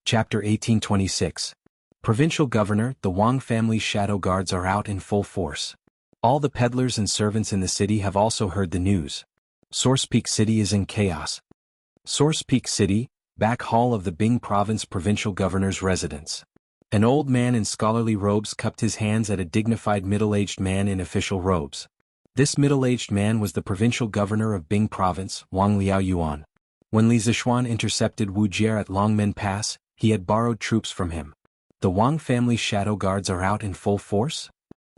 Chapter 1826. Provincial Governor, the Wang family's shadow guards are out in full force. All the peddlers and servants in the city have also heard the news. Source Peak City is in chaos. Source Peak City, back hall of the Bing Province Provincial Governor's residence. An old man in scholarly robes cupped his hands at a dignified middle-aged man in official robes. This middle-aged man was the provincial governor of Bing Province, Wang Liaoyuan. When Li Zishuan intercepted Wuxia at Longmen Pass, he had borrowed troops from him. The Wang family's shadow guards are out in full force?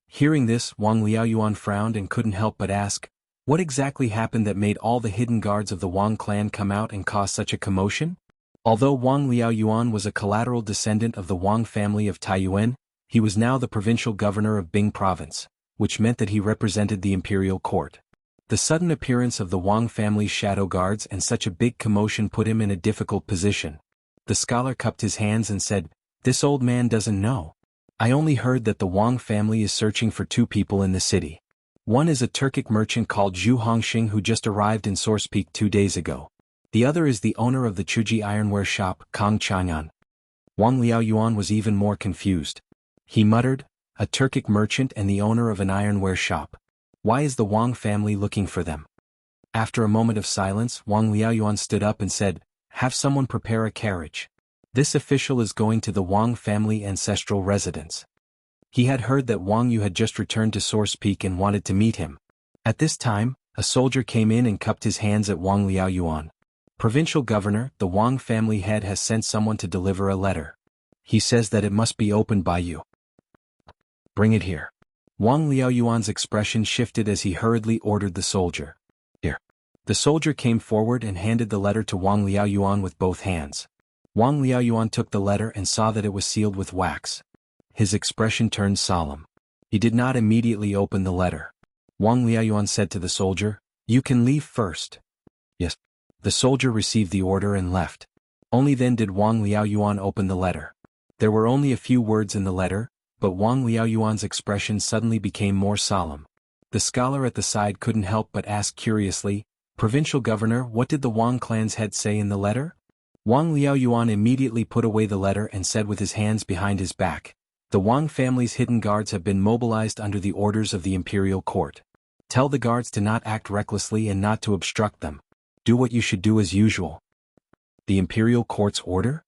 Hearing this, Wang Liaoyuan frowned and couldn't help but ask, what exactly happened that made all the hidden guards of the Wang clan come out and cause such a commotion? Although Wang Liaoyuan was a collateral descendant of the Wang family of Taiyuan, he was now the provincial governor of Bing Province, which meant that he represented the imperial court. The sudden appearance of the Wang family's shadow guards and such a big commotion put him in a difficult position. The scholar cupped his hands and said, "This old man doesn't know. I only heard that the Wang family is searching for two people in the city. One is a Turkic merchant called Zhu Hongxing who just arrived in Source Peak 2 days ago. The other is the owner of the Chuji ironware shop, Kang Chang'an." Wang Liaoyuan was even more confused. He muttered, "A Turkic merchant and the owner of an ironware shop. Why is the Wang family looking for them?" After a moment of silence, Wang Liaoyuan stood up and said, "Have someone prepare a carriage. This official is going to the Wang family ancestral residence." He had heard that Wang Yu had just returned to Source Peak and wanted to meet him. At this time, a soldier came in and cupped his hands at Wang Liaoyuan. "Provincial Governor, the Wang family head has sent someone to deliver a letter. He says that it must be opened by you. Bring it here." Wang Liaoyuan's expression shifted as he hurriedly ordered the soldier. "Here." The soldier came forward and handed the letter to Wang Liaoyuan with both hands. Wang Liaoyuan took the letter and saw that it was sealed with wax. His expression turned solemn. He did not immediately open the letter. Wang Liaoyuan said to the soldier, "You can leave first." "Yes." The soldier received the order and left. Only then did Wang Liaoyuan open the letter. There were only a few words in the letter, but Wang Liaoyuan's expression suddenly became more solemn. The scholar at the side couldn't help but ask curiously, "Provincial Governor, what did the Wang clan's head say in the letter?" Wang Liaoyuan immediately put away the letter and said with his hands behind his back, "The Wang family's hidden guards have been mobilized under the orders of the imperial court. Tell the guards to not act recklessly and not to obstruct them. Do what you should do as usual." The imperial court's order?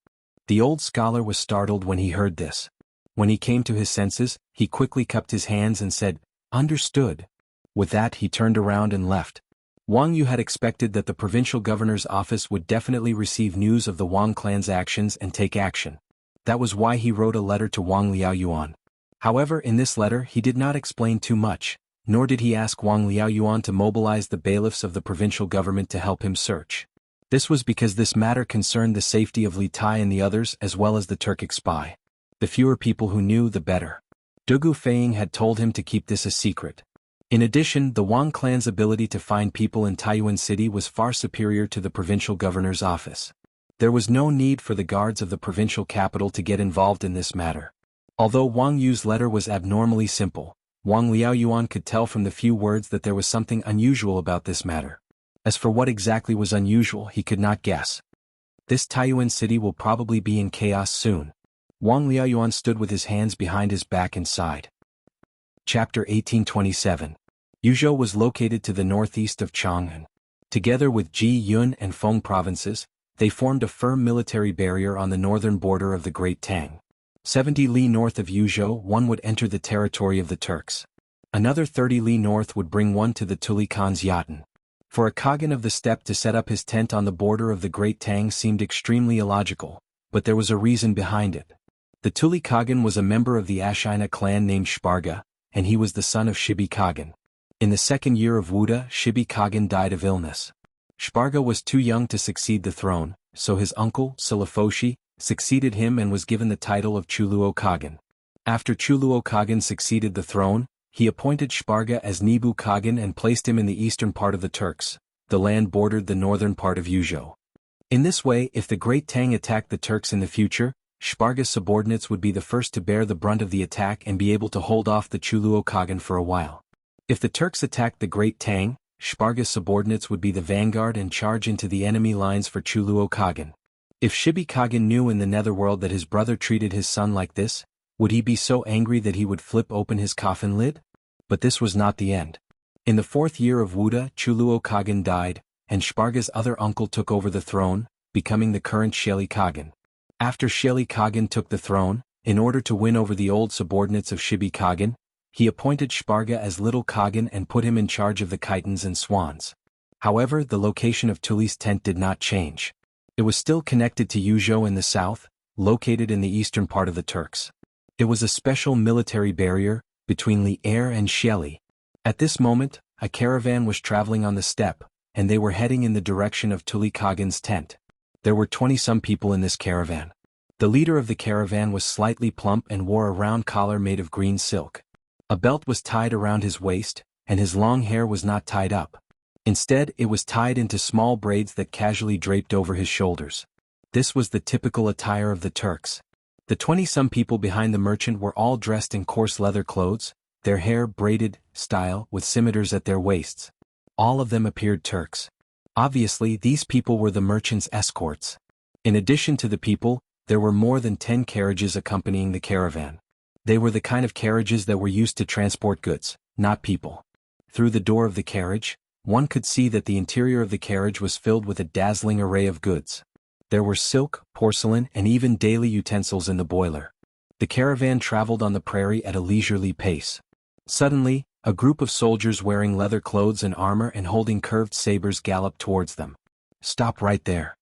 The old scholar was startled when he heard this. When he came to his senses, he quickly cupped his hands and said, "Understood." With that he turned around and left. Wang Yu had expected that the provincial governor's office would definitely receive news of the Wang clan's actions and take action. That was why he wrote a letter to Wang Liaoyuan. However, in this letter he did not explain too much, nor did he ask Wang Liaoyuan to mobilize the bailiffs of the provincial government to help him search. This was because this matter concerned the safety of Li Tai and the others as well as the Turkic spy. The fewer people who knew, the better. Dugu Feiying had told him to keep this a secret. In addition, the Wang clan's ability to find people in Taiyuan City was far superior to the provincial governor's office. There was no need for the guards of the provincial capital to get involved in this matter. Although Wang Yu's letter was abnormally simple, Wang Liaoyuan could tell from the few words that there was something unusual about this matter. As for what exactly was unusual, he could not guess. This Taiyuan City will probably be in chaos soon. Wang Liaoyuan stood with his hands behind his back and sighed. Chapter 1827. Yuzhou was located to the northeast of Chang'an. Together with Ji, Yun and Feng provinces, they formed a firm military barrier on the northern border of the Great Tang. 70 li north of Yuzhou one would enter the territory of the Turks. Another 30 li north would bring one to the Tuli Khan's Yatan. For a Khagan of the steppe to set up his tent on the border of the Great Tang seemed extremely illogical, but there was a reason behind it. The Tuli Khagan was a member of the Ashina clan named Shparga, and he was the son of Shibi Khagan. In the second year of Wuda, Shibi Khagan died of illness. Shparga was too young to succeed the throne, so his uncle, Silifoshi, succeeded him and was given the title of Chuluo Khagan. After Chuluo Khagan succeeded the throne, he appointed Shparga as Nibu Khagan and placed him in the eastern part of the Turks. The land bordered the northern part of Yuzhou. In this way, if the Great Tang attacked the Turks in the future, Shparga's subordinates would be the first to bear the brunt of the attack and be able to hold off the Chuluo Khagan for a while. If the Turks attacked the Great Tang, Shparga's subordinates would be the vanguard and charge into the enemy lines for Chuluo Khagan. If Shibi Kagan knew in the netherworld that his brother treated his son like this, would he be so angry that he would flip open his coffin lid? But this was not the end. In the 4th year of Wuda, Chuluo Kagan died, and Shparga's other uncle took over the throne, becoming the current Sheli Kagan. After Sheli Kagan took the throne, in order to win over the old subordinates of Shibi Kagan, he appointed Shparga as Little Kagan and put him in charge of the chitons and swans. However, the location of Tuli's tent did not change. It was still connected to Yuzhou in the south, located in the eastern part of the Turks. It was a special military barrier between Li Air and Sheli. At this moment, a caravan was traveling on the steppe, and they were heading in the direction of Tuli Kagan's tent. There were 20-some people in this caravan. The leader of the caravan was slightly plump and wore a round collar made of green silk. A belt was tied around his waist, and his long hair was not tied up. Instead, it was tied into small braids that casually draped over his shoulders. This was the typical attire of the Turks. The 20-some people behind the merchant were all dressed in coarse leather clothes, their hair braided, style, with scimitars at their waists. All of them appeared Turks. Obviously, these people were the merchant's escorts. In addition to the people, there were more than 10 carriages accompanying the caravan. They were the kind of carriages that were used to transport goods, not people. Through the door of the carriage, one could see that the interior of the carriage was filled with a dazzling array of goods. There were silk, porcelain, and even daily utensils in the boiler. The caravan traveled on the prairie at a leisurely pace. Suddenly, a group of soldiers wearing leather clothes and armor and holding curved sabers galloped towards them. "Stop right there."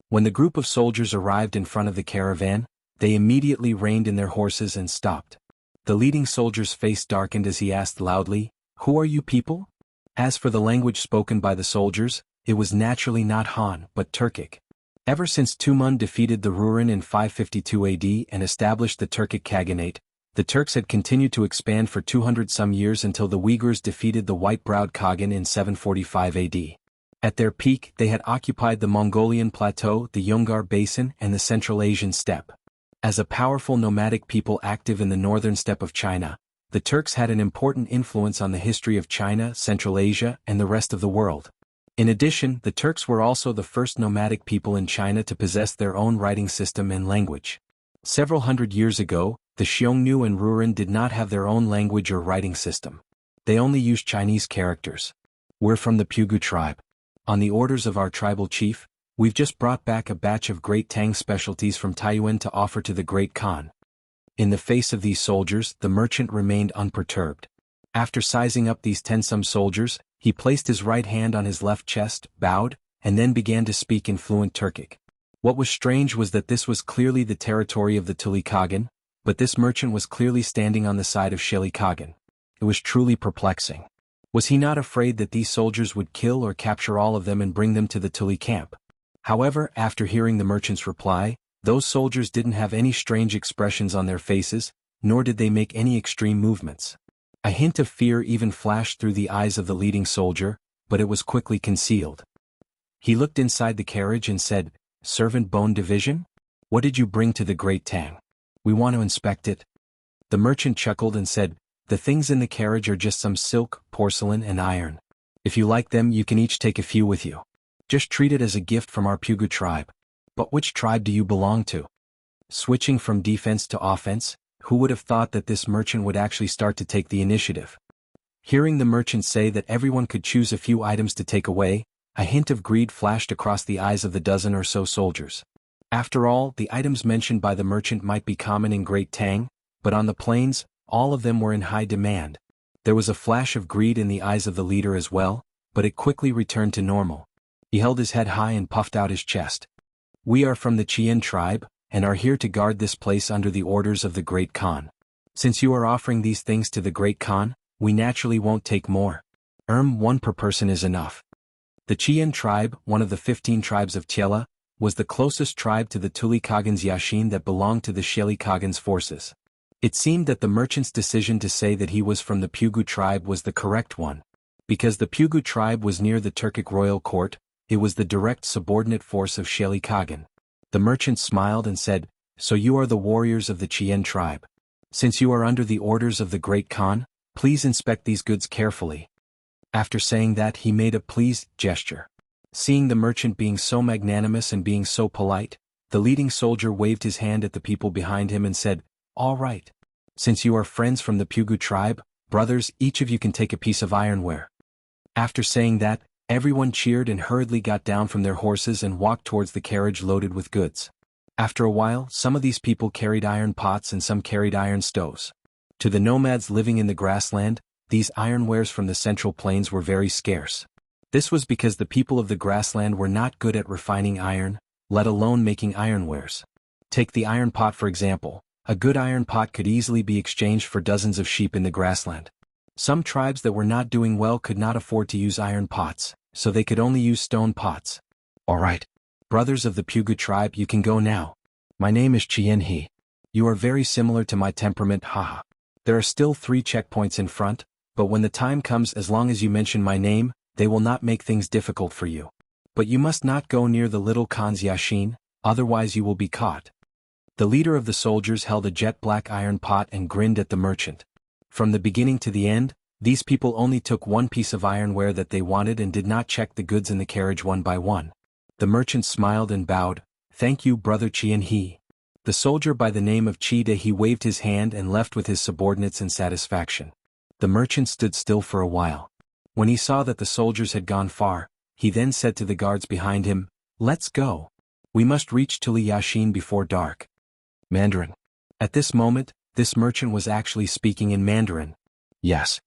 When the group of soldiers arrived in front of the caravan, they immediately reined in their horses and stopped. The leading soldier's face darkened as he asked loudly, "Who are you people?" As for the language spoken by the soldiers, it was naturally not Han but Turkic. Ever since Tumun defeated the Rurin in 552 AD and established the Turkic Khaganate, the Turks had continued to expand for 200-some years until the Uyghurs defeated the white-browed Khagan in 745 AD. At their peak, they had occupied the Mongolian Plateau, the Yongar Basin, and the Central Asian steppe. As a powerful nomadic people active in the northern steppe of China, the Turks had an important influence on the history of China, Central Asia, and the rest of the world. In addition, the Turks were also the first nomadic people in China to possess their own writing system and language. Several hundred years ago, the Xiongnu and Rurin did not have their own language or writing system. They only used Chinese characters. "We're from the Pugu tribe. On the orders of our tribal chief, we've just brought back a batch of Great Tang specialties from Taiyuan to offer to the Great Khan." In the face of these soldiers, the merchant remained unperturbed. After sizing up these 10-some soldiers, he placed his right hand on his left chest, bowed, and then began to speak in fluent Turkic. What was strange was that this was clearly the territory of the Tuli Kagan, but this merchant was clearly standing on the side of Sheli Kagan. It was truly perplexing. Was he not afraid that these soldiers would kill or capture all of them and bring them to the Tuli camp? However, after hearing the merchant's reply, those soldiers didn't have any strange expressions on their faces, nor did they make any extreme movements. A hint of fear even flashed through the eyes of the leading soldier, but it was quickly concealed. He looked inside the carriage and said, "Servant Bone Division? What did you bring to the Great Tang? We want to inspect it." The merchant chuckled and said, "The things in the carriage are just some silk, porcelain, and iron. If you like them, you can each take a few with you. Just treat it as a gift from our Pugu tribe." "But which tribe do you belong to?" Switching from defense to offense, who would have thought that this merchant would actually start to take the initiative? Hearing the merchant say that everyone could choose a few items to take away, a hint of greed flashed across the eyes of the dozen or so soldiers. After all, the items mentioned by the merchant might be common in Great Tang, but on the plains, all of them were in high demand. There was a flash of greed in the eyes of the leader as well, but it quickly returned to normal. He held his head high and puffed out his chest. "We are from the Qian tribe, and are here to guard this place under the orders of the Great Khan. Since you are offering these things to the Great Khan, we naturally won't take more. One per person is enough." The Qian tribe, one of the 15 tribes of Tiela, was the closest tribe to the Tuli Kagan's Yashin that belonged to the Sheli Kagan's forces. It seemed that the merchant's decision to say that he was from the Pugu tribe was the correct one. Because the Pugu tribe was near the Turkic royal court, it was the direct subordinate force of Sheli Kagan. The merchant smiled and said, "So you are the warriors of the Qian tribe. Since you are under the orders of the Great Khan, please inspect these goods carefully." After saying that, he made a pleased gesture. Seeing the merchant being so magnanimous and being so polite, The leading soldier waved his hand at the people behind him and said, "All right. Since you are friends from the Pugu tribe, brothers, each of you can take a piece of ironware." After saying that, everyone cheered and hurriedly got down from their horses and walked towards the carriage loaded with goods. After a while, some of these people carried iron pots and some carried iron stoves. To the nomads living in the grassland, these ironwares from the Central Plains were very scarce. This was because the people of the grassland were not good at refining iron, let alone making ironwares. Take the iron pot for example. A good iron pot could easily be exchanged for dozens of sheep in the grassland. Some tribes that were not doing well could not afford to use iron pots, so they could only use stone pots. "All right. Brothers of the Pugu tribe, you can go now. My name is Jianghu. You are very similar to my temperament, haha. There are still 3 checkpoints in front, but when the time comes, as long as you mention my name, they will not make things difficult for you. But you must not go near the little Khan's Yashin, otherwise you will be caught." The leader of the soldiers held a jet-black iron pot and grinned at the merchant. From the beginning to the end, these people only took one piece of ironware that they wanted and did not check the goods in the carriage one by one. The merchant smiled and bowed. "Thank you, brother Jianghu." The soldier by the name of He waved his hand and left with his subordinates in satisfaction. The merchant stood still for a while. When he saw that the soldiers had gone far, he then said to the guards behind him, "Let's go. We must reach Tuli Yashin before dark." Mandarin. At this moment, this merchant was actually speaking in Mandarin. Yes.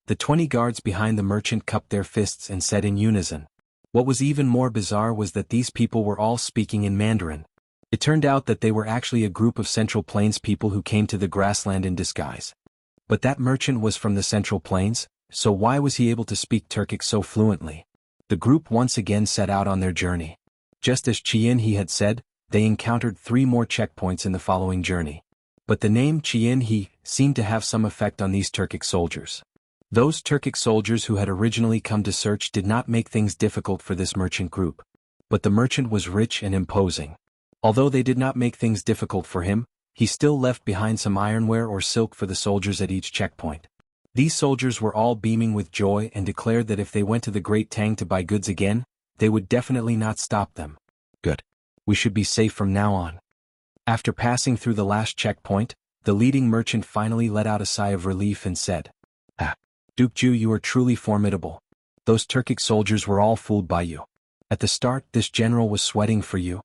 The 20 guards behind the merchant cupped their fists and said in unison. What was even more bizarre was that these people were all speaking in Mandarin. It turned out that they were actually a group of Central Plains people who came to the grassland in disguise. But that merchant was from the Central Plains, so why was he able to speak Turkic so fluently? The group once again set out on their journey. Just as Jianghu had said, they encountered 3 more checkpoints in the following journey. But the name Jianghu seemed to have some effect on these Turkic soldiers. Those Turkic soldiers who had originally come to search did not make things difficult for this merchant group. But the merchant was rich and imposing. Although they did not make things difficult for him, he still left behind some ironware or silk for the soldiers at each checkpoint. These soldiers were all beaming with joy and declared that if they went to the Great Tang to buy goods again, they would definitely not stop them. Good. We should be safe from now on. After passing through the last checkpoint, the leading merchant finally let out a sigh of relief and said, "Ah, Duke Ju, you are truly formidable. Those Turkic soldiers were all fooled by you. At the start, this general was sweating for you."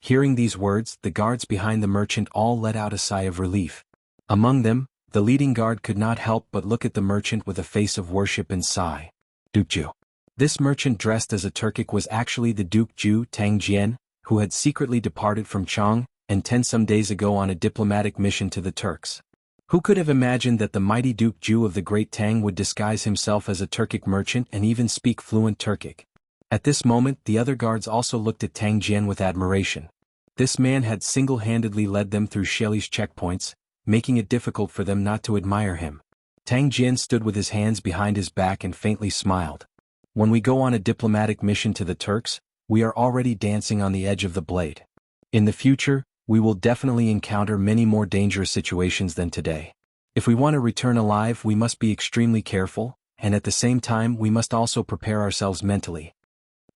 Hearing these words, the guards behind the merchant all let out a sigh of relief. Among them, the leading guard could not help but look at the merchant with a face of worship and sigh. Duke Ju. This merchant dressed as a Turkic was actually the Duke Ju Tang Jian, who had secretly departed from Chang and 10 some days ago on a diplomatic mission to the Turks. Who could have imagined that the mighty Duke Ju of the Great Tang would disguise himself as a Turkic merchant and even speak fluent Turkic? At this moment, the other guards also looked at Tang Jian with admiration. This man had single-handedly led them through Shelley's checkpoints, making it difficult for them not to admire him. Tang Jian stood with his hands behind his back and faintly smiled. When we go on a diplomatic mission to the Turks, we are already dancing on the edge of the blade. In the future, we will definitely encounter many more dangerous situations than today. If we want to return alive, we must be extremely careful, and at the same time we must also prepare ourselves mentally.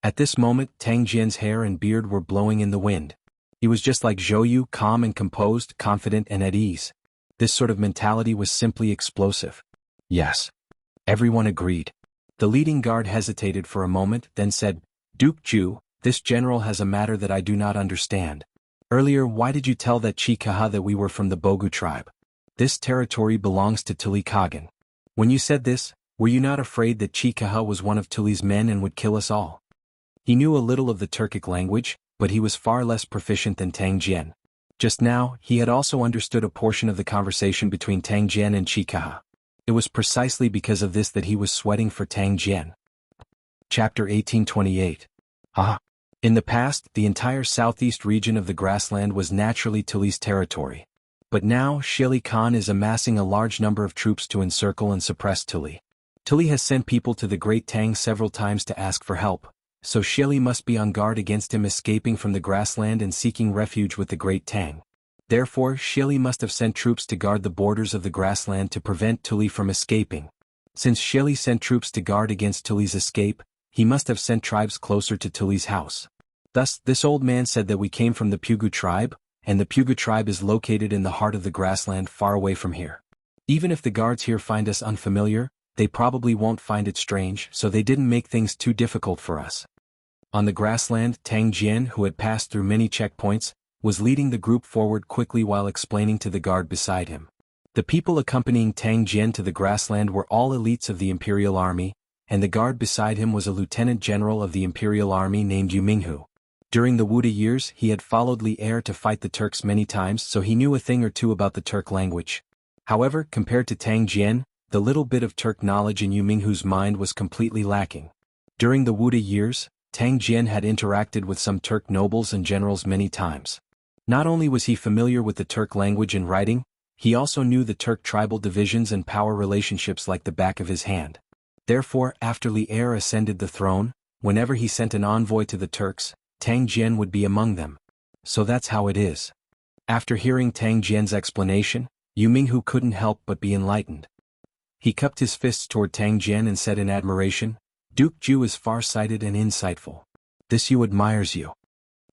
At this moment, Tang Jian's hair and beard were blowing in the wind. He was just like Zhou, calm and composed, confident and at ease. This sort of mentality was simply explosive. Yes. Everyone agreed. The leading guard hesitated for a moment, then said, "Duke Ju, this general has a matter that I do not understand. Earlier, why did you tell that Chikaha that we were from the Bogu tribe? This territory belongs to Tuli Kagan. When you said this, were you not afraid that Chikaha was one of Tuli's men and would kill us all?" He knew a little of the Turkic language, but he was far less proficient than Tang Jian. Just now, he had also understood a portion of the conversation between Tang Jian and Chikaha. It was precisely because of this that he was sweating for Tang Jian. Chapter 1828. In the past, the entire southeast region of the grassland was naturally Tuli's territory. But now, Shili Khan is amassing a large number of troops to encircle and suppress Tuli. Tuli has sent people to the Great Tang several times to ask for help, so Shili must be on guard against him escaping from the grassland and seeking refuge with the Great Tang. Therefore, Shili must have sent troops to guard the borders of the grassland to prevent Tuli from escaping. Since Shili sent troops to guard against Tuli's escape, he must have sent tribes closer to Tuli's house. Thus, this old man said that we came from the Pugu tribe, and the Pugu tribe is located in the heart of the grassland far away from here. Even if the guards here find us unfamiliar, they probably won't find it strange, so they didn't make things too difficult for us. On the grassland, Tang Jian, who had passed through many checkpoints, was leading the group forward quickly while explaining to the guard beside him. The people accompanying Tang Jian to the grassland were all elites of the Imperial Army, and the guard beside him was a lieutenant general of the Imperial Army named Jianghu. During the Wuxia years he had followed Li Er to fight the Turks many times, so he knew a thing or two about the Turk language. However, compared to Tang Jian, the little bit of Turk knowledge in Jianghu's mind was completely lacking. During the Wuxia years, Tang Jian had interacted with some Turk nobles and generals many times. Not only was he familiar with the Turk language and writing, he also knew the Turk tribal divisions and power relationships like the back of his hand. Therefore, after Li Er ascended the throne, whenever he sent an envoy to the Turks, Tang Jian would be among them. So that's how it is. After hearing Tang Jian's explanation, Jianghu couldn't help but be enlightened. He cupped his fists toward Tang Jian and said in admiration, "Duke Ju is far-sighted and insightful. This you admires you."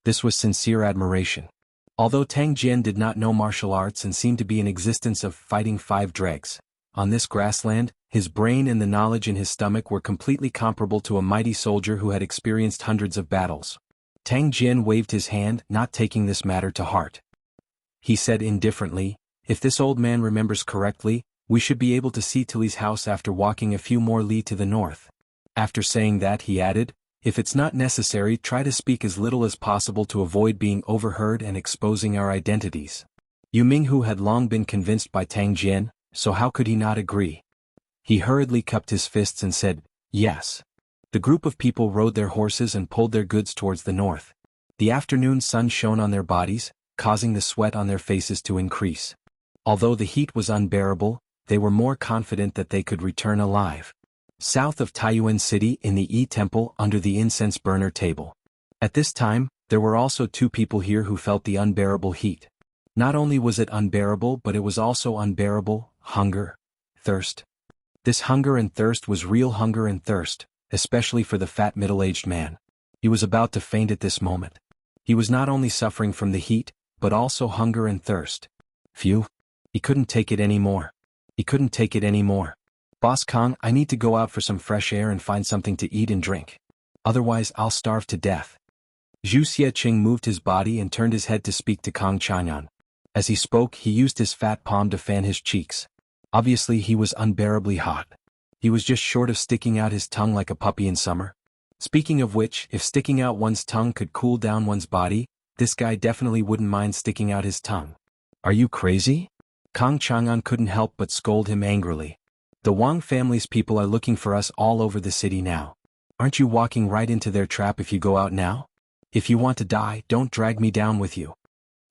This was sincere admiration. Although Tang Jian did not know martial arts and seemed to be in existence of fighting 5 dregs, on this grassland, his brain and the knowledge in his stomach were completely comparable to a mighty soldier who had experienced hundreds of battles. Tang Jian waved his hand, not taking this matter to heart. He said indifferently, "If this old man remembers correctly, we should be able to see Tilly's house after walking a few more li to the north." After saying that he added, "If it's not necessary, try to speak as little as possible to avoid being overheard and exposing our identities." Jianghu had long been convinced by Tang Jian, so how could he not agree? He hurriedly cupped his fists and said, "Yes." The group of people rode their horses and pulled their goods towards the north. The afternoon sun shone on their bodies, causing the sweat on their faces to increase. Although the heat was unbearable, they were more confident that they could return alive. South of Taiyuan City in the Yi Temple under the incense burner table. At this time, there were also 2 people here who felt the unbearable heat. Not only was it unbearable, but it was also unbearable: hunger, thirst. This hunger and thirst was real hunger and thirst, especially for the fat middle-aged man. He was about to faint at this moment. He was not only suffering from the heat, but also hunger and thirst. Phew. He couldn't take it anymore. He couldn't take it anymore. "Boss Kong, I need to go out for some fresh air and find something to eat and drink. Otherwise I'll starve to death." Zhu Xiecheng moved his body and turned his head to speak to Kong Chang'an. As he spoke, he used his fat palm to fan his cheeks. Obviously he was unbearably hot. He was just short of sticking out his tongue like a puppy in summer. Speaking of which, if sticking out one's tongue could cool down one's body, this guy definitely wouldn't mind sticking out his tongue. "Are you crazy?" Kong Chang'an couldn't help but scold him angrily. "The Wang family's people are looking for us all over the city now. Aren't you walking right into their trap if you go out now? If you want to die, don't drag me down with you."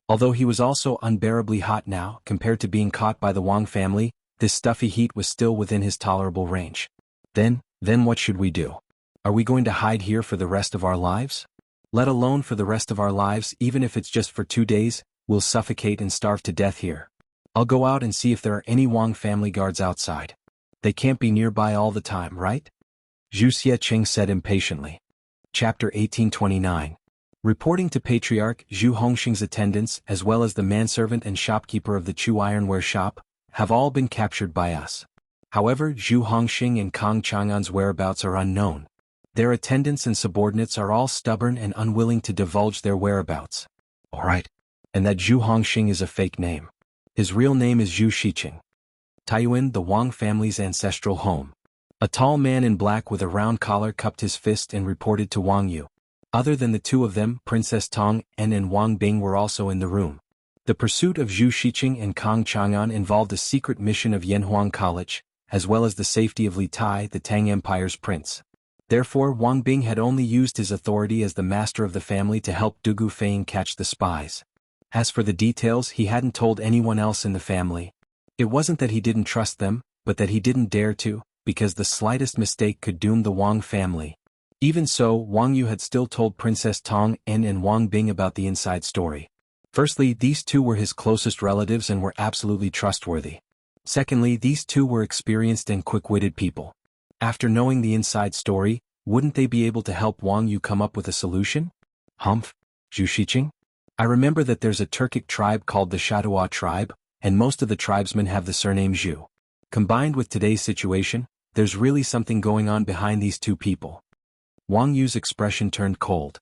Although he was also unbearably hot now, compared to being caught by the Wang family, this stuffy heat was still within his tolerable range. Then what should we do? Are we going to hide here for the rest of our lives? Let alone for the rest of our lives, even if it's just for 2 days, we'll suffocate and starve to death here. I'll go out and see if there are any Wang family guards outside. They can't be nearby all the time, right? Zhu Xiecheng said impatiently. Chapter 1829. Reporting to Patriarch, Zhu Hongxing's attendants, as well as the manservant and shopkeeper of the Chu Ironware shop, have all been captured by us. However, Zhu Hongxing and Kong Chang'an's whereabouts are unknown. Their attendants and subordinates are all stubborn and unwilling to divulge their whereabouts. Alright. And that Zhu Hongxing is a fake name. His real name is Zhu Xicheng. Taiyuan, the Wang family's ancestral home. A tall man in black with a round collar cupped his fist and reported to Wang Yu. Other than the 2 of them, Princess Tong and Wang Bing were also in the room. The pursuit of Zhu Xicheng and Kong Chang'an involved a secret mission of Yanhuang College, as well as the safety of Li Tai, the Tang Empire's prince. Therefore, Wang Bing had only used his authority as the master of the family to help Dugu Fein catch the spies. As for the details, he hadn't told anyone else in the family. It wasn't that he didn't trust them, but that he didn't dare to, because the slightest mistake could doom the Wang family. Even so, Wang Yu had still told Princess Tong and Wang Bing about the inside story. Firstly, these 2 were his closest relatives and were absolutely trustworthy. Secondly, these 2 were experienced and quick-witted people. After knowing the inside story, wouldn't they be able to help Wang Yu come up with a solution? Humph, Zhu Shiqing? I remember that there's a Turkic tribe called the Shadua tribe, and most of the tribesmen have the surname Zhu. Combined with today's situation, there's really something going on behind these two people. Wang Yu's expression turned cold.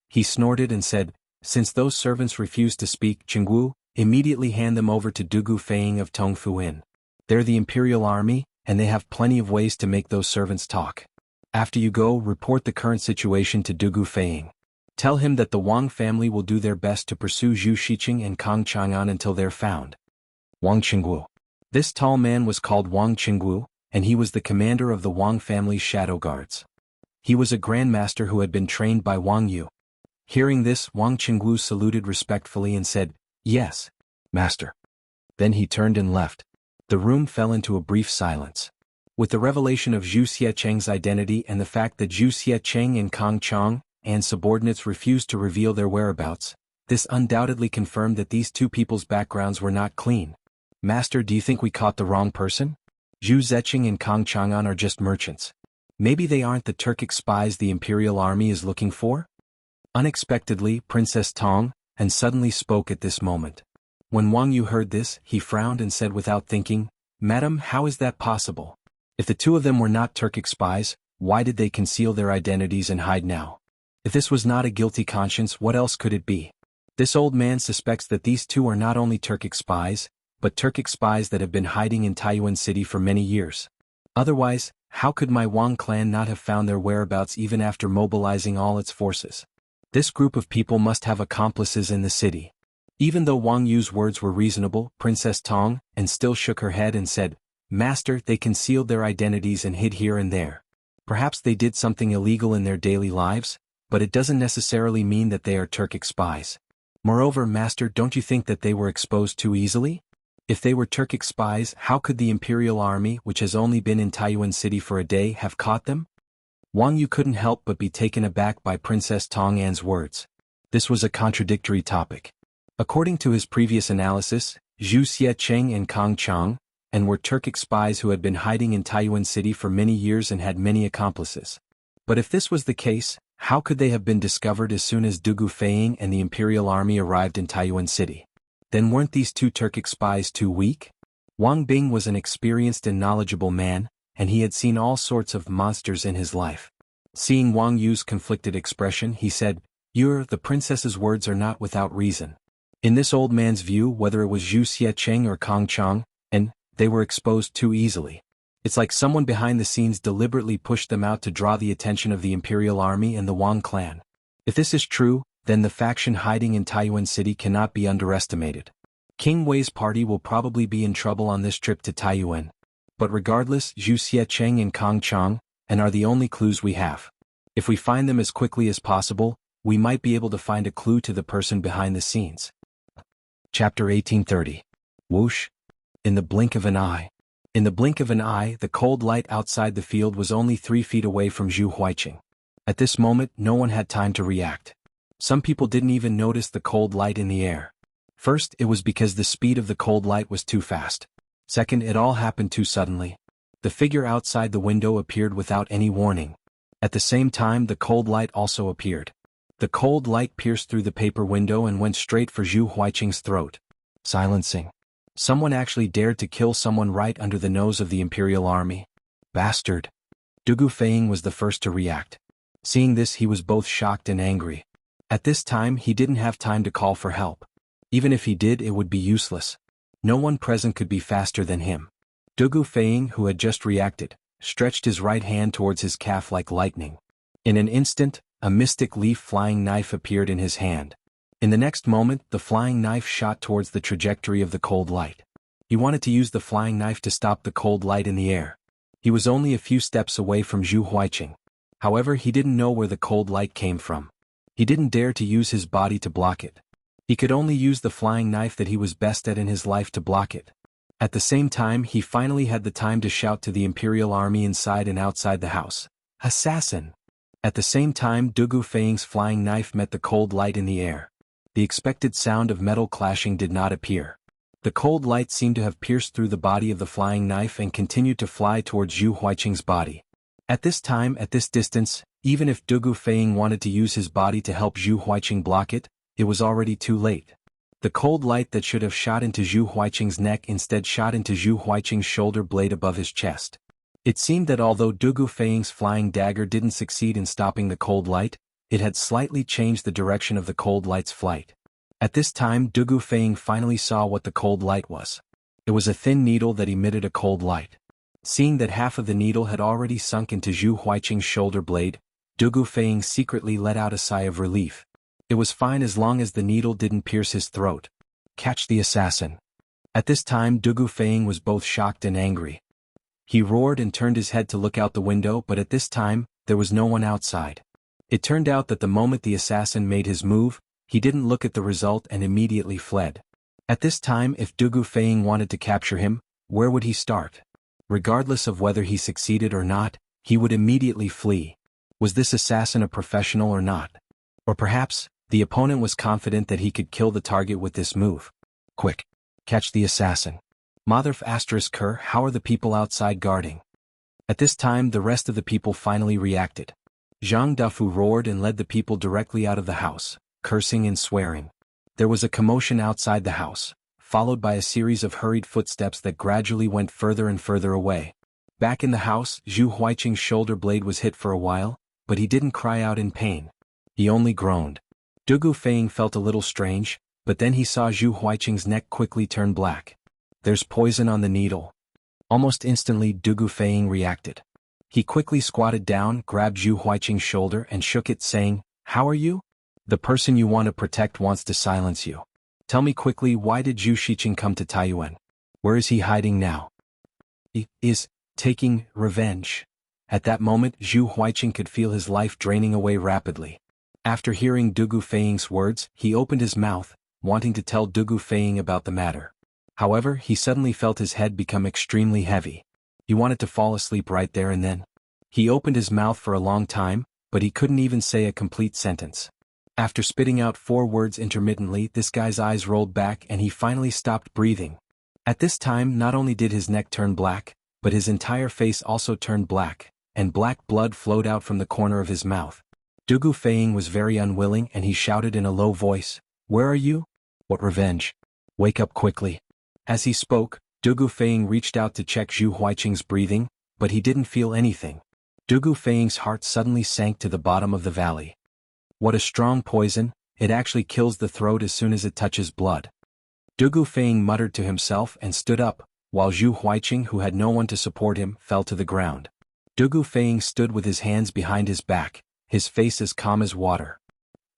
He snorted and said, since those servants refuse to speak Jianghu, immediately hand them over to Dugu Feiying of Tongfu Inn. They're the imperial army, and they have plenty of ways to make those servants talk. After you go, report the current situation to Dugu Feiying. Tell him that the Wang family will do their best to pursue Zhu Shiqing and Kang Chang'an until they're found. Wang Qingguo. This tall man was called Wang Qingguo, and he was the commander of the Wang family's shadow guards. He was a grandmaster who had been trained by Wang Yu. Hearing this, Wang Qingguo saluted respectfully and said, yes, master. Then he turned and left. The room fell into a brief silence. With the revelation of Zhu Xiecheng's identity and the fact that Zhu Xiecheng and Kang Chang and subordinates refused to reveal their whereabouts, this undoubtedly confirmed that these two people's backgrounds were not clean. Master, do you think we caught the wrong person? Zhu Xiecheng and Kang Chang'an are just merchants. Maybe they aren't the Turkic spies the imperial army is looking for? Unexpectedly, Princess Tong and suddenly spoke at this moment. When Wang Yu heard this, he frowned and said without thinking, Madam, how is that possible? If the two of them were not Turkic spies, why did they conceal their identities and hide now? If this was not a guilty conscience, what else could it be? This old man suspects that these two are not only Turkic spies, but Turkic spies that have been hiding in Taiyuan City for many years. Otherwise, how could my Wang clan not have found their whereabouts even after mobilizing all its forces? This group of people must have accomplices in the city. Even though Wang Yu's words were reasonable, Princess Tong and still shook her head and said, Master, they concealed their identities and hid here and there. Perhaps they did something illegal in their daily lives, but it doesn't necessarily mean that they are Turkic spies. Moreover, Master, don't you think that they were exposed too easily? If they were Turkic spies, how could the imperial army, which has only been in Taiyuan City for a day, have caught them? Wang Yu couldn't help but be taken aback by Princess Tong An's words. This was a contradictory topic. According to his previous analysis, Zhu Xiecheng and Kang Chang were Turkic spies who had been hiding in Taiyuan City for many years and had many accomplices. But if this was the case, how could they have been discovered as soon as Dugu Feiying and the imperial army arrived in Taiyuan City? Then weren't these two Turkic spies too weak? Wang Bing was an experienced and knowledgeable man, and he had seen all sorts of monsters in his life. Seeing Wang Yu's conflicted expression, he said, the princess's words are not without reason. In this old man's view, whether it was Zhu Xiecheng or Kang Chang, they were exposed too easily. It's like someone behind the scenes deliberately pushed them out to draw the attention of the imperial army and the Wang clan. If this is true, then the faction hiding in Taiyuan City cannot be underestimated. King Wei's party will probably be in trouble on this trip to Taiyuan. But regardless, Zhu Xiecheng and Kang Chang are the only clues we have. If we find them as quickly as possible, we might be able to find a clue to the person behind the scenes. Chapter 1830. Whoosh. In the blink of an eye. In the blink of an eye, the cold light outside the field was only 3 feet away from Zhu Huiqing. At this moment, no one had time to react. Some people didn't even notice the cold light in the air. First, it was because the speed of the cold light was too fast. Second, it all happened too suddenly. The figure outside the window appeared without any warning. At the same time, the cold light also appeared. The cold light pierced through the paper window and went straight for Zhu Huiqing's throat. Silencing. Someone actually dared to kill someone right under the nose of the imperial army. Bastard. Dugu Feiying was the first to react. Seeing this, he was both shocked and angry. At this time, he didn't have time to call for help. Even if he did, it would be useless. No one present could be faster than him. Dugu Feiying, who had just reacted, stretched his right hand towards his calf like lightning. In an instant, a mystic leaf flying knife appeared in his hand. In the next moment, the flying knife shot towards the trajectory of the cold light. He wanted to use the flying knife to stop the cold light in the air. He was only a few steps away from Zhu Huiqing. However, he didn't know where the cold light came from. He didn't dare to use his body to block it. He could only use the flying knife that he was best at in his life to block it. At the same time, he finally had the time to shout to the imperial army inside and outside the house, "Assassin!" At the same time, Dugu Feiying's flying knife met the cold light in the air. The expected sound of metal clashing did not appear. The cold light seemed to have pierced through the body of the flying knife and continued to fly towards Zhu Huiqing's body. At this time, at this distance, Even if Dugu Feiying wanted to use his body to help Zhu Huiqing block it, it was already too late. The cold light that should have shot into Zhu Huiqing's neck instead shot into Zhu Huiqing's shoulder blade above his chest. It seemed that although Dugu Feiying's flying dagger didn't succeed in stopping the cold light, it had slightly changed the direction of the cold light's flight. At this time Dugu Feiying finally saw what the cold light was. It was a thin needle that emitted a cold light. Seeing that half of the needle had already sunk into Zhu Huiqing's shoulder blade, Dugu Feiying secretly let out a sigh of relief. It was fine as long as the needle didn't pierce his throat. Catch the assassin. At this time Dugu Feiying was both shocked and angry. He roared and turned his head to look out the window, but at this time, there was no one outside. It turned out that the moment the assassin made his move, he didn't look at the result and immediately fled. At this time if Dugu Feiying wanted to capture him, where would he start? Regardless of whether he succeeded or not, he would immediately flee. Was this assassin a professional or not? Or perhaps, the opponent was confident that he could kill the target with this move. Quick! Catch the assassin. Motherf *Ker, how are the people outside guarding? At this time the rest of the people finally reacted. Zhang Dufu roared and led the people directly out of the house, cursing and swearing. There was a commotion outside the house, followed by a series of hurried footsteps that gradually went further and further away. Back in the house, Zhu Huiqing's shoulder blade was hit for a while, but he didn't cry out in pain. He only groaned. Dugu Feiying felt a little strange, but then he saw Zhu Huiqing's neck quickly turn black. There's poison on the needle. Almost instantly Dugu Feiying reacted. He quickly squatted down, grabbed Zhu Huiqing's shoulder and shook it, saying, "How are you? The person you want to protect wants to silence you. Tell me quickly, why did Zhu Huiqing come to Taiyuan? Where is he hiding now?" "He is taking revenge." At that moment Zhu Huiqing could feel his life draining away rapidly. After hearing Dugu Feiying's words, he opened his mouth, wanting to tell Dugu Feiying about the matter. However, he suddenly felt his head become extremely heavy. He wanted to fall asleep right there and then. He opened his mouth for a long time, but he couldn't even say a complete sentence. After spitting out 4 words intermittently, this guy's eyes rolled back and he finally stopped breathing. At this time not only did his neck turn black, but his entire face also turned black, and black blood flowed out from the corner of his mouth. Dugu Feiying was very unwilling and he shouted in a low voice, "Where are you? What revenge? Wake up quickly." As he spoke, Dugu Feiying reached out to check Zhu Huiqing's breathing, but he didn't feel anything. Dugu Feiying's heart suddenly sank to the bottom of the valley. What a strong poison, it actually kills the throat as soon as it touches blood. Dugu Feiying muttered to himself and stood up, while Zhu Huiqing, who had no one to support him, fell to the ground. Dugu Feiying stood with his hands behind his back, his face as calm as water.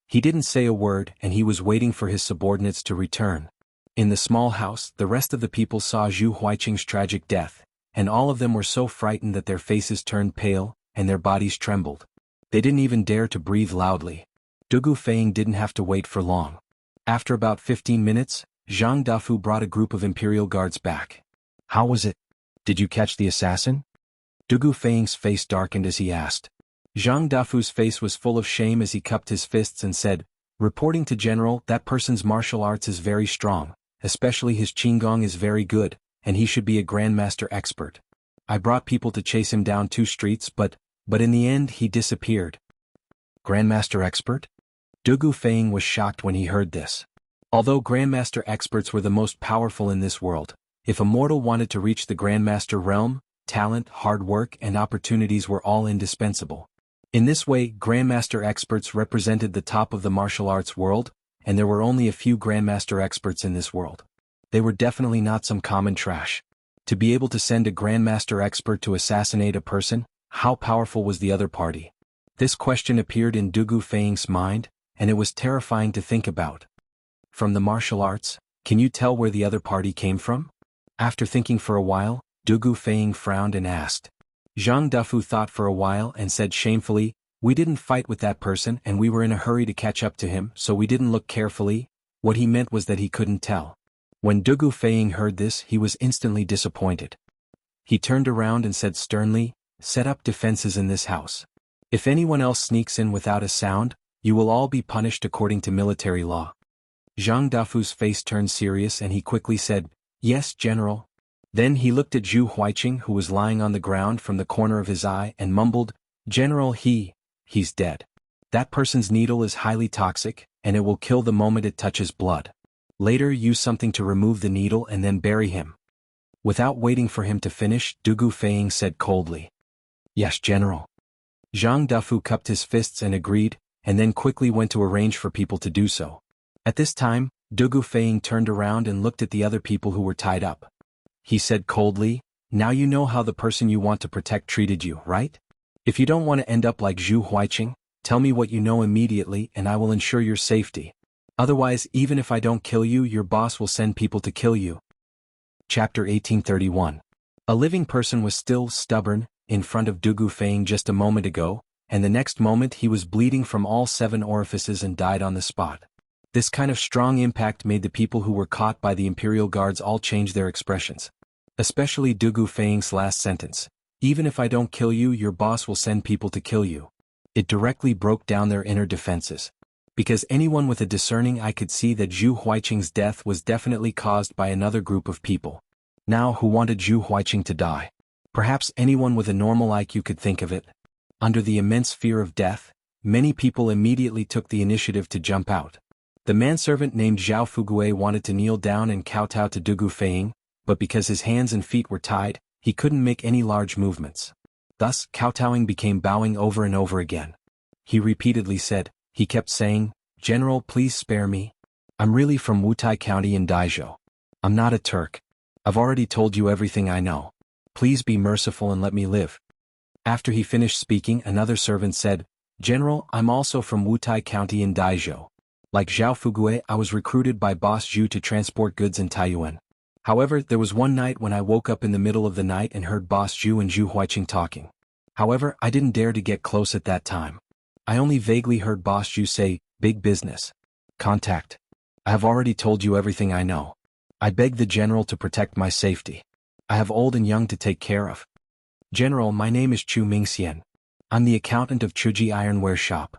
He didn't say a word and he was waiting for his subordinates to return. In the small house, the rest of the people saw Zhu Huiqing's tragic death, and all of them were so frightened that their faces turned pale, and their bodies trembled. They didn't even dare to breathe loudly. Dugu Feiying didn't have to wait for long. After about 15 minutes, Zhang Dufu brought a group of Imperial Guards back. "How was it? Did you catch the assassin?" Dugu Feiying's face darkened as he asked. Zhang Dufu's face was full of shame as he cupped his fists and said, "Reporting to General, that person's martial arts is very strong. Especially his Qinggong is very good, and he should be a Grandmaster expert. I brought people to chase him down 2 streets but in the end he disappeared." Grandmaster expert? Dugu Feiying was shocked when he heard this. Although Grandmaster experts were the most powerful in this world, if a mortal wanted to reach the Grandmaster realm, talent, hard work and opportunities were all indispensable. In this way, Grandmaster experts represented the top of the martial arts world, and there were only a few Grandmaster experts in this world. They were definitely not some common trash. To be able to send a Grandmaster expert to assassinate a person, how powerful was the other party? This question appeared in Dugu Feiying's mind, and it was terrifying to think about. From the martial arts, can you tell where the other party came from? After thinking for a while, Dugu Feiying frowned and asked. Zhang Dufu thought for a while and said shamefully, "We didn't fight with that person and we were in a hurry to catch up to him, so we didn't look carefully." What he meant was that he couldn't tell. When Dugu Feiying heard this, he was instantly disappointed. He turned around and said sternly, "Set up defenses in this house. If anyone else sneaks in without a sound, you will all be punished according to military law." Zhang Dufu's face turned serious and he quickly said, "Yes, General." Then he looked at Zhu Huiqing, who was lying on the ground from the corner of his eye, and mumbled, "General, he he's dead. That person's needle is highly toxic, and it will kill the moment it touches blood. Later use something to remove the needle and then bury him." Without waiting for him to finish, Dugu Feiying said coldly. "Yes, General." Zhang Dufu cupped his fists and agreed, and then quickly went to arrange for people to do so. At this time, Dugu Feiying turned around and looked at the other people who were tied up. He said coldly, "Now you know how the person you want to protect treated you, right? If you don't want to end up like Zhu Huiqing, tell me what you know immediately and I will ensure your safety. Otherwise, even if I don't kill you, your boss will send people to kill you." Chapter 1831. A living person was still stubborn in front of Dugu Feiying just a moment ago, and the next moment he was bleeding from all 7 orifices and died on the spot. This kind of strong impact made the people who were caught by the Imperial Guards all change their expressions. Especially Dugu Feiying's last sentence, "Even if I don't kill you, your boss will send people to kill you." It directly broke down their inner defenses. Because anyone with a discerning eye could see that Zhu Huiqing's death was definitely caused by another group of people. Now who wanted Zhu Huiqing to die? Perhaps anyone with a normal IQ could think of it. Under the immense fear of death, many people immediately took the initiative to jump out. The manservant named Zhao Fugue wanted to kneel down and kowtow to Dugu Feiying, but because his hands and feet were tied, he couldn't make any large movements. Thus, kowtowing became bowing over and over again. He repeatedly said, he kept saying, "General, please spare me. I'm really from Wutai County in Daizhou. I'm not a Turk. I've already told you everything I know. Please be merciful and let me live." After he finished speaking, another servant said, "General, I'm also from Wutai County in Daizhou. Like Zhao Fugue, I was recruited by Boss Zhu to transport goods in Taiyuan. However, there was one night when I woke up in the middle of the night and heard Boss Zhu and Zhu Huiqing talking. However, I didn't dare to get close at that time. I only vaguely heard Boss Zhu say, 'Big business. Contact. I have already told you everything I know. I beg the General to protect my safety. I have old and young to take care of. General, my name is Chu Mingxian. I'm the accountant of Chuji Ironware Shop.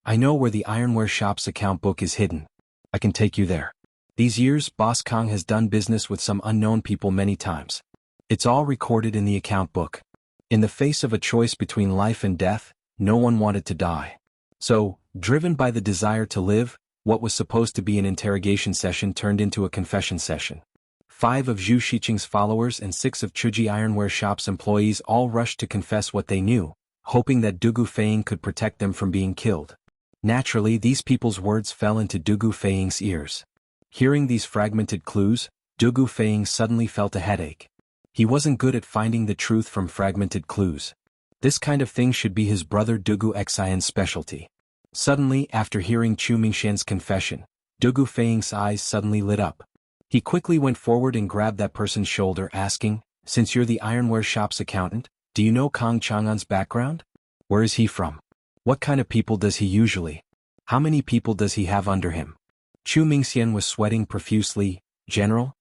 I know where the Ironware Shop's account book is hidden. I can take you there. These years, Boss Kong has done business with some unknown people many times. It's all recorded in the account book. In the face of a choice between life and death, no one wanted to die. So, driven by the desire to live, what was supposed to be an interrogation session turned into a confession session. 5 of Zhu Shiqing's followers and 6 of Chuji Ironware Shop's employees all rushed to confess what they knew, hoping that Dugu Feiying could protect them from being killed. Naturally, these people's words fell into Dugu Feiying's ears. Hearing these fragmented clues, Dugu Feiying suddenly felt a headache. He wasn't good at finding the truth from fragmented clues. This kind of thing should be his brother Dugu Xian's specialty. Suddenly, after hearing Chu Mingxian's confession, Dugu Feiying's eyes suddenly lit up. He quickly went forward and grabbed that person's shoulder, asking, "Since you're the Ironware Shop's accountant, do you know Kong Chang'an's background? Where is he from? What kind of people does he usually? How many people does he have under him?" Chu Mingxian was sweating profusely. General,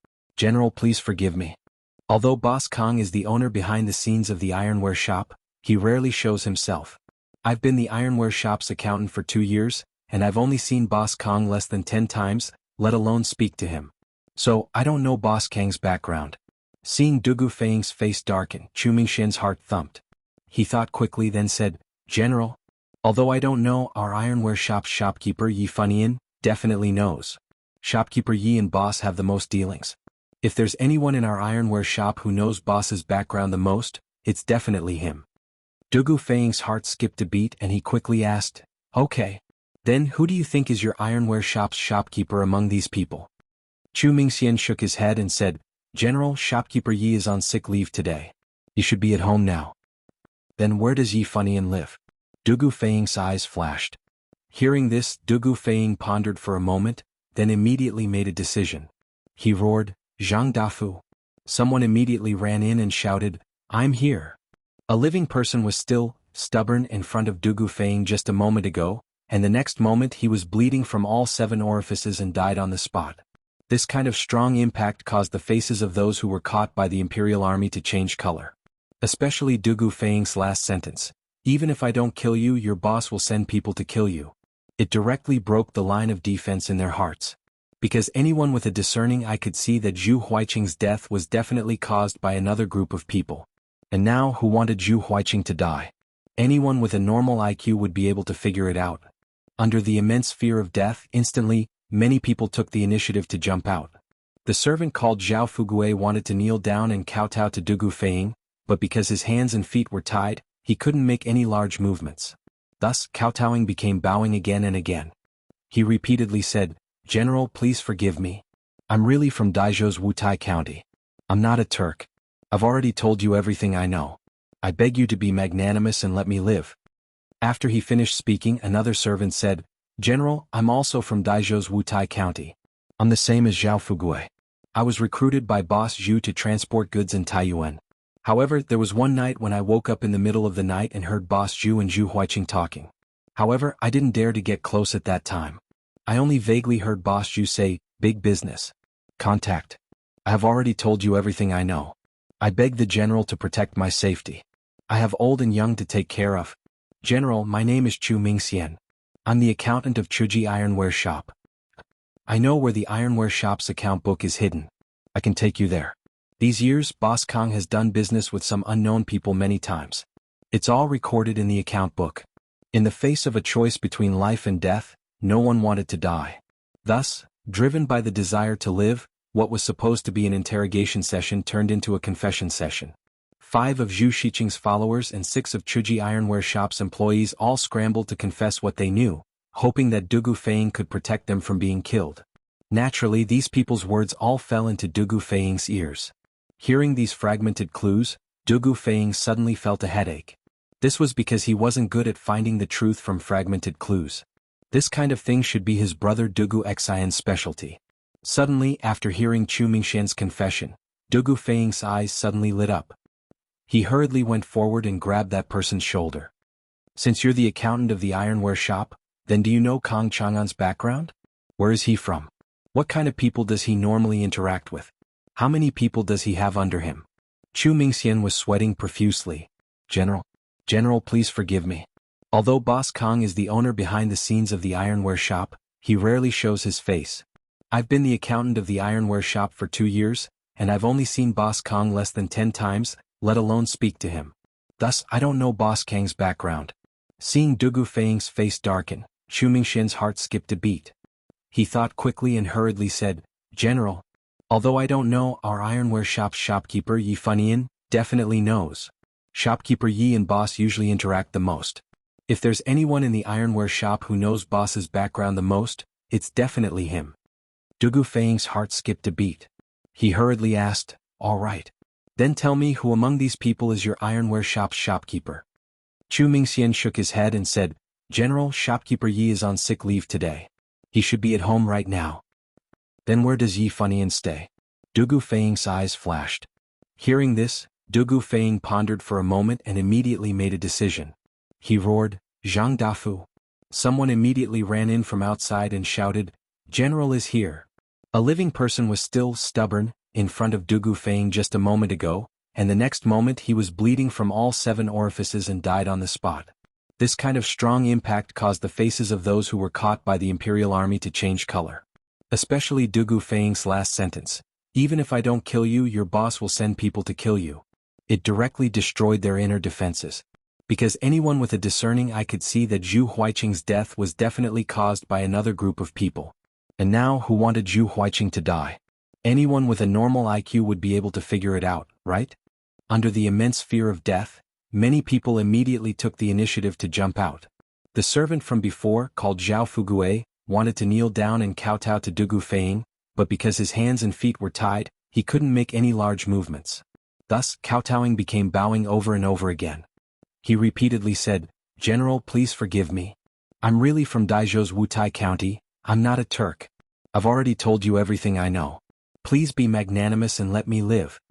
please forgive me. Although Boss Kong is the owner behind the scenes of the Ironware Shop, he rarely shows himself. I've been the Ironware Shop's accountant for 2 years, and I've only seen Boss Kong less than 10 times, let alone speak to him. So, I don't know Boss Kang's background." Seeing Dugu Feiying's face darken, Chu Mingxian's heart thumped. He thought quickly, then said, "General, although I don't know, our Ironware Shop's shopkeeper Yi Funian definitely knows. Shopkeeper Yi and Boss have the most dealings. If there's anyone in our Ironware Shop who knows Boss's background the most, it's definitely him." Dugu Feiying's heart skipped a beat and he quickly asked, "Okay. Then who do you think is your Ironware Shop's shopkeeper among these people?" Chu Mingxian shook his head and said, "General, Shopkeeper Yi is on sick leave today. He should be at home now." "Then where does Yi Funian live?" Dugu Feiying's eyes flashed. Hearing this, Dugu Feiying pondered for a moment, then immediately made a decision. He roared, "Zhang Dafu!" Someone immediately ran in and shouted, "I'm here." A living person was still stubborn in front of Dugu Feiying just a moment ago, and the next moment he was bleeding from all 7 orifices and died on the spot. This kind of strong impact caused the faces of those who were caught by the Imperial Army to change color. Especially Dugu Feiying's last sentence, "Even if I don't kill you, your boss will send people to kill you." It directly broke the line of defense in their hearts. Because anyone with a discerning eye could see that Zhu Huiqing's death was definitely caused by another group of people. And now who wanted Zhu Huiqing to die? Anyone with a normal IQ would be able to figure it out. Under the immense fear of death, instantly, many people took the initiative to jump out. The servant called Zhao Fugue wanted to kneel down and kowtow to Dugu Feiying, but because his hands and feet were tied, he couldn't make any large movements. Thus, kowtowing became bowing again and again. He repeatedly said, "General, please forgive me. I'm really from Daizhou's Wutai County. I'm not a Turk. I've already told you everything I know. I beg you to be magnanimous and let me live." After he finished speaking, another servant said, "General, I'm also from Daizhou's Wutai County. I'm the same as Zhao Fugue. I was recruited by Boss Zhu to transport goods in Taiyuan. However, there was one night when I woke up in the middle of the night and heard Boss Zhu and Zhu Huiqing talking. However, I didn't dare to get close at that time. I only vaguely heard Boss Zhu say, 'Big business. Contact. I have already told you everything I know. I beg the general to protect my safety. I have old and young to take care of. General, my name is Chu Mingxian. I'm the accountant of Chuji Ironware Shop. I know where the ironware shop's account book is hidden. I can take you there. These years, Boss Kong has done business with some unknown people many times. It's all recorded in the account book. In the face of a choice between life and death, no one wanted to die. Thus, driven by the desire to live, what was supposed to be an interrogation session turned into a confession session. 5 of Zhu Shiqing's followers and 6 of Chuji Ironware Shop's employees all scrambled to confess what they knew, hoping that Dugu Feiying could protect them from being killed. Naturally, these people's words all fell into Dugu Feiying's ears. Hearing these fragmented clues, Dugu Feiying suddenly felt a headache. This was because he wasn't good at finding the truth from fragmented clues. This kind of thing should be his brother Dugu Xian's specialty. Suddenly, after hearing Chu Mingxian's confession, Dugu Feiying's eyes suddenly lit up. He hurriedly went forward and grabbed that person's shoulder. "Since you're the accountant of the ironware shop, then do you know Kong Chang'an's background? Where is he from? What kind of people does he normally interact with? How many people does he have under him?" Chu Mingxian was sweating profusely. General, please forgive me. Although Boss Kong is the owner behind the scenes of the ironware shop, he rarely shows his face. I've been the accountant of the ironware shop for 2 years, and I've only seen Boss Kong less than 10 times, let alone speak to him. Thus, I don't know Boss Kang's background." Seeing Dugu Feiying's face darken, Chu Mingxian's heart skipped a beat. He thought quickly and hurriedly said, "General, although I don't know, our ironware shop's shopkeeper Yi Funian definitely knows. Shopkeeper Yi and Boss usually interact the most. If there's anyone in the ironware shop who knows Boss's background the most, it's definitely him." Dugu Feiying's heart skipped a beat. He hurriedly asked, "All right. Then tell me who among these people is your ironware shop's shopkeeper." Chu Mingxian shook his head and said, "General, shopkeeper Yi is on sick leave today. He should be at home right now." "Then where does Yi Funian stay?" Dugu Feiying's eyes flashed. Hearing this, Dugu Feiying pondered for a moment and immediately made a decision. He roared, "Zhang Dafu!" Someone immediately ran in from outside and shouted, "General is here." A living person was still stubborn, in front of Dugu Feiying just a moment ago, and the next moment he was bleeding from all 7 orifices and died on the spot. This kind of strong impact caused the faces of those who were caught by the Imperial Army to change color. Especially Dugu Feiying's last sentence, "Even if I don't kill you, your boss will send people to kill you." It directly destroyed their inner defenses. Because anyone with a discerning eye could see that Zhu Huiqing's death was definitely caused by another group of people. And now, who wanted Zhu Huiqing to die? Anyone with a normal IQ would be able to figure it out, right? Under the immense fear of death, many people immediately took the initiative to jump out. The servant from before, called Zhao Fugue, wanted to kneel down and kowtow to Dugu Feiying, but because his hands and feet were tied, he couldn't make any large movements. Thus, kowtowing became bowing over and over again. He repeatedly said, "General, please forgive me. I'm really from Daizhou's Wutai County. I'm not a Turk. I've already told you everything I know. Please be magnanimous and let me live."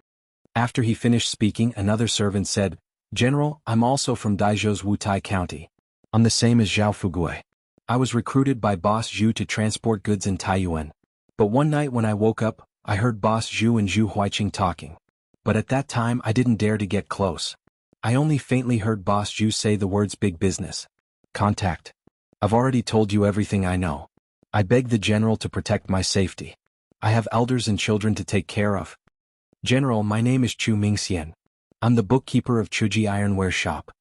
After he finished speaking, another servant said, "General, I'm also from Daizhou's Wutai County. I'm the same as Zhao Fugue. I was recruited by Boss Zhu to transport goods in Taiyuan. But one night when I woke up, I heard Boss Zhu and Zhu Huiqing talking. But at that time I didn't dare to get close. I only faintly heard Boss Zhu say the words 'big business. Contact. I've already told you everything I know. I beg the general to protect my safety. I have elders and children to take care of. General, my name is Chu Mingxian. I'm the bookkeeper of Chuji Ironware Shop.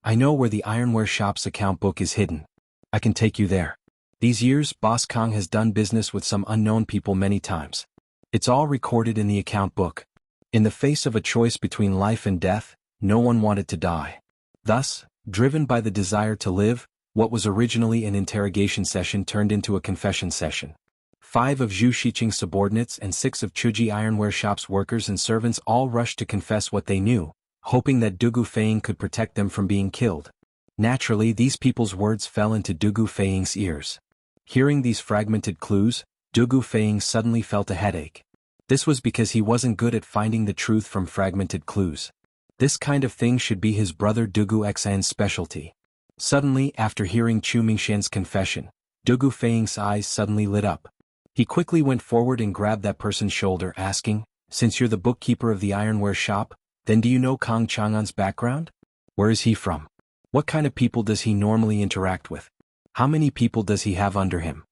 I know where the ironware shop's account book is hidden. I can take you there. These years, Boss Kong has done business with some unknown people many times. It's all recorded in the account book. In the face of a choice between life and death, no one wanted to die. Thus, driven by the desire to live, what was originally an interrogation session turned into a confession session. 5 of Zhu Shiqing's subordinates and 6 of Chuji Ironware Shop's workers and servants all rushed to confess what they knew, hoping that Dugu Feiying could protect them from being killed. Naturally, these people's words fell into Dugu Feiying's ears. Hearing these fragmented clues, Dugu Feiying suddenly felt a headache. This was because he wasn't good at finding the truth from fragmented clues. This kind of thing should be his brother Dugu Xan's specialty. Suddenly, after hearing Chu Mingxian's confession, Dugu Feiying's eyes suddenly lit up. He quickly went forward and grabbed that person's shoulder, asking, "Since you're the bookkeeper of the ironware shop, then do you know Kong Chang'an's background? Where is he from? What kind of people does he normally interact with? How many people does he have under him?"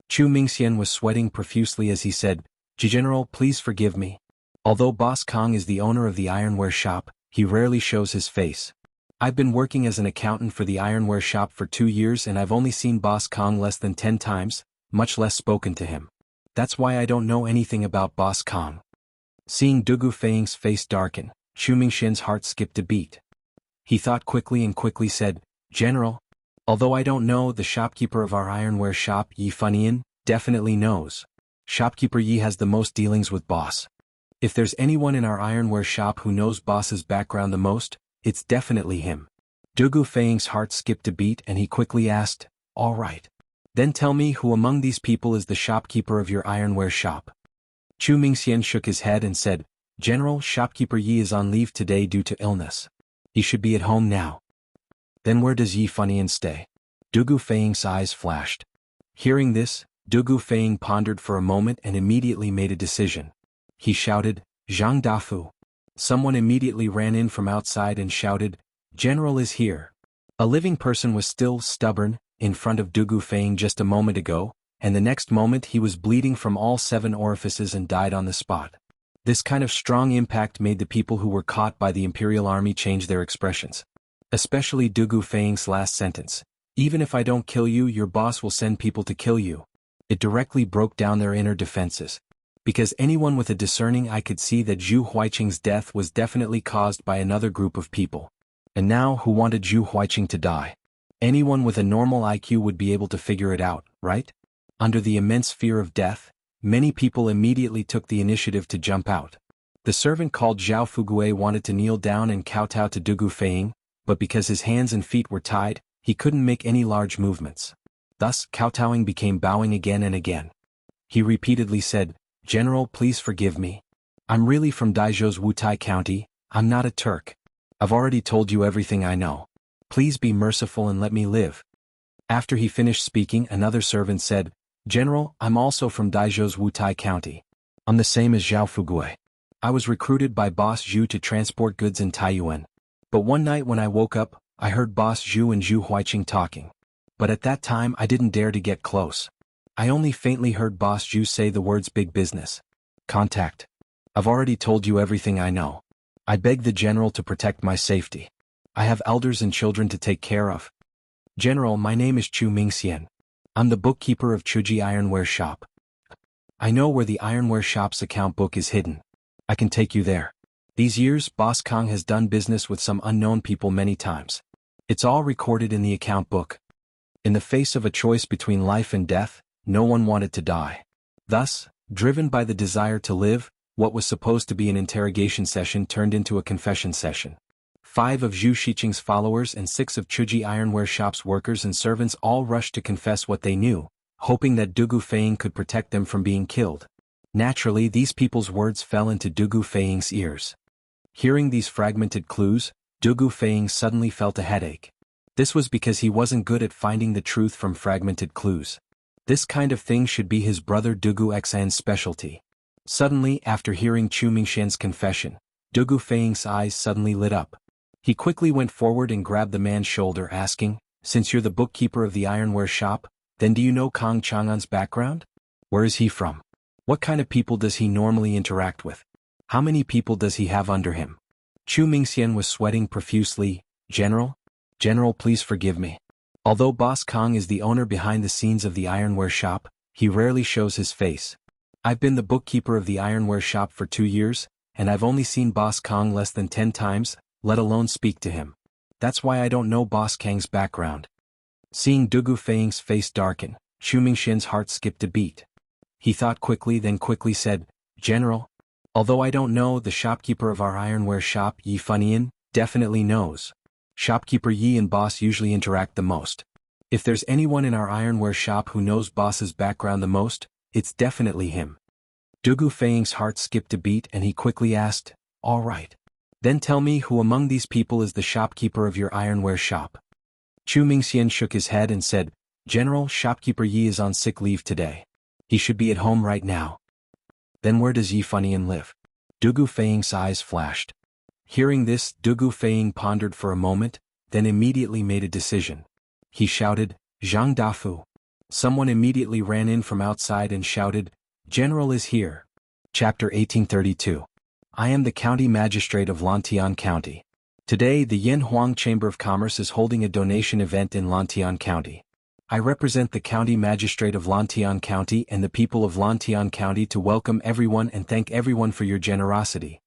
Chu Mingxian was sweating profusely as he said, "General, please forgive me. Although Boss Kong is the owner of the ironware shop, he rarely shows his face. I've been working as an accountant for the ironware shop for 2 years and I've only seen Boss Kong less than 10 times, much less spoken to him. That's why I don't know anything about Boss Kong." Seeing Dugu Feiying's face darken, Chu Mingxian's heart skipped a beat. He thought quickly and quickly said, "General, although I don't know, the shopkeeper of our ironware shop, Yi Funian, definitely knows. Shopkeeper Yi has the most dealings with Boss. If there's anyone in our ironware shop who knows Boss's background the most, it's definitely him." Dugu Feiying's heart skipped a beat and he quickly asked, "All right. Then tell me who among these people is the shopkeeper of your ironware shop." Chu Mingxian shook his head and said, "General, Shopkeeper Yi is on leave today due to illness. He should be at home now." "Then where does Yi Funian stay?" Dugu Feiying's eyes flashed. Hearing this, Dugu Feiying pondered for a moment and immediately made a decision. He shouted, "Zhang Dafu." Someone immediately ran in from outside and shouted, "General is here." A living person was still stubborn, in front of Dugu Feiying just a moment ago, and the next moment he was bleeding from all 7 orifices and died on the spot. This kind of strong impact made the people who were caught by the Imperial Army change their expressions. Especially Dugu Feiying's last sentence, "Even if I don't kill you, your boss will send people to kill you." It directly broke down their inner defenses. Because anyone with a discerning eye could see that Zhu Huiqing's death was definitely caused by another group of people. And now who wanted Zhu Huiqing to die? Anyone with a normal IQ would be able to figure it out, right? Under the immense fear of death, many people immediately took the initiative to jump out. The servant called Zhao Fugue wanted to kneel down and kowtow to Dugu Feiying, but because his hands and feet were tied, he couldn't make any large movements. Thus, kowtowing became bowing again and again. He repeatedly said, "General, please forgive me. I'm really from Daizhou's Wutai County, I'm not a Turk. I've already told you everything I know. Please be merciful and let me live." After he finished speaking, another servant said, "General, I'm also from Daizhou's Wutai County. I'm the same as Zhao Fugue. I was recruited by Boss Zhu to transport goods in Taiyuan. But one night when I woke up, I heard Boss Zhu and Zhu Huiqing talking. But at that time I didn't dare to get close. I only faintly heard Boss Zhu say the words big business. Contact. I've already told you everything I know. I beg the general to protect my safety. I have elders and children to take care of. General, my name is Chu Mingxian. I'm the bookkeeper of Chuji Ironware Shop. I know where the ironware shop's account book is hidden. I can take you there. These years, Boss Kong has done business with some unknown people many times. It's all recorded in the account book. In the face of a choice between life and death, no one wanted to die. Thus, driven by the desire to live, what was supposed to be an interrogation session turned into a confession session. 5 of Zhu Shiqing's followers and 6 of Chuji Ironware Shop's workers and servants all rushed to confess what they knew, hoping that Dugu Feiying could protect them from being killed. Naturally, these people's words fell into Dugu Feiying's ears. Hearing these fragmented clues, Dugu Feiying suddenly felt a headache. This was because he wasn't good at finding the truth from fragmented clues. This kind of thing should be his brother Dugu Xan's specialty. Suddenly, after hearing Chu Mingxian's confession, Dugu Feiying's eyes suddenly lit up. He quickly went forward and grabbed the man's shoulder, asking, "Since you're the bookkeeper of the ironware shop, then do you know Kong Chang'an's background? Where is he from? What kind of people does he normally interact with? How many people does he have under him?" Chu Mingxian was sweating profusely. "General, General, please forgive me. Although Boss Kong is the owner behind the scenes of the ironware shop, he rarely shows his face. I've been the bookkeeper of the ironware shop for 2 years, and I've only seen Boss Kong less than 10 times, let alone speak to him. That's why I don't know Boss Kang's background. Seeing Dugu Feiying's face darken, Chu Mingxian's heart skipped a beat. He thought quickly, then quickly said, General, although I don't know, the shopkeeper of our ironware shop, Yi Funian, definitely knows. Shopkeeper Yi and Boss usually interact the most. If there's anyone in our ironware shop who knows Boss's background the most, it's definitely him. Dugu Feiying's heart skipped a beat and he quickly asked, all right. Then tell me who among these people is the shopkeeper of your ironware shop. Chu Mingxian shook his head and said, General, shopkeeper Yi is on sick leave today. He should be at home right now. Then where does Yi Funian live? Dugu Feiying's eyes flashed. Hearing this, Dugu Feiying pondered for a moment, then immediately made a decision. He shouted, Zhang Dafu. Someone immediately ran in from outside and shouted, General is here. Chapter 1832. I am the County Magistrate of Lantian County. Today the Yanhuang Chamber of Commerce is holding a donation event in Lantian County. I represent the County Magistrate of Lantian County and the people of Lantian County to welcome everyone and thank everyone for your generosity.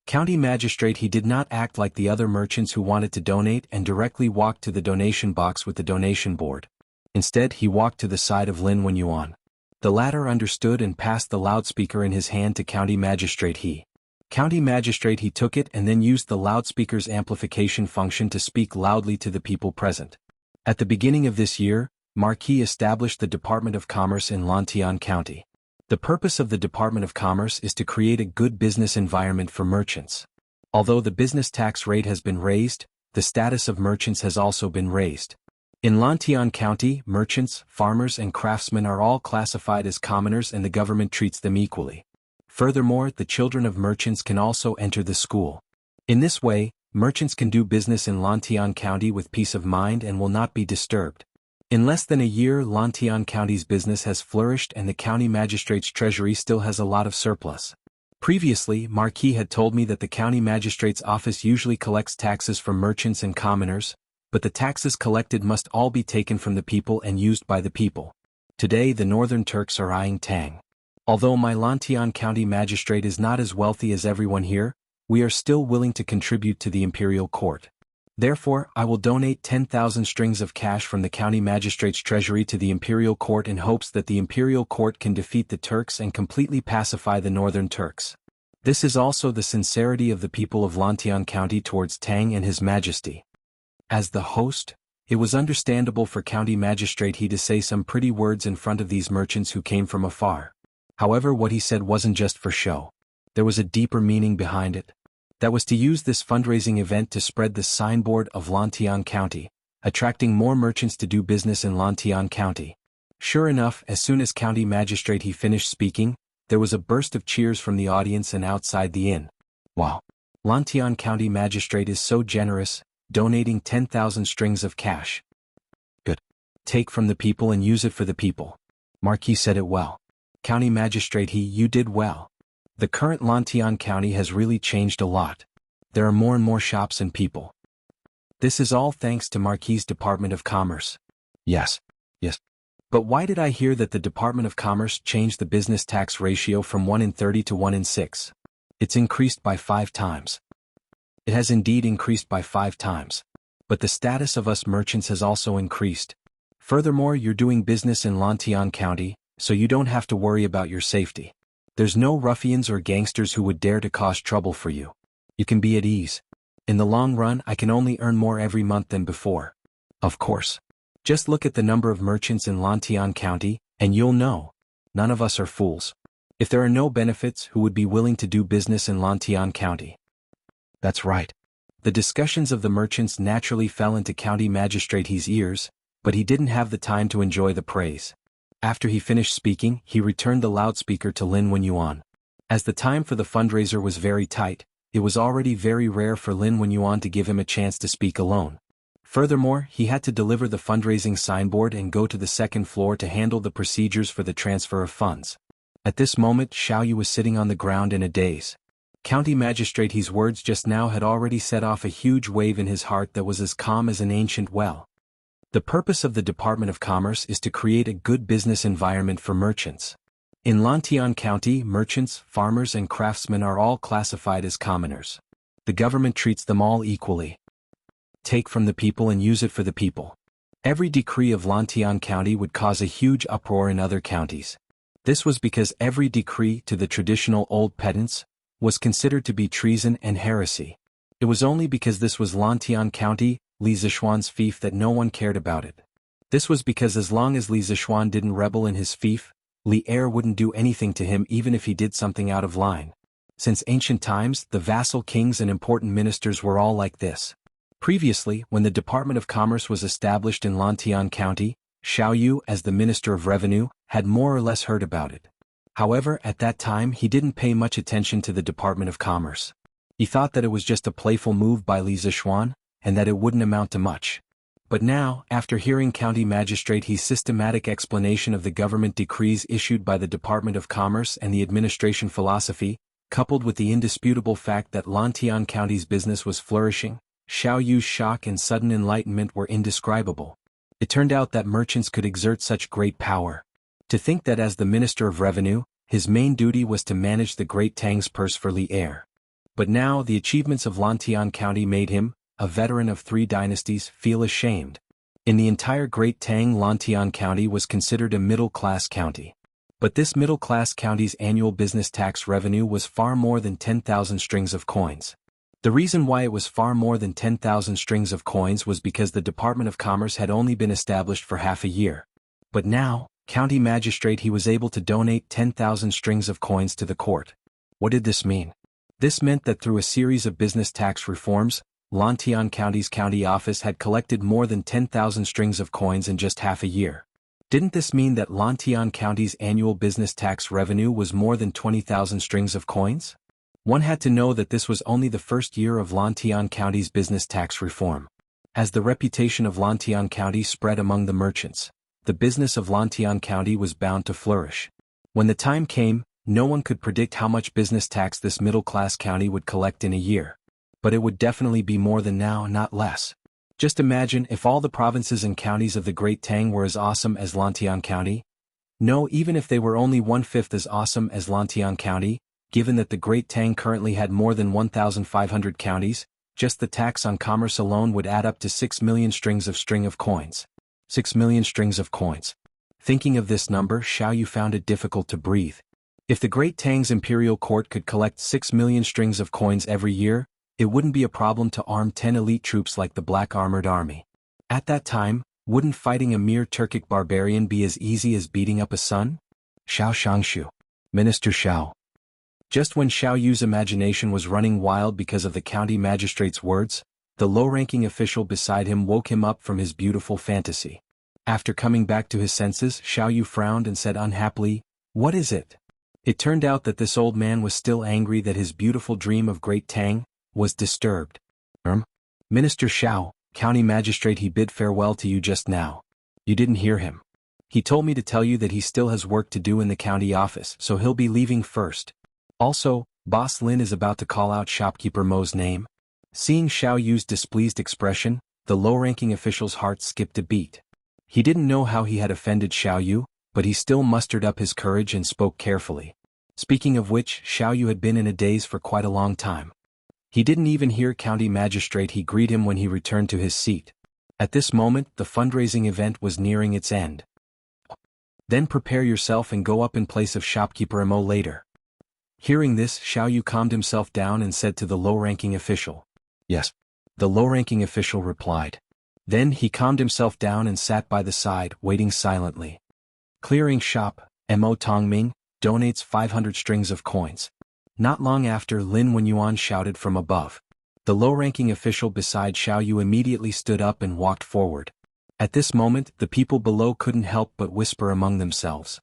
County Magistrate, he did not act like the other merchants who wanted to donate and directly walked to the donation box with the donation board. Instead, he walked to the side of Lin Wenyuan. The latter understood and passed the loudspeaker in his hand to County Magistrate He. County Magistrate He took it and then used the loudspeaker's amplification function to speak loudly to the people present. At the beginning of this year, Marquis established the Department of Commerce in Lantian County. The purpose of the Department of Commerce is to create a good business environment for merchants. Although the business tax rate has been raised, the status of merchants has also been raised. In Lantian County, merchants, farmers and craftsmen are all classified as commoners and the government treats them equally. Furthermore, the children of merchants can also enter the school. In this way, merchants can do business in Lantian County with peace of mind and will not be disturbed. In less than a year, Lantian County's business has flourished and the county magistrate's treasury still has a lot of surplus. Previously, Marquis had told me that the county magistrate's office usually collects taxes from merchants and commoners, but the taxes collected must all be taken from the people and used by the people. Today the Northern Turks are eyeing Tang. Although my Lantian County magistrate is not as wealthy as everyone here, we are still willing to contribute to the imperial court. Therefore, I will donate 10,000 strings of cash from the county magistrate's treasury to the imperial court in hopes that the imperial court can defeat the Turks and completely pacify the Northern Turks. This is also the sincerity of the people of Lantian County towards Tang and His Majesty. As the host, it was understandable for County Magistrate He to say some pretty words in front of these merchants who came from afar. However, what he said wasn't just for show. There was a deeper meaning behind it. That was to use this fundraising event to spread the signboard of Lantian County, attracting more merchants to do business in Lantian County. Sure enough, as soon as County Magistrate He finished speaking, there was a burst of cheers from the audience and outside the inn. Wow! Lantian County Magistrate is so generous, donating 10,000 strings of cash. Good. Take from the people and use it for the people. Marquis said it well. County Magistrate He, you did well. The current Lantian County has really changed a lot. There are more and more shops and people. This is all thanks to Marquis' Department of Commerce. Yes. But why did I hear that the Department of Commerce changed the business tax ratio from 1 in 30 to 1 in 6? It's increased by 5 times. It has indeed increased by 5 times. But the status of us merchants has also increased. Furthermore, you're doing business in Lantian County, so you don't have to worry about your safety. There's no ruffians or gangsters who would dare to cause trouble for you. You can be at ease. In the long run, I can only earn more every month than before. Of course. Just look at the number of merchants in Lantian County, and you'll know. None of us are fools. If there are no benefits, who would be willing to do business in Lantian County? That's right. The discussions of the merchants naturally fell into County Magistrate He's ears, but he didn't have the time to enjoy the praise. After he finished speaking, he returned the loudspeaker to Lin Wenyuan. As the time for the fundraiser was very tight, it was already very rare for Lin Wenyuan to give him a chance to speak alone. Furthermore, he had to deliver the fundraising signboard and go to the second floor to handle the procedures for the transfer of funds. At this moment, Xiaoyu was sitting on the ground in a daze. County Magistrate He's words just now had already set off a huge wave in his heart that was as calm as an ancient well. The purpose of the Department of Commerce is to create a good business environment for merchants. In Lantian County, merchants, farmers and craftsmen are all classified as commoners. The government treats them all equally. Take from the people and use it for the people. Every decree of Lantian County would cause a huge uproar in other counties. This was because every decree to the traditional old pedants was considered to be treason and heresy. It was only because this was Lantian County, Li Zishuan's fief, that no one cared about it. This was because as long as Li Zishuan didn't rebel in his fief, Li Er wouldn't do anything to him even if he did something out of line. Since ancient times, the vassal kings and important ministers were all like this. Previously, when the Department of Commerce was established in Lantian County, Xiao Yu, as the Minister of Revenue, had more or less heard about it. However, at that time he didn't pay much attention to the Department of Commerce. He thought that it was just a playful move by Li Zishuan, and that it wouldn't amount to much. But now, after hearing County Magistrate He's systematic explanation of the government decrees issued by the Department of Commerce and the administration philosophy, coupled with the indisputable fact that Lantian County's business was flourishing, Xiao Yu's shock and sudden enlightenment were indescribable. It turned out that merchants could exert such great power. To think that as the Minister of Revenue, his main duty was to manage the Great Tang's purse for Li Er. But now the achievements of Lantian County made him, a veteran of 3 dynasties, feel ashamed. In the entire Great Tang, Lantian County was considered a middle-class county. But this middle-class county's annual business tax revenue was far more than 10,000 strings of coins. The reason why it was far more than 10,000 strings of coins was because the Department of Commerce had only been established for half a year. But now, County Magistrate He was able to donate 10,000 strings of coins to the court. What did this mean? This meant that through a series of business tax reforms, Lantian County's county office had collected more than 10,000 strings of coins in just half a year. Didn't this mean that Lantian County's annual business tax revenue was more than 20,000 strings of coins? One had to know that this was only the first year of Lantian County's business tax reform. As the reputation of Lantian County spread among the merchants, the business of Lantian County was bound to flourish. When the time came, no one could predict how much business tax this middle-class county would collect in a year. But it would definitely be more than now, not less. Just imagine if all the provinces and counties of the Great Tang were as awesome as Lantian County. No, even if they were only 1/5 as awesome as Lantian County, given that the Great Tang currently had more than 1,500 counties, just the tax on commerce alone would add up to 6 million strings of coins. 6 million strings of coins. Thinking of this number, Xiao Yu found it difficult to breathe. If the Great Tang's imperial court could collect 6 million strings of coins every year, it wouldn't be a problem to arm 10 elite troops like the Black Armored Army. At that time, wouldn't fighting a mere Turkic barbarian be as easy as beating up a sun? Xiao Shangshu. Minister Xiao. Just when Xiao Yu's imagination was running wild because of the county magistrate's words, the low-ranking official beside him woke him up from his beautiful fantasy. After coming back to his senses, Xiao Yu frowned and said unhappily, "What is it?" It turned out that this old man was still angry that his beautiful dream of Great Tang was disturbed. Minister Xiao, county magistrate, he bid farewell to you just now. You didn't hear him. He told me to tell you that he still has work to do in the county office, so he'll be leaving first. Also, Boss Lin is about to call out shopkeeper Mo's name. Seeing Xiao Yu's displeased expression, the low-ranking official's heart skipped a beat. He didn't know how he had offended Xiao Yu, but he still mustered up his courage and spoke carefully. Speaking of which, Xiao Yu had been in a daze for quite a long time. He didn't even hear County Magistrate He greet him when he returned to his seat. At this moment, the fundraising event was nearing its end. Then prepare yourself and go up in place of shopkeeper Mo later. Hearing this, Xiao Yu calmed himself down and said to the low-ranking official, "Yes." The low-ranking official replied. Then he calmed himself down and sat by the side, waiting silently. Clearing shop, Mo Tongming donates 500 strings of coins. Not long after, Lin Wenyuan shouted from above. The low-ranking official beside Xiao Yu immediately stood up and walked forward. At this moment, the people below couldn't help but whisper among themselves.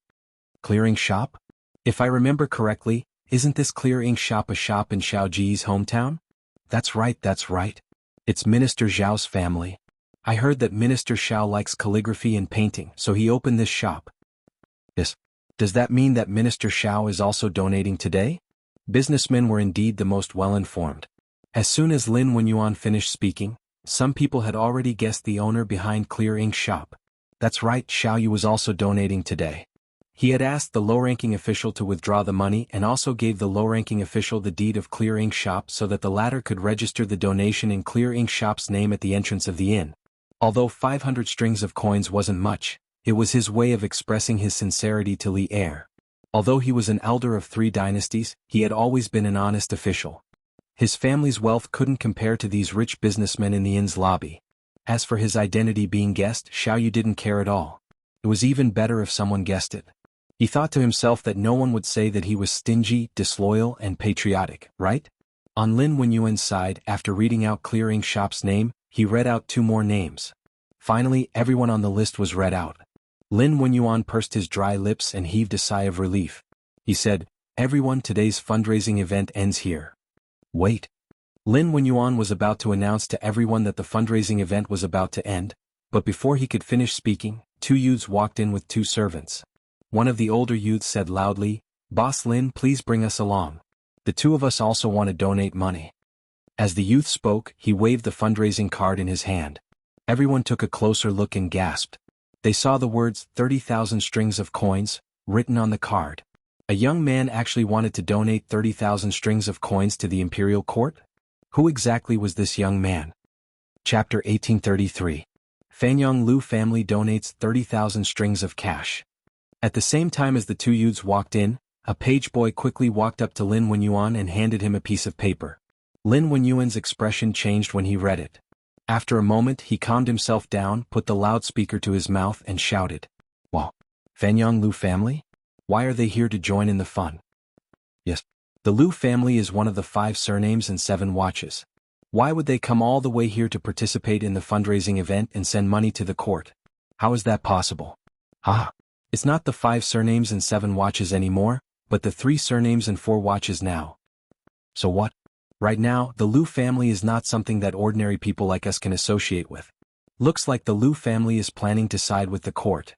Clearing shop? If I remember correctly, isn't this clearing shop a shop in Xiao Ji's hometown? That's right, that's right. It's Minister Zhao's family. I heard that Minister Xiao likes calligraphy and painting, so he opened this shop. Yes. Does that mean that Minister Xiao is also donating today? Businessmen were indeed the most well-informed. As soon as Lin Wenyuan finished speaking, some people had already guessed the owner behind Clear Ink Shop. That's right, Xiaoyu was also donating today. He had asked the low-ranking official to withdraw the money and also gave the low-ranking official the deed of Clear Ink Shop so that the latter could register the donation in Clear Ink Shop's name at the entrance of the inn. Although 500 strings of coins wasn't much, it was his way of expressing his sincerity to Li Heir. Although he was an elder of 3 dynasties, he had always been an honest official. His family's wealth couldn't compare to these rich businessmen in the inn's lobby. As for his identity being guessed, Xiaoyu didn't care at all. It was even better if someone guessed it. He thought to himself that no one would say that he was stingy, disloyal, and patriotic, right? On Lin Wenyuan's side, after reading out Clear Ink Shop's name, he read out 2 more names. Finally, everyone on the list was read out. Lin Wenyuan pursed his dry lips and heaved a sigh of relief. He said, "Everyone, today's fundraising event ends here." Wait. Lin Wenyuan was about to announce to everyone that the fundraising event was about to end, but before he could finish speaking, 2 youths walked in with 2 servants. One of the older youths said loudly, "Boss Lin, please bring us along. The 2 of us also want to donate money." As the youth spoke, he waved the fundraising card in his hand. Everyone took a closer look and gasped. They saw the words 30,000 strings of coins written on the card. A young man actually wanted to donate 30,000 strings of coins to the imperial court? Who exactly was this young man? Chapter 1833. Fanyang Lu family donates 30,000 strings of cash. At the same time as the 2 youths walked in, a page boy quickly walked up to Lin Wenyuan and handed him a piece of paper. Lin Wenyuan's expression changed when he read it. After a moment he calmed himself down, put the loudspeaker to his mouth and shouted, "Wow! Fanyang Lu family? Why are they here to join in the fun?" "Yes. The Lu family is one of the 5 surnames and 7 watches. Why would they come all the way here to participate in the fundraising event and send money to the court? How is that possible?" "Ah. It's not the 5 surnames and 7 watches anymore, but the 3 surnames and 4 watches now." "So what?" "Right now, the Lu family is not something that ordinary people like us can associate with. Looks like the Lu family is planning to side with the court."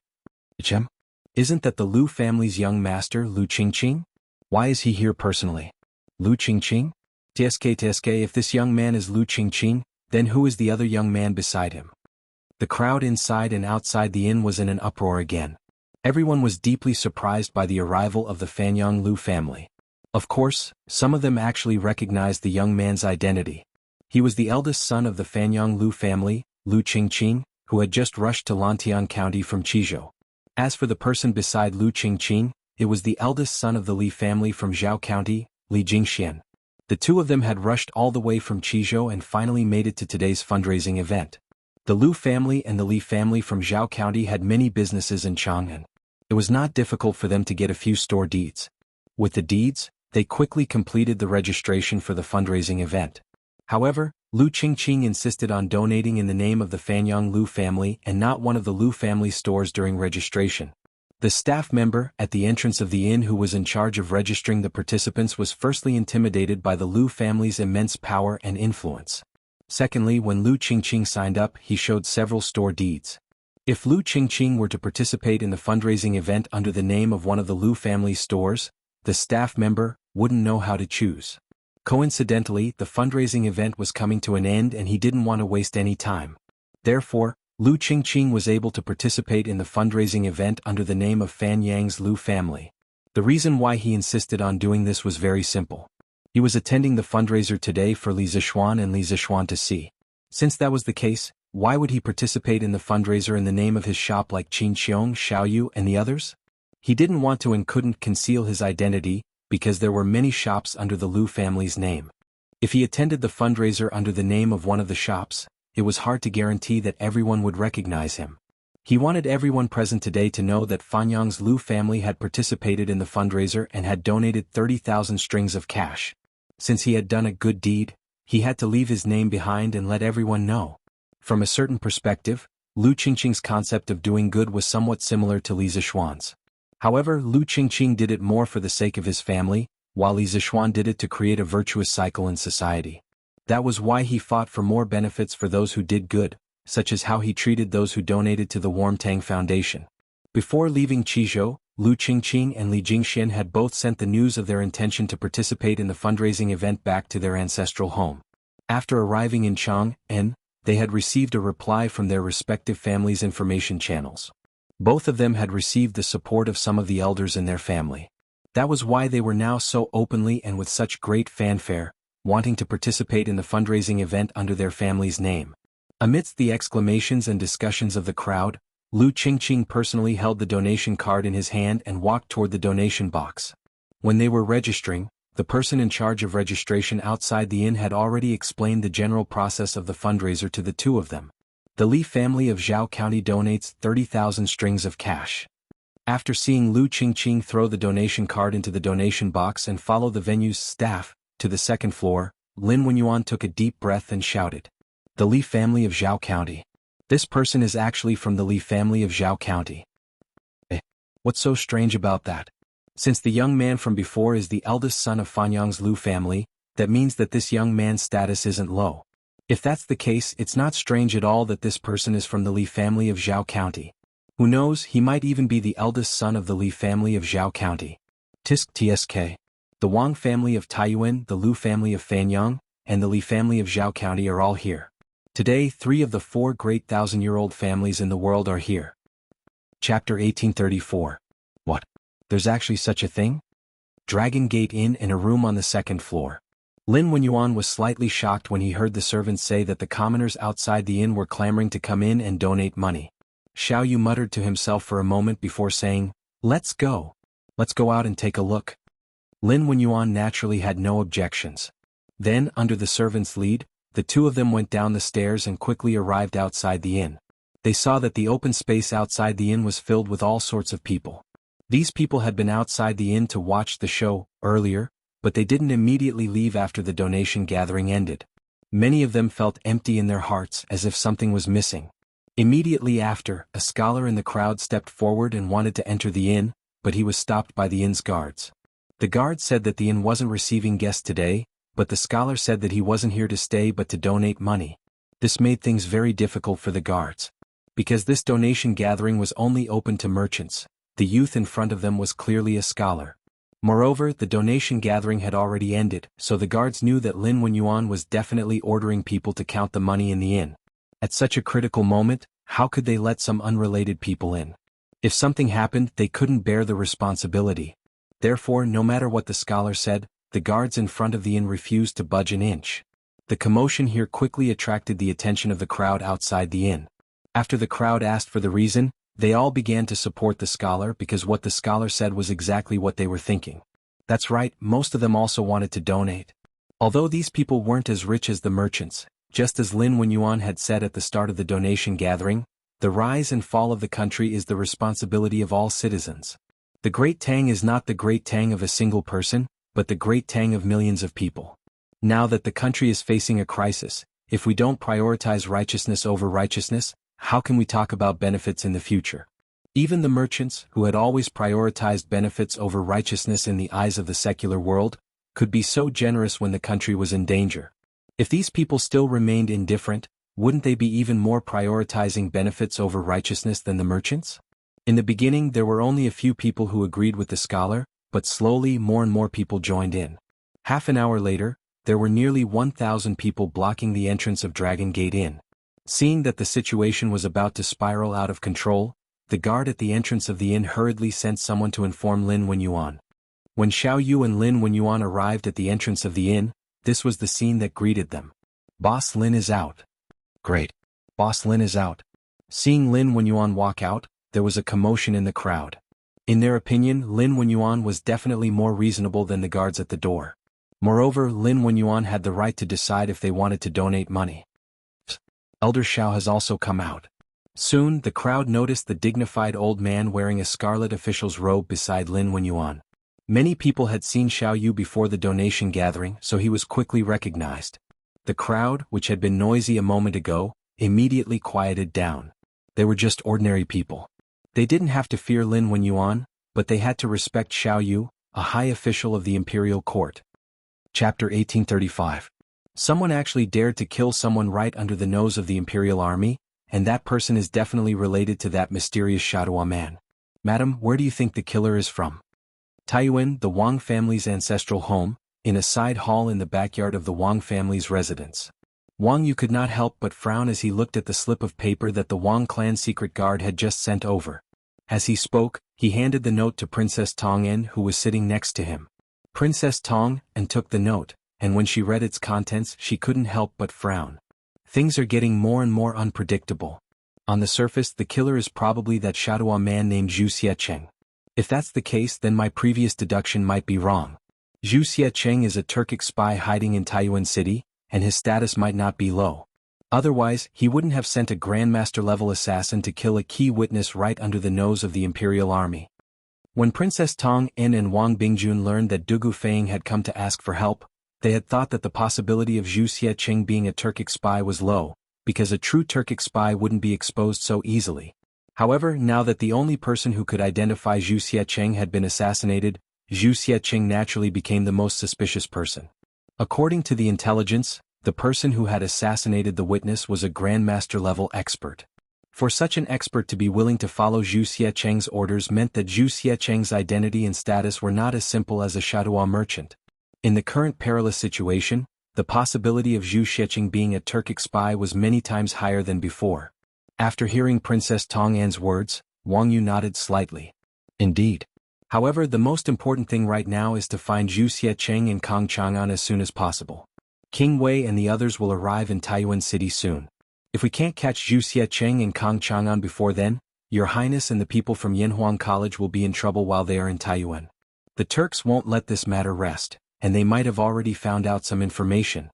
"Hm? Isn't that the Lu family's young master, Lu Qingqing? Why is he here personally?" "Lu Qingqing? TSK, if this young man is Lu Qingqing, then who is the other young man beside him?" The crowd inside and outside the inn was in an uproar again. Everyone was deeply surprised by the arrival of the Fanyang Lu family. Of course, some of them actually recognized the young man's identity. He was the eldest son of the Fanyang Lu family, Lu Qingqing, who had just rushed to Lantian County from Qizhou. As for the person beside Lu Qingqing, it was the eldest son of the Li family from Zhao County, Li Jingxian. The 2 of them had rushed all the way from Qizhou and finally made it to today's fundraising event. The Lu family and the Li family from Zhao County had many businesses in Chang'an. It was not difficult for them to get a few store deeds. With the deeds, they quickly completed the registration for the fundraising event. However, Lu Qingqing insisted on donating in the name of the Fanyang Lu family and not one of the Lu family stores during registration. The staff member at the entrance of the inn who was in charge of registering the participants was firstly intimidated by the Lu family's immense power and influence. Secondly, when Lu Qingqing signed up, he showed several store deeds. If Lu Qingqing were to participate in the fundraising event under the name of one of the Lu family stores, the staff member wouldn't know how to choose. Coincidentally, the fundraising event was coming to an end and he didn't want to waste any time. Therefore, Lu Qingqing was able to participate in the fundraising event under the name of Fanyang's Lu family. The reason why he insisted on doing this was very simple. He was attending the fundraiser today for Li Zishuan and Li Zishuan to see. Since that was the case, why would he participate in the fundraiser in the name of his shop like Qin Xiong, Xiaoyu, and the others? He didn't want to and couldn't conceal his identity, because there were many shops under the Lu family's name. If he attended the fundraiser under the name of one of the shops, it was hard to guarantee that everyone would recognize him. He wanted everyone present today to know that Fanyang's Lu family had participated in the fundraiser and had donated 30,000 strings of cash. Since he had done a good deed, he had to leave his name behind and let everyone know. From a certain perspective, Lu Qingqing's concept of doing good was somewhat similar to Li Zishuan's. However, Lu Qingqing did it more for the sake of his family, while Li Zishuan did it to create a virtuous cycle in society. That was why he fought for more benefits for those who did good, such as how he treated those who donated to the Warmtang Foundation. Before leaving Qizhou, Lu Qingqing and Li Jingxian had both sent the news of their intention to participate in the fundraising event back to their ancestral home. After arriving in Chang'an, they had received a reply from their respective families' information channels. Both of them had received the support of some of the elders in their family. That was why they were now so openly and with such great fanfare, wanting to participate in the fundraising event under their family's name. Amidst the exclamations and discussions of the crowd, Lu Qingqing personally held the donation card in his hand and walked toward the donation box. When they were registering, the person in charge of registration outside the inn had already explained the general process of the fundraiser to the two of them. The Li family of Zhao County donates 30,000 strings of cash. After seeing Lu Qingqing throw the donation card into the donation box and follow the venue's staff to the second floor, Lin Wenyuan took a deep breath and shouted, "The Li family of Zhao County. This person is actually from the Li family of Zhao County." What's so strange about that? Since the young man from before is the eldest son of Fanyang's Lu family, that means that this young man's status isn't low. If that's the case, it's not strange at all that this person is from the Li family of Zhao County. Who knows, he might even be the eldest son of the Li family of Zhao County. TSK. The Wang family of Taiyuan, the Lu family of Fanyang, and the Li family of Zhao County are all here. Today 3 of the 4 great 1,000-year-old families in the world are here. Chapter 1834. What? There's actually such a thing? Dragon Gate Inn in a room on the second floor. Lin Wenyuan was slightly shocked when he heard the servants say that the commoners outside the inn were clamoring to come in and donate money. Xiao Yu muttered to himself for a moment before saying, "Let's go. Let's go out and take a look." Lin Wenyuan naturally had no objections. Then, under the servants' lead, the two of them went down the stairs and quickly arrived outside the inn. They saw that the open space outside the inn was filled with all sorts of people. These people had been outside the inn to watch the show earlier, but they didn't immediately leave after the donation gathering ended. Many of them felt empty in their hearts as if something was missing. Immediately after, a scholar in the crowd stepped forward and wanted to enter the inn, but he was stopped by the inn's guards. The guard said that the inn wasn't receiving guests today, but the scholar said that he wasn't here to stay but to donate money. This made things very difficult for the guards. Because this donation gathering was only open to merchants, the youth in front of them was clearly a scholar. Moreover, the donation gathering had already ended, so the guards knew that Lin Wenyuan was definitely ordering people to count the money in the inn. At such a critical moment, how could they let some unrelated people in? If something happened, they couldn't bear the responsibility. Therefore, no matter what the scholar said, the guards in front of the inn refused to budge an inch. The commotion here quickly attracted the attention of the crowd outside the inn. After the crowd asked for the reason, they all began to support the scholar because what the scholar said was exactly what they were thinking. That's right, most of them also wanted to donate. Although these people weren't as rich as the merchants, just as Lin Wenyuan had said at the start of the donation gathering, the rise and fall of the country is the responsibility of all citizens. The Great Tang is not the Great Tang of a single person, but the Great Tang of millions of people. Now that the country is facing a crisis, if we don't prioritize righteousness over righteousness, how can we talk about benefits in the future? Even the merchants, who had always prioritized benefits over righteousness in the eyes of the secular world, could be so generous when the country was in danger. If these people still remained indifferent, wouldn't they be even more prioritizing benefits over righteousness than the merchants? In the beginning there were only a few people who agreed with the scholar, but slowly more and more people joined in. Half an hour later, there were nearly 1,000 people blocking the entrance of Dragon Gate Inn. Seeing that the situation was about to spiral out of control, the guard at the entrance of the inn hurriedly sent someone to inform Lin Wenyuan. When Xiao Yu and Lin Wenyuan arrived at the entrance of the inn, this was the scene that greeted them. "Boss Lin is out." "Great. Boss Lin is out." Seeing Lin Wenyuan walk out, there was a commotion in the crowd. In their opinion, Lin Wenyuan was definitely more reasonable than the guards at the door. Moreover, Lin Wenyuan had the right to decide if they wanted to donate money. Elder Xiao has also come out. Soon, the crowd noticed the dignified old man wearing a scarlet official's robe beside Lin Wenyuan. Many people had seen Xiao Yu before the donation gathering, so he was quickly recognized. The crowd, which had been noisy a moment ago, immediately quieted down. They were just ordinary people. They didn't have to fear Lin Wenyuan, but they had to respect Xiao Yu, a high official of the imperial court. Chapter 1835. Someone actually dared to kill someone right under the nose of the imperial army, and that person is definitely related to that mysterious Shadua man. Madam, where do you think the killer is from? Taiyuan, the Wang family's ancestral home, in a side hall in the backyard of the Wang family's residence. Wang Yu could not help but frown as he looked at the slip of paper that the Wang clan secret guard had just sent over. As he spoke, he handed the note to Princess Tong'an, who was sitting next to him. Princess Tong'an took the note, and when she read its contents she couldn't help but frown. Things are getting more and more unpredictable. On the surface the killer is probably that Shadua man named Zhu Xiecheng. If that's the case then my previous deduction might be wrong. Zhu Xiecheng is a Turkic spy hiding in Taiyuan City, and his status might not be low. Otherwise, he wouldn't have sent a Grandmaster-level assassin to kill a key witness right under the nose of the Imperial Army. When Princess Tong'an and Wang Bingjun learned that Dugu Feng had come to ask for help, they had thought that the possibility of Zhu Xiecheng being a Turkic spy was low, because a true Turkic spy wouldn't be exposed so easily. However, now that the only person who could identify Zhu Xiecheng had been assassinated, Zhu Xiecheng naturally became the most suspicious person. According to the intelligence, the person who had assassinated the witness was a Grandmaster-level expert. For such an expert to be willing to follow Zhu Xiecheng's orders meant that Zhu Xiecheng's identity and status were not as simple as a Shadua merchant. In the current perilous situation, the possibility of Zhu Xiecheng being a Turkic spy was many times higher than before. After hearing Princess Tong'an's words, Wang Yu nodded slightly. Indeed. However, the most important thing right now is to find Zhu Xiecheng and Kong Chang'an as soon as possible. King Wei and the others will arrive in Taiyuan City soon. If we can't catch Zhu Xiecheng and Kong Chang'an before then, Your Highness and the people from Yanhuang College will be in trouble while they are in Taiyuan. The Turks won't let this matter rest, and they might have already found out some information.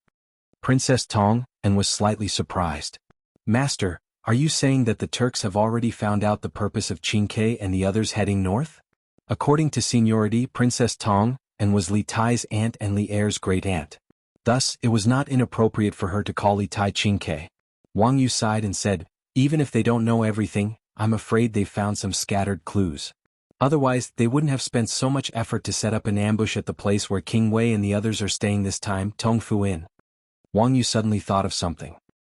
Princess Tong'an was slightly surprised. Master, are you saying that the Turks have already found out the purpose of Qingke and the others heading north? According to seniority, Princess Tong'an was Li Tai's aunt and Li Er's great-aunt. Thus, it was not inappropriate for her to call Li Tai Qingke. Wang Yu sighed and said, even if they don't know everything, I'm afraid they've found some scattered clues. Otherwise, they wouldn't have spent so much effort to set up an ambush at the place where King Wei and the others are staying this time, Tongfu Inn. Wang Yu suddenly thought of something.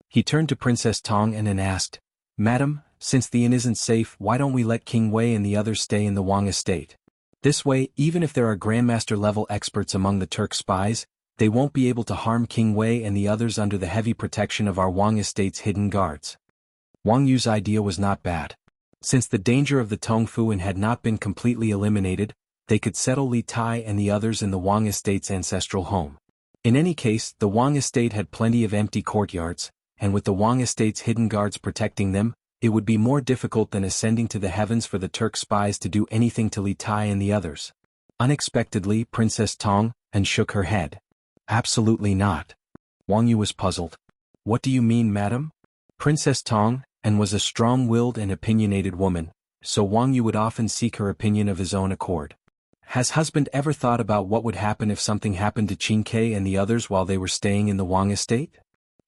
He turned to Princess Tong'an and asked, Madam, since the inn isn't safe, why don't we let King Wei and the others stay in the Wang estate? This way, even if there are Grandmaster-level experts among the Turk spies, they won't be able to harm King Wei and the others under the heavy protection of our Wang estate's hidden guards. Wang Yu's idea was not bad. Since the danger of the Tongfu Inn had not been completely eliminated, they could settle Li Tai and the others in the Wang estate's ancestral home. In any case, the Wang estate had plenty of empty courtyards, and with the Wang estate's hidden guards protecting them, it would be more difficult than ascending to the heavens for the Turk spies to do anything to Li Tai and the others. Unexpectedly, Princess Tong'an shook her head. Absolutely not. Wang Yu was puzzled. What do you mean, madam? Princess Tong'an was a strong-willed and opinionated woman, so Wang Yu would often seek her opinion of his own accord. Has husband ever thought about what would happen if something happened to Qingke and the others while they were staying in the Wang estate?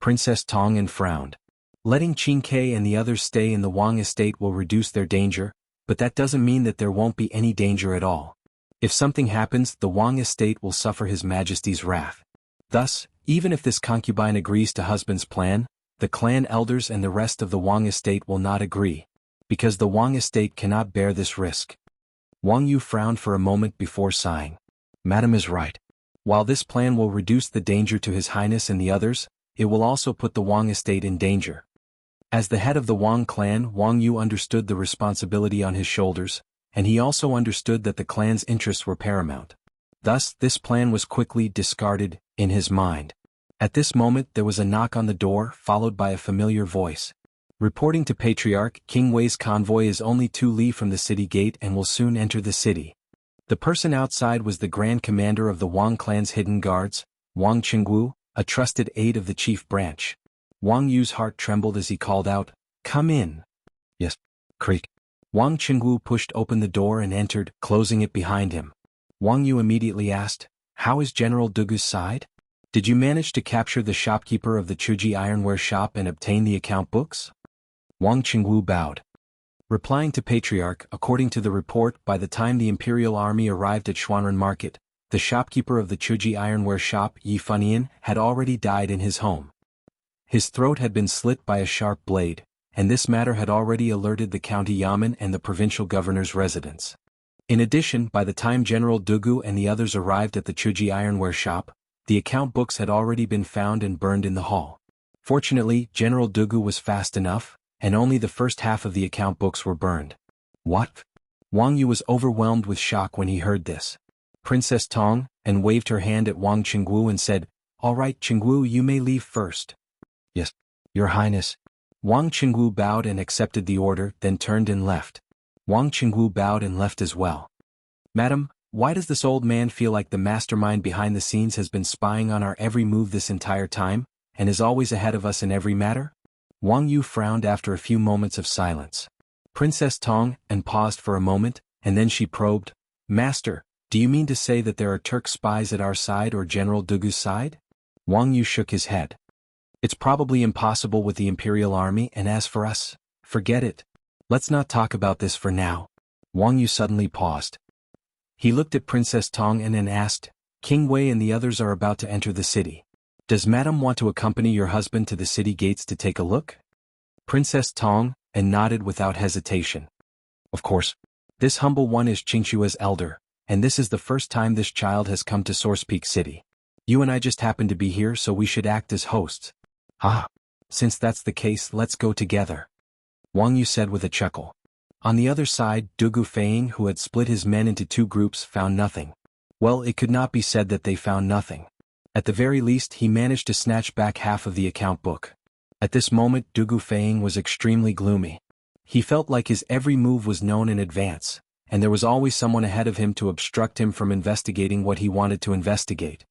Princess Tong'an frowned. Letting Qingke and the others stay in the Wang estate will reduce their danger, but that doesn't mean that there won't be any danger at all. If something happens, the Wang estate will suffer His Majesty's wrath. Thus, even if this concubine agrees to husband's plan, the clan elders and the rest of the Wang estate will not agree, because the Wang estate cannot bear this risk. Wang Yu frowned for a moment before sighing. Madam is right. While this plan will reduce the danger to His Highness and the others, it will also put the Wang estate in danger. As the head of the Wang clan, Wang Yu understood the responsibility on his shoulders, and he also understood that the clan's interests were paramount. Thus, this plan was quickly discarded in his mind. At this moment there was a knock on the door, followed by a familiar voice. Reporting to Patriarch, King Wei's convoy is only 2 li from the city gate and will soon enter the city. The person outside was the Grand Commander of the Wang clan's hidden guards, Wang Qingwu, a trusted aide of the chief branch. Wang Yu's heart trembled as he called out, "Come in." Yes. Creak. Wang Qingwu pushed open the door and entered, closing it behind him. Wang Yu immediately asked, "How is General Dugu's side? Did you manage to capture the shopkeeper of the Chuji ironware shop and obtain the account books?" Wang Qingwu bowed. Replying to Patriarch, according to the report, by the time the Imperial Army arrived at Xuanren Market, the shopkeeper of the Chuji ironware shop, Yi Funian, had already died in his home. His throat had been slit by a sharp blade, and this matter had already alerted the county yamen and the provincial governor's residence. In addition, by the time General Dugu and the others arrived at the Chuji ironware shop, the account books had already been found and burned in the hall. Fortunately, General Dugu was fast enough, and only the first half of the account books were burned. What? Wang Yu was overwhelmed with shock when he heard this. Princess Tong, and waved her hand at Wang Qingwu and said, "All right, Qingwu, you may leave first." "Yes, Your Highness." Wang Qingwu bowed and accepted the order, then turned and left. Wang Qingwu bowed and left as well. "Madam, why does this old man feel like the mastermind behind the scenes has been spying on our every move this entire time, and is always ahead of us in every matter?" Wang Yu frowned after a few moments of silence. Princess Tong, and paused for a moment, and then she probed, "Master, do you mean to say that there are Turk spies at our side or General Dugu's side?" Wang Yu shook his head. "It's probably impossible with the Imperial Army, and as for us, forget it. Let's not talk about this for now." Wang Yu suddenly paused. He looked at Princess Tong and then asked, "King Wei and the others are about to enter the city. Does Madam want to accompany your husband to the city gates to take a look?" Princess Tong, and nodded without hesitation. "Of course. This humble one is Qingxua's elder, and this is the first time this child has come to Source Peak City. You and I just happen to be here, so we should act as hosts." "Ah. Since that's the case, let's go together," Wang Yu said with a chuckle. On the other side, Dugu Feiying, who had split his men into two groups, found nothing. Well, it could not be said that they found nothing. At the very least, he managed to snatch back half of the account book. At this moment, Dugu Feiying was extremely gloomy. He felt like his every move was known in advance, and there was always someone ahead of him to obstruct him from investigating what he wanted to investigate.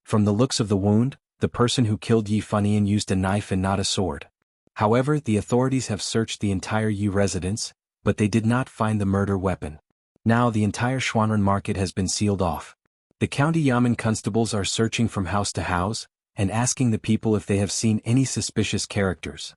From the looks of the wound, the person who killed Yi Funian used a knife and not a sword. However, the authorities have searched the entire Yi residence, but they did not find the murder weapon. Now the entire Xuanren market has been sealed off. The county yamen constables are searching from house to house, and asking the people if they have seen any suspicious characters.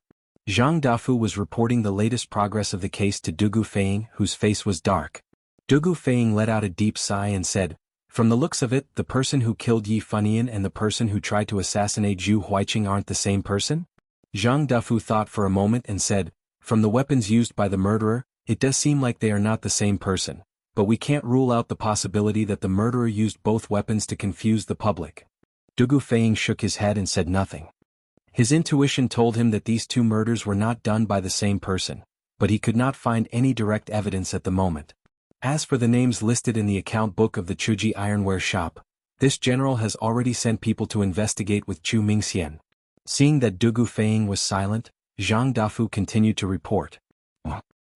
Zhang Dafu was reporting the latest progress of the case to Dugu Feiying, whose face was dark. Dugu Feiying let out a deep sigh and said, "From the looks of it, the person who killed Yi Funian and the person who tried to assassinate Zhu Huiqing aren't the same person?" Zhang Dafu thought for a moment and said, "From the weapons used by the murderer, it does seem like they are not the same person, but we can't rule out the possibility that the murderer used both weapons to confuse the public." Dugu Feiying shook his head and said nothing. His intuition told him that these two murders were not done by the same person, but he could not find any direct evidence at the moment. As for the names listed in the account book of the Chuji ironware shop, this general has already sent people to investigate with Chu Mingxian. Seeing that Dugu Feiying was silent, Zhang Dafu continued to report.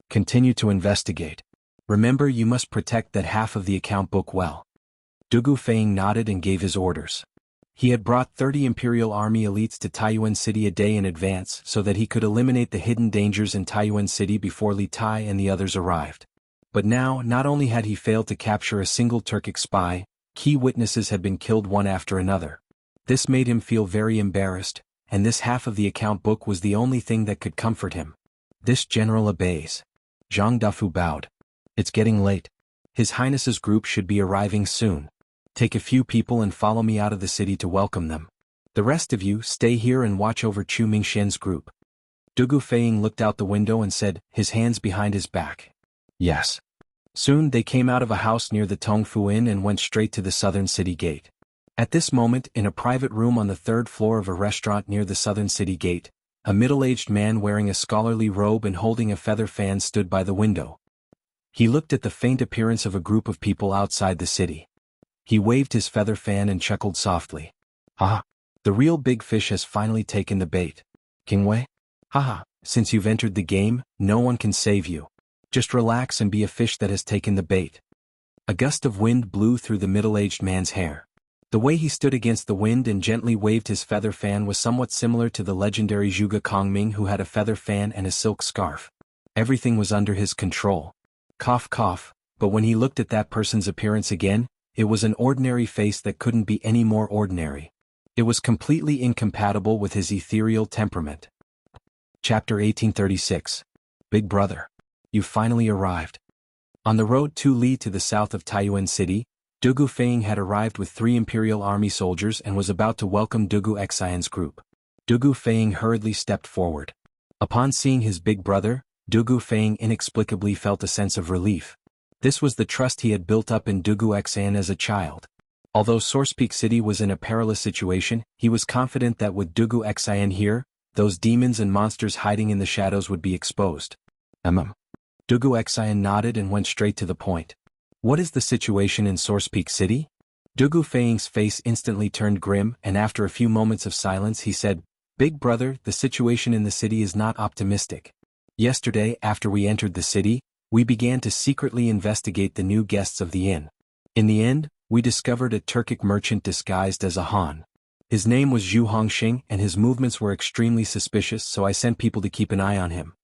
"Continue to investigate. Remember, you must protect that half of the account book well." Dugu Feiying nodded and gave his orders. He had brought 30 Imperial Army elites to Taiyuan City a day in advance so that he could eliminate the hidden dangers in Taiyuan City before Li Tai and the others arrived. But now, not only had he failed to capture a single Turkic spy, key witnesses had been killed one after another. This made him feel very embarrassed, and this half of the account book was the only thing that could comfort him. This general obeys. Zhang Dafu bowed. "It's getting late. His Highness's group should be arriving soon. Take a few people and follow me out of the city to welcome them. The rest of you stay here and watch over Chu Mingxian's group." Dugu Feiying looked out the window and said, his hands behind his back, "Yes." Soon they came out of a house near the Tongfu Inn and went straight to the southern city gate. At this moment, in a private room on the third floor of a restaurant near the southern city gate, a middle-aged man wearing a scholarly robe and holding a feather fan stood by the window. He looked at the faint appearance of a group of people outside the city. He waved his feather fan and chuckled softly. "Ah, the real big fish has finally taken the bait. King Wei? Haha, since you've entered the game, no one can save you. Just relax and be a fish that has taken the bait." A gust of wind blew through the middle-aged man's hair. The way he stood against the wind and gently waved his feather fan was somewhat similar to the legendary Zhuge Kongming, who had a feather fan and a silk scarf. Everything was under his control. Cough cough, but when he looked at that person's appearance again, it was an ordinary face that couldn't be any more ordinary. It was completely incompatible with his ethereal temperament. Chapter 1836. Big Brother. You finally arrived. On the road to Li to the south of Taiyuan City, Dugu Feiying had arrived with 3 Imperial Army soldiers and was about to welcome Dugu Xian's group. Dugu Feiying hurriedly stepped forward. Upon seeing his big brother, Dugu Feng inexplicably felt a sense of relief. This was the trust he had built up in Dugu Xan as a child. Although Source Peak City was in a perilous situation, he was confident that with Dugu Xan here, those demons and monsters hiding in the shadows would be exposed. Dugu Xan nodded and went straight to the point. What is the situation in Source Peak City? Dugu Feng's face instantly turned grim, and after a few moments of silence he said, Big brother, the situation in the city is not optimistic. Yesterday, after we entered the city, we began to secretly investigate the new guests of the inn. In the end, we discovered a Turkic merchant disguised as a Han. His name was Zhu Hongxing, and his movements were extremely suspicious, so I sent people to keep an eye on him.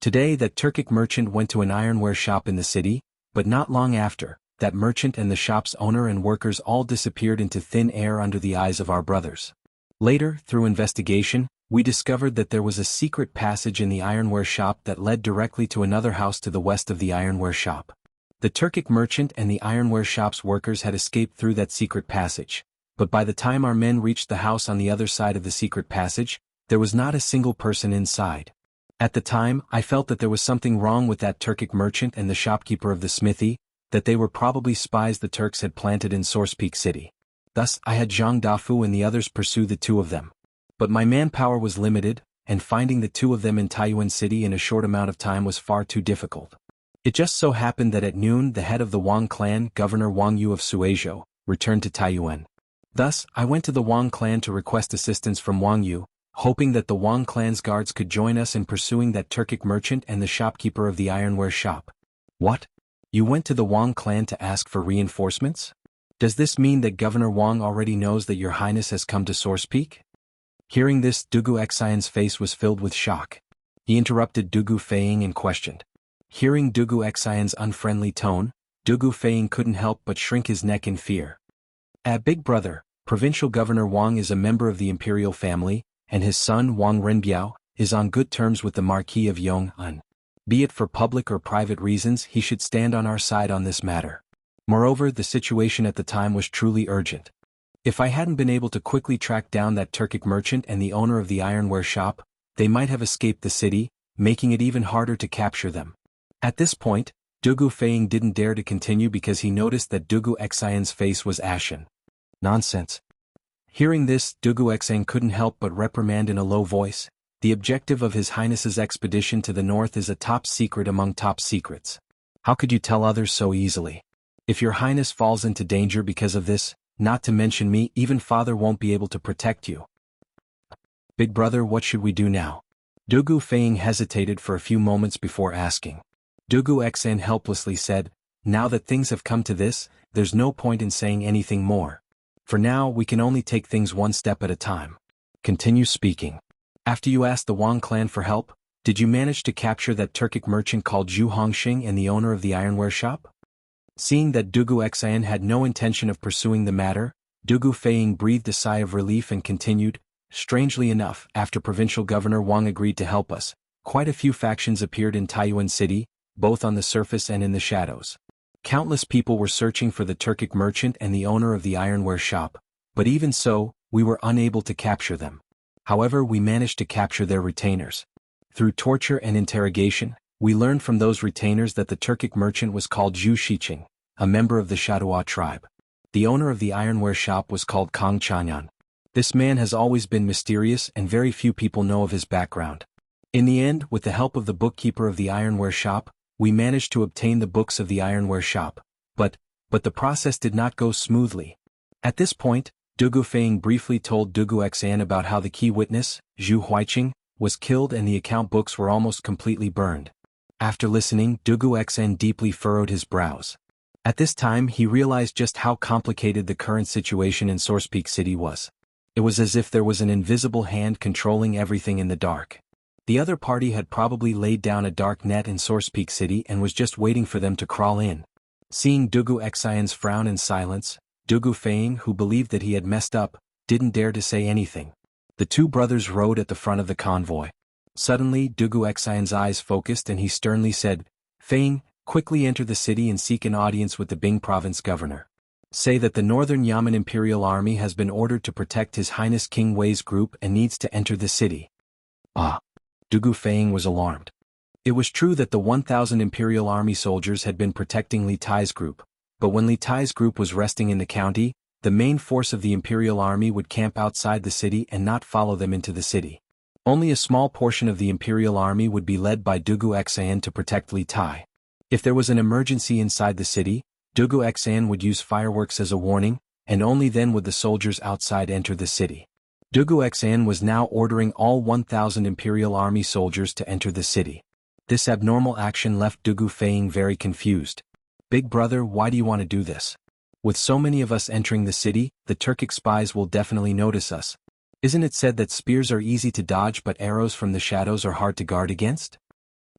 Today that Turkic merchant went to an ironware shop in the city, but not long after, that merchant and the shop's owner and workers all disappeared into thin air under the eyes of our brothers. Later, through investigation, we discovered that there was a secret passage in the ironware shop that led directly to another house to the west of the ironware shop. The Turkic merchant and the ironware shop's workers had escaped through that secret passage, but by the time our men reached the house on the other side of the secret passage, there was not a single person inside. At the time, I felt that there was something wrong with that Turkic merchant and the shopkeeper of the smithy, that they were probably spies the Turks had planted in Source Peak City. Thus, I had Zhang Dafu and the others pursue the two of them. But my manpower was limited, and finding the two of them in Taiyuan City in a short amount of time was far too difficult. It just so happened that at noon the head of the Wang clan, Governor Wang Yu of Suizhou, returned to Taiyuan. Thus, I went to the Wang clan to request assistance from Wang Yu, hoping that the Wang clan's guards could join us in pursuing that Turkic merchant and the shopkeeper of the ironware shop. What? You went to the Wang clan to ask for reinforcements? Does this mean that Governor Wang already knows that Your Highness has come to Source Peak? Hearing this, Dugu Xian's face was filled with shock. He interrupted Dugu Feiying and questioned. Hearing Dugu Xian's unfriendly tone, Dugu Feiying couldn't help but shrink his neck in fear. Big brother, Provincial Governor Wang is a member of the imperial family, and his son Wang Renbiao is on good terms with the Marquis of Yong'an. Be it for public or private reasons, he should stand on our side on this matter. Moreover, the situation at the time was truly urgent. If I hadn't been able to quickly track down that Turkic merchant and the owner of the ironware shop, they might have escaped the city, making it even harder to capture them. At this point, Dugu Feiying didn't dare to continue because he noticed that Dugu Xian's face was ashen. Nonsense. Hearing this, Dugu Xian couldn't help but reprimand in a low voice. The objective of His Highness's expedition to the north is a top secret among top secrets. How could you tell others so easily? If Your Highness falls into danger because of this, not to mention me, even father won't be able to protect you. Big brother, what should we do now? Dugu Feiying hesitated for a few moments before asking. Dugu Xian helplessly said, now that things have come to this, there's no point in saying anything more. For now, we can only take things one step at a time. Continue speaking. After you asked the Wang clan for help, did you manage to capture that Turkic merchant called Zhu Hongxing and the owner of the ironware shop? Seeing that Dugu Xian had no intention of pursuing the matter, Dugu Feiying breathed a sigh of relief and continued, strangely enough, after Provincial Governor Wang agreed to help us, quite a few factions appeared in Taiyuan City, both on the surface and in the shadows. Countless people were searching for the Turkic merchant and the owner of the ironware shop, but even so, we were unable to capture them. However, we managed to capture their retainers. Through torture and interrogation, we learned from those retainers that the Turkic merchant was called Zhu Shiqing, a member of the Shadua tribe. The owner of the ironware shop was called Kang Chanyan. This man has always been mysterious and very few people know of his background. In the end, with the help of the bookkeeper of the ironware shop, we managed to obtain the books of the ironware shop, but the process did not go smoothly. At this point, Dugu Feiying briefly told Dugu Xian about how the key witness, Zhu Huiqing, was killed and the account books were almost completely burned. After listening, Dugu Xian deeply furrowed his brows. At this time he realized just how complicated the current situation in Source Peak City was. It was as if there was an invisible hand controlling everything in the dark. The other party had probably laid down a dark net in Source Peak City and was just waiting for them to crawl in. Seeing Dugu Xian's frown in silence, Dugu Feiying, who believed that he had messed up, didn't dare to say anything. The two brothers rode at the front of the convoy. Suddenly, Dugu Xian's eyes focused and he sternly said, Feiying, quickly enter the city and seek an audience with the Bing province governor. Say that the Northern Yamen Imperial Army has been ordered to protect His Highness King Wei's group and needs to enter the city. Dugu Feiying was alarmed. It was true that the 1,000 Imperial Army soldiers had been protecting Li Tai's group, but when Li Tai's group was resting in the county, the main force of the Imperial Army would camp outside the city and not follow them into the city. Only a small portion of the Imperial Army would be led by Dugu Xan to protect Li Tai. If there was an emergency inside the city, Dugu Xan would use fireworks as a warning, and only then would the soldiers outside enter the city. Dugu Xan was now ordering all 1,000 Imperial Army soldiers to enter the city. This abnormal action left Dugu Feiying very confused. Big brother, why do you want to do this? With so many of us entering the city, the Turkic spies will definitely notice us. Isn't it said that spears are easy to dodge but arrows from the shadows are hard to guard against?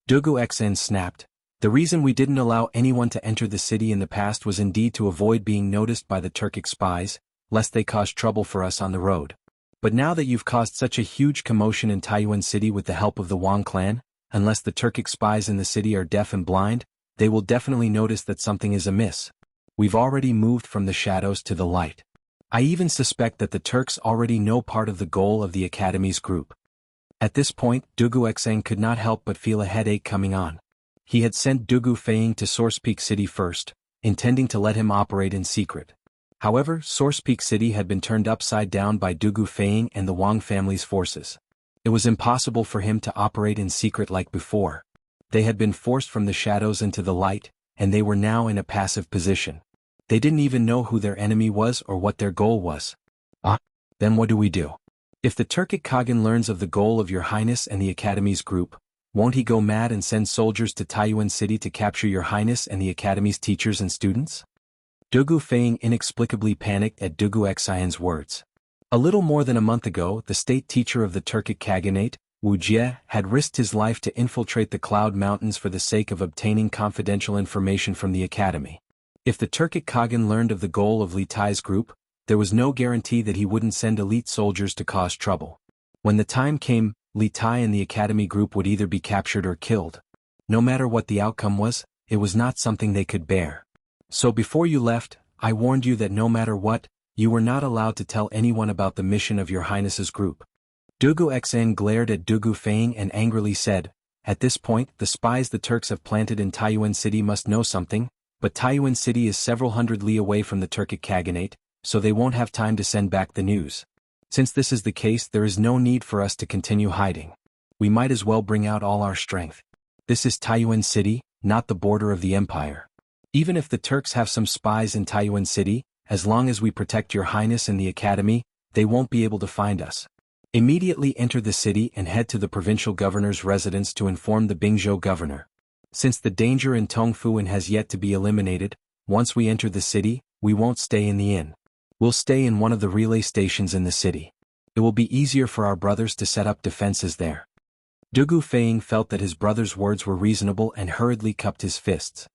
Dugu Xen snapped. The reason we didn't allow anyone to enter the city in the past was indeed to avoid being noticed by the Turkic spies, lest they cause trouble for us on the road. But now that you've caused such a huge commotion in Taiyuan City with the help of the Wang clan, unless the Turkic spies in the city are deaf and blind, they will definitely notice that something is amiss. We've already moved from the shadows to the light. I even suspect that the Turks already know part of the goal of the Academy's group. At this point, Dugu Xeng could not help but feel a headache coming on. He had sent Dugu Feiying to Source Peak City first, intending to let him operate in secret. However, Source Peak City had been turned upside down by Dugu Feiying and the Wang family's forces. It was impossible for him to operate in secret like before. They had been forced from the shadows into the light, and they were now in a passive position. They didn't even know who their enemy was or what their goal was. Then what do we do? If the Turkic Khagan learns of the goal of Your Highness and the Academy's group, won't he go mad and send soldiers to Taiyuan City to capture Your Highness and the Academy's teachers and students? Dugu Feiying inexplicably panicked at Dugu Xian's words. A little more than a month ago, the state teacher of the Turkic Khaganate, Wuxia, had risked his life to infiltrate the Cloud Mountains for the sake of obtaining confidential information from the Academy. If the Turkic Khagan learned of the goal of Li Tai's group, there was no guarantee that he wouldn't send elite soldiers to cause trouble. When the time came, Li Tai and the Academy group would either be captured or killed. No matter what the outcome was, it was not something they could bear. So before you left, I warned you that no matter what, you were not allowed to tell anyone about the mission of Your Highness's group. Dugu Xen glared at Dugu Feiying and angrily said, at this point, the spies the Turks have planted in Taiyuan City must know something, but Taiyuan City is several hundred li away from the Turkic Khaganate, so they won't have time to send back the news. Since this is the case, there is no need for us to continue hiding. We might as well bring out all our strength. This is Taiyuan City, not the border of the Empire. Even if the Turks have some spies in Taiyuan City, as long as we protect Your Highness and the Academy, they won't be able to find us. Immediately enter the city and head to the provincial governor's residence to inform the Bingzhou governor. Since the danger in Tongfuan has yet to be eliminated, once we enter the city, we won't stay in the inn. We'll stay in one of the relay stations in the city. It will be easier for our brothers to set up defenses there. Dugu Feiying felt that his brother's words were reasonable and hurriedly cupped his fists.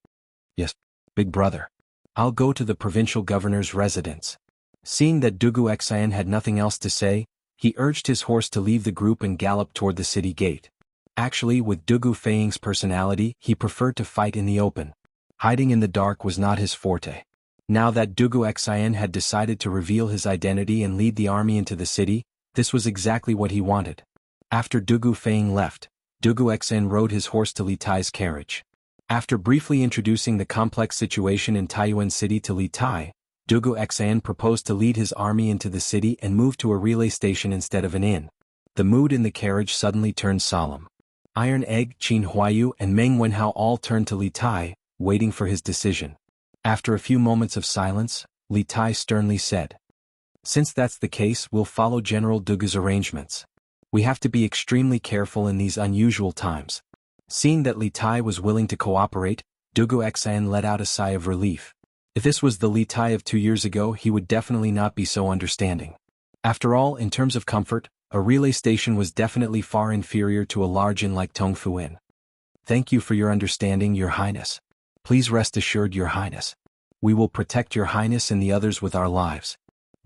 Yes, big brother. I'll go to the provincial governor's residence. Seeing that Dugu Xian had nothing else to say, he urged his horse to leave the group and gallop toward the city gate. Actually, with Dugu Feiying's personality, he preferred to fight in the open. Hiding in the dark was not his forte. Now that Dugu Xian had decided to reveal his identity and lead the army into the city, this was exactly what he wanted. After Dugu Feiying left, Dugu Xian rode his horse to Li Tai's carriage. After briefly introducing the complex situation in Taiyuan City to Li Tai, Dugu Xian proposed to lead his army into the city and move to a relay station instead of an inn. The mood in the carriage suddenly turned solemn. Iron Egg, Qin Huayu and Meng Wenhao all turned to Li Tai, waiting for his decision. After a few moments of silence, Li Tai sternly said, "Since that's the case, we'll follow General Dugu's arrangements. We have to be extremely careful in these unusual times." Seeing that Li Tai was willing to cooperate, Dugu Xian let out a sigh of relief. If this was the Li Tai of 2 years ago, he would definitely not be so understanding. After all, in terms of comfort, a relay station was definitely far inferior to a large inn like Tongfu Inn. "Thank you for your understanding, Your Highness. Please rest assured, Your Highness. We will protect Your Highness and the others with our lives."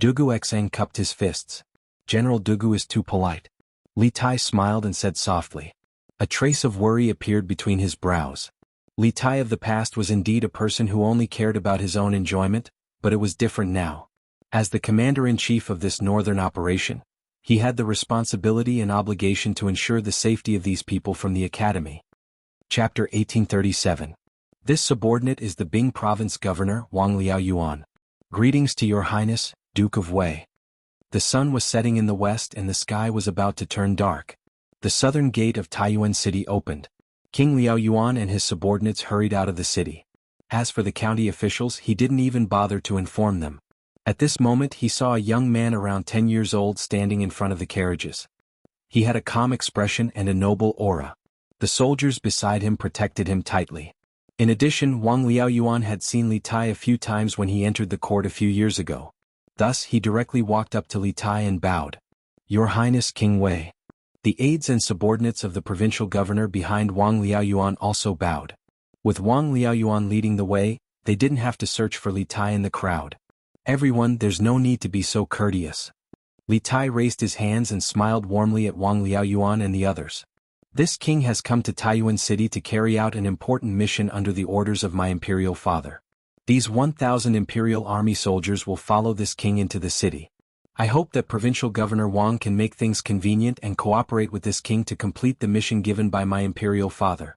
Dugu Xeng cupped his fists. General Dugu is too polite. Li Tai smiled and said softly. A trace of worry appeared between his brows. Li Tai of the past was indeed a person who only cared about his own enjoyment, but it was different now. As the commander-in-chief of this northern operation, He had the responsibility and obligation to ensure the safety of these people from the academy. Chapter 1837. This subordinate is the Bing Province Governor Wang Liaoyuan. Greetings to your Highness, Duke of Wei. The sun was setting in the west and the sky was about to turn dark. The southern gate of Taiyuan City opened. King Liaoyuan and his subordinates hurried out of the city. As for the county officials, he didn't even bother to inform them. At this moment he saw a young man around 10 years old standing in front of the carriages. He had a calm expression and a noble aura. The soldiers beside him protected him tightly. In addition, Wang Liaoyuan had seen Li Tai a few times when he entered the court a few years ago. Thus he directly walked up to Li Tai and bowed. Your Highness King Wei. The aides and subordinates of the provincial governor behind Wang Liaoyuan also bowed. With Wang Liaoyuan leading the way, they didn't have to search for Li Tai in the crowd. Everyone, there's no need to be so courteous. Li Tai raised his hands and smiled warmly at Wang Liaoyuan and the others. This king has come to Taiyuan City to carry out an important mission under the orders of my imperial father. These 1,000 imperial army soldiers will follow this king into the city. I hope that Provincial Governor Wang can make things convenient and cooperate with this king to complete the mission given by my imperial father.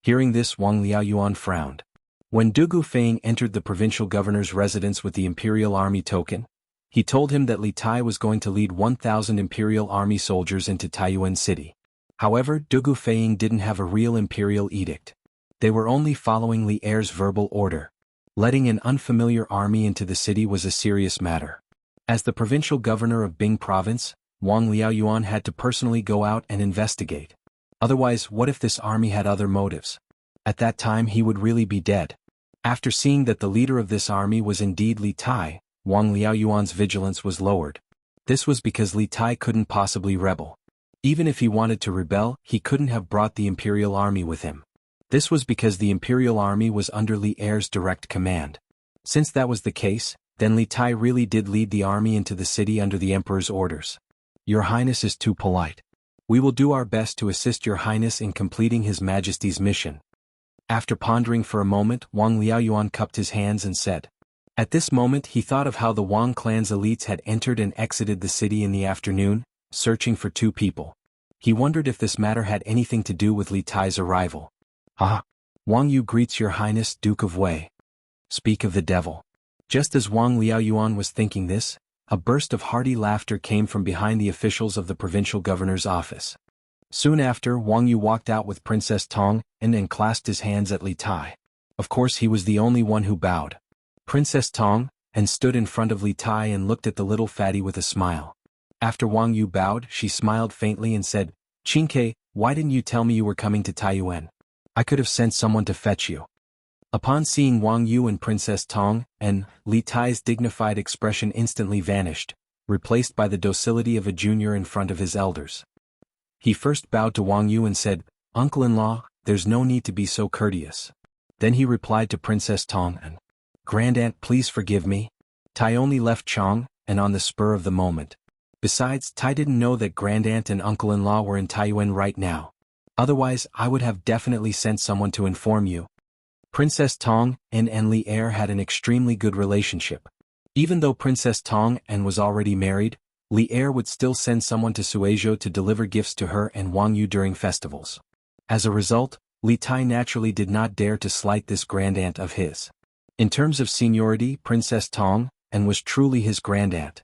Hearing this, Wang Liaoyuan frowned. When Dugu Feiying entered the provincial governor's residence with the imperial army token, he told him that Li Tai was going to lead 1,000 imperial army soldiers into Taiyuan City. However, Dugu Feiying didn't have a real imperial edict. They were only following Li Er's verbal order. Letting an unfamiliar army into the city was a serious matter. As the provincial governor of Bing Province, Wang Liaoyuan had to personally go out and investigate. Otherwise, what if this army had other motives? At that time he would really be dead. After seeing that the leader of this army was indeed Li Tai, Wang Liaoyuan's vigilance was lowered. This was because Li Tai couldn't possibly rebel. Even if he wanted to rebel, he couldn't have brought the imperial army with him. This was because the imperial army was under Li Er's direct command. Since that was the case, then Li Tai really did lead the army into the city under the emperor's orders. Your Highness is too polite. We will do our best to assist your Highness in completing His Majesty's mission. After pondering for a moment, Wang Liaoyuan cupped his hands and said. At this moment he thought of how the Wang clan's elites had entered and exited the city in the afternoon, searching for 2 people. He wondered if this matter had anything to do with Li Tai's arrival. Ah! Wang Yu greets your Highness Duke of Wei. Speak of the devil. Just as Wang Liaoyuan was thinking this, a burst of hearty laughter came from behind the officials of the provincial governor's office. Soon after, Wang Yu walked out with Princess Tong and clasped his hands at Li Tai. Of course he was the only one who bowed. Princess Tong and stood in front of Li Tai and looked at the little fatty with a smile. After Wang Yu bowed, she smiled faintly and said, Qingke, why didn't you tell me you were coming to Taiyuan? I could have sent someone to fetch you. Upon seeing Wang Yu and Princess Tong, Li Tai's dignified expression instantly vanished, replaced by the docility of a junior in front of his elders. He first bowed to Wang Yu and said, Uncle-in-law, there's no need to be so courteous. Then he replied to Princess Tong and, Grandaunt, please forgive me. Tai only left Chong, and on the spur of the moment. Besides, Tai didn't know that Grandaunt and Uncle-in-law were in Taiyuan right now. Otherwise, I would have definitely sent someone to inform you. Princess Tong and Li Er had an extremely good relationship. Even though Princess Tong was already married, Li Er would still send someone to Suizhou to deliver gifts to her and Wang Yu during festivals. As a result, Li Tai naturally did not dare to slight this grandaunt of his. In terms of seniority, Princess Tong was truly his grandaunt.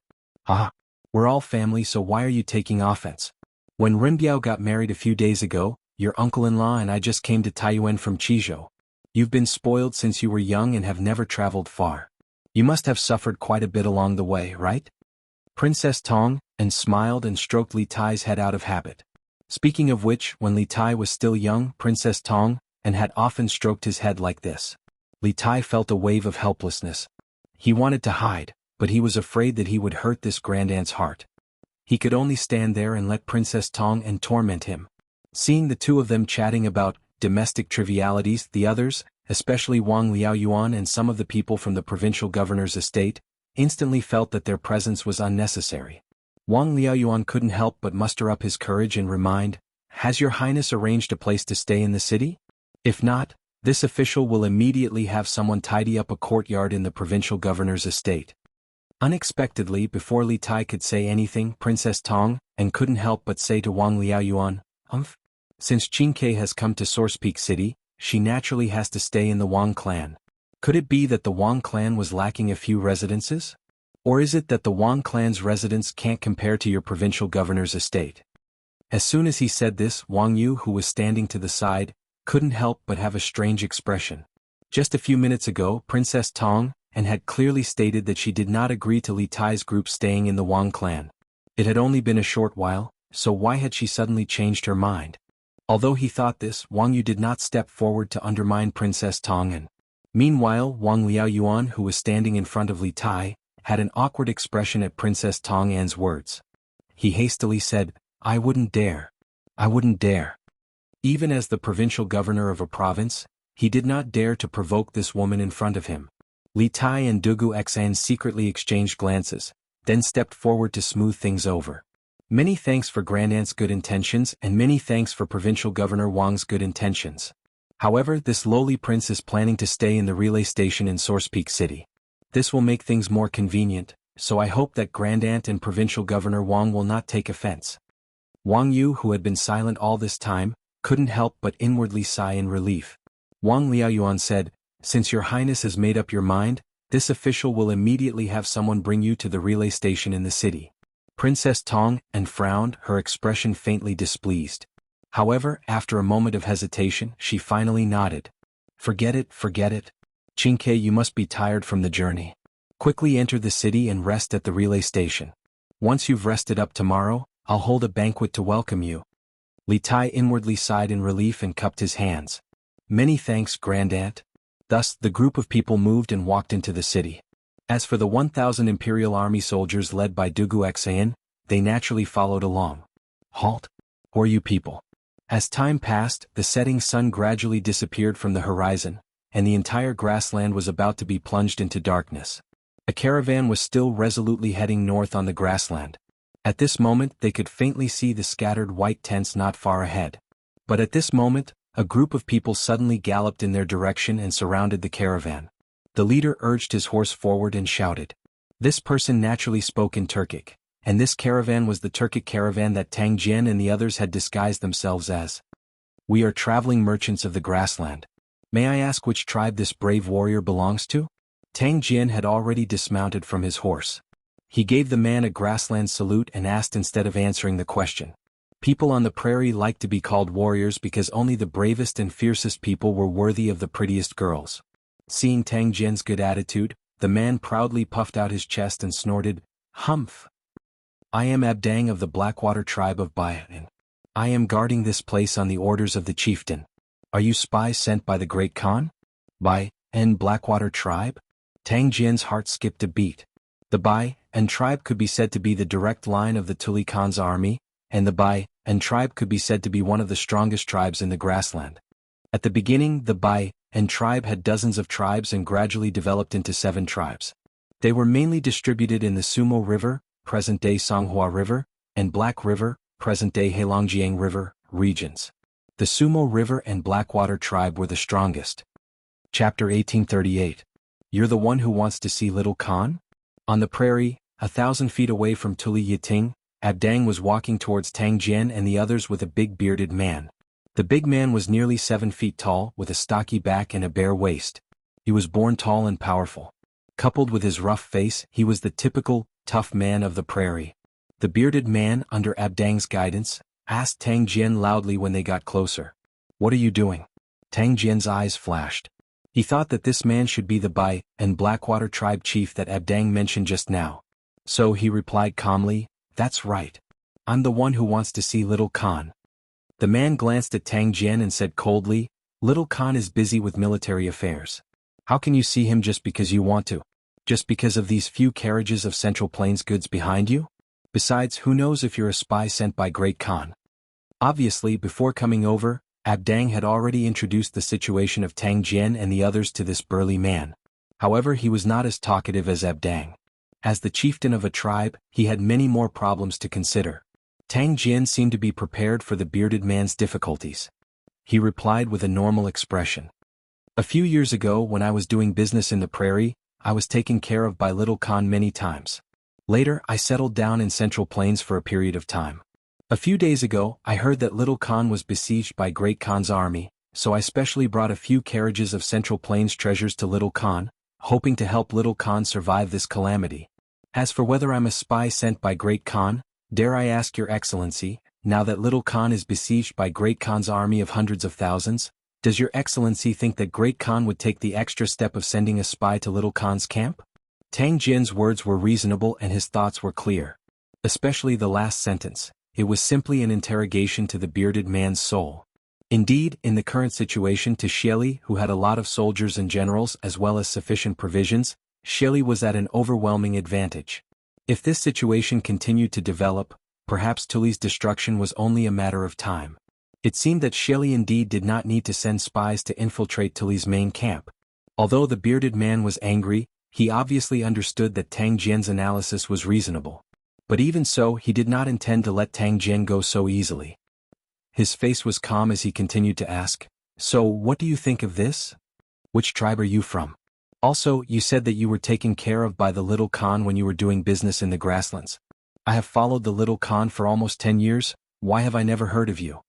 Ah! We're all family, so why are you taking offense? When Renbiao got married a few days ago, your uncle-in-law and I just came to Taiyuan from Qizhou. You've been spoiled since you were young and have never traveled far. You must have suffered quite a bit along the way, right? Princess Tong smiled and stroked Li Tai's head out of habit. Speaking of which, when Li Tai was still young, Princess Tong had often stroked his head like this. Li Tai felt a wave of helplessness. He wanted to hide, but he was afraid that he would hurt this grandaunt's heart. He could only stand there and let Princess Tong torment him. Seeing the 2 of them chatting about domestic trivialities, the others, especially Wang Liaoyuan and some of the people from the provincial governor's estate, instantly felt that their presence was unnecessary. Wang Liaoyuan couldn't help but muster up his courage and remind, Has your Highness arranged a place to stay in the city? If not, this official will immediately have someone tidy up a courtyard in the provincial governor's estate. Unexpectedly, before Li Tai could say anything, Princess Tong, and couldn't help but say to Wang Liaoyuan, Since Qingke has come to Source Peak City, she naturally has to stay in the Wang clan. Could it be that the Wang clan was lacking a few residences? Or is it that the Wang clan's residence can't compare to your provincial governor's estate? As soon as he said this, Wang Yu, who was standing to the side, couldn't help but have a strange expression. Just a few minutes ago, Princess Tong, and had clearly stated that she did not agree to Li Tai's group staying in the Wang clan. It had only been a short while, so why had she suddenly changed her mind? Although he thought this, Wang Yu did not step forward to undermine Princess Tong and. Meanwhile, Wang Liaoyuan, who was standing in front of Li Tai, had an awkward expression at Princess Tong An's words. He hastily said, I wouldn't dare. I wouldn't dare. Even as the provincial governor of a province, he did not dare to provoke this woman in front of him. Li Tai and Dugu Xan secretly exchanged glances, then stepped forward to smooth things over. Many thanks for Grand Aunt's good intentions and many thanks for Provincial Governor Wang's good intentions. However, this lowly prince is planning to stay in the relay station in Source Peak City. This will make things more convenient, so I hope that Grand Aunt and Provincial Governor Wang will not take offense. Wang Yu, who had been silent all this time, couldn't help but inwardly sigh in relief. Wang Liaoyuan said, Since your highness has made up your mind, this official will immediately have someone bring you to the relay station in the city. Princess Tong and frowned, her expression faintly displeased. However, after a moment of hesitation, she finally nodded. Forget it. Qingke, you must be tired from the journey. Quickly enter the city and rest at the relay station. Once you've rested up tomorrow, I'll hold a banquet to welcome you. Li Tai inwardly sighed in relief and cupped his hands. Many thanks, Grand Aunt. Thus, the group of people moved and walked into the city. As for the 1,000 Imperial Army soldiers led by Dugu Xan, they naturally followed along. Halt! Who are you people? As time passed, the setting sun gradually disappeared from the horizon, and the entire grassland was about to be plunged into darkness. A caravan was still resolutely heading north on the grassland. At this moment, they could faintly see the scattered white tents not far ahead. But at this moment, a group of people suddenly galloped in their direction and surrounded the caravan. The leader urged his horse forward and shouted. This person naturally spoke in Turkic, and this caravan was the Turkic caravan that Tang Jian and the others had disguised themselves as. We are traveling merchants of the grassland. May I ask which tribe this brave warrior belongs to? Tang Jian had already dismounted from his horse. He gave the man a grassland salute and asked instead of answering the question. People on the prairie liked to be called warriors because only the bravest and fiercest people were worthy of the prettiest girls. Seeing Tang Jian's good attitude, the man proudly puffed out his chest and snorted, Humph! I am Abdang of the Blackwater tribe of Bai, and I am guarding this place on the orders of the chieftain. Are you spies sent by the Great Khan? Bai and Blackwater tribe? Tang Jian's heart skipped a beat. The Bai and tribe could be said to be the direct line of the Tuli Khan's army, and the Bai and tribe could be said to be one of the strongest tribes in the grassland. At the beginning, the Bai and tribe had dozens of tribes and gradually developed into 7 tribes. They were mainly distributed in the Sumo River, present-day Songhua River, and Black River, present-day Heilongjiang River, regions. The Sumo River and Blackwater tribe were the strongest. Chapter 1838. You're the one who wants to see Little Khan? On the prairie, 1,000 feet away from Tuli Yiting, Abdang was walking towards Tang Jian and the others with a big bearded man. The big man was nearly 7 feet tall, with a stocky back and a bare waist. He was born tall and powerful. Coupled with his rough face, he was the typical, tough man of the prairie. The bearded man, under Abdang's guidance, asked Tang Jian loudly when they got closer. What are you doing? Tang Jian's eyes flashed. He thought that this man should be the Bai and Blackwater tribe chief that Abdang mentioned just now. So he replied calmly, That's right. I'm the one who wants to see Little Khan. The man glanced at Tang Jian and said coldly, Little Khan is busy with military affairs. How can you see him just because you want to? Just because of these few carriages of Central Plains goods behind you? Besides, who knows if you're a spy sent by Great Khan? Obviously, before coming over, Abdang had already introduced the situation of Tang Jian and the others to this burly man. However, he was not as talkative as Abdang. As the chieftain of a tribe, he had many more problems to consider. Tang Jian seemed to be prepared for the bearded man's difficulties. He replied with a normal expression. A few years ago when I was doing business in the prairie, I was taken care of by Little Khan many times. Later, I settled down in Central Plains for a period of time. A few days ago, I heard that Little Khan was besieged by Great Khan's army, so I specially brought a few carriages of Central Plains treasures to Little Khan, hoping to help Little Khan survive this calamity. As for whether I'm a spy sent by Great Khan, dare I ask your excellency, now that Little Khan is besieged by Great Khan's army of hundreds of thousands, does your excellency think that Great Khan would take the extra step of sending a spy to Little Khan's camp? Tang Jian's words were reasonable and his thoughts were clear. Especially the last sentence, it was simply an interrogation to the bearded man's soul. Indeed, in the current situation to Xieli, who had a lot of soldiers and generals as well as sufficient provisions, Xieli was at an overwhelming advantage. If this situation continued to develop, perhaps Tuli's destruction was only a matter of time. It seemed that Xieli indeed did not need to send spies to infiltrate Tuli's main camp. Although the bearded man was angry, he obviously understood that Tang Jian's analysis was reasonable. But even so, he did not intend to let Tang Jian go so easily. His face was calm as he continued to ask, "So, what do you think of this? Which tribe are you from? Also, you said that you were taken care of by the Little Khan when you were doing business in the grasslands. I have followed the Little Khan for almost 10 years, why have I never heard of you?"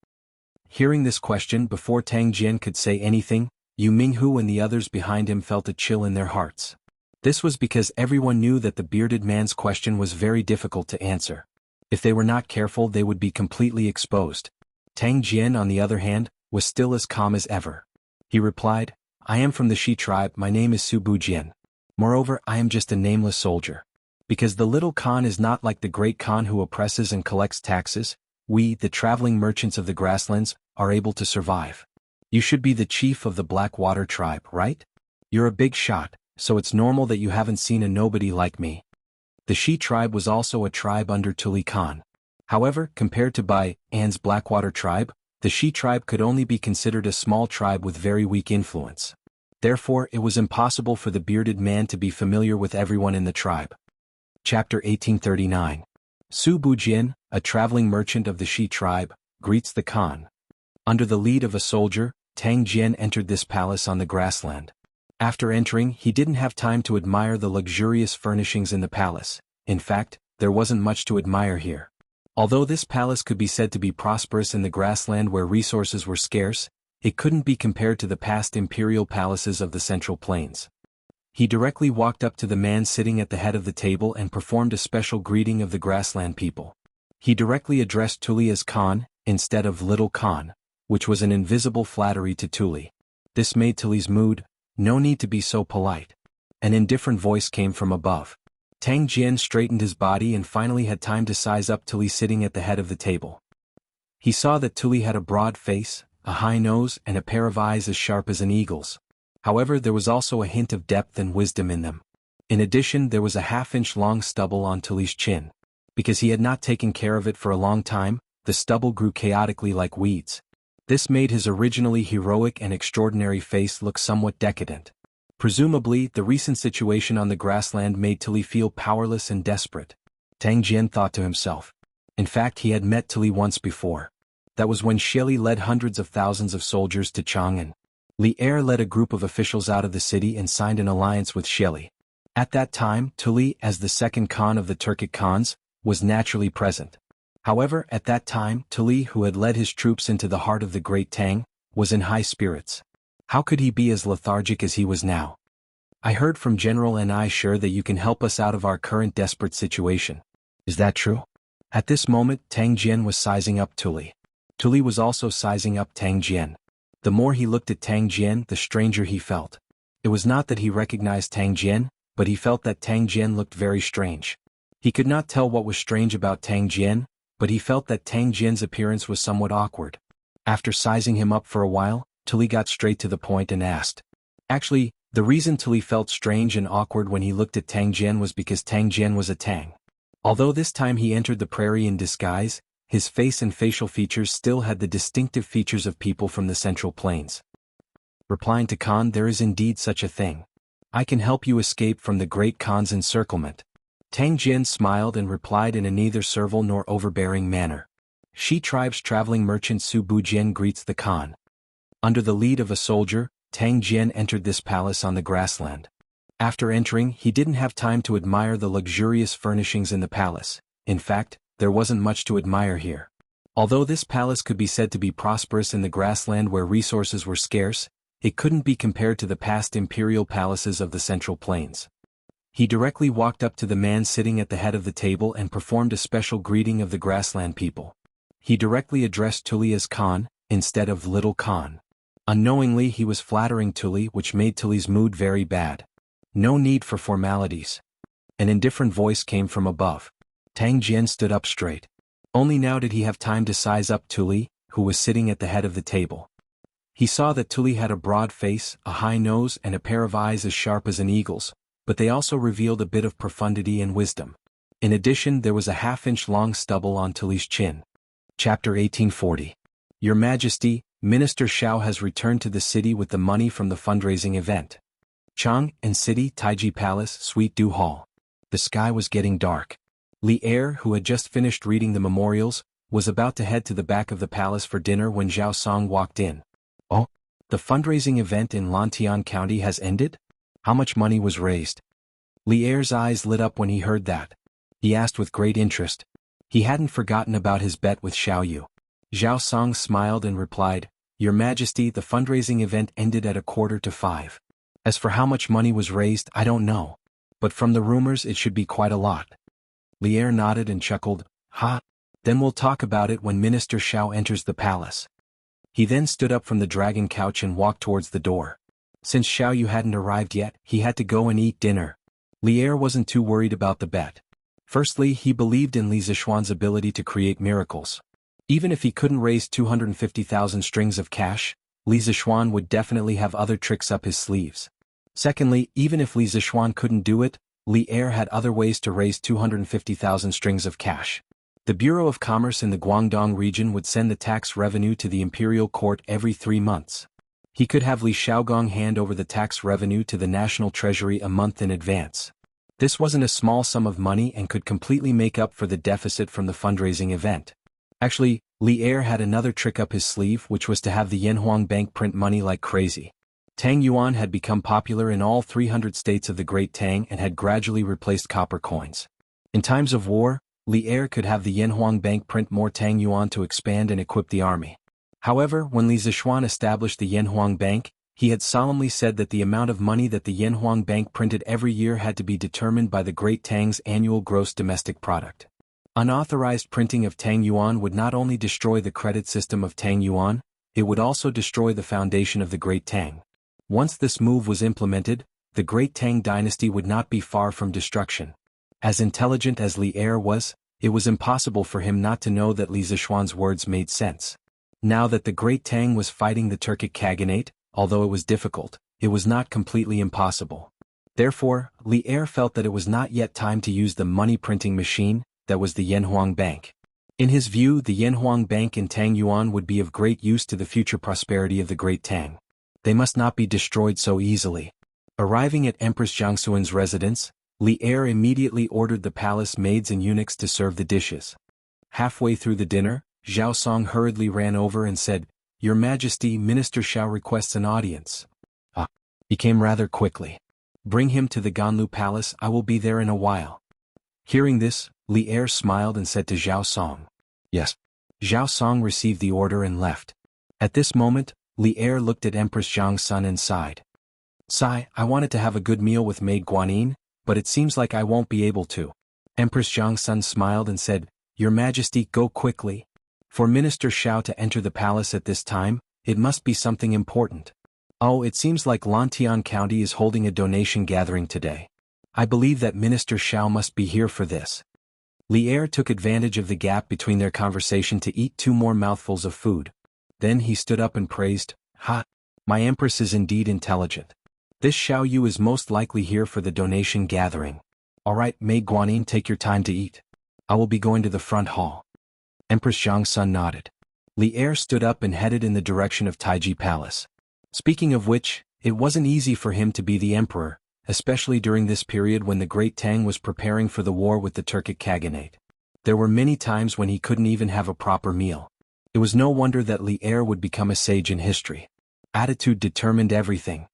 Hearing this question before Tang Jian could say anything, Yu Minghu and the others behind him felt a chill in their hearts. This was because everyone knew that the bearded man's question was very difficult to answer. If they were not careful, they would be completely exposed. Tang Jian, on the other hand, was still as calm as ever. He replied, "I am from the Shi tribe, my name is Su Bujian. Moreover, I am just a nameless soldier. Because the Little Khan is not like the Great Khan who oppresses and collects taxes, we, the traveling merchants of the grasslands, are able to survive. You should be the chief of the Blackwater tribe, right? You're a big shot, so it's normal that you haven't seen a nobody like me." The Shi tribe was also a tribe under Tuli Khan. However, compared to Bai An's Blackwater tribe, the Shi tribe could only be considered a small tribe with very weak influence. Therefore, it was impossible for the bearded man to be familiar with everyone in the tribe. Chapter 1839. Su Bujian, a traveling merchant of the Shi tribe, greets the Khan. Under the lead of a soldier, Tang Jian entered this palace on the grassland. After entering, he didn't have time to admire the luxurious furnishings in the palace. In fact, there wasn't much to admire here. Although this palace could be said to be prosperous in the grassland where resources were scarce, it couldn't be compared to the past imperial palaces of the Central Plains. He directly walked up to the man sitting at the head of the table and performed a special greeting of the grassland people. He directly addressed Tuli as Khan, instead of Little Khan, which was an invisible flattery to Tuli. This made Tuli's mood, "No need to be so polite." An indifferent voice came from above. Tang Jian straightened his body and finally had time to size up Tuli sitting at the head of the table. He saw that Tuli had a broad face, a high nose and a pair of eyes as sharp as an eagle's. However, there was also a hint of depth and wisdom in them. In addition, there was a half-inch long stubble on Tuli's chin. Because he had not taken care of it for a long time, the stubble grew chaotically like weeds. This made his originally heroic and extraordinary face look somewhat decadent. Presumably, the recent situation on the grassland made Tuli feel powerless and desperate. Tang Jian thought to himself. In fact, he had met Tuli once before. That was when Xieli led hundreds of thousands of soldiers to Chang'an. Li Er led a group of officials out of the city and signed an alliance with Xieli. At that time, Tuli, as the second Khan of the Turkic Khans, was naturally present. However, at that time, Tuli, who had led his troops into the heart of the Great Tang, was in high spirits. How could he be as lethargic as he was now? "I heard from General Ni sure that you can help us out of our current desperate situation. Is that true?" At this moment, Tang Jian was sizing up Tuli. Tuli was also sizing up Tang Jian. The more he looked at Tang Jian, the stranger he felt. It was not that he recognized Tang Jian, but he felt that Tang Jian looked very strange. He could not tell what was strange about Tang Jian, but he felt that Tang Jian's appearance was somewhat awkward. After sizing him up for a while, Tuli got straight to the point and asked. Actually, the reason Tuli felt strange and awkward when he looked at Tang Jian was because Tang Jian was a Tang. Although this time he entered the prairie in disguise, his face and facial features still had the distinctive features of people from the Central Plains. Replying to Khan, "There is indeed such a thing. I can help you escape from the Great Khan's encirclement." Tang Jian smiled and replied in a neither servile nor overbearing manner. Shi tribe's traveling merchant Su Bujian greets the Khan. Under the lead of a soldier, Tang Jian entered this palace on the grassland. After entering, he didn't have time to admire the luxurious furnishings in the palace. In fact, there wasn't much to admire here. Although this palace could be said to be prosperous in the grassland where resources were scarce, it couldn't be compared to the past imperial palaces of the Central Plains. He directly walked up to the man sitting at the head of the table and performed a special greeting of the grassland people. He directly addressed Tuli as Khan, instead of Little Khan. Unknowingly he was flattering Tuli, which made Tuli's mood very bad. No need for formalities. An indifferent voice came from above. Tang Jian stood up straight. Only now did he have time to size up Tuli, who was sitting at the head of the table. He saw that Tuli had a broad face, a high nose and a pair of eyes as sharp as an eagle's, but they also revealed a bit of profundity and wisdom. In addition, there was a half-inch long stubble on Tuli's chin. Chapter 1840. Your Majesty, Minister Xiao has returned to the city with the money from the fundraising event. Chang and City, Taiji Palace, Suite Du Hall. The sky was getting dark. Li Er, who had just finished reading the memorials, was about to head to the back of the palace for dinner when Zhao Song walked in. Oh, the fundraising event in Lantian County has ended? How much money was raised? Li Er's eyes lit up when he heard that. He asked with great interest. He hadn't forgotten about his bet with Xiao Yu. Zhao Song smiled and replied, Your Majesty, the fundraising event ended at 4:45. As for how much money was raised, I don't know. But from the rumors it should be quite a lot. Li Er nodded and chuckled, Ha! Then we'll talk about it when Minister Xiao enters the palace. He then stood up from the dragon couch and walked towards the door. Since Xiao Yu hadn't arrived yet, he had to go and eat dinner. Li Er wasn't too worried about the bet. Firstly, he believed in Li Zishuan's ability to create miracles. Even if he couldn't raise 250,000 strings of cash, Li Zishuan would definitely have other tricks up his sleeves. Secondly, even if Li Zishuan couldn't do it, Li Er had other ways to raise 250,000 strings of cash. The Bureau of Commerce in the Guangdong region would send the tax revenue to the imperial court every 3 months. He could have Li Xiaogong hand over the tax revenue to the national treasury a month in advance. This wasn't a small sum of money and could completely make up for the deficit from the fundraising event. Actually, Li Er had another trick up his sleeve, which was to have the Yanhuang Bank print money like crazy. Tang Yuan had become popular in all 300 states of the Great Tang and had gradually replaced copper coins. In times of war, Li Er could have the Yanhuang Bank print more Tang Yuan to expand and equip the army. However, when Li Zishuan established the Yanhuang Bank, he had solemnly said that the amount of money that the Yanhuang Bank printed every year had to be determined by the Great Tang's annual gross domestic product. Unauthorized printing of Tang Yuan would not only destroy the credit system of Tang Yuan, it would also destroy the foundation of the Great Tang. Once this move was implemented, the Great Tang dynasty would not be far from destruction. As intelligent as Li Er was, it was impossible for him not to know that Li Zishuan's words made sense. Now that the Great Tang was fighting the Turkic Khaganate, although it was difficult, it was not completely impossible. Therefore, Li Er felt that it was not yet time to use the money printing machine, that was the Yanhuang Bank. In his view, the Yanhuang Bank in Tang Yuan would be of great use to the future prosperity of the Great Tang. They must not be destroyed so easily. Arriving at Empress Jiangsuan's residence, Li Er immediately ordered the palace maids and eunuchs to serve the dishes. Halfway through the dinner, Zhao Song hurriedly ran over and said, Your Majesty, Minister Xiao requests an audience. He came rather quickly. Bring him to the Ganlu Palace, I will be there in a while. Hearing this, Li Er smiled and said to Zhao Song, Yes. Zhao Song received the order and left. At this moment, Li Er looked at Empress Jiangsun and sighed. Sigh, I wanted to have a good meal with Maid Guanyin, but it seems like I won't be able to. Empress Jiangsun smiled and said, Your Majesty, go quickly. For Minister Xiao to enter the palace at this time, it must be something important. Oh, it seems like Lantian County is holding a donation gathering today. I believe that Minister Xiao must be here for this. Li Er took advantage of the gap between their conversation to eat 2 more mouthfuls of food. Then he stood up and praised, My Empress is indeed intelligent. This Xiao Yu is most likely here for the donation gathering. Alright, Maid Guanyin, take your time to eat. I will be going to the front hall. Empress Jiangsun nodded. Li Er stood up and headed in the direction of Taiji Palace. Speaking of which, it wasn't easy for him to be the emperor, especially during this period when the Great Tang was preparing for the war with the Turkic Khaganate. There were many times when he couldn't even have a proper meal. It was no wonder that Li Er would become a sage in history. Attitude determined everything.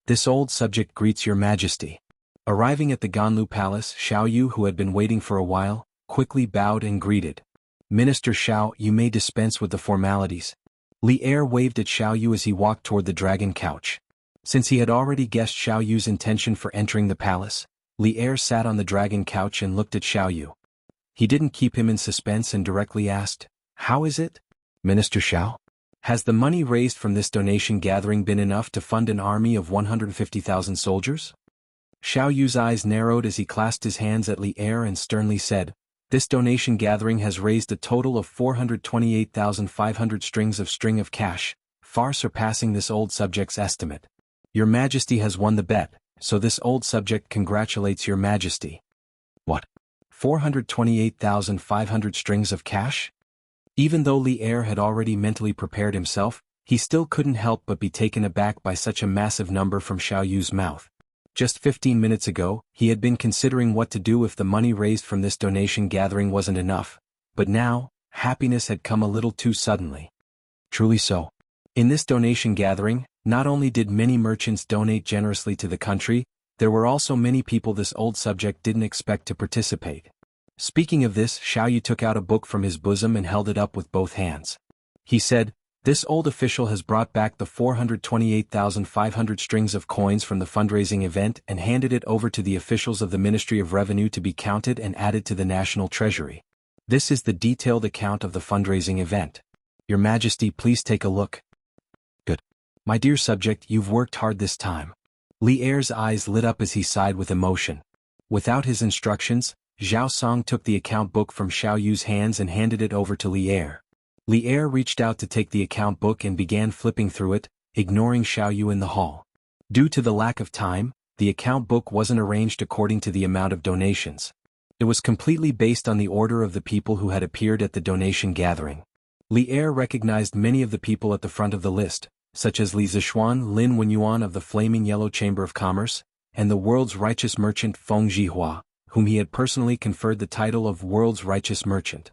This old subject greets Your Majesty. Arriving at the Ganlu Palace, Xiao Yu, who had been waiting for a while, quickly bowed and greeted. Minister Xiao, you may dispense with the formalities. Li Er waved at Xiao Yu as he walked toward the dragon couch. Since he had already guessed Xiao Yu's intention for entering the palace, Li Er sat on the dragon couch and looked at Xiao Yu. He didn't keep him in suspense and directly asked, "How is it, Minister Xiao? Has the money raised from this donation gathering been enough to fund an army of 150,000 soldiers?" Xiao Yu's eyes narrowed as he clasped his hands at Li Er and sternly said, "This donation gathering has raised a total of 428,500 strings of cash, far surpassing this old subject's estimate. Your Majesty has won the bet, so this old subject congratulates your Majesty." What? 428,500 strings of cash? Even though Li Er had already mentally prepared himself, he still couldn't help but be taken aback by such a massive number from Xiao Yu's mouth. Just 15 minutes ago, he had been considering what to do if the money raised from this donation gathering wasn't enough, but now, happiness had come a little too suddenly. Truly so. In this donation gathering, not only did many merchants donate generously to the country, there were also many people this old subject didn't expect to participate. Speaking of this, Xiao Yu took out a book from his bosom and held it up with both hands. He said, "This old official has brought back the 428,500 strings of coins from the fundraising event and handed it over to the officials of the Ministry of Revenue to be counted and added to the national treasury. This is the detailed account of the fundraising event. Your Majesty, please take a look." "Good. My dear subject, you've worked hard this time." Li Er's eyes lit up as he sighed with emotion. Without his instructions, Zhao Song took the account book from Xiao Yu's hands and handed it over to Li Er. Li Er reached out to take the account book and began flipping through it, ignoring Xiao Yu in the hall. Due to the lack of time, the account book wasn't arranged according to the amount of donations. It was completely based on the order of the people who had appeared at the donation gathering. Li Er recognized many of the people at the front of the list, such as Li Zixuan, Lin Wenyuan of the Flaming Yellow Chamber of Commerce, and the world's righteous merchant Feng Zhihua, whom he had personally conferred the title of World's Righteous Merchant.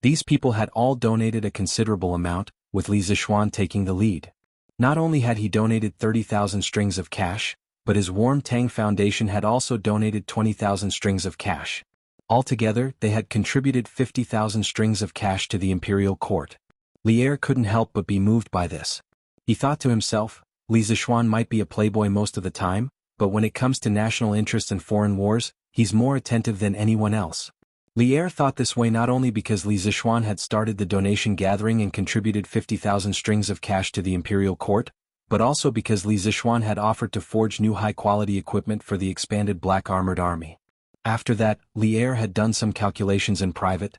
These people had all donated a considerable amount, with Li Zixuan taking the lead. Not only had he donated 30,000 strings of cash, but his Warm Tang Foundation had also donated 20,000 strings of cash. Altogether, they had contributed 50,000 strings of cash to the imperial court. Li Er couldn't help but be moved by this. He thought to himself, Li Zixuan might be a playboy most of the time, but when it comes to national interests and foreign wars, he's more attentive than anyone else. Li Er thought this way not only because Li Zixuan had started the donation gathering and contributed 50,000 strings of cash to the imperial court, but also because Li Zixuan had offered to forge new high-quality equipment for the expanded black armored army. After that, Li Er had done some calculations in private.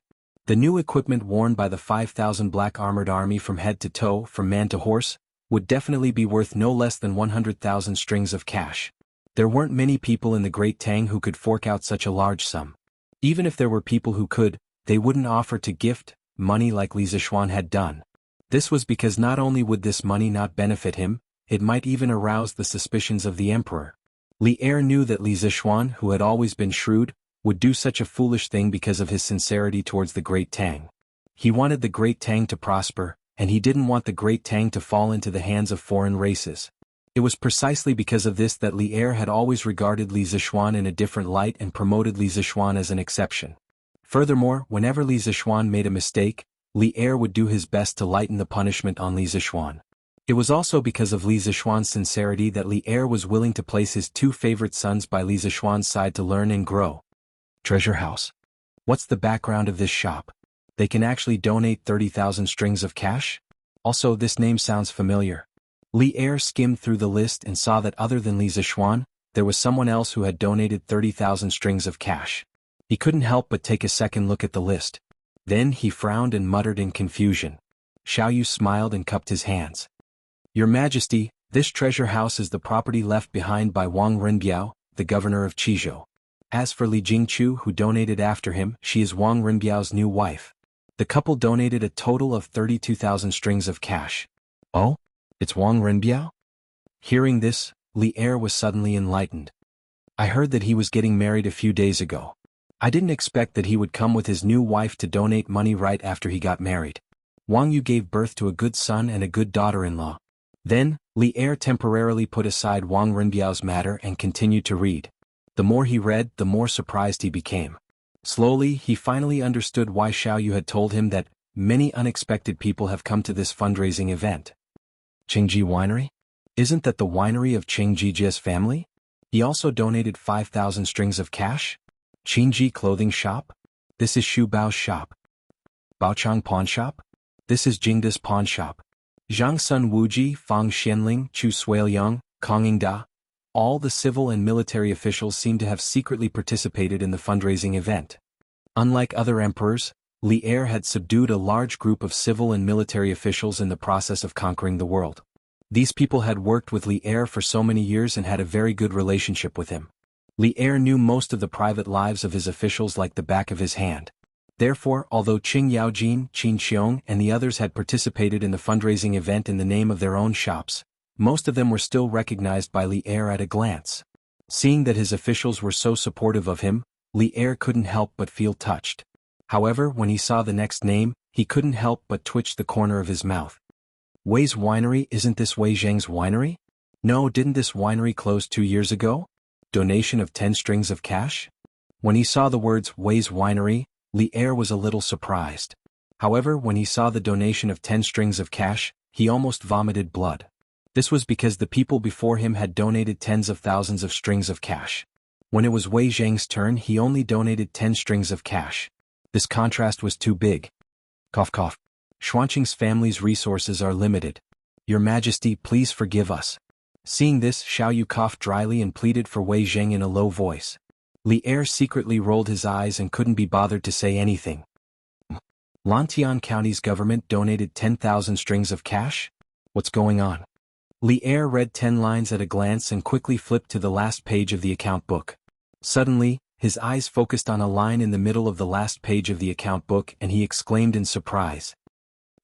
The new equipment worn by the 5,000 black armored army from head to toe, from man to horse, would definitely be worth no less than 100,000 strings of cash. There weren't many people in the Great Tang who could fork out such a large sum. Even if there were people who could, they wouldn't offer to gift money like Li Zixuan had done. This was because not only would this money not benefit him, it might even arouse the suspicions of the emperor. Li Er knew that Li Zixuan, who had always been shrewd, would do such a foolish thing because of his sincerity towards the Great Tang. He wanted the Great Tang to prosper, and he didn't want the Great Tang to fall into the hands of foreign races. It was precisely because of this that Li Er had always regarded Li Zixuan in a different light and promoted Li Zixuan as an exception. Furthermore, whenever Li Zixuan made a mistake, Li Er would do his best to lighten the punishment on Li Zixuan. It was also because of Li Zixuan's sincerity that Li Er was willing to place his two favorite sons by Li Zixuan's side to learn and grow. Treasure House. What's the background of this shop? They can actually donate 30,000 strings of cash? Also, this name sounds familiar. Li Er skimmed through the list and saw that other than Li Zixuan, there was someone else who had donated 30,000 strings of cash. He couldn't help but take a second look at the list. Then he frowned and muttered in confusion. Xiao Yu smiled and cupped his hands. Your Majesty, this treasure house is the property left behind by Wang Renbiao, the governor of Qizhou. As for Li Jingchu, who donated after him, she is Wang Renbiao's new wife. The couple donated a total of 32,000 strings of cash. Oh? It's Wang Renbiao? Hearing this, Li Er was suddenly enlightened. I heard that he was getting married a few days ago. I didn't expect that he would come with his new wife to donate money right after he got married. Wang Yu gave birth to a good son and a good daughter-in-law. Then, Li Er temporarily put aside Wang Renbiao's matter and continued to read. The more he read, the more surprised he became. Slowly, he finally understood why Xiao Yu had told him that many unexpected people have come to this fundraising event. Qingji Winery? Isn't that the winery of Qing Jijia's family? He also donated 5,000 strings of cash? Qingji Clothing Shop? This is Xu Bao's shop. Baochang Pawn Shop? This is Jingda's pawn shop. Zhang Sun Wuji, Fang Xianling, Chu Suiliang, Kongingda. All the civil and military officials seem to have secretly participated in the fundraising event. Unlike other emperors, Li Er had subdued a large group of civil and military officials in the process of conquering the world. These people had worked with Li Er for so many years and had a very good relationship with him. Li Er knew most of the private lives of his officials like the back of his hand. Therefore, although Qing Yaojin, Qin Xiong, and the others had participated in the fundraising event in the name of their own shops, most of them were still recognized by Li Er at a glance. Seeing that his officials were so supportive of him, Li Er couldn't help but feel touched. However, when he saw the next name, he couldn't help but twitch the corner of his mouth. Wei's Winery? Isn't this Wei Zhang's winery? No, didn't this winery close 2 years ago? Donation of 10 strings of cash? When he saw the words Wei's Winery, Li Er was a little surprised. However, when he saw the donation of 10 strings of cash, he almost vomited blood. This was because the people before him had donated tens of thousands of strings of cash. When it was Wei Zhang's turn, he only donated 10 strings of cash. This contrast was too big. Cough cough. Xuanqing's family's resources are limited. Your Majesty, please forgive us. Seeing this, Xiao Yu coughed dryly and pleaded for Wei Zhang in a low voice. Li Er secretly rolled his eyes and couldn't be bothered to say anything. Lantian County's government donated 10,000 strings of cash? What's going on? Li Er read 10 lines at a glance and quickly flipped to the last page of the account book. Suddenly, his eyes focused on a line in the middle of the last page of the account book and he exclaimed in surprise.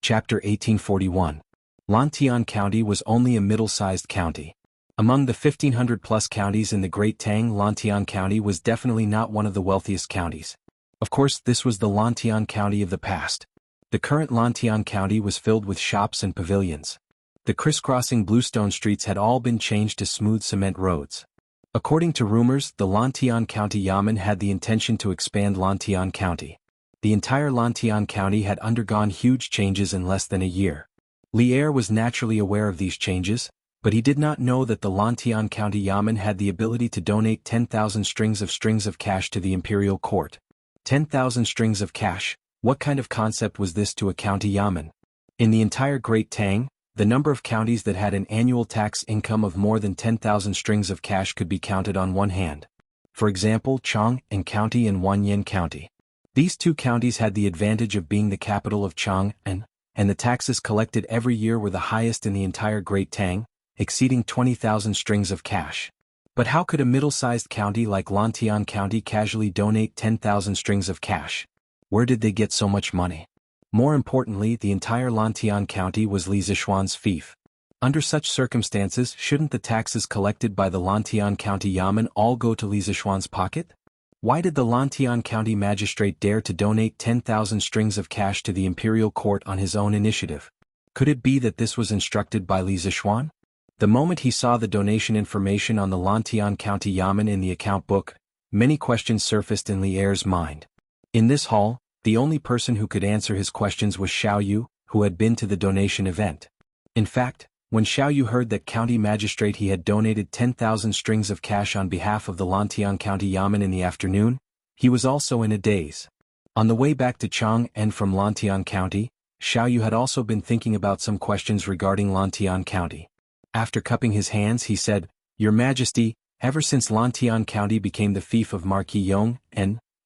Chapter 1841. Lantian County was only a middle-sized county. Among the 1,500-plus counties in the Great Tang, Lantian County was definitely not one of the wealthiest counties. Of course, this was the Lantian County of the past. The current Lantian County was filled with shops and pavilions. The crisscrossing bluestone streets had all been changed to smooth cement roads. According to rumors, the Lantian County Yamen had the intention to expand Lantian County. The entire Lantian County had undergone huge changes in less than a year. Li Er was naturally aware of these changes, but he did not know that the Lantian County Yamen had the ability to donate 10,000 strings of cash to the imperial court. 10,000 strings of cash, what kind of concept was this to a county Yamen? In the entire Great Tang, the number of counties that had an annual tax income of more than 10,000 strings of cash could be counted on one hand. For example, Chang'an County and Wanyan County. These two counties had the advantage of being the capital of Chang'an, and the taxes collected every year were the highest in the entire Great Tang, exceeding 20,000 strings of cash. But how could a middle-sized county like Lantian County casually donate 10,000 strings of cash? Where did they get so much money? More importantly, the entire Lantian County was Li Zishuan's fief. Under such circumstances, shouldn't the taxes collected by the Lantian County Yamen all go to Li Zishuan's pocket? Why did the Lantian County magistrate dare to donate 10,000 strings of cash to the imperial court on his own initiative? Could it be that this was instructed by Li Zishuan? The moment he saw the donation information on the Lantian County Yamen in the account book, many questions surfaced in Li Er's mind. In this hall, the only person who could answer his questions was Xiao Yu, who had been to the donation event. In fact, when Xiao Yu heard that county magistrate he had donated 10,000 strings of cash on behalf of the Lantian County Yamen in the afternoon, he was also in a daze. On the way back to Chang'an from Lantian County, Xiao Yu had also been thinking about some questions regarding Lantian County. After cupping his hands he said, "Your Majesty, ever since Lantian County became the fief of Marquis Yong,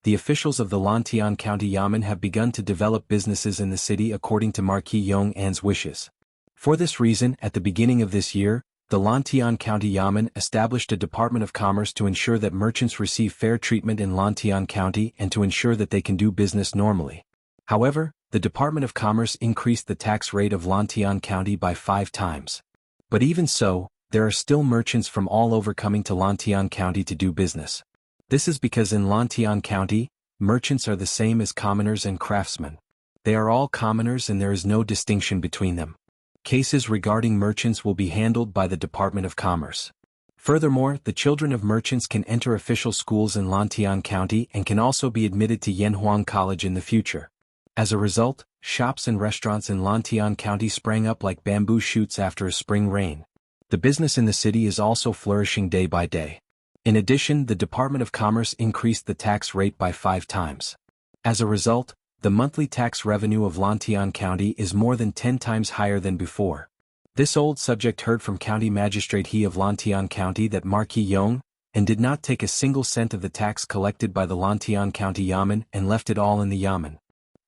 the officials of the Lantian County Yamen have begun to develop businesses in the city according to Marquis Yong An's wishes. For this reason, at the beginning of this year, the Lantian County Yamen established a Department of Commerce to ensure that merchants receive fair treatment in Lantian County and to ensure that they can do business normally. However, the Department of Commerce increased the tax rate of Lantian County by 5 times. But even so, there are still merchants from all over coming to Lantian County to do business. This is because in Lantian County, merchants are the same as commoners and craftsmen. They are all commoners and there is no distinction between them. Cases regarding merchants will be handled by the Department of Commerce. Furthermore, the children of merchants can enter official schools in Lantian County and can also be admitted to Yanhuang College in the future. As a result, shops and restaurants in Lantian County sprang up like bamboo shoots after a spring rain. The business in the city is also flourishing day by day. In addition, the Department of Commerce increased the tax rate by 5 times. As a result, the monthly tax revenue of Lantian County is more than 10 times higher than before. This old subject heard from County Magistrate He of Lantian County that Marquis Yong, and did not take a single cent of the tax collected by the Lantian County Yamen and left it all in the Yamen.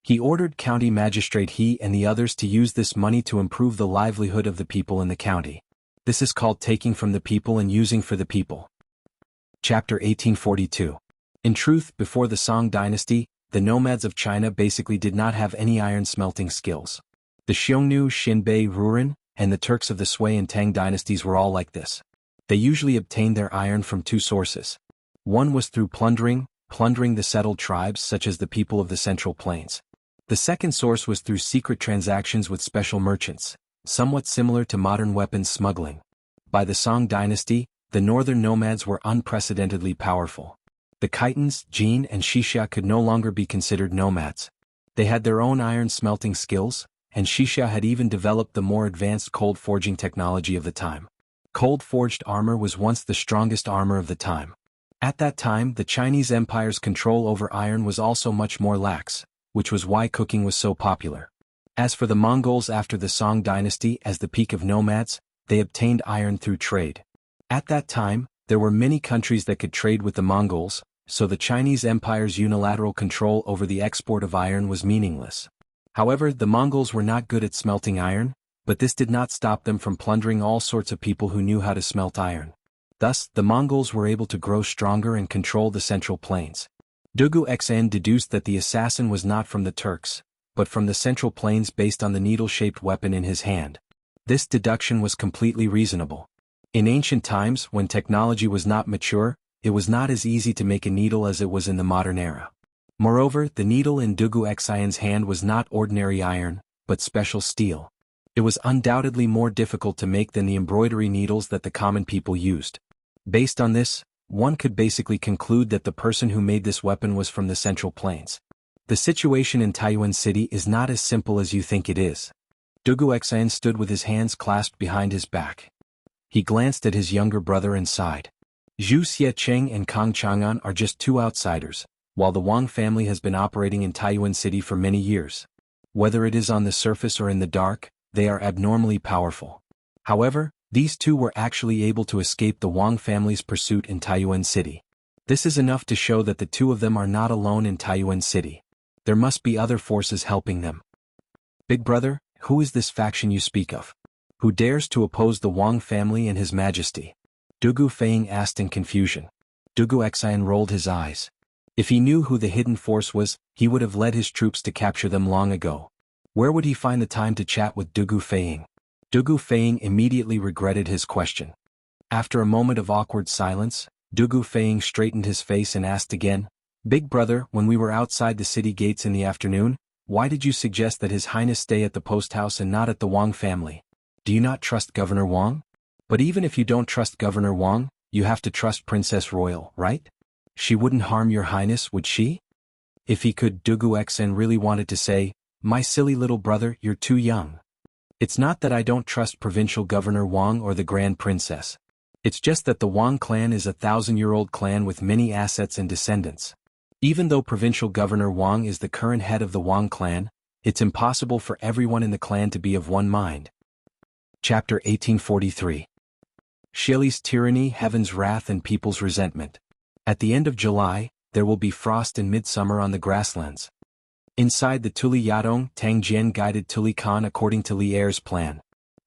He ordered County Magistrate He and the others to use this money to improve the livelihood of the people in the county. This is called taking from the people and using for the people. Chapter 1842. In truth, before the Song dynasty, the nomads of China basically did not have any iron smelting skills. The Xiongnu, Xinbei, Rouran, and the Turks of the Sui and Tang dynasties were all like this. They usually obtained their iron from 2 sources. One was through plundering the settled tribes such as the people of the Central Plains. The second source was through secret transactions with special merchants, somewhat similar to modern weapons smuggling. By the Song dynasty, the northern nomads were unprecedentedly powerful. The Khitans, Jin and Xixia could no longer be considered nomads. They had their own iron smelting skills, and Xixia had even developed the more advanced cold forging technology of the time. Cold forged armor was once the strongest armor of the time. At that time, the Chinese Empire's control over iron was also much more lax, which was why cooking was so popular. As for the Mongols after the Song dynasty as the peak of nomads, they obtained iron through trade. At that time, there were many countries that could trade with the Mongols, so the Chinese Empire's unilateral control over the export of iron was meaningless. However, the Mongols were not good at smelting iron, but this did not stop them from plundering all sorts of people who knew how to smelt iron. Thus, the Mongols were able to grow stronger and control the Central Plains. Dugu Xan deduced that the assassin was not from the Turks, but from the Central Plains based on the needle-shaped weapon in his hand. This deduction was completely reasonable. In ancient times, when technology was not mature, it was not as easy to make a needle as it was in the modern era. Moreover, the needle in Dugu Xian's hand was not ordinary iron, but special steel. It was undoubtedly more difficult to make than the embroidery needles that the common people used. Based on this, one could basically conclude that the person who made this weapon was from the Central Plains. The situation in Taiyuan City is not as simple as you think it is. Dugu Xian stood with his hands clasped behind his back. He glanced at his younger brother and sighed. Zhu Xiecheng and Kang Chang'an are just 2 outsiders, while the Wang family has been operating in Taiyuan City for many years. Whether it is on the surface or in the dark, they are abnormally powerful. However, these 2 were actually able to escape the Wang family's pursuit in Taiyuan City. This is enough to show that the 2 of them are not alone in Taiyuan City. There must be other forces helping them. Big brother, who is this faction you speak of? Who dares to oppose the Wang family and His Majesty? Dugu Feiying asked in confusion. Dugu Xian rolled his eyes. If he knew who the hidden force was, he would have led his troops to capture them long ago. Where would he find the time to chat with Dugu Feiying? Dugu Feiying immediately regretted his question. After a moment of awkward silence, Dugu Feiying straightened his face and asked again, Big brother, when we were outside the city gates in the afternoon, why did you suggest that His Highness stay at the post house and not at the Wang family? Do you not trust Governor Wang? But even if you don't trust Governor Wang, you have to trust Princess Royal, right? She wouldn't harm your highness, would she? If he could, Dugu Xen really wanted to say, My silly little brother, you're too young. It's not that I don't trust Provincial Governor Wang or the Grand Princess. It's just that the Wang clan is a 1,000-year-old clan with many assets and descendants. Even though Provincial Governor Wang is the current head of the Wang clan, it's impossible for everyone in the clan to be of one mind. Chapter 1843. Shili's tyranny, heaven's wrath and people's resentment. At the end of July, there will be frost in midsummer on the grasslands. Inside the Tuli Yadong, Tang Jian guided Tuli Khan according to Li Er's plan.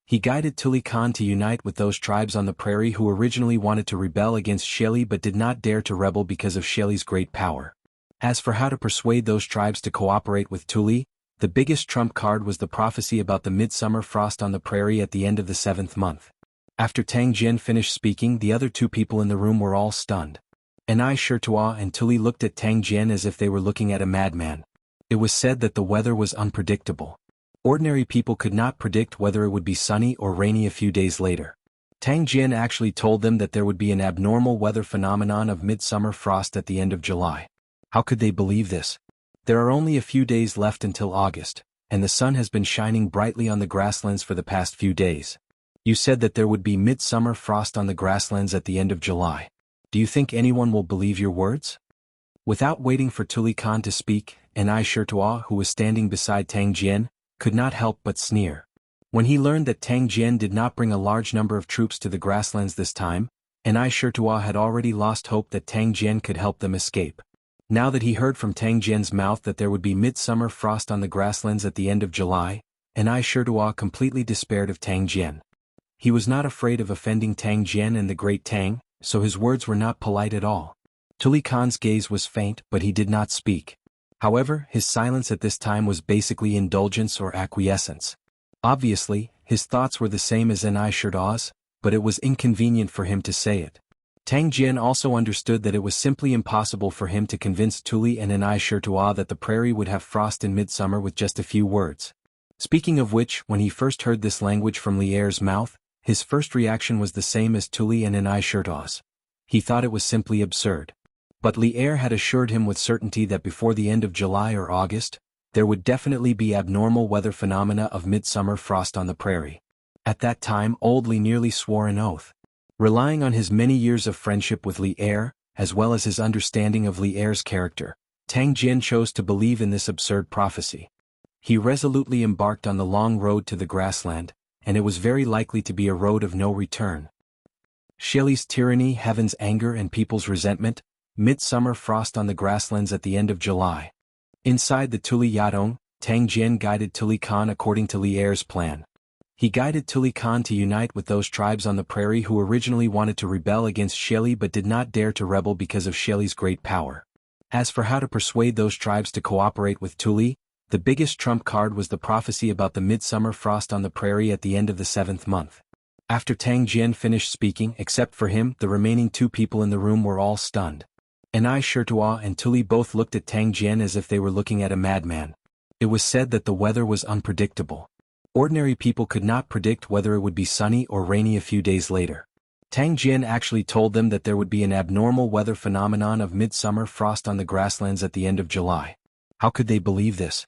He guided Tuli Khan to unite with those tribes on the prairie who originally wanted to rebel against Shili but did not dare to rebel because of Shili's great power. As for how to persuade those tribes to cooperate with Tuli, the biggest trump card was the prophecy about the midsummer frost on the prairie at the end of the 7th month. After Tang Jian finished speaking, the other 2 people in the room were all stunned. Anai Shirtua and Tuli looked at Tang Jian as if they were looking at a madman. It was said that the weather was unpredictable. Ordinary people could not predict whether it would be sunny or rainy a few days later. Tang Jian actually told them that there would be an abnormal weather phenomenon of midsummer frost at the end of July. How could they believe this? There are only a few days left until August, and the sun has been shining brightly on the grasslands for the past few days. You said that there would be midsummer frost on the grasslands at the end of July. Do you think anyone will believe your words? Without waiting for Tuli Khan to speak, Anai Shirtua, who was standing beside Tang Jian, could not help but sneer. When he learned that Tang Jian did not bring a large number of troops to the grasslands this time, Anai Shirtua had already lost hope that Tang Jian could help them escape. Now that he heard from Tang Jian's mouth that there would be midsummer frost on the grasslands at the end of July, Anai Shirtua completely despaired of Tang Jian. He was not afraid of offending Tang Jian and the great Tang, so his words were not polite at all. Tuli Khan's gaze was faint, but he did not speak. However, his silence at this time was basically indulgence or acquiescence. Obviously, his thoughts were the same as Anai Shirtua's, but it was inconvenient for him to say it. Tang Jian also understood that it was simply impossible for him to convince Tuli and Anai Shirtua that the prairie would have frost in midsummer with just a few words. Speaking of which, when he first heard this language from Lier's mouth, his first reaction was the same as Tuli and Anai Shirtua's. He thought it was simply absurd. But Lier had assured him with certainty that before the end of July or August, there would definitely be abnormal weather phenomena of midsummer frost on the prairie. At that time, old Li nearly swore an oath. Relying on his many years of friendship with Lier, as well as his understanding of Lier's character, Tang Jian chose to believe in this absurd prophecy. He resolutely embarked on the long road to the grassland, and it was very likely to be a road of no return. Shelley's tyranny, heaven's anger and people's resentment, midsummer frost on the grasslands at the end of July. Inside the Tuli Yadong, Tang Jian guided Tuli Khan according to Lier's plan. He guided Tuli Khan to unite with those tribes on the prairie who originally wanted to rebel against Shelley but did not dare to rebel because of Shelley's great power. As for how to persuade those tribes to cooperate with Tuli, the biggest trump card was the prophecy about the midsummer frost on the prairie at the end of the 7th month. After Tang Jian finished speaking, except for him, the remaining 2 people in the room were all stunned. Anai Shirtua and Tuli both looked at Tang Jian as if they were looking at a madman. It was said that the weather was unpredictable. Ordinary people could not predict whether it would be sunny or rainy a few days later. Tang Jian actually told them that there would be an abnormal weather phenomenon of midsummer frost on the grasslands at the end of July. How could they believe this?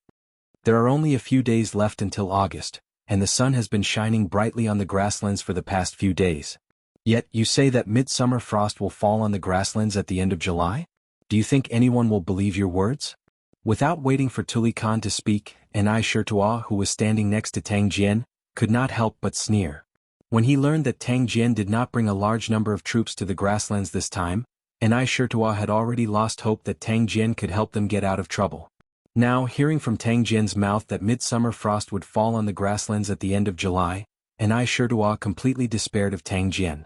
There are only a few days left until August, and the sun has been shining brightly on the grasslands for the past few days. Yet, you say that midsummer frost will fall on the grasslands at the end of July? Do you think anyone will believe your words? Without waiting for Tuli Khan to speak, Anai Shirtua, who was standing next to Tang Jian, could not help but sneer. When he learned that Tang Jian did not bring a large number of troops to the grasslands this time, Anai Shirtua had already lost hope that Tang Jian could help them get out of trouble. Now, hearing from Tang Jian's mouth that midsummer frost would fall on the grasslands at the end of July, Anai Shirtua completely despaired of Tang Jian.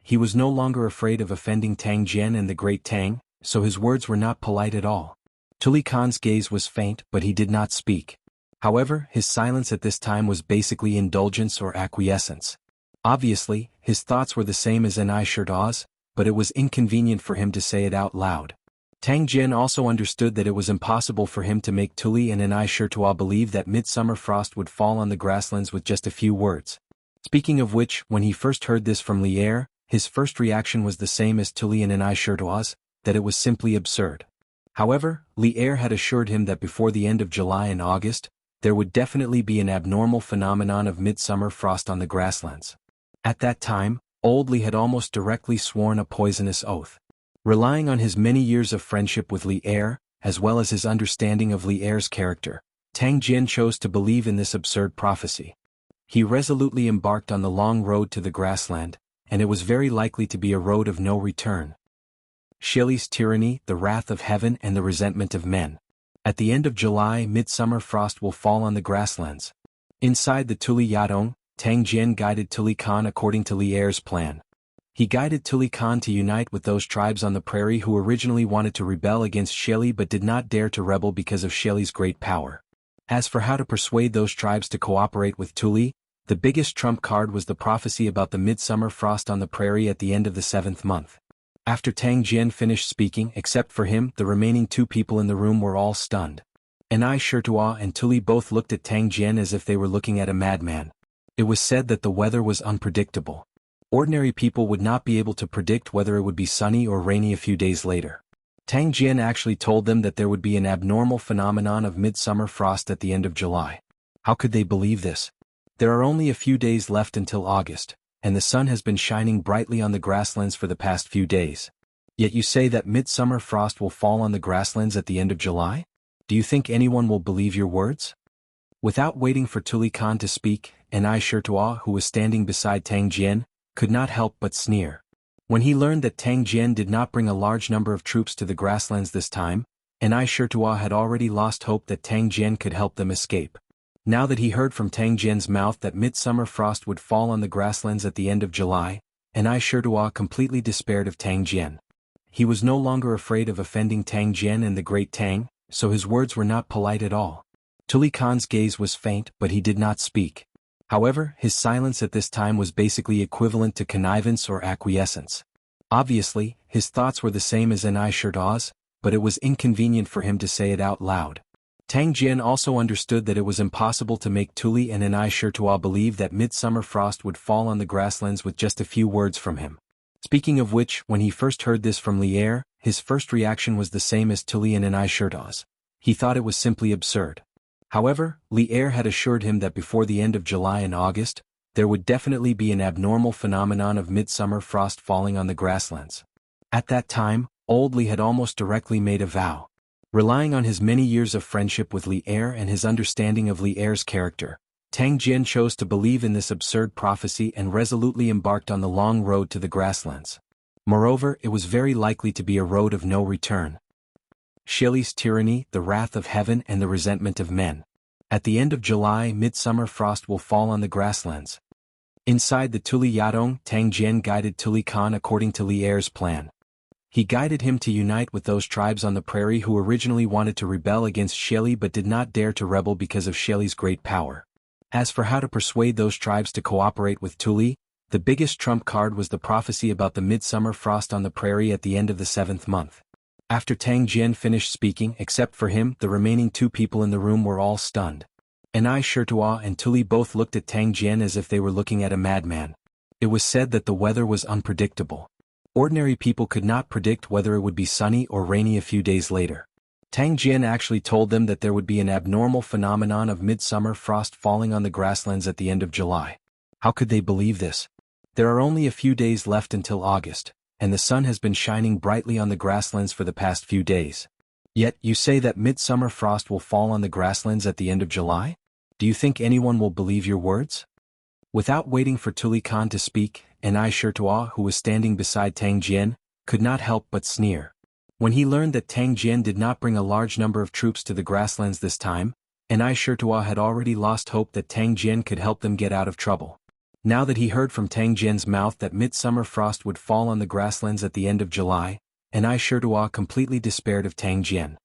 He was no longer afraid of offending Tang Jian and the great Tang, so his words were not polite at all. Tuli Khan's gaze was faint, but he did not speak. However, his silence at this time was basically indulgence or acquiescence. Obviously, his thoughts were the same as Anai Shirtua's, but it was inconvenient for him to say it out loud. Tang Jian also understood that it was impossible for him to make Tuli and Anai Shirtua believe that midsummer frost would fall on the grasslands with just a few words. Speaking of which, when he first heard this from Lier, his first reaction was the same as Tuli and Anai Shirtua's, that it was simply absurd. However, Lier had assured him that before the end of July and August, there would definitely be an abnormal phenomenon of midsummer frost on the grasslands. At that time, old Li had almost directly sworn a poisonous oath. Relying on his many years of friendship with Lier, as well as his understanding of Lier's character, Tang Jian chose to believe in this absurd prophecy. He resolutely embarked on the long road to the grassland, and it was very likely to be a road of no return. Shelley's tyranny, the wrath of heaven and the resentment of men. At the end of July, midsummer frost will fall on the grasslands. Inside the Tuli Yadong, Tang Jian guided Tuli Khan according to Lier's plan. He guided Tuli Khan to unite with those tribes on the prairie who originally wanted to rebel against Shelley but did not dare to rebel because of Shelley's great power. As for how to persuade those tribes to cooperate with Tuli, the biggest trump card was the prophecy about the midsummer frost on the prairie at the end of the 7th month. After Tang Jian finished speaking, except for him, the remaining 2 people in the room were all stunned. Anai Shirtua and Tuli both looked at Tang Jian as if they were looking at a madman. It was said that the weather was unpredictable. Ordinary people would not be able to predict whether it would be sunny or rainy a few days later. Tang Jian actually told them that there would be an abnormal phenomenon of midsummer frost at the end of July. How could they believe this? There are only a few days left until August, and the sun has been shining brightly on the grasslands for the past few days. Yet you say that midsummer frost will fall on the grasslands at the end of July? Do you think anyone will believe your words? Without waiting for Tuli Khan to speak, Anai Shirtua, who was standing beside Tang Jian, could not help but sneer. When he learned that Tang Jian did not bring a large number of troops to the grasslands this time, Anai Shirtua had already lost hope that Tang Jian could help them escape. Now that he heard from Tang Jian's mouth that midsummer frost would fall on the grasslands at the end of July, Anai Shirtua completely despaired of Tang Jian. He was no longer afraid of offending Tang Jian and the great Tang, so his words were not polite at all. Tuli Khan's gaze was faint, but he did not speak. However, his silence at this time was basically equivalent to connivance or acquiescence. Obviously, his thoughts were the same as Anai Shirtua's, but it was inconvenient for him to say it out loud. Tang Jian also understood that it was impossible to make Tuli and Anai Shirtua believe that midsummer frost would fall on the grasslands with just a few words from him. Speaking of which, when he first heard this from Li'er, his first reaction was the same as Tuli and Anai Shirtua's. He thought it was simply absurd. However, Li'er had assured him that before the end of July and August, there would definitely be an abnormal phenomenon of midsummer frost falling on the grasslands. At that time, Old Li had almost directly made a vow. Relying on his many years of friendship with Li'er and his understanding of Li'er's character, Tang Jian chose to believe in this absurd prophecy and resolutely embarked on the long road to the grasslands. Moreover, it was very likely to be a road of no return. Shili's tyranny, the wrath of heaven and the resentment of men. At the end of July, midsummer frost will fall on the grasslands. Inside the Tuli Yadong, Tang Jian guided Tuli Khan according to Li'er's plan. He guided him to unite with those tribes on the prairie who originally wanted to rebel against Shili but did not dare to rebel because of Shili's great power. As for how to persuade those tribes to cooperate with Tuli, the biggest trump card was the prophecy about the midsummer frost on the prairie at the end of the 7th month. After Tang Jian finished speaking, except for him, the remaining two people in the room were all stunned. Anai Shirtua and Tuli both looked at Tang Jian as if they were looking at a madman. It was said that the weather was unpredictable. Ordinary people could not predict whether it would be sunny or rainy a few days later. Tang Jian actually told them that there would be an abnormal phenomenon of midsummer frost falling on the grasslands at the end of July. How could they believe this? There are only a few days left until August, and the sun has been shining brightly on the grasslands for the past few days. Yet, you say that midsummer frost will fall on the grasslands at the end of July? Do you think anyone will believe your words? Without waiting for Tuli Khan to speak, Anai Shirtua, who was standing beside Tang Jian, could not help but sneer. When he learned that Tang Jian did not bring a large number of troops to the grasslands this time, Anai Shirtua had already lost hope that Tang Jian could help them get out of trouble. Now that he heard from Tang Jian's mouth that midsummer frost would fall on the grasslands at the end of July, Anai Shirtua completely despaired of Tang Jian.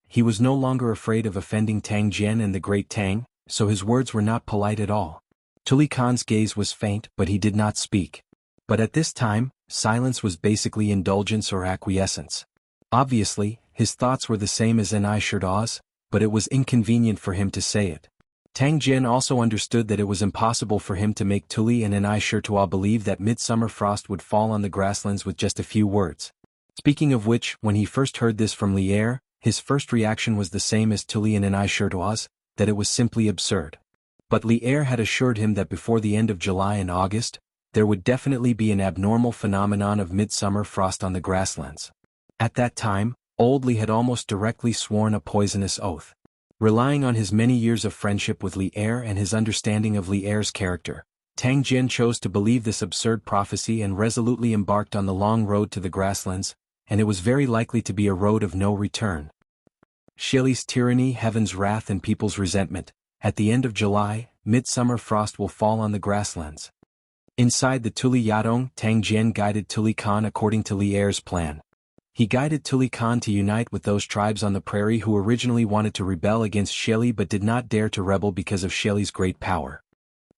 He was no longer afraid of offending Tang Jian and the great Tang, so his words were not polite at all. Tuli Khan's gaze was faint, but he did not speak. But at this time, silence was basically indulgence or acquiescence. Obviously, his thoughts were the same as Anai Shirtua's, but it was inconvenient for him to say it. Tang Jian also understood that it was impossible for him to make Tuli and Anai Shirtua believe that midsummer frost would fall on the grasslands with just a few words. Speaking of which, when he first heard this from Li'er, his first reaction was the same as Tuli and Anai Shirtua's, that it was simply absurd. But Li'er had assured him that before the end of July and August, there would definitely be an abnormal phenomenon of midsummer frost on the grasslands. At that time, Old Li had almost directly sworn a poisonous oath. Relying on his many years of friendship with Li'er and his understanding of Li'er's character, Tang Jian chose to believe this absurd prophecy and resolutely embarked on the long road to the grasslands, and it was very likely to be a road of no return. Shili's tyranny, heaven's wrath and people's resentment. At the end of July, midsummer frost will fall on the grasslands. Inside the Tuli Yadong, Tang Jian guided Tuli Khan according to Li'er's plan. He guided Tuli Khan to unite with those tribes on the prairie who originally wanted to rebel against Shili but did not dare to rebel because of Shili's great power.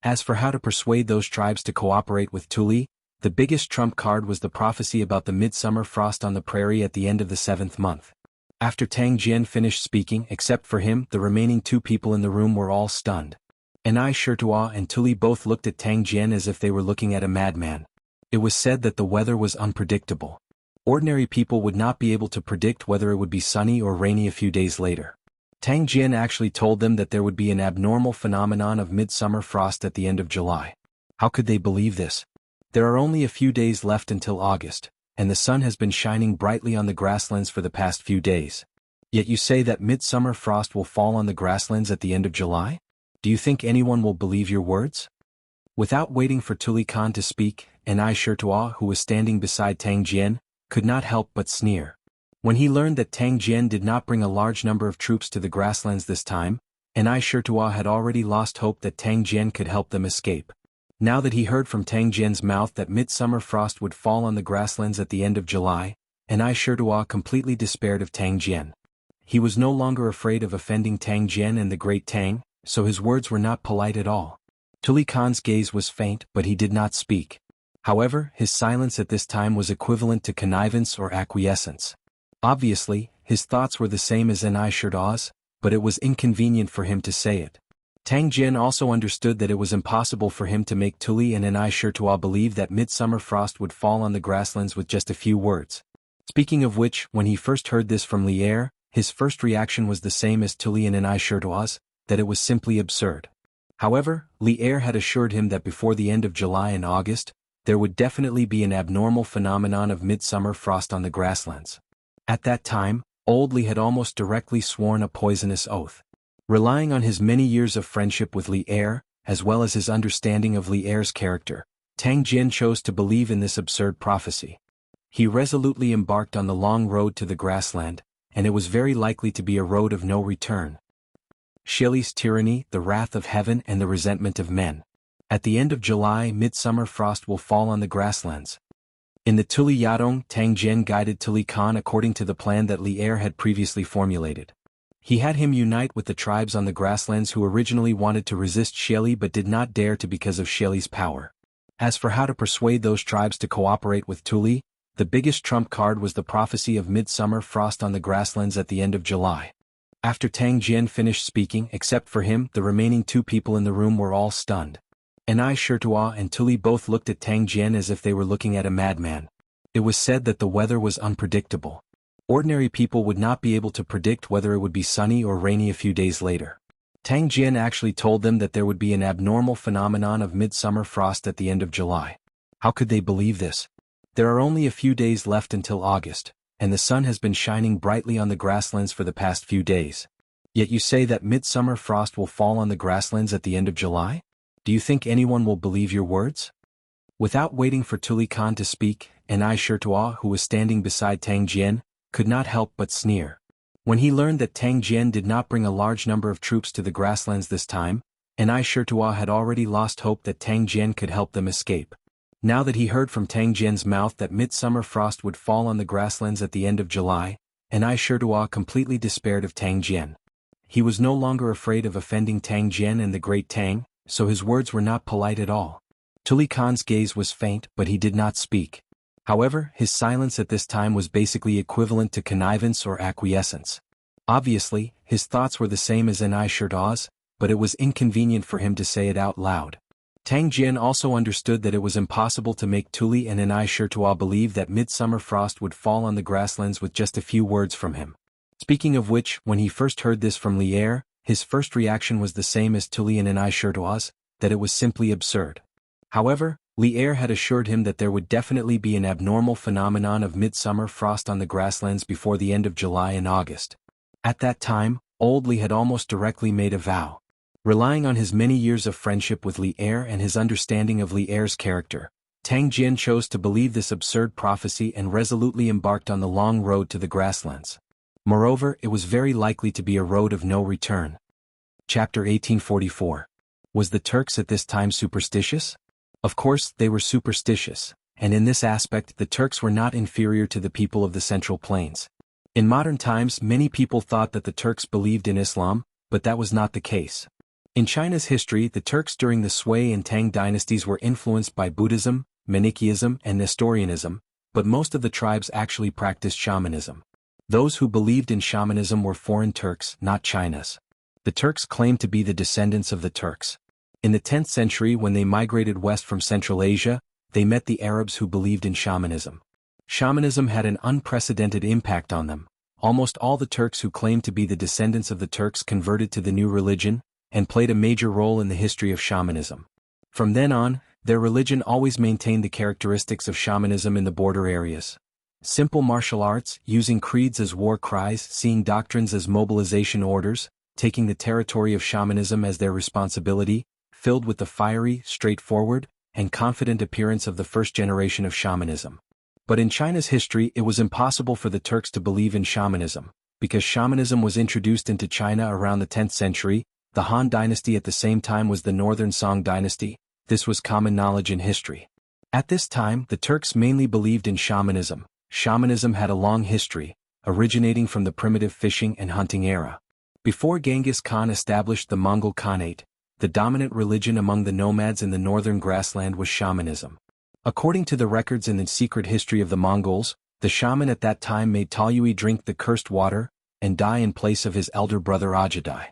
As for how to persuade those tribes to cooperate with Tuli, the biggest trump card was the prophecy about the midsummer frost on the prairie at the end of the 7th month. After Tang Jian finished speaking, except for him, the remaining two people in the room were all stunned. Anai Shirtua and Tuli both looked at Tang Jian as if they were looking at a madman. It was said that the weather was unpredictable. Ordinary people would not be able to predict whether it would be sunny or rainy a few days later. Tang Jian actually told them that there would be an abnormal phenomenon of midsummer frost at the end of July. How could they believe this? There are only a few days left until August, and the sun has been shining brightly on the grasslands for the past few days. Yet you say that midsummer frost will fall on the grasslands at the end of July? Do you think anyone will believe your words? Without waiting for Tuli Khan to speak, Anai Shirtua, who was standing beside Tang Jian, could not help but sneer. When he learned that Tang Jian did not bring a large number of troops to the grasslands this time, Anai Shirtua had already lost hope that Tang Jian could help them escape. Now that he heard from Tang Jian's mouth that midsummer frost would fall on the grasslands at the end of July, Anai Shirtua completely despaired of Tang Jian. He was no longer afraid of offending Tang Jian and the great Tang, so his words were not polite at all. Tuli Khan's gaze was faint, but he did not speak. However, his silence at this time was equivalent to connivance or acquiescence. Obviously, his thoughts were the same as Anai Shirtua's, but it was inconvenient for him to say it. Tang Jian also understood that it was impossible for him to make Tuli and Anai Shirtua believe that midsummer frost would fall on the grasslands with just a few words. Speaking of which, when he first heard this from Li'er, his first reaction was the same as Tuli and Anai Shirtua's, that it was simply absurd. However, Li'er had assured him that before the end of July and August, there would definitely be an abnormal phenomenon of midsummer frost on the grasslands. At that time, Old Li had almost directly sworn a poisonous oath. Relying on his many years of friendship with Li'er, as well as his understanding of Li'er's character, Tang Jian chose to believe in this absurd prophecy. He resolutely embarked on the long road to the grassland, and it was very likely to be a road of no return. Shili's tyranny, the wrath of heaven and the resentment of men. At the end of July, midsummer frost will fall on the grasslands. In the Tuli Yadong, Tang Jian guided Tuli Khan according to the plan that Li'er had previously formulated. He had him unite with the tribes on the grasslands who originally wanted to resist Shili but did not dare to because of Shili's power. As for how to persuade those tribes to cooperate with Tuli, the biggest trump card was the prophecy of midsummer frost on the grasslands at the end of July. After Tang Jian finished speaking, except for him, the remaining two people in the room were all stunned. Anai Shirtua and Tuli both looked at Tang Jian as if they were looking at a madman. It was said that the weather was unpredictable. Ordinary people would not be able to predict whether it would be sunny or rainy a few days later. Tang Jian actually told them that there would be an abnormal phenomenon of midsummer frost at the end of July. How could they believe this? There are only a few days left until August, and the sun has been shining brightly on the grasslands for the past few days. Yet you say that midsummer frost will fall on the grasslands at the end of July? Do you think anyone will believe your words? Without waiting for Tuli Khan to speak, Anai Shirtua, who was standing beside Tang Jian, could not help but sneer. When he learned that Tang Jian did not bring a large number of troops to the grasslands this time, Anai Shirtua had already lost hope that Tang Jian could help them escape. Now that he heard from Tang Jian's mouth that midsummer frost would fall on the grasslands at the end of July, Anai Shirtua completely despaired of Tang Jian. He was no longer afraid of offending Tang Jian and the great Tang, so his words were not polite at all. Tuli Khan's gaze was faint, but he did not speak. However, his silence at this time was basically equivalent to connivance or acquiescence. Obviously, his thoughts were the same as Anai Shirtua's, but it was inconvenient for him to say it out loud. Tang Jian also understood that it was impossible to make Tuli and Anai Shirtua believe that midsummer frost would fall on the grasslands with just a few words from him. Speaking of which, when he first heard this from Li'er, his first reaction was the same as Tuli and Anai Shirtua's, that it was simply absurd. However, Li'er had assured him that there would definitely be an abnormal phenomenon of midsummer frost on the grasslands before the end of July and August. At that time, Old Li had almost directly made a vow. Relying on his many years of friendship with Li'er and his understanding of Li'er's character, Tang Jian chose to believe this absurd prophecy and resolutely embarked on the long road to the grasslands. Moreover, it was very likely to be a road of no return. Chapter 1844. Was the Turks at this time superstitious? Of course, they were superstitious, and in this aspect the Turks were not inferior to the people of the Central Plains. In modern times, many people thought that the Turks believed in Islam, but that was not the case. In China's history, the Turks during the Sui and Tang dynasties were influenced by Buddhism, Manichaeism, and Nestorianism, but most of the tribes actually practiced shamanism. Those who believed in shamanism were foreign Turks, not China's. The Turks claimed to be the descendants of the Turks. In the 10th century, when they migrated west from Central Asia, they met the Arabs who believed in shamanism. Shamanism had an unprecedented impact on them. Almost all the Turks who claimed to be the descendants of the Turks converted to the new religion, and played a major role in the history of shamanism. From then on, their religion always maintained the characteristics of shamanism in the border areas. Simple martial arts, using creeds as war cries, seeing doctrines as mobilization orders, taking the territory of shamanism as their responsibility, filled with the fiery, straightforward, and confident appearance of the first generation of shamanism. But in China's history it was impossible for the Turks to believe in shamanism, because shamanism was introduced into China around the 10th century. The Han dynasty at the same time was the northern Song dynasty. This was common knowledge in history. At this time, the Turks mainly believed in shamanism. Shamanism had a long history, originating from the primitive fishing and hunting era. Before Genghis Khan established the Mongol Khanate, the dominant religion among the nomads in the northern grassland was shamanism. According to the records in the secret history of the Mongols, the shaman at that time made Talyui drink the cursed water, and die in place of his elder brother Ajadai.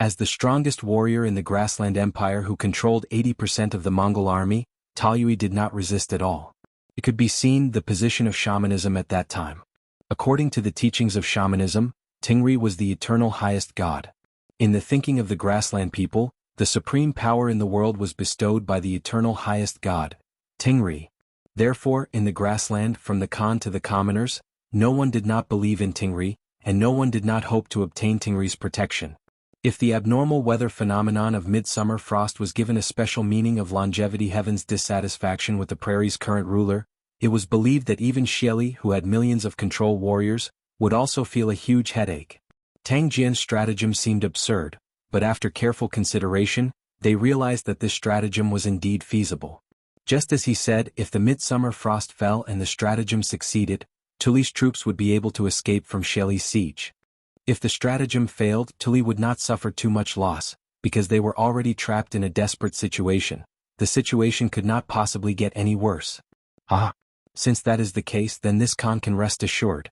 As the strongest warrior in the grassland empire who controlled 80% of the Mongol army, Talyui did not resist at all. It could be seen the position of shamanism at that time. According to the teachings of shamanism, Tingri was the eternal highest god. In the thinking of the grassland people, the supreme power in the world was bestowed by the eternal highest god, Tingri. Therefore, in the grassland, from the Khan to the commoners, no one did not believe in Tingri, and no one did not hope to obtain Tingri's protection. If the abnormal weather phenomenon of midsummer frost was given a special meaning of longevity, heaven's dissatisfaction with the prairie's current ruler, it was believed that even Xieli, who had millions of control warriors, would also feel a huge headache. Tang Jian's stratagem seemed absurd, but after careful consideration, they realized that this stratagem was indeed feasible. Just as he said, if the midsummer frost fell and the stratagem succeeded, Tuli's troops would be able to escape from Xieli's siege. If the stratagem failed, Tuli would not suffer too much loss, because they were already trapped in a desperate situation. The situation could not possibly get any worse. Since that is the case, then this Khan can rest assured.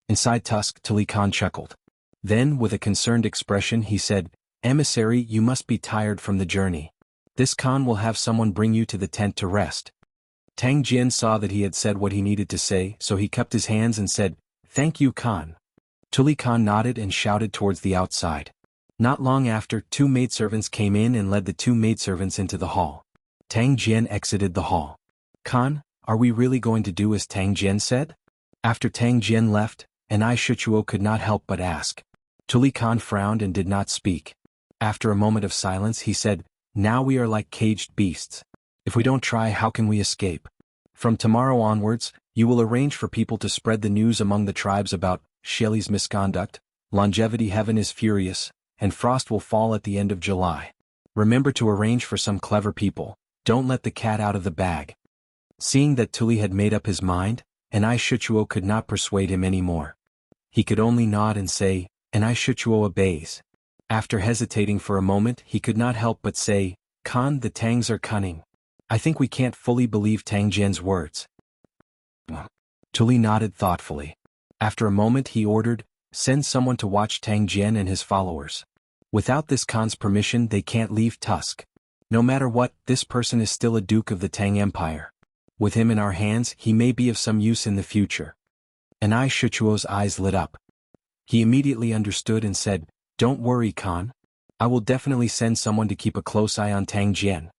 Inside Tusk, Tuli Khan chuckled. Then, with a concerned expression, he said, "Emissary, you must be tired from the journey. This Khan will have someone bring you to the tent to rest." Tang Jian saw that he had said what he needed to say, so he cupped his hands and said, "Thank you, Khan." Tuli Khan nodded and shouted towards the outside. Not long after, two maidservants came in and led the two maidservants into the hall. Tang Jian exited the hall. "Khan, are we really going to do as Tang Jian said?" After Tang Jian left, and I Shichuo could not help but ask. Tuli Khan frowned and did not speak. After a moment of silence he said, "Now we are like caged beasts. If we don't try, how can we escape? From tomorrow onwards, you will arrange for people to spread the news among the tribes about Xieli's misconduct. Longevity heaven is furious, and frost will fall at the end of July. Remember to arrange for some clever people. Don't let the cat out of the bag." Seeing that Tuli had made up his mind, and I Shichuo could not persuade him any more. He could only nod and say, "And I Shichuo obeys." After hesitating for a moment, he could not help but say, "Khan, the Tangs are cunning. I think we can't fully believe Tang Jian's words." Tuli nodded thoughtfully. After a moment he ordered, "Send someone to watch Tang Jian and his followers. Without this Khan's permission they can't leave Tusk. No matter what, this person is still a duke of the Tang Empire. With him in our hands, he may be of some use in the future." And I Shichuo's eyes lit up. He immediately understood and said, "Don't worry, Khan. I will definitely send someone to keep a close eye on Tang Jian."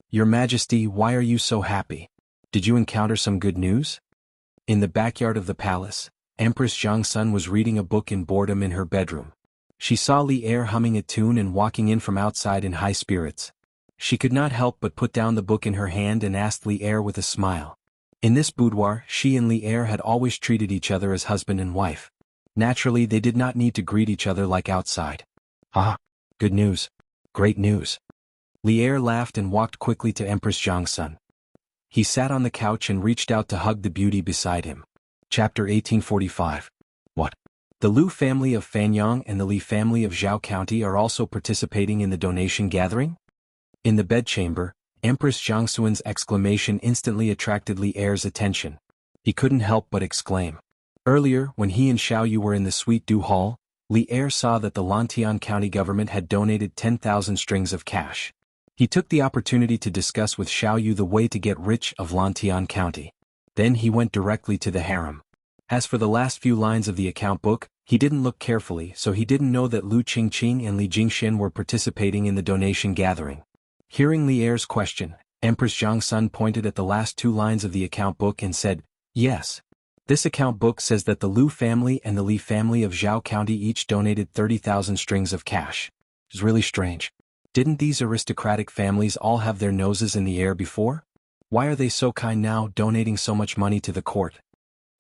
"Your Majesty, why are you so happy? Did you encounter some good news?" In the backyard of the palace, Empress Jiangsun was reading a book in boredom in her bedroom. She saw Li Er humming a tune and walking in from outside in high spirits. She could not help but put down the book in her hand and asked Li Er with a smile. In this boudoir, she and Li Er had always treated each other as husband and wife. Naturally, they did not need to greet each other like outside. Good news. Great news." Li Er laughed and walked quickly to Empress Jiangsun. He sat on the couch and reached out to hug the beauty beside him. Chapter 1845. What? The Liu family of Fanyang and the Li family of Zhao County are also participating in the donation gathering? In the bedchamber, Empress Jiangsun's exclamation instantly attracted Li Er's attention. He couldn't help but exclaim. Earlier, when he and Xiao Yu were in the Sweet Dew Hall, Li Er saw that the Lantian County government had donated 10,000 strings of cash. He took the opportunity to discuss with Xiao Yu the way to get rich of Lantian County. Then he went directly to the harem. As for the last few lines of the account book, he didn't look carefully, so he didn't know that Lu Qingqing and Li Jingxian were participating in the donation gathering. Hearing Li Er's question, Empress Jiangsun pointed at the last 2 lines of the account book and said, "Yes. This account book says that the Lu family and the Li family of Zhao County each donated 30,000 strings of cash. It's really strange. Didn't these aristocratic families all have their noses in the air before? Why are they so kind now, donating so much money to the court?"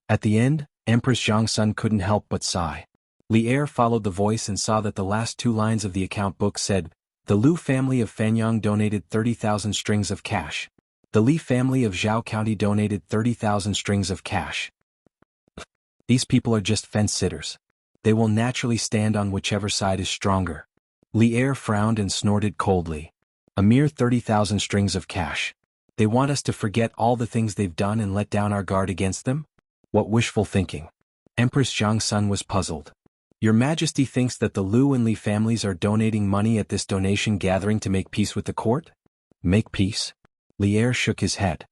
At the end, Empress Jiangsun couldn't help but sigh. Li Er followed the voice and saw that the last 2 lines of the account book said, "The Lu family of Fanyang donated 30,000 strings of cash. The Li family of Zhao County donated 30,000 strings of cash. These people are just fence-sitters. They will naturally stand on whichever side is stronger." Li Er frowned and snorted coldly. "A mere 30,000 strings of cash. They want us to forget all the things they've done and let down our guard against them? What wishful thinking." Empress Jiangsun was puzzled. "Your Majesty thinks that the Lu and Li families are donating money at this donation gathering to make peace with the court?" "Make peace?" Li Er shook his head.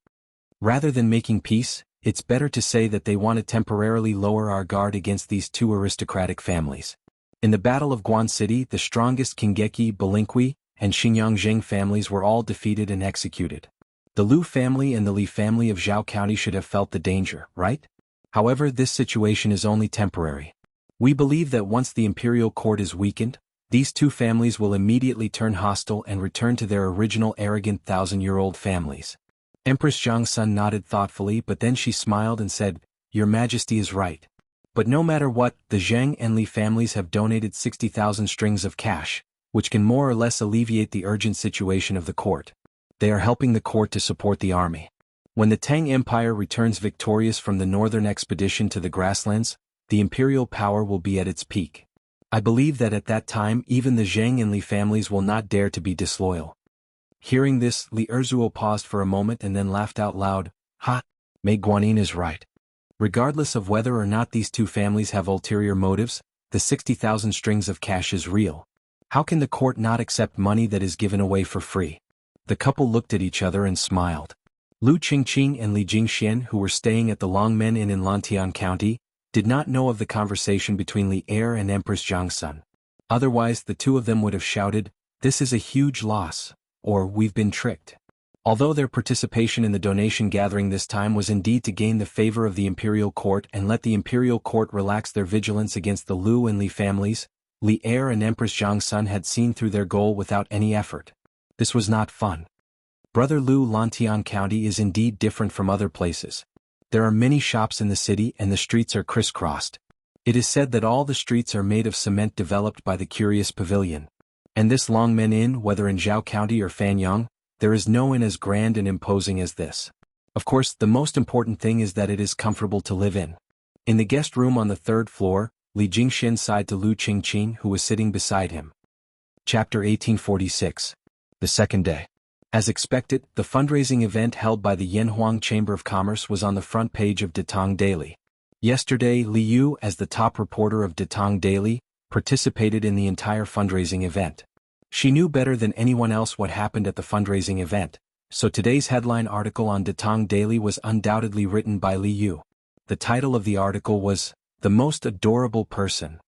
"Rather than making peace, it's better to say that they want to temporarily lower our guard against these 2 aristocratic families. In the Battle of Guan City, the strongest Qinggeki, Belinkui, and Xinjiang families were all defeated and executed. The Lu family and the Li family of Zhao County should have felt the danger, right? However, this situation is only temporary. We believe that once the imperial court is weakened, these 2 families will immediately turn hostile and return to their original arrogant 1,000-year-old families." Empress Jiangsun nodded thoughtfully, but then she smiled and said, "Your Majesty is right. But no matter what, the Zheng and Li families have donated 60,000 strings of cash, which can more or less alleviate the urgent situation of the court. They are helping the court to support the army. When the Tang Empire returns victorious from the northern expedition to the grasslands, the imperial power will be at its peak. I believe that at that time even the Zheng and Li families will not dare to be disloyal." Hearing this, Li Erzuo paused for a moment and then laughed out loud. "Ha! Mei Guanyin is right. Regardless of whether or not these 2 families have ulterior motives, the 60,000 strings of cash is real. How can the court not accept money that is given away for free?" The couple looked at each other and smiled. Lu Qingqing and Li Jingxian, who were staying at the Longmen Inn in Lantian County, did not know of the conversation between Li Er and Empress Jiangsun. Otherwise the 2 of them would have shouted, "This is a huge loss," or "We've been tricked." Although their participation in the donation gathering this time was indeed to gain the favor of the imperial court and let the imperial court relax their vigilance against the Lu and Li families, Li Er and Empress Jiangsun had seen through their goal without any effort. This was not fun. Brother Lu, Lantian County is indeed different from other places. There are many shops in the city and the streets are crisscrossed. It is said that all the streets are made of cement developed by the Curious Pavilion. And this Longmen Inn, whether in Zhao County or Fanyang, there is no inn as grand and imposing as this. Of course, the most important thing is that it is comfortable to live in. In the guest room on the 3rd floor, Li Jingxian sighed to Lu Qingqing, who was sitting beside him. Chapter 1846. The second day. As expected, the fundraising event held by the Yanhuang Chamber of Commerce was on the front page of Datong Daily. Yesterday, Li Yu, as the top reporter of Datong Daily, participated in the entire fundraising event. She knew better than anyone else what happened at the fundraising event, so today's headline article on Datong Daily was undoubtedly written by Li Yu. The title of the article was, "The Most Adorable Person."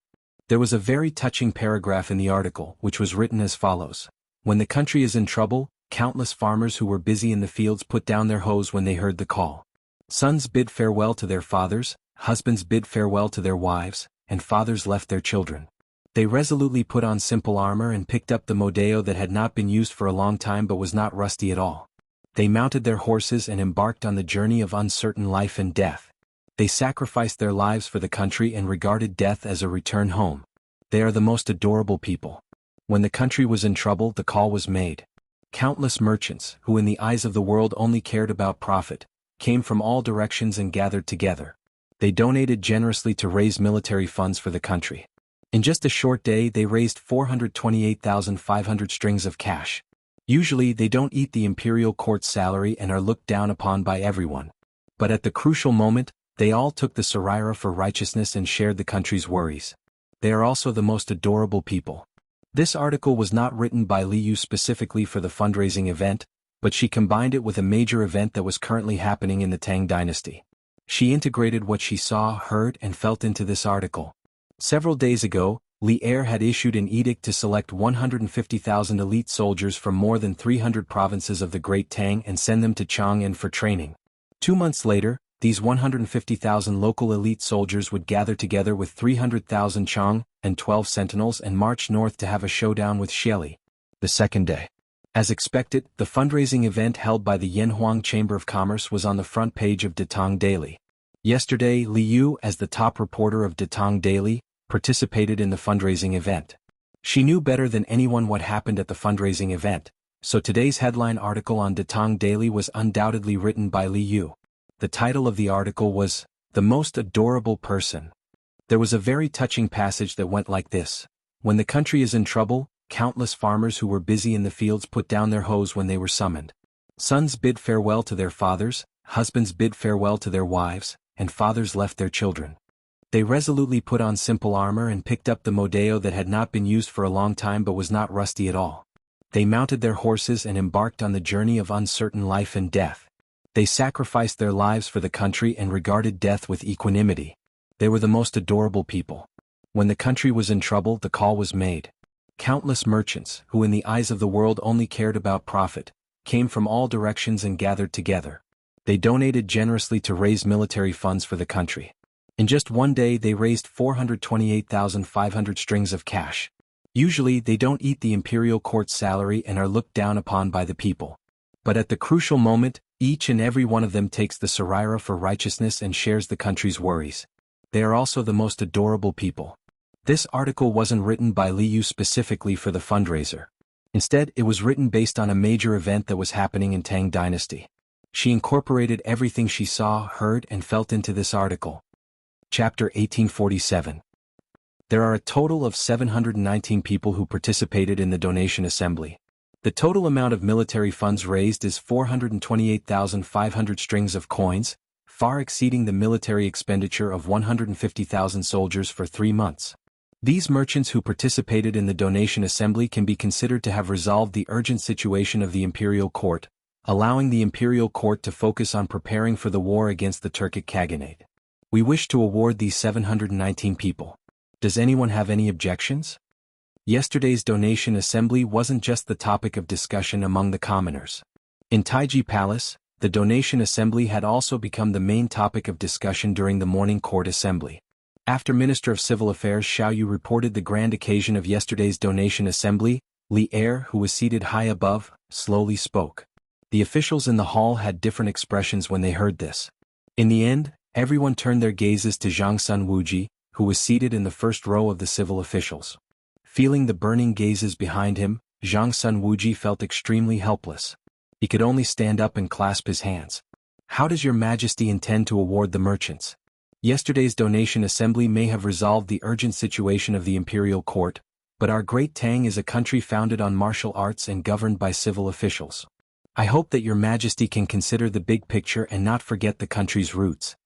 There was a very touching paragraph in the article, which was written as follows. "When the country is in trouble, countless farmers who were busy in the fields put down their hoes when they heard the call. Sons bid farewell to their fathers, husbands bid farewell to their wives, and fathers left their children. They resolutely put on simple armor and picked up the modeo that had not been used for a long time but was not rusty at all. They mounted their horses and embarked on the journey of uncertain life and death. They sacrificed their lives for the country and regarded death as a return home. They are the most adorable people. When the country was in trouble, the call was made. Countless merchants, who in the eyes of the world only cared about profit, came from all directions and gathered together. They donated generously to raise military funds for the country. In just a short day they raised 428,500 strings of cash. Usually they don't eat the imperial court's salary and are looked down upon by everyone. But at the crucial moment, they all took the saraira for righteousness and shared the country's worries. They are also the most adorable people. This article was not written by Li Yu specifically for the fundraising event, but she combined it with a major event that was currently happening in the Tang dynasty. She integrated what she saw, heard, and felt into this article. Several days ago, Li Er had issued an edict to select 150,000 elite soldiers from more than 300 provinces of the Great Tang and send them to Chang'an for training. 2 months later, these 150,000 local elite soldiers would gather together with 300,000 Chang and 12 sentinels and march north to have a showdown with Xieli. The second day. As expected, the fundraising event held by the Yanhuang Chamber of Commerce was on the front page of Datang Daily. Yesterday, Li Yu, as the top reporter of Datang Daily, participated in the fundraising event. She knew better than anyone what happened at the fundraising event, so today's headline article on Datang Daily was undoubtedly written by Li Yu. The title of the article was, "The Most Adorable Person." There was a very touching passage that went like this. When the country is in trouble, countless farmers who were busy in the fields put down their hoes when they were summoned. Sons bid farewell to their fathers, husbands bid farewell to their wives, and fathers left their children. They resolutely put on simple armor and picked up the modeo that had not been used for a long time but was not rusty at all. They mounted their horses and embarked on the journey of uncertain life and death. They sacrificed their lives for the country and regarded death with equanimity. They were the most adorable people. When the country was in trouble, the call was made. Countless merchants, who in the eyes of the world only cared about profit, came from all directions and gathered together. They donated generously to raise military funds for the country. In just one day they raised 428,500 strings of cash. Usually they don't eat the imperial court's salary and are looked down upon by the people. But at the crucial moment, each and every one of them takes the sarira for righteousness and shares the country's worries. They are also the most adorable people. This article wasn't written by Li Yu specifically for the fundraiser. Instead, it was written based on a major event that was happening in Tang Dynasty. She incorporated everything she saw, heard, and felt into this article. Chapter 1847. There are a total of 719 people who participated in the donation assembly. The total amount of military funds raised is 428,500 strings of coins, far exceeding the military expenditure of 150,000 soldiers for 3 months. These merchants who participated in the donation assembly can be considered to have resolved the urgent situation of the imperial court, allowing the imperial court to focus on preparing for the war against the Turkic Khaganate. We wish to award these 719 people. Does anyone have any objections? Yesterday's donation assembly wasn't just the topic of discussion among the commoners. In Taiji Palace, the donation assembly had also become the main topic of discussion during the morning court assembly. After Minister of Civil Affairs Xiao Yu reported the grand occasion of yesterday's donation assembly, Li Er, who was seated high above, slowly spoke. The officials in the hall had different expressions when they heard this. In the end, everyone turned their gazes to Zhang Sun Wuji, who was seated in the first row of the civil officials. Feeling the burning gazes behind him, Zhang Sun Wuji felt extremely helpless. He could only stand up and clasp his hands. How does Your Majesty intend to award the merchants? Yesterday's donation assembly may have resolved the urgent situation of the imperial court, but our Great Tang is a country founded on martial arts and governed by civil officials. I hope that Your Majesty can consider the big picture and not forget the country's roots.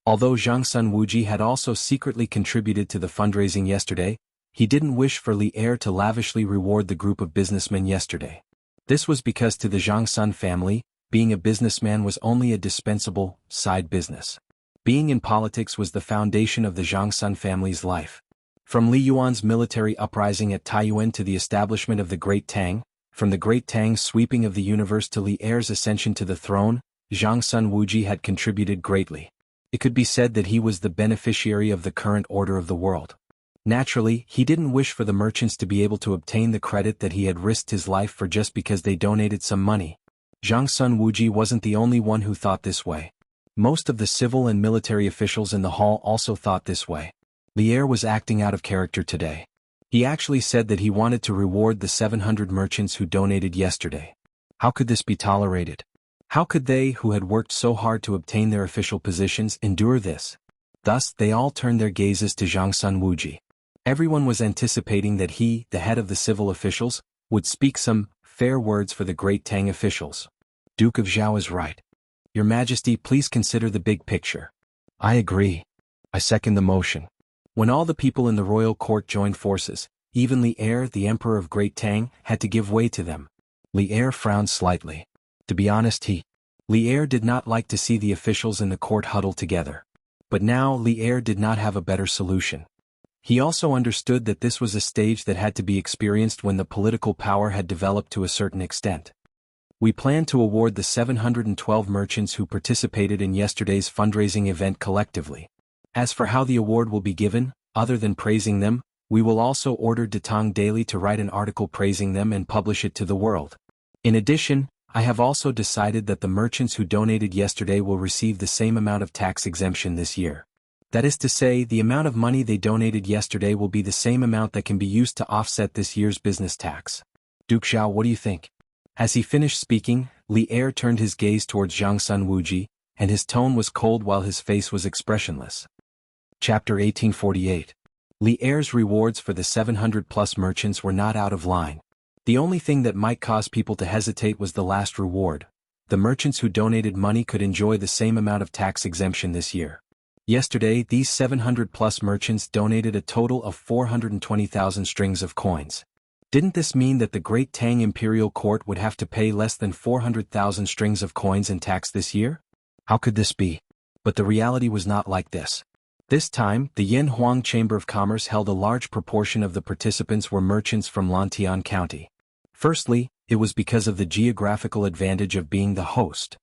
Although Zhang Sun Wuji had also secretly contributed to the fundraising yesterday, he didn't wish for Li Er to lavishly reward the group of businessmen yesterday. This was because to the Zhang Sun family, being a businessman was only a dispensable, side business. Being in politics was the foundation of the Zhang Sun family's life. From Li Yuan's military uprising at Taiyuan to the establishment of the Great Tang, from the Great Tang's sweeping of the universe to Li Er's ascension to the throne, Zhang Sun Wuji had contributed greatly. It could be said that he was the beneficiary of the current order of the world. Naturally, he didn't wish for the merchants to be able to obtain the credit that he had risked his life for just because they donated some money. Zhang Sun Wuji wasn't the only one who thought this way. Most of the civil and military officials in the hall also thought this way. Li Er was acting out of character today. He actually said that he wanted to reward the 700 merchants who donated yesterday. How could this be tolerated? How could they, who had worked so hard to obtain their official positions, endure this? Thus, they all turned their gazes to Zhang Sun Wuji. Everyone was anticipating that he, the head of the civil officials, would speak some fair words for the Great Tang officials. Duke of Zhao is right. Your Majesty, please consider the big picture. I agree. I second the motion. When all the people in the royal court joined forces, even Li Er, the emperor of Great Tang, had to give way to them. Li Er frowned slightly. To be honest, Li Er did not like to see the officials in the court huddle together. But now Li Er did not have a better solution. He also understood that this was a stage that had to be experienced when the political power had developed to a certain extent. We plan to award the 712 merchants who participated in yesterday's fundraising event collectively. As for how the award will be given, other than praising them, we will also order Datang Daily to write an article praising them and publish it to the world. In addition, I have also decided that the merchants who donated yesterday will receive the same amount of tax exemption this year. That is to say, the amount of money they donated yesterday will be the same amount that can be used to offset this year's business tax. Duke Xiao, what do you think? As he finished speaking, Li Er turned his gaze towards Zhang Sun Wuji, and his tone was cold while his face was expressionless. Chapter 1848. Li Er's rewards for the 700-plus merchants were not out of line. The only thing that might cause people to hesitate was the last reward. The merchants who donated money could enjoy the same amount of tax exemption this year. Yesterday, these 700-plus merchants donated a total of 420,000 strings of coins. Didn't this mean that the Great Tang Imperial Court would have to pay less than 400,000 strings of coins in tax this year? How could this be? But the reality was not like this. This time, the Yanhuang Chamber of Commerce held a large proportion of the participants were merchants from Lantian County. Firstly, it was because of the geographical advantage of being the host.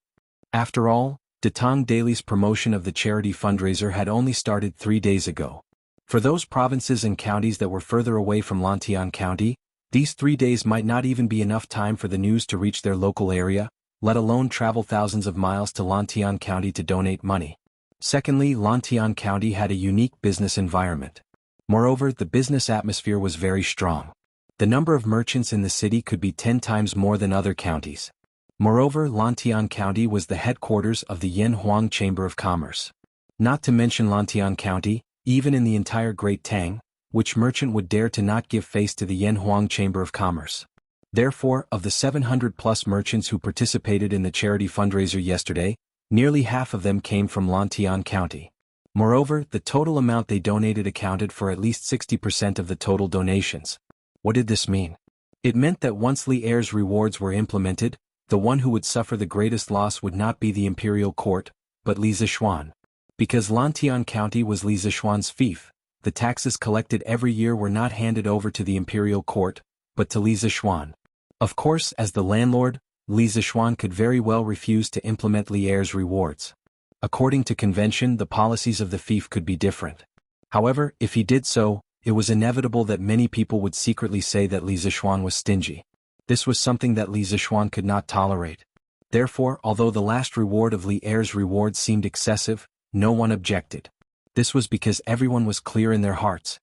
After all, Datang Daily's promotion of the charity fundraiser had only started 3 days ago. For those provinces and counties that were further away from Lantian County, these 3 days might not even be enough time for the news to reach their local area, let alone travel thousands of miles to Lantian County to donate money. Secondly, Lantian County had a unique business environment. Moreover, the business atmosphere was very strong. The number of merchants in the city could be 10 times more than other counties. Moreover, Lantian County was the headquarters of the Yanhuang Chamber of Commerce. Not to mention Lantian County, even in the entire Great Tang, which merchant would dare to not give face to the Yanhuang Chamber of Commerce? Therefore, of the 700-plus merchants who participated in the charity fundraiser yesterday, nearly half of them came from Lantian County. Moreover, the total amount they donated accounted for at least 60% of the total donations. What did this mean? It meant that once Li Er's rewards were implemented, the one who would suffer the greatest loss would not be the imperial court, but Li Zishuan. Because Lantian County was Li Zishuan's fief, the taxes collected every year were not handed over to the imperial court, but to Li Zishuan. Of course, as the landlord, Li Zishuan could very well refuse to implement Li Er's rewards. According to convention, the policies of the fief could be different. However, if he did so, it was inevitable that many people would secretly say that Li Zishuan was stingy. This was something that Li Zishuan could not tolerate. Therefore, although the last reward of Li Er's reward seemed excessive, no one objected. This was because everyone was clear in their hearts.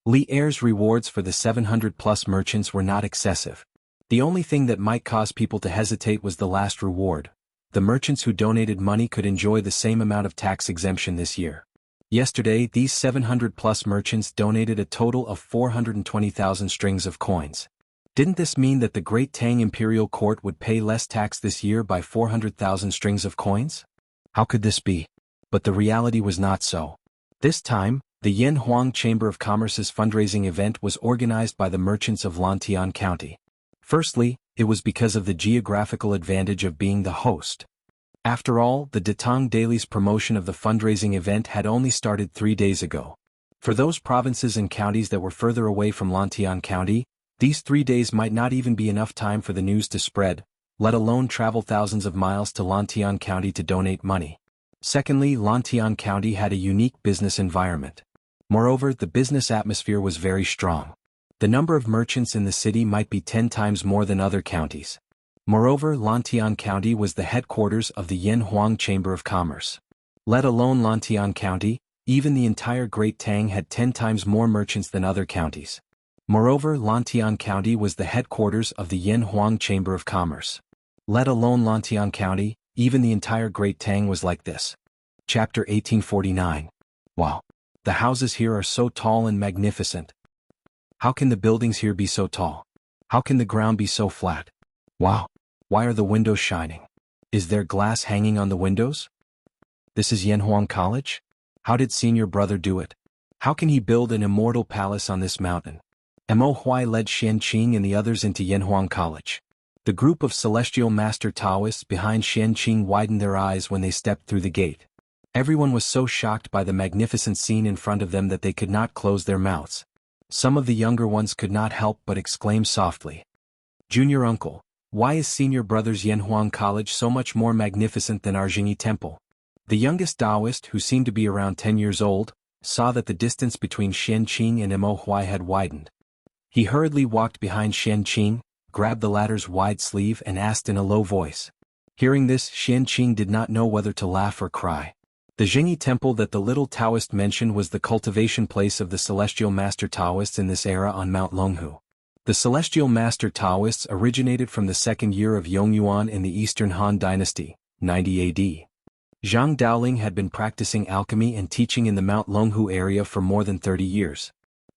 Li Er's rewards for the 700-plus merchants were not excessive. The only thing that might cause people to hesitate was the last reward. The merchants who donated money could enjoy the same amount of tax exemption this year. Yesterday, these 700-plus merchants donated a total of 420,000 strings of coins. Didn't this mean that the Great Tang Imperial Court would pay less tax this year by 400,000 strings of coins? How could this be? But the reality was not so. This time, the Yanhuang Chamber of Commerce's fundraising event was organized by the merchants of Lantian County. Firstly, it was because of the geographical advantage of being the host. After all, the Datang Daily's promotion of the fundraising event had only started 3 days ago. For those provinces and counties that were further away from Lantian County, these 3 days might not even be enough time for the news to spread, let alone travel thousands of miles to Lantian County to donate money. Secondly, Lantian County had a unique business environment. Moreover, the business atmosphere was very strong. The number of merchants in the city might be 10 times more than other counties. Moreover, Lantian County was the headquarters of the Yanhuang Chamber of Commerce. Let alone Lantian County, even the entire Great Tang had 10 times more merchants than other counties. Moreover, Lantian County was the headquarters of the Yanhuang Chamber of Commerce. Let alone Lantian County, even the entire Great Tang was like this. Chapter 1849. Wow! The houses here are so tall and magnificent. How can the buildings here be so tall? How can the ground be so flat? Wow! Why are the windows shining? Is there glass hanging on the windows? This is Yanhuang College? How did senior brother do it? How can he build an immortal palace on this mountain? Mo Huai led Xian Qing and the others into Yanhuang College. The group of celestial master Taoists behind Xian Qing widened their eyes when they stepped through the gate. Everyone was so shocked by the magnificent scene in front of them that they could not close their mouths. Some of the younger ones could not help but exclaim softly, "Junior uncle, why is senior brother's Yanhuang College so much more magnificent than our Jingyi Temple?" The youngest Taoist, who seemed to be around 10 years old, saw that the distance between Xian Qing and Mo Huai had widened. He hurriedly walked behind Xian Qing, grabbed the latter's wide sleeve and asked in a low voice. Hearing this, Xian Qing did not know whether to laugh or cry. The Jingyi Temple that the little Taoist mentioned was the cultivation place of the Celestial Master Taoists in this era on Mount Longhu. The Celestial Master Taoists originated from the second year of Yongyuan in the Eastern Han Dynasty, 90 AD. Zhang Daoling had been practicing alchemy and teaching in the Mount Longhu area for more than 30 years.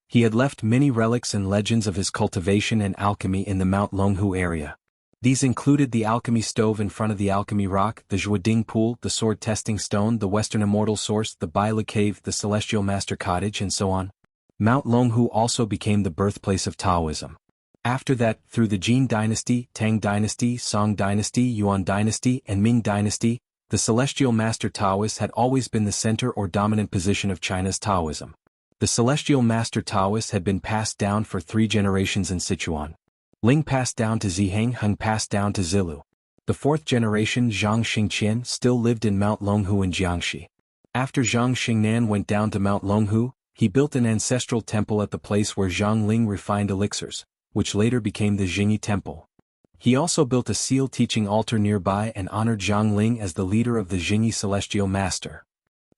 He had left many relics and legends of his cultivation and alchemy in the Mount Longhu area. These included the alchemy stove in front of the alchemy rock, the Zhuoding pool, the sword testing stone, the Western Immortal Source, the Baila cave, the Celestial Master Cottage, and so on. Mount Longhu also became the birthplace of Taoism. After that, through the Jin Dynasty, Tang Dynasty, Song Dynasty, Yuan Dynasty, and Ming Dynasty, the Celestial Master Taoists had always been the center or dominant position of China's Taoism. The Celestial Master Taoists had been passed down for 3 generations in Sichuan. Ling passed down to Ziheng, Heng passed down to Zilu. The 4th generation Zhang Xingqian still lived in Mount Longhu in Jiangxi. After Zhang Xingnan went down to Mount Longhu, he built an ancestral temple at the place where Zhang Ling refined elixirs, which later became the Jingyi Temple. He also built a seal teaching altar nearby and honored Zhang Ling as the leader of the Jingyi Celestial Master.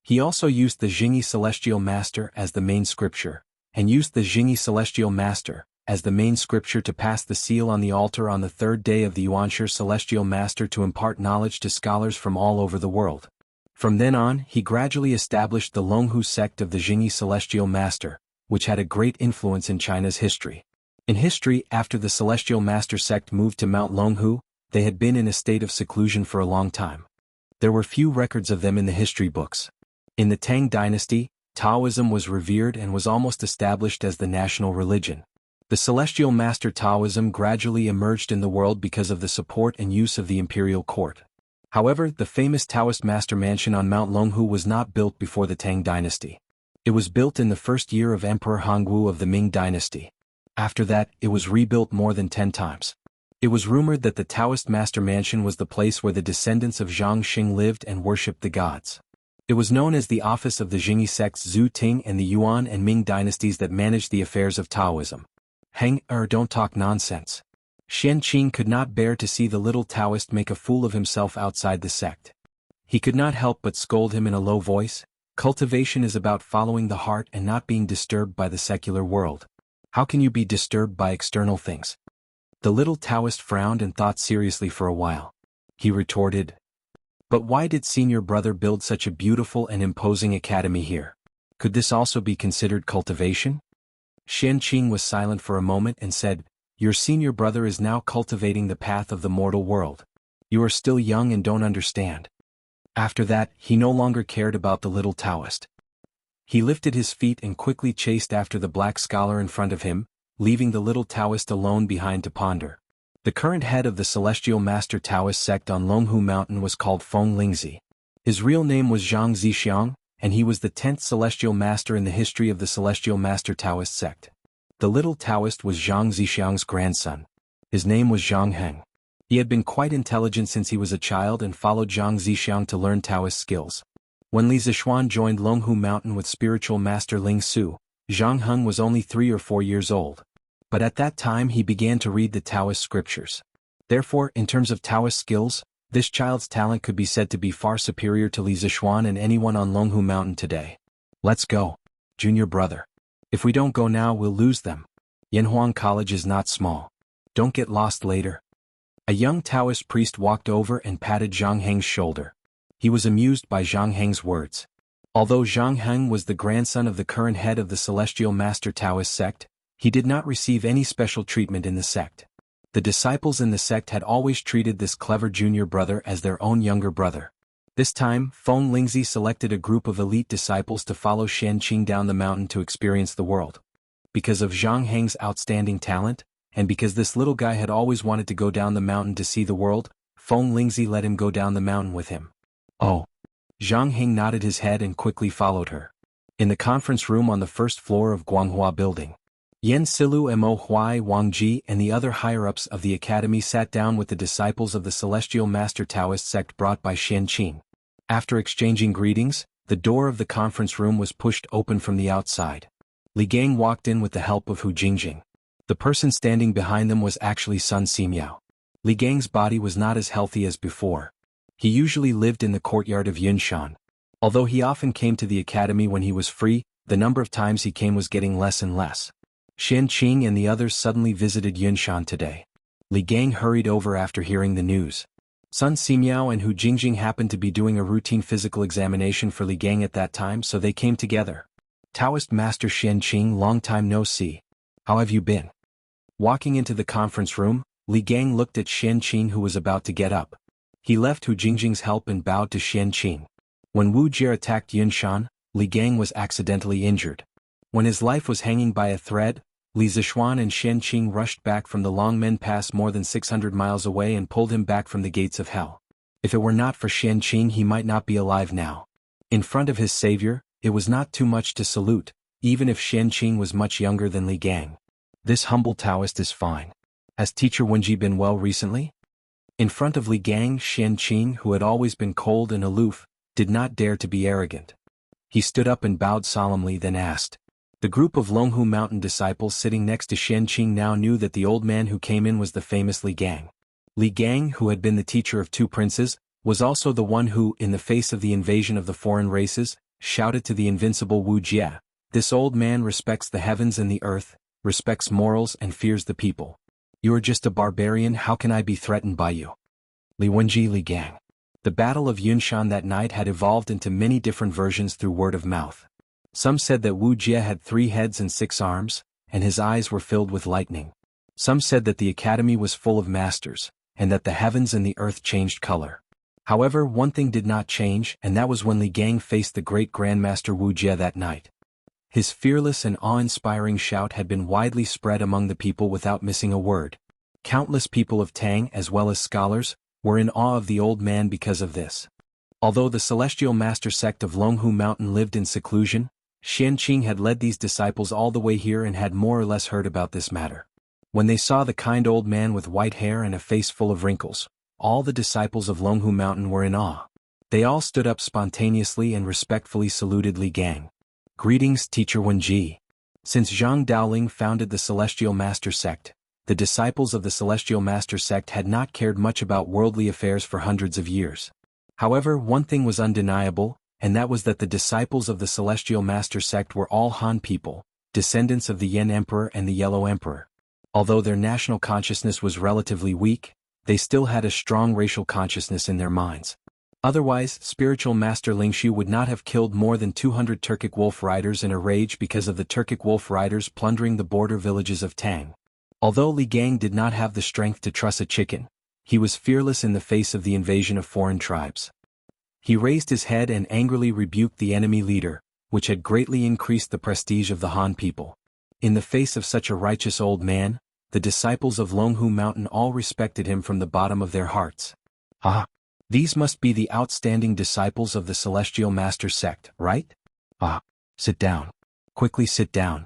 He also used the Jingyi Celestial Master as the main scripture, and used the Jingyi Celestial Master as the main scripture to pass the seal on the altar on the 3rd day of the Yuanshi Celestial Master to impart knowledge to scholars from all over the world. From then on, he gradually established the Longhu sect of the Jingyi Celestial Master, which had a great influence in China's history. In history, after the Celestial Master sect moved to Mount Longhu, they had been in a state of seclusion for a long time. There were few records of them in the history books. In the Tang Dynasty, Taoism was revered and was almost established as the national religion. The Celestial Master Taoism gradually emerged in the world because of the support and use of the imperial court. However, the famous Taoist master mansion on Mount Longhu was not built before the Tang Dynasty. It was built in the 1st year of Emperor Hongwu of the Ming Dynasty. After that, it was rebuilt more than 10 times. It was rumored that the Taoist master mansion was the place where the descendants of Zhang Xing lived and worshipped the gods. It was known as the office of the Jingyi sects Zhu Ting and the Yuan and Ming dynasties that managed the affairs of Taoism. Don't talk nonsense. Xian Qing could not bear to see the little Taoist make a fool of himself outside the sect. He could not help but scold him in a low voice. Cultivation is about following the heart and not being disturbed by the secular world. How can you be disturbed by external things? The little Taoist frowned and thought seriously for a while. He retorted, "But why did senior brother build such a beautiful and imposing academy here? Could this also be considered cultivation?" Xian Qing was silent for a moment and said, "Your senior brother is now cultivating the path of the mortal world. You are still young and don't understand." After that, he no longer cared about the little Taoist. He lifted his feet and quickly chased after the black scholar in front of him, leaving the little Taoist alone behind to ponder. The current head of the Celestial Master Taoist sect on Longhu Mountain was called Feng Lingzi. His real name was Zhang Zixiang, and he was the 10th Celestial Master in the history of the Celestial Master Taoist sect. The little Taoist was Zhang Zixiang's grandson. His name was Zhang Heng. He had been quite intelligent since he was a child and followed Zhang Zixiang to learn Taoist skills. When Li Zixuan joined Longhu Mountain with spiritual master Ling Su, Zhang Heng was only 3 or 4 years old. But at that time he began to read the Taoist scriptures. Therefore, in terms of Taoist skills, this child's talent could be said to be far superior to Li Zixuan and anyone on Longhu Mountain today. "Let's go, junior brother. If we don't go now, we'll lose them. Yanhuang College is not small. Don't get lost later." A young Taoist priest walked over and patted Zhang Heng's shoulder. He was amused by Zhang Heng's words. Although Zhang Heng was the grandson of the current head of the Celestial Master Taoist sect, he did not receive any special treatment in the sect. The disciples in the sect had always treated this clever junior brother as their own younger brother. This time, Feng Lingzi selected a group of elite disciples to follow Xian Qing down the mountain to experience the world. because of Zhang Heng's outstanding talent, and because this little guy had always wanted to go down the mountain to see the world, Feng Lingzi let him go down the mountain with him. Oh. Zhang Heng nodded his head and quickly followed her. In the conference room on the first floor of Guanghua Building, Yan Silu, Mo Huai, Wang Ji and the other higher-ups of the academy sat down with the disciples of the Celestial Master Taoist sect brought by Xian Qing. After exchanging greetings, the door of the conference room was pushed open from the outside. Li Gang walked in with the help of Hu Jingjing. The person standing behind them was actually Sun Simiao. Li Gang's body was not as healthy as before. He usually lived in the courtyard of Yunshan. Although he often came to the academy when he was free, the number of times he came was getting less and less. Xian Qing and the others suddenly visited Yunshan today. Li Gang hurried over after hearing the news. Sun Simiao and Hu Jingjing happened to be doing a routine physical examination for Li Gang at that time, so they came together. Taoist Master Xian Qing, long time no see. How have you been? Walking into the conference room, Li Gang looked at Xian Qing, who was about to get up. He left Hu Jingjing's help and bowed to Xian Qing. When Wu Jie attacked Yunshan, Li Gang was accidentally injured. When his life was hanging by a thread, Li Zixuan and Xian Qing rushed back from the Long Men Pass more than 600 miles away and pulled him back from the gates of hell. If it were not for Xian Qing, he might not be alive now. In front of his savior, it was not too much to salute, even if Xian Qing was much younger than Li Gang. This humble Taoist is fine. Has Teacher Wenji been well recently? In front of Li Gang, Xian Qing, who had always been cold and aloof, did not dare to be arrogant. He stood up and bowed solemnly, then asked. The group of Longhu Mountain disciples sitting next to Xian Qing now knew that the old man who came in was the famous Li Gang. Li Gang, who had been the teacher of two princes, was also the one who, in the face of the invasion of the foreign races, shouted to the invincible Wu Jie, "This old man respects the heavens and the earth, respects morals and fears the people. You are just a barbarian, how can I be threatened by you?" Li Wenji, Li Gang. The Battle of Yunshan that night had evolved into many different versions through word of mouth. Some said that Wu Jie had 3 heads and 6 arms, and his eyes were filled with lightning. Some said that the academy was full of masters, and that the heavens and the earth changed color. However, one thing did not change, and that was when Li Gang faced the great Grandmaster Wu Jie that night. His fearless and awe-inspiring shout had been widely spread among the people without missing a word. Countless people of Tang, as well as scholars, were in awe of the old man because of this. Although the Celestial Master sect of Longhu Mountain lived in seclusion, Xian Qing had led these disciples all the way here and had more or less heard about this matter. When they saw the kind old man with white hair and a face full of wrinkles, all the disciples of Longhu Mountain were in awe. They all stood up spontaneously and respectfully saluted Li Gang. Greetings, Teacher Wenji. Since Zhang Daoling founded the Celestial Master sect, the disciples of the Celestial Master sect had not cared much about worldly affairs for hundreds of years. However, one thing was undeniable, and that was that the disciples of the Celestial Master sect were all Han people, descendants of the Yen Emperor and the Yellow Emperor. Although their national consciousness was relatively weak, they still had a strong racial consciousness in their minds. Otherwise, spiritual Master Lingshu would not have killed more than 200 Turkic wolf riders in a rage because of the Turkic wolf riders plundering the border villages of Tang. Although Li Gang did not have the strength to truss a chicken, he was fearless in the face of the invasion of foreign tribes. He raised his head and angrily rebuked the enemy leader, which had greatly increased the prestige of the Han people. In the face of such a righteous old man, the disciples of Longhu Mountain all respected him from the bottom of their hearts. Ah! These must be the outstanding disciples of the Celestial Master sect, right? Ah! Sit down. Quickly sit down.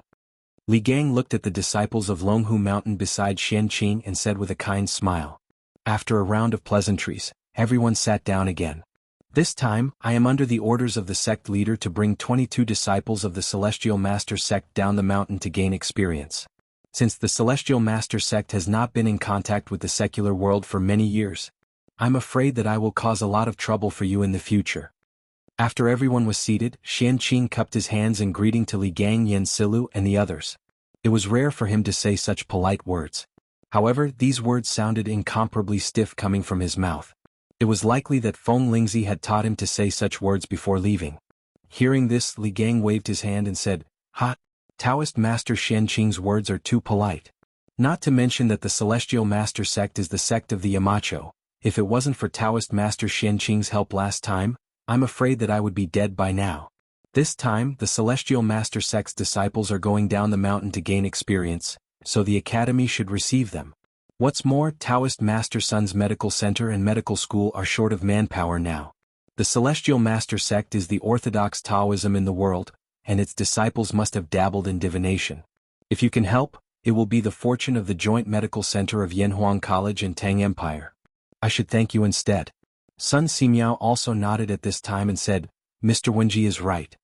Li Gang looked at the disciples of Longhu Mountain beside Xian Qing and said with a kind smile. After a round of pleasantries, everyone sat down again. This time, I am under the orders of the sect leader to bring 22 disciples of the Celestial Master sect down the mountain to gain experience. Since the Celestial Master sect has not been in contact with the secular world for many years, I'm afraid that I will cause a lot of trouble for you in the future. After everyone was seated, Xian Qing cupped his hands in greeting to Li Gang, Yan Silu and the others. It was rare for him to say such polite words. However, these words sounded incomparably stiff coming from his mouth. It was likely that Feng Lingzi had taught him to say such words before leaving. Hearing this, Li Gang waved his hand and said, "Ha! Taoist Master Xian Qing's words are too polite. Not to mention that the Celestial Master sect is the sect of the Yamacho. If it wasn't for Taoist Master Xian Qing's help last time, I'm afraid that I would be dead by now." This time, the Celestial Master Sect's disciples are going down the mountain to gain experience, so the academy should receive them. What's more, Taoist Master Sun's medical center and medical school are short of manpower now. The Celestial Master Sect is the orthodox Taoism in the world, and its disciples must have dabbled in divination. If you can help, it will be the fortune of the joint medical center of Yanhuang College and Tang Empire. I should thank you instead. Sun Simiao also nodded at this time and said, Mr. Wenji is right.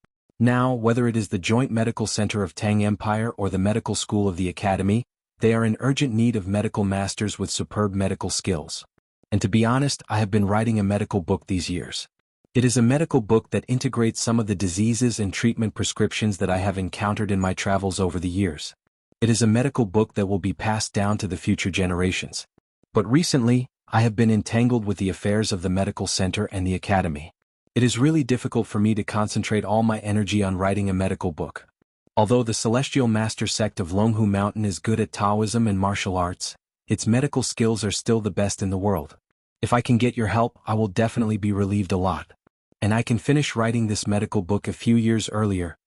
Now, whether it is the joint medical center of Tang Empire or the medical school of the academy, they are in urgent need of medical masters with superb medical skills. And to be honest, I have been writing a medical book these years. It is a medical book that integrates some of the diseases and treatment prescriptions that I have encountered in my travels over the years. It is a medical book that will be passed down to the future generations. But recently, I have been entangled with the affairs of the medical center and the academy. It is really difficult for me to concentrate all my energy on writing a medical book. Although the Celestial Master Sect of Longhu Mountain is good at Taoism and martial arts, its medical skills are still the best in the world. If I can get your help, I will definitely be relieved a lot. And I can finish writing this medical book a few years earlier.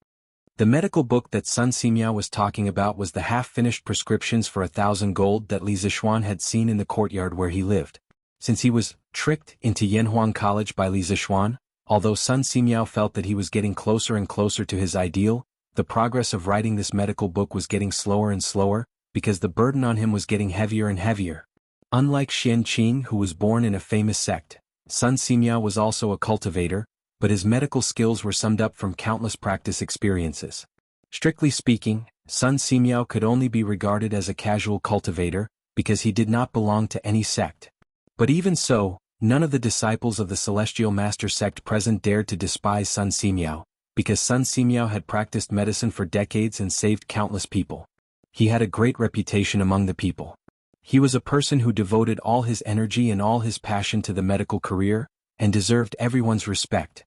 The medical book that Sun Simiao was talking about was the half-finished prescriptions for 1,000 gold that Li Zixuan had seen in the courtyard where he lived. Since he was tricked into Yanhuang College by Li Zixuan, although Sun Simiao felt that he was getting closer and closer to his ideal, the progress of writing this medical book was getting slower and slower, because the burden on him was getting heavier and heavier. Unlike Xian Qing, who was born in a famous sect, Sun Simiao was also a cultivator, but his medical skills were summed up from countless practice experiences. Strictly speaking, Sun Simiao could only be regarded as a casual cultivator, because he did not belong to any sect. But even so, none of the disciples of the Celestial Master Sect present dared to despise Sun Simiao, because Sun Simiao had practiced medicine for decades and saved countless people. He had a great reputation among the people. He was a person who devoted all his energy and all his passion to the medical career, and deserved everyone's respect.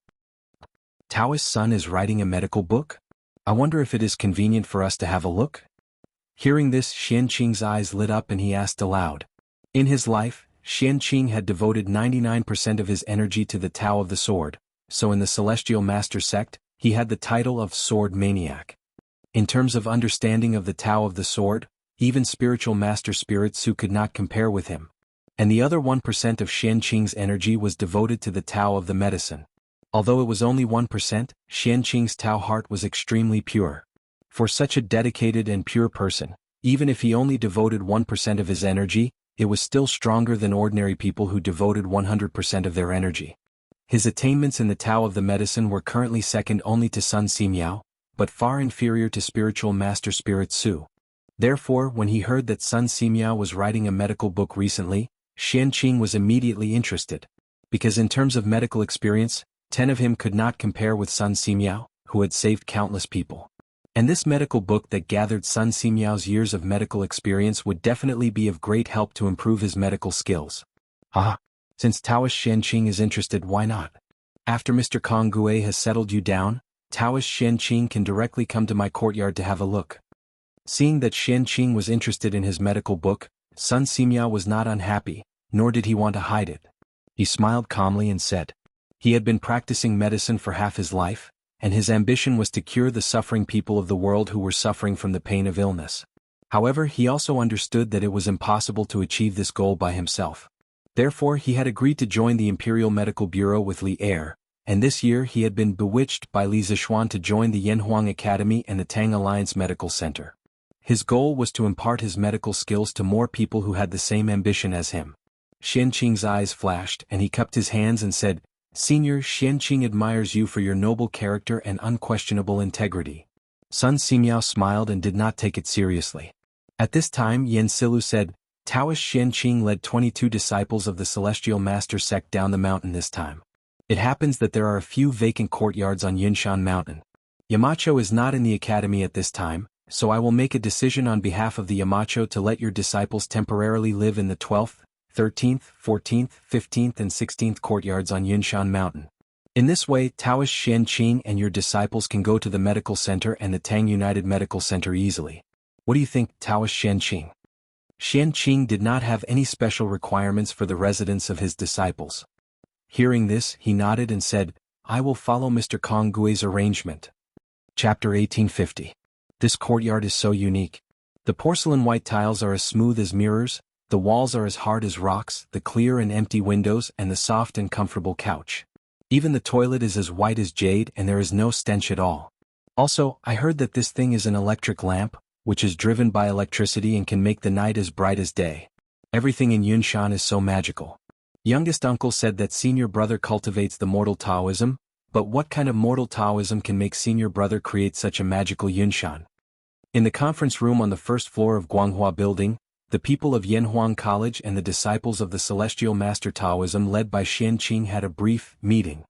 Taoist Sun is writing a medical book? I wonder if it is convenient for us to have a look? Hearing this, Xian Qing's eyes lit up and he asked aloud. In his life, Xian Qing had devoted 99% of his energy to the Tao of the Sword, so in the Celestial Master Sect, he had the title of Sword Maniac. In terms of understanding of the Tao of the Sword, even spiritual master spirits who could not compare with him. And the other 1% of Xian Qing's energy was devoted to the Tao of the medicine. Although it was only 1%, Xian Qing's Tao heart was extremely pure. For such a dedicated and pure person, even if he only devoted 1% of his energy, it was still stronger than ordinary people who devoted 100% of their energy. His attainments in the Tao of the medicine were currently second only to Sun Simiao, but far inferior to spiritual master spirit Su. Therefore, when he heard that Sun Simiao was writing a medical book recently, Xian Qing was immediately interested. Because in terms of medical experience, 10 of him could not compare with Sun Simiao, who had saved countless people. And this medical book that gathered Sun Simiao's years of medical experience would definitely be of great help to improve his medical skills. Since Taoist Xian Qing is interested, why not? After Mr. Kong Gue has settled you down, Taoist Xian Qing can directly come to my courtyard to have a look. Seeing that Xian Qing was interested in his medical book, Sun Simiao was not unhappy, nor did he want to hide it. He smiled calmly and said, he had been practicing medicine for half his life, and his ambition was to cure the suffering people of the world who were suffering from the pain of illness. However, he also understood that it was impossible to achieve this goal by himself. Therefore, he had agreed to join the Imperial Medical Bureau with Li Er, and this year he had been bewitched by Li Zixuan to join the Yanhuang Academy and the Tang Alliance Medical Center. His goal was to impart his medical skills to more people who had the same ambition as him. Xian Qing's eyes flashed and he cupped his hands and said, Senior, Xian Qing admires you for your noble character and unquestionable integrity. Sun Simiao smiled and did not take it seriously. At this time Yen Silu said, Taoist Xian Qing led 22 disciples of the Celestial Master Sect down the mountain this time. It happens that there are a few vacant courtyards on Yinshan Mountain. Yamacho is not in the academy at this time, so I will make a decision on behalf of the Yamacho to let your disciples temporarily live in the 12th, 13th, 14th, 15th and 16th courtyards on Yinshan Mountain. In this way, Taoist Xian Qing and your disciples can go to the medical center and the Tang United Medical Center easily. What do you think, Taoist Xian Qing? Xian Qing did not have any special requirements for the residence of his disciples. Hearing this, he nodded and said, I will follow Mr. Kong Gui's arrangement. Chapter 1850. This courtyard is so unique. The porcelain white tiles are as smooth as mirrors, the walls are as hard as rocks, the clear and empty windows and the soft and comfortable couch. Even the toilet is as white as jade and there is no stench at all. Also, I heard that this thing is an electric lamp, which is driven by electricity and can make the night as bright as day. Everything in Yunshan is so magical. Youngest uncle said that senior brother cultivates the mortal Taoism, but what kind of mortal Taoism can make senior brother create such a magical Yunshan? In the conference room on the first floor of Guanghua Building, the people of Yanhuang College and the disciples of the Celestial Master Taoism led by Xian Qing had a brief meeting.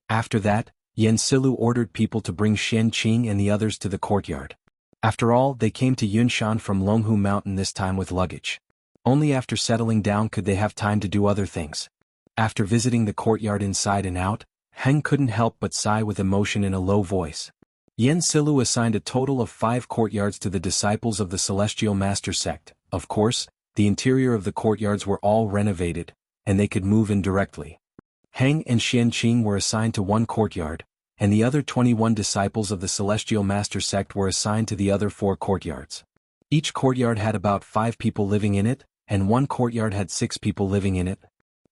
After that, Yan Silu ordered people to bring Xian Qing and the others to the courtyard. After all, they came to Yunshan from Longhu Mountain this time with luggage. Only after settling down could they have time to do other things. After visiting the courtyard inside and out, Heng couldn't help but sigh with emotion in a low voice. Yan Silu assigned a total of 5 courtyards to the disciples of the Celestial Master sect. Of course, the interior of the courtyards were all renovated, and they could move in directly. Heng and Xian Qing were assigned to one courtyard, and the other 21 disciples of the Celestial Master sect were assigned to the other 4 courtyards. Each courtyard had about 5 people living in it, and one courtyard had 6 people living in it.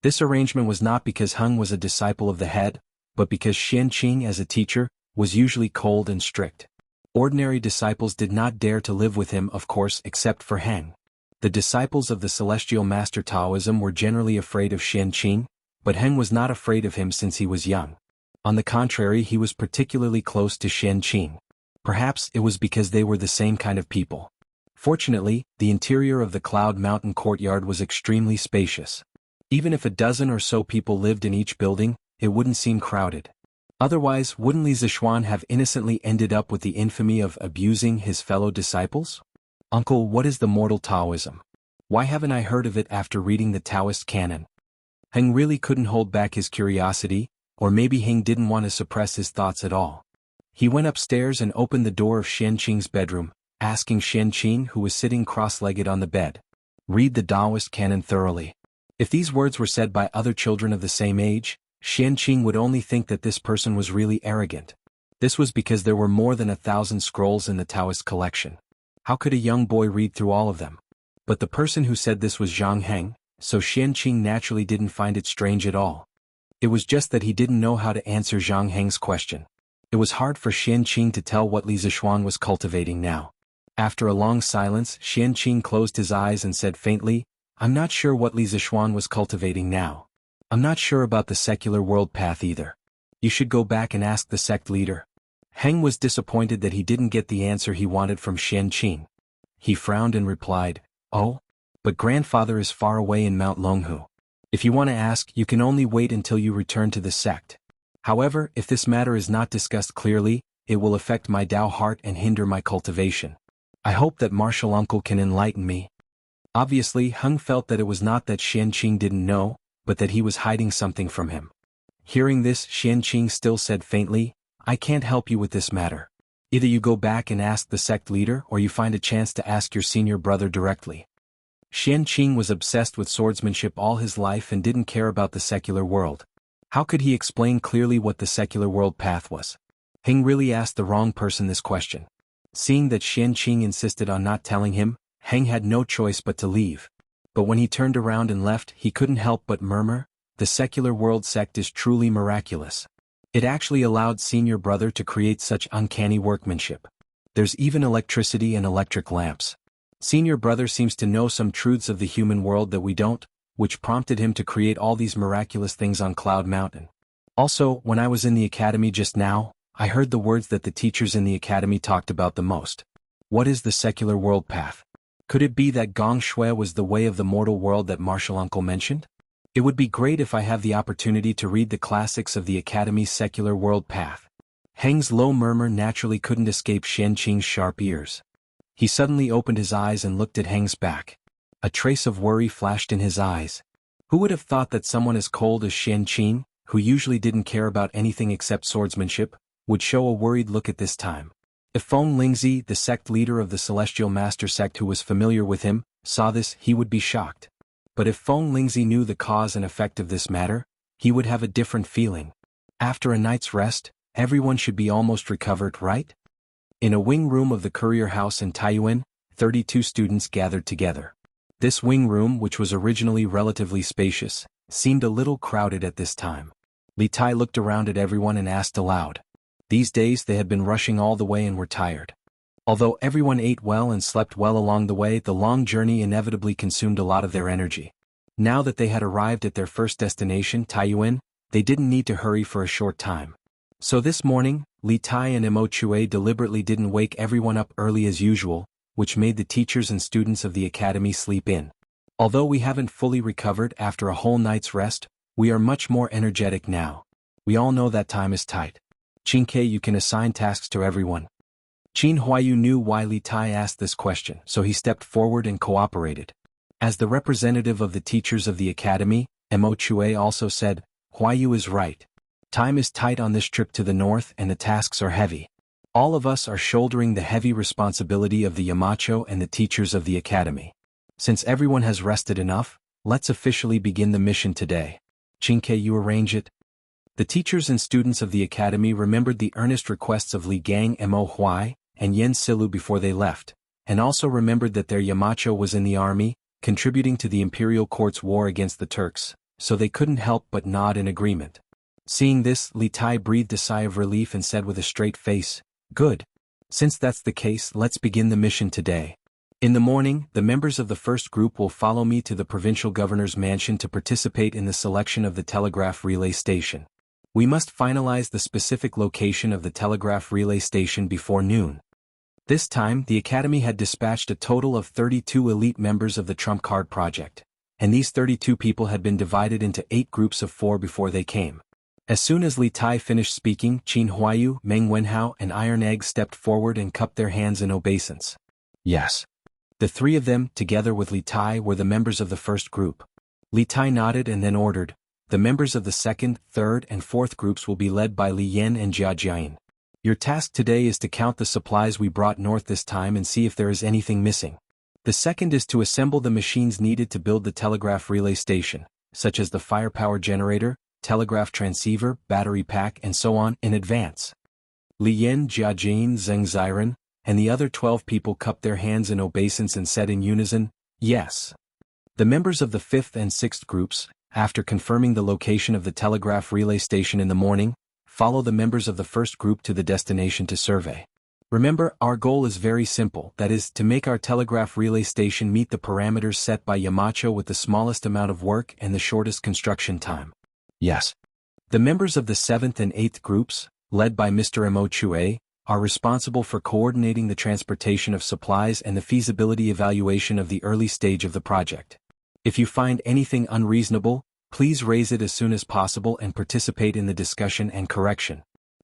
This arrangement was not because Heng was a disciple of the head, but because Xian Qing as a teacher was usually cold and strict. Ordinary disciples did not dare to live with him, of course, except for Heng. The disciples of the Celestial Master Taoism were generally afraid of Xian Qing, but Heng was not afraid of him since he was young. On the contrary, he was particularly close to Xian Qing. Perhaps it was because they were the same kind of people. Fortunately, the interior of the Cloud Mountain courtyard was extremely spacious. Even if a dozen or so people lived in each building, it wouldn't seem crowded. Otherwise, wouldn't Li Zixuan have innocently ended up with the infamy of abusing his fellow disciples? Uncle, what is the mortal Taoism? Why haven't I heard of it after reading the Taoist canon? Heng really couldn't hold back his curiosity, or maybe Heng didn't want to suppress his thoughts at all. He went upstairs and opened the door of Xian Qing's bedroom, asking Xian Qing, who was sitting cross-legged on the bed. Read the Taoist canon thoroughly. If these words were said by other children of the same age, Xian Qing would only think that this person was really arrogant. This was because there were more than 1,000 scrolls in the Taoist collection. How could a young boy read through all of them? But the person who said this was Zhang Heng, so Xian Qing naturally didn't find it strange at all. It was just that he didn't know how to answer Zhang Heng's question. It was hard for Xian Qing to tell what Li Zixuan was cultivating now. After a long silence, Xian Qing closed his eyes and said faintly, I'm not sure what Li Zixuan was cultivating now. I'm not sure about the secular world path either. You should go back and ask the sect leader. Heng was disappointed that he didn't get the answer he wanted from Xian Qing. He frowned and replied, Oh? But grandfather is far away in Mount Longhu. If you want to ask, you can only wait until you return to the sect. However, if this matter is not discussed clearly, it will affect my Tao heart and hinder my cultivation. I hope that martial uncle can enlighten me. Obviously, Heng felt that it was not that Xian Qing didn't know, but that he was hiding something from him. Hearing this, Xian Qing still said faintly, I can't help you with this matter. Either you go back and ask the sect leader or you find a chance to ask your senior brother directly. Xian Qing was obsessed with swordsmanship all his life and didn't care about the secular world. How could he explain clearly what the secular world path was? Heng really asked the wrong person this question. Seeing that Xian Qing insisted on not telling him, Heng had no choice but to leave. But when he turned around and left, he couldn't help but murmur, the secular world sect is truly miraculous. It actually allowed senior brother to create such uncanny workmanship. There's even electricity and electric lamps. Senior brother seems to know some truths of the human world that we don't, which prompted him to create all these miraculous things on Cloud Mountain. Also, when I was in the academy just now, I heard the words that the teachers in the academy talked about the most. What is the secular world path? Could it be that Gong Shui was the way of the mortal world that martial uncle mentioned? It would be great if I have the opportunity to read the classics of the academy's secular world path. Heng's low murmur naturally couldn't escape Xian Qing's sharp ears. He suddenly opened his eyes and looked at Heng's back. A trace of worry flashed in his eyes. Who would have thought that someone as cold as Xian Qing, who usually didn't care about anything except swordsmanship, would show a worried look at this time? If Feng Lingzi, the sect leader of the Celestial Master sect who was familiar with him, saw this, he would be shocked. But if Feng Lingzi knew the cause and effect of this matter, he would have a different feeling. After a night's rest, everyone should be almost recovered, right? In a wing room of the courier house in Taiyuan, 32 students gathered together. This wing room, which was originally relatively spacious, seemed a little crowded at this time. Li Tai looked around at everyone and asked aloud. These days they had been rushing all the way and were tired. Although everyone ate well and slept well along the way, the long journey inevitably consumed a lot of their energy. Now that they had arrived at their first destination, Taiyuan, they didn't need to hurry for a short time. So this morning, Li Tai and Mo Chue deliberately didn't wake everyone up early as usual, which made the teachers and students of the academy sleep in. Although we haven't fully recovered after a whole night's rest, we are much more energetic now. We all know that time is tight. Qin, you can assign tasks to everyone. Qin Huayu knew why Li Tai asked this question, so he stepped forward and cooperated. As the representative of the teachers of the academy, Mo Chue also said, Huayu is right. Time is tight on this trip to the north and the tasks are heavy. All of us are shouldering the heavy responsibility of the Yamacho and the teachers of the academy. Since everyone has rested enough, let's officially begin the mission today. Qin, you arrange it? The teachers and students of the academy remembered the earnest requests of Li Gang, Mo Huai, and Yen Silu before they left, and also remembered that their Yamacho was in the army, contributing to the imperial court's war against the Turks, so they couldn't help but nod in agreement. Seeing this, Li Tai breathed a sigh of relief and said with a straight face, Good. Since that's the case, let's begin the mission today. In the morning, the members of the first group will follow me to the provincial governor's mansion to participate in the selection of the telegraph relay station. We must finalize the specific location of the telegraph relay station before noon. This time, the academy had dispatched a total of 32 elite members of the Trump Card Project, and these 32 people had been divided into 8 groups of 4 before they came. As soon as Li Tai finished speaking, Qin Huayu, Meng Wenhao, and Iron Egg stepped forward and cupped their hands in obeisance. Yes. The 3 of them, together with Li Tai, were the members of the first group. Li Tai nodded and then ordered, the members of the second, third, and fourth groups will be led by Li Yan and Jia Jian. Your task today is to count the supplies we brought north this time and see if there is anything missing. The second is to assemble the machines needed to build the telegraph relay station, such as the firepower generator, telegraph transceiver, battery pack, and so on, in advance. Li Yan, Jia Jian, Zheng Ziren, and the other 12 people cupped their hands in obeisance and said in unison, Yes. The members of the 5th and 6th groups, after confirming the location of the telegraph relay station in the morning, follow the members of the first group to the destination to survey. Remember, our goal is very simple, that is, to make our telegraph relay station meet the parameters set by Yamacho with the smallest amount of work and the shortest construction time. Yes. The members of the 7th and 8th groups, led by Mr. Mo Chue, are responsible for coordinating the transportation of supplies and the feasibility evaluation of the early stage of the project. If you find anything unreasonable, please raise it as soon as possible and participate in the discussion and correction.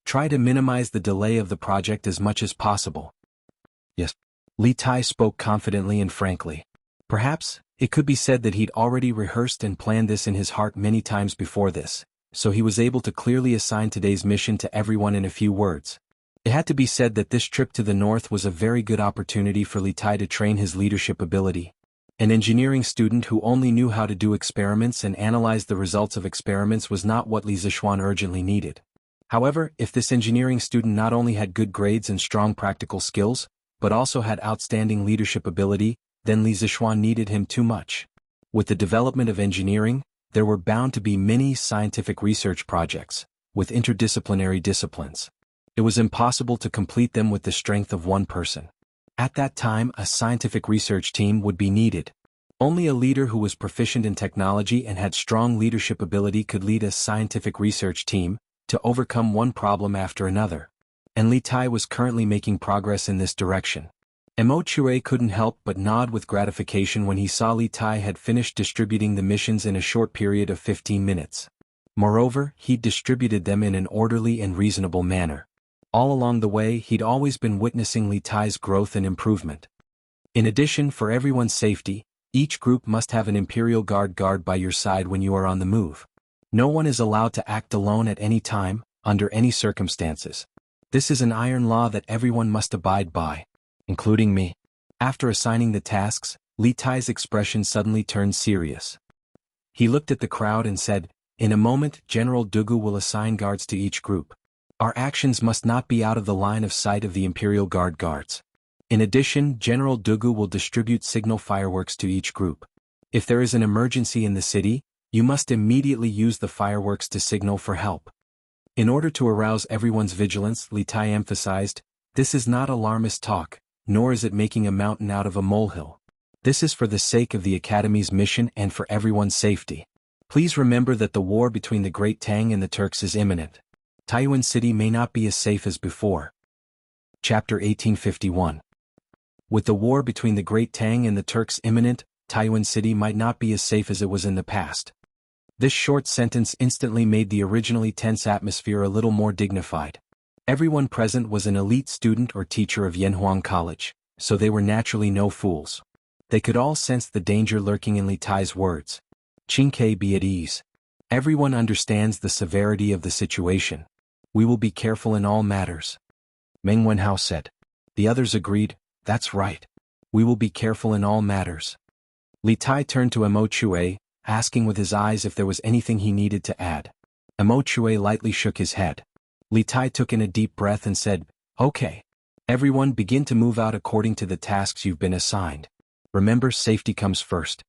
Try to minimize the delay of the project as much as possible. Yes. Li Tai spoke confidently and frankly. Perhaps, it could be said that he'd already rehearsed and planned this in his heart many times before this, so he was able to clearly assign today's mission to everyone in a few words. It had to be said that this trip to the north was a very good opportunity for Li Tai to train his leadership ability. An engineering student who only knew how to do experiments and analyze the results of experiments was not what Li Zishuan urgently needed. However, if this engineering student not only had good grades and strong practical skills, but also had outstanding leadership ability, then Li Zishuan needed him too much. With the development of engineering, there were bound to be many scientific research projects, with interdisciplinary disciplines. It was impossible to complete them with the strength of one person. At that time, a scientific research team would be needed. Only a leader who was proficient in technology and had strong leadership ability could lead a scientific research team to overcome one problem after another. And Li Tai was currently making progress in this direction. Mo Chue couldn't help but nod with gratification when he saw Li Tai had finished distributing the missions in a short period of 15 minutes. Moreover, he'd distributed them in an orderly and reasonable manner. All along the way, he'd always been witnessing Li Tai's growth and improvement. In addition, for everyone's safety, each group must have an Imperial guard by your side when you are on the move. No one is allowed to act alone at any time, under any circumstances. This is an iron law that everyone must abide by, including me. After assigning the tasks, Li Tai's expression suddenly turned serious. He looked at the crowd and said, In a moment, General Dugu will assign guards to each group. Our actions must not be out of the line of sight of the Imperial Guard guards. In addition, General Dugu will distribute signal fireworks to each group. If there is an emergency in the city, you must immediately use the fireworks to signal for help. In order to arouse everyone's vigilance, Li Tai emphasized, this is not alarmist talk, nor is it making a mountain out of a molehill. This is for the sake of the Academy's mission and for everyone's safety. Please remember that the war between the Great Tang and the Turks is imminent. Taiyuan City may not be as safe as before. Chapter 1851. With the war between the Great Tang and the Turks imminent, Taiyuan City might not be as safe as it was in the past. This short sentence instantly made the originally tense atmosphere a little more dignified. Everyone present was an elite student or teacher of Yanhuang College, so they were naturally no fools. They could all sense the danger lurking in Li Tai's words. Qingke, be at ease. Everyone understands the severity of the situation. We will be careful in all matters. Meng Wenhao said. The others agreed, that's right. We will be careful in all matters. Li Tai turned to Mo Chue, asking with his eyes if there was anything he needed to add. Mo Chue lightly shook his head. Li Tai took in a deep breath and said, okay. Everyone begin to move out according to the tasks you've been assigned. Remember, safety comes first.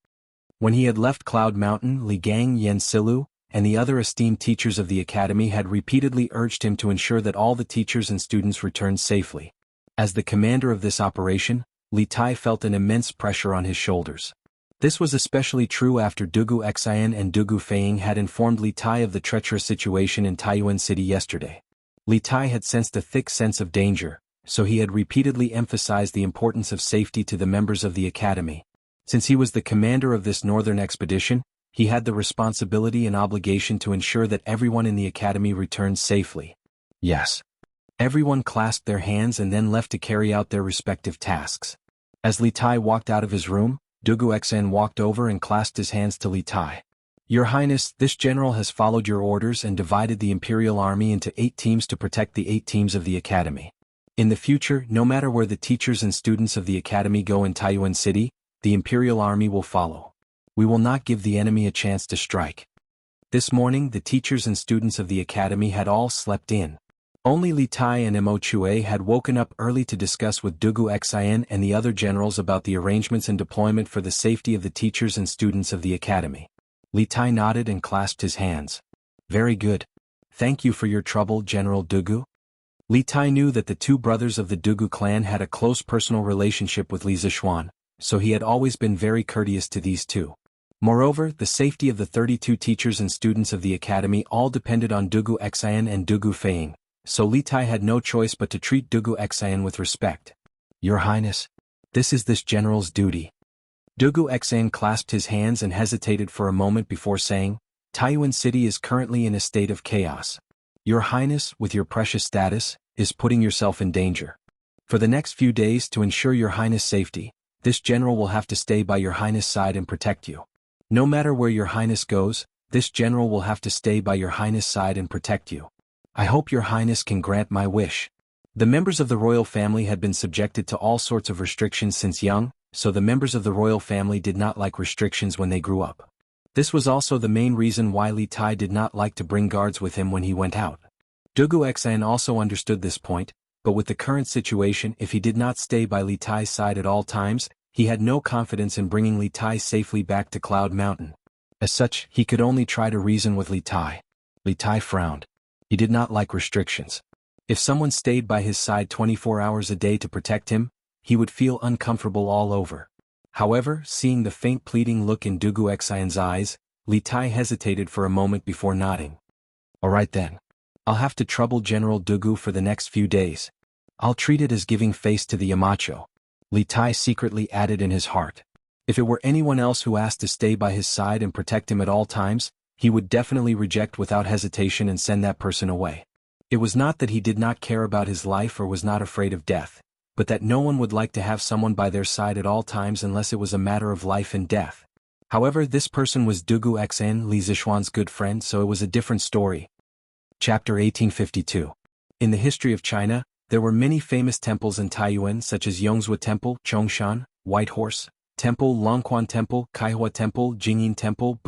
When he had left Cloud Mountain, Li Gang, Yen Silu, and the other esteemed teachers of the academy had repeatedly urged him to ensure that all the teachers and students returned safely. As the commander of this operation, Li Tai felt an immense pressure on his shoulders. This was especially true after Dugu Xian and Dugu Feiying had informed Li Tai of the treacherous situation in Taiyuan City yesterday. Li Tai had sensed a thick sense of danger, so he had repeatedly emphasized the importance of safety to the members of the academy. Since he was the commander of this northern expedition, he had the responsibility and obligation to ensure that everyone in the academy returned safely. Yes. Everyone clasped their hands and then left to carry out their respective tasks. As Li Tai walked out of his room, Dugu Xian walked over and clasped his hands to Li Tai. Your Highness, this general has followed your orders and divided the Imperial Army into 8 teams to protect the 8 teams of the Academy. In the future, no matter where the teachers and students of the Academy go in Taiyuan City, the Imperial Army will follow. We will not give the enemy a chance to strike. This morning, the teachers and students of the Academy had all slept in. Only Li Tai and Mo Chue had woken up early to discuss with Dugu Xian and the other generals about the arrangements and deployment for the safety of the teachers and students of the academy. Li Tai nodded and clasped his hands. Very good. Thank you for your trouble, General Dugu. Li Tai knew that the 2 brothers of the Dugu clan had a close personal relationship with Li Zixuan, so he had always been very courteous to these 2. Moreover, the safety of the 32 teachers and students of the academy all depended on Dugu Xian and Dugu Feiying. So Li Tai had no choice but to treat Dugu Xian with respect. Your Highness, this is this general's duty. Dugu Xian clasped his hands and hesitated for a moment before saying, Taiyuan City is currently in a state of chaos. Your Highness, with your precious status, is putting yourself in danger. For the next few days, to ensure your Highness' safety, this general will have to stay by your Highness' side and protect you. No matter where your Highness goes, this general will have to stay by your Highness' side and protect you. I hope your Highness can grant my wish. The members of the royal family had been subjected to all sorts of restrictions since young, so the members of the royal family did not like restrictions when they grew up. This was also the main reason why Li Tai did not like to bring guards with him when he went out. Dugu Xian also understood this point, but with the current situation, if he did not stay by Li Tai's side at all times, he had no confidence in bringing Li Tai safely back to Cloud Mountain. As such, he could only try to reason with Li Tai. Li Tai frowned. He did not like restrictions. If someone stayed by his side 24 hours a day to protect him, he would feel uncomfortable all over. However, seeing the faint pleading look in Dugu Xian's eyes, Li Tai hesitated for a moment before nodding. All right then. I'll have to trouble General Dugu for the next few days. I'll treat it as giving face to the Yamacho. Li Tai secretly added in his heart. If it were anyone else who asked to stay by his side and protect him at all times, he would definitely reject without hesitation and send that person away. It was not that he did not care about his life or was not afraid of death, but that no one would like to have someone by their side at all times unless it was a matter of life and death. However, this person was Dugu Xian, Li Zixuan's good friend, so it was a different story. Chapter 1852. In the history of China, there were many famous temples in Taiyuan such as Yongzhou Temple, Chongshan, White Horse, Temple Longquan Temple, Kaihua Temple, Jingyin Temple,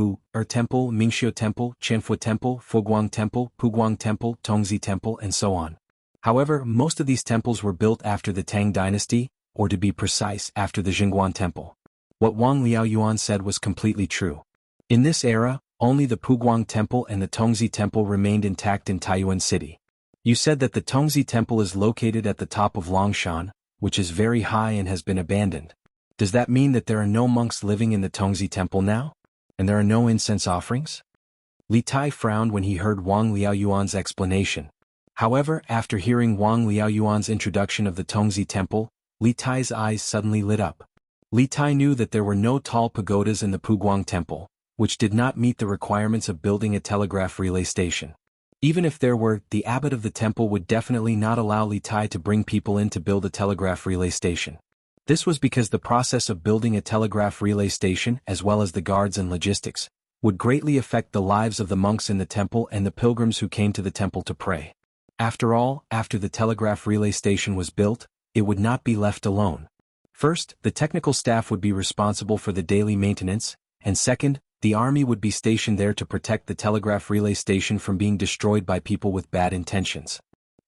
Temple, Mingxiu Temple, Qianfu Temple, Fuguang Temple, Puguang Temple, Tongzi Temple, and so on. However, most of these temples were built after the Tang dynasty, or to be precise, after the Jingguan Temple. What Wang Liaoyuan said was completely true. In this era, only the Puguang Temple and the Tongzi Temple remained intact in Taiyuan City. You said that the Tongzi Temple is located at the top of Longshan, which is very high and has been abandoned. Does that mean that there are no monks living in the Tongzi Temple now? And there are no incense offerings? Li Tai frowned when he heard Wang Liaoyuan's explanation. However, after hearing Wang Liaoyuan's introduction of the Tongzi Temple, Li Tai's eyes suddenly lit up. Li Tai knew that there were no tall pagodas in the Puguang Temple, which did not meet the requirements of building a telegraph relay station. Even if there were, the abbot of the temple would definitely not allow Li Tai to bring people in to build a telegraph relay station. This was because the process of building a telegraph relay station, as well as the guards and logistics, would greatly affect the lives of the monks in the temple and the pilgrims who came to the temple to pray. After all, after the telegraph relay station was built, it would not be left alone. First, the technical staff would be responsible for the daily maintenance, and second, the army would be stationed there to protect the telegraph relay station from being destroyed by people with bad intentions.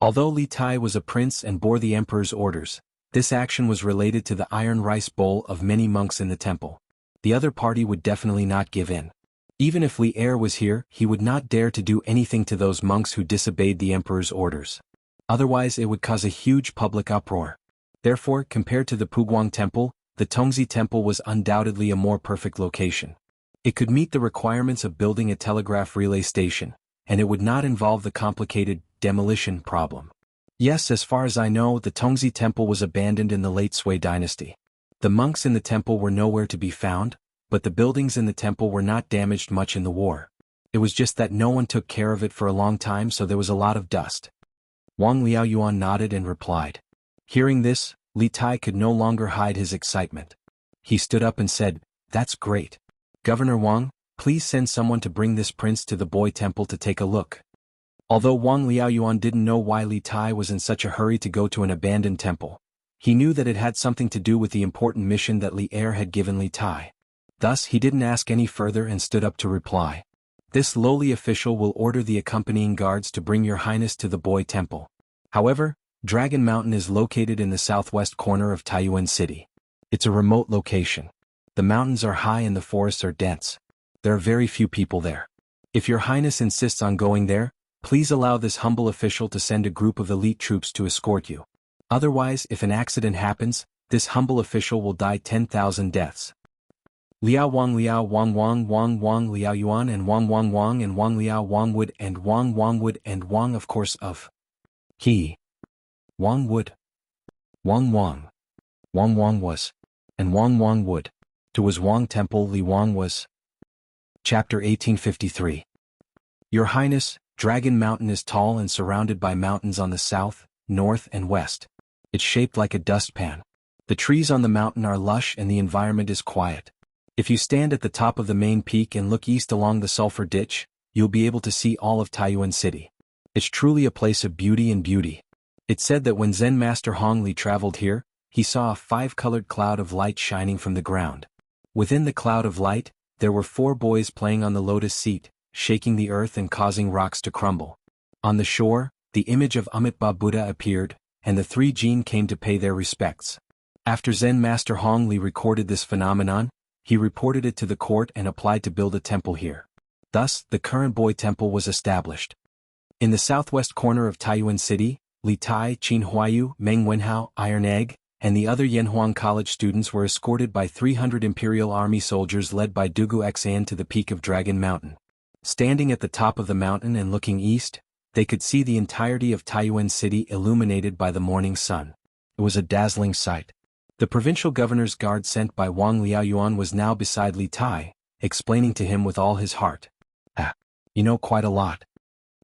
Although Li Tai was a prince and bore the emperor's orders, this action was related to the iron rice bowl of many monks in the temple. The other party would definitely not give in. Even if Li Er was here, he would not dare to do anything to those monks who disobeyed the emperor's orders. Otherwise it would cause a huge public uproar. Therefore, compared to the Puguang Temple, the Tongzi Temple was undoubtedly a more perfect location. It could meet the requirements of building a telegraph relay station, and it would not involve the complicated demolition problem. Yes, as far as I know, the Tongzi Temple was abandoned in the late Sui dynasty. The monks in the temple were nowhere to be found, but the buildings in the temple were not damaged much in the war. It was just that no one took care of it for a long time, so there was a lot of dust. Wang Liaoyuan nodded and replied. Hearing this, Li Tai could no longer hide his excitement. He stood up and said, "That's great. Governor Wang, please send someone to bring this prince to the Boy Temple to take a look." Although Wang Liaoyuan didn't know why Li Tai was in such a hurry to go to an abandoned temple, he knew that it had something to do with the important mission that Li Er had given Li Tai. Thus he didn't ask any further and stood up to reply. "This lowly official will order the accompanying guards to bring your highness to the Boy Temple. However, Dragon Mountain is located in the southwest corner of Taiyuan City. It's a remote location. The mountains are high and the forests are dense. There are very few people there. If your highness insists on going there, please allow this humble official to send a group of elite troops to escort you. Otherwise, if an accident happens, this humble official will die 10,000 deaths." Liao Wang Liaoyuan and Wang and Wang Liao Wang Wood and Wang Wood and Wang of course of he. Wang Wood. Wang was. And Wang Wood. To was Wang Temple Li Wang was. Chapter 1853. Your Highness, Dragon Mountain is tall and surrounded by mountains on the south, north and west. It's shaped like a dustpan. The trees on the mountain are lush and the environment is quiet. If you stand at the top of the main peak and look east along the Sulphur Ditch, you'll be able to see all of Taiyuan City. It's truly a place of beauty and beauty. It's said that when Zen Master Hong Li traveled here, he saw a 5-colored cloud of light shining from the ground. Within the cloud of light, there were 4 boys playing on the lotus seat, shaking the earth and causing rocks to crumble. On the shore, the image of Amitabha Buddha appeared, and the 3 jinn came to pay their respects. After Zen Master Hong Li recorded this phenomenon, he reported it to the court and applied to build a temple here. Thus, the current Boy Temple was established. In the southwest corner of Taiyuan City, Li Tai, Qin Huayu, Meng Wenhao, Iron Egg, and the other Yanhuang College students were escorted by 300 Imperial Army soldiers led by Dugu Xan to the peak of Dragon Mountain. Standing at the top of the mountain and looking east, they could see the entirety of Taiyuan City illuminated by the morning sun. It was a dazzling sight. The provincial governor's guard sent by Wang Liaoyuan was now beside Li Tai, explaining to him with all his heart. You know quite a lot.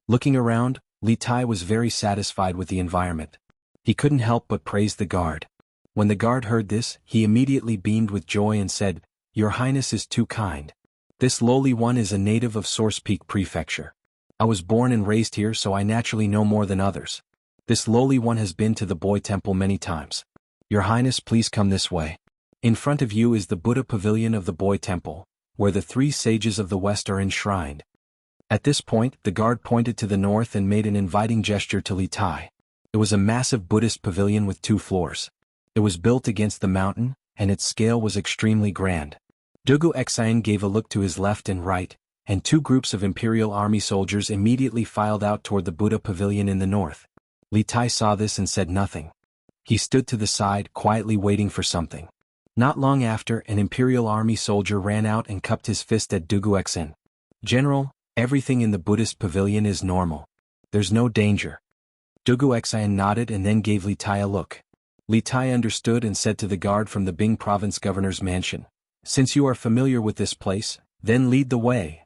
Looking around, Li Tai was very satisfied with the environment. He couldn't help but praise the guard. When the guard heard this, he immediately beamed with joy and said, "Your Highness is too kind. This lowly one is a native of Source Peak Prefecture. I was born and raised here, so I naturally know more than others. This lowly one has been to the Boy Temple many times. Your Highness, please come this way." In front of you is the Buddha pavilion of the Boy Temple, where the 3 sages of the West are enshrined. At this point, the guard pointed to the north and made an inviting gesture to Li Tai. It was a massive Buddhist pavilion with 2 floors. It was built against the mountain, and its scale was extremely grand. Dugu Xian gave a look to his left and right, and 2 groups of Imperial Army soldiers immediately filed out toward the Buddha pavilion in the north. Li Tai saw this and said nothing. He stood to the side, quietly waiting for something. Not long after, an Imperial Army soldier ran out and cupped his fist at Dugu Xian. "General, everything in the Buddhist pavilion is normal. There's no danger." Dugu Xian nodded and then gave Li Tai a look. Li Tai understood and said to the guard from the Bing province governor's mansion, "Since you are familiar with this place, then lead the way."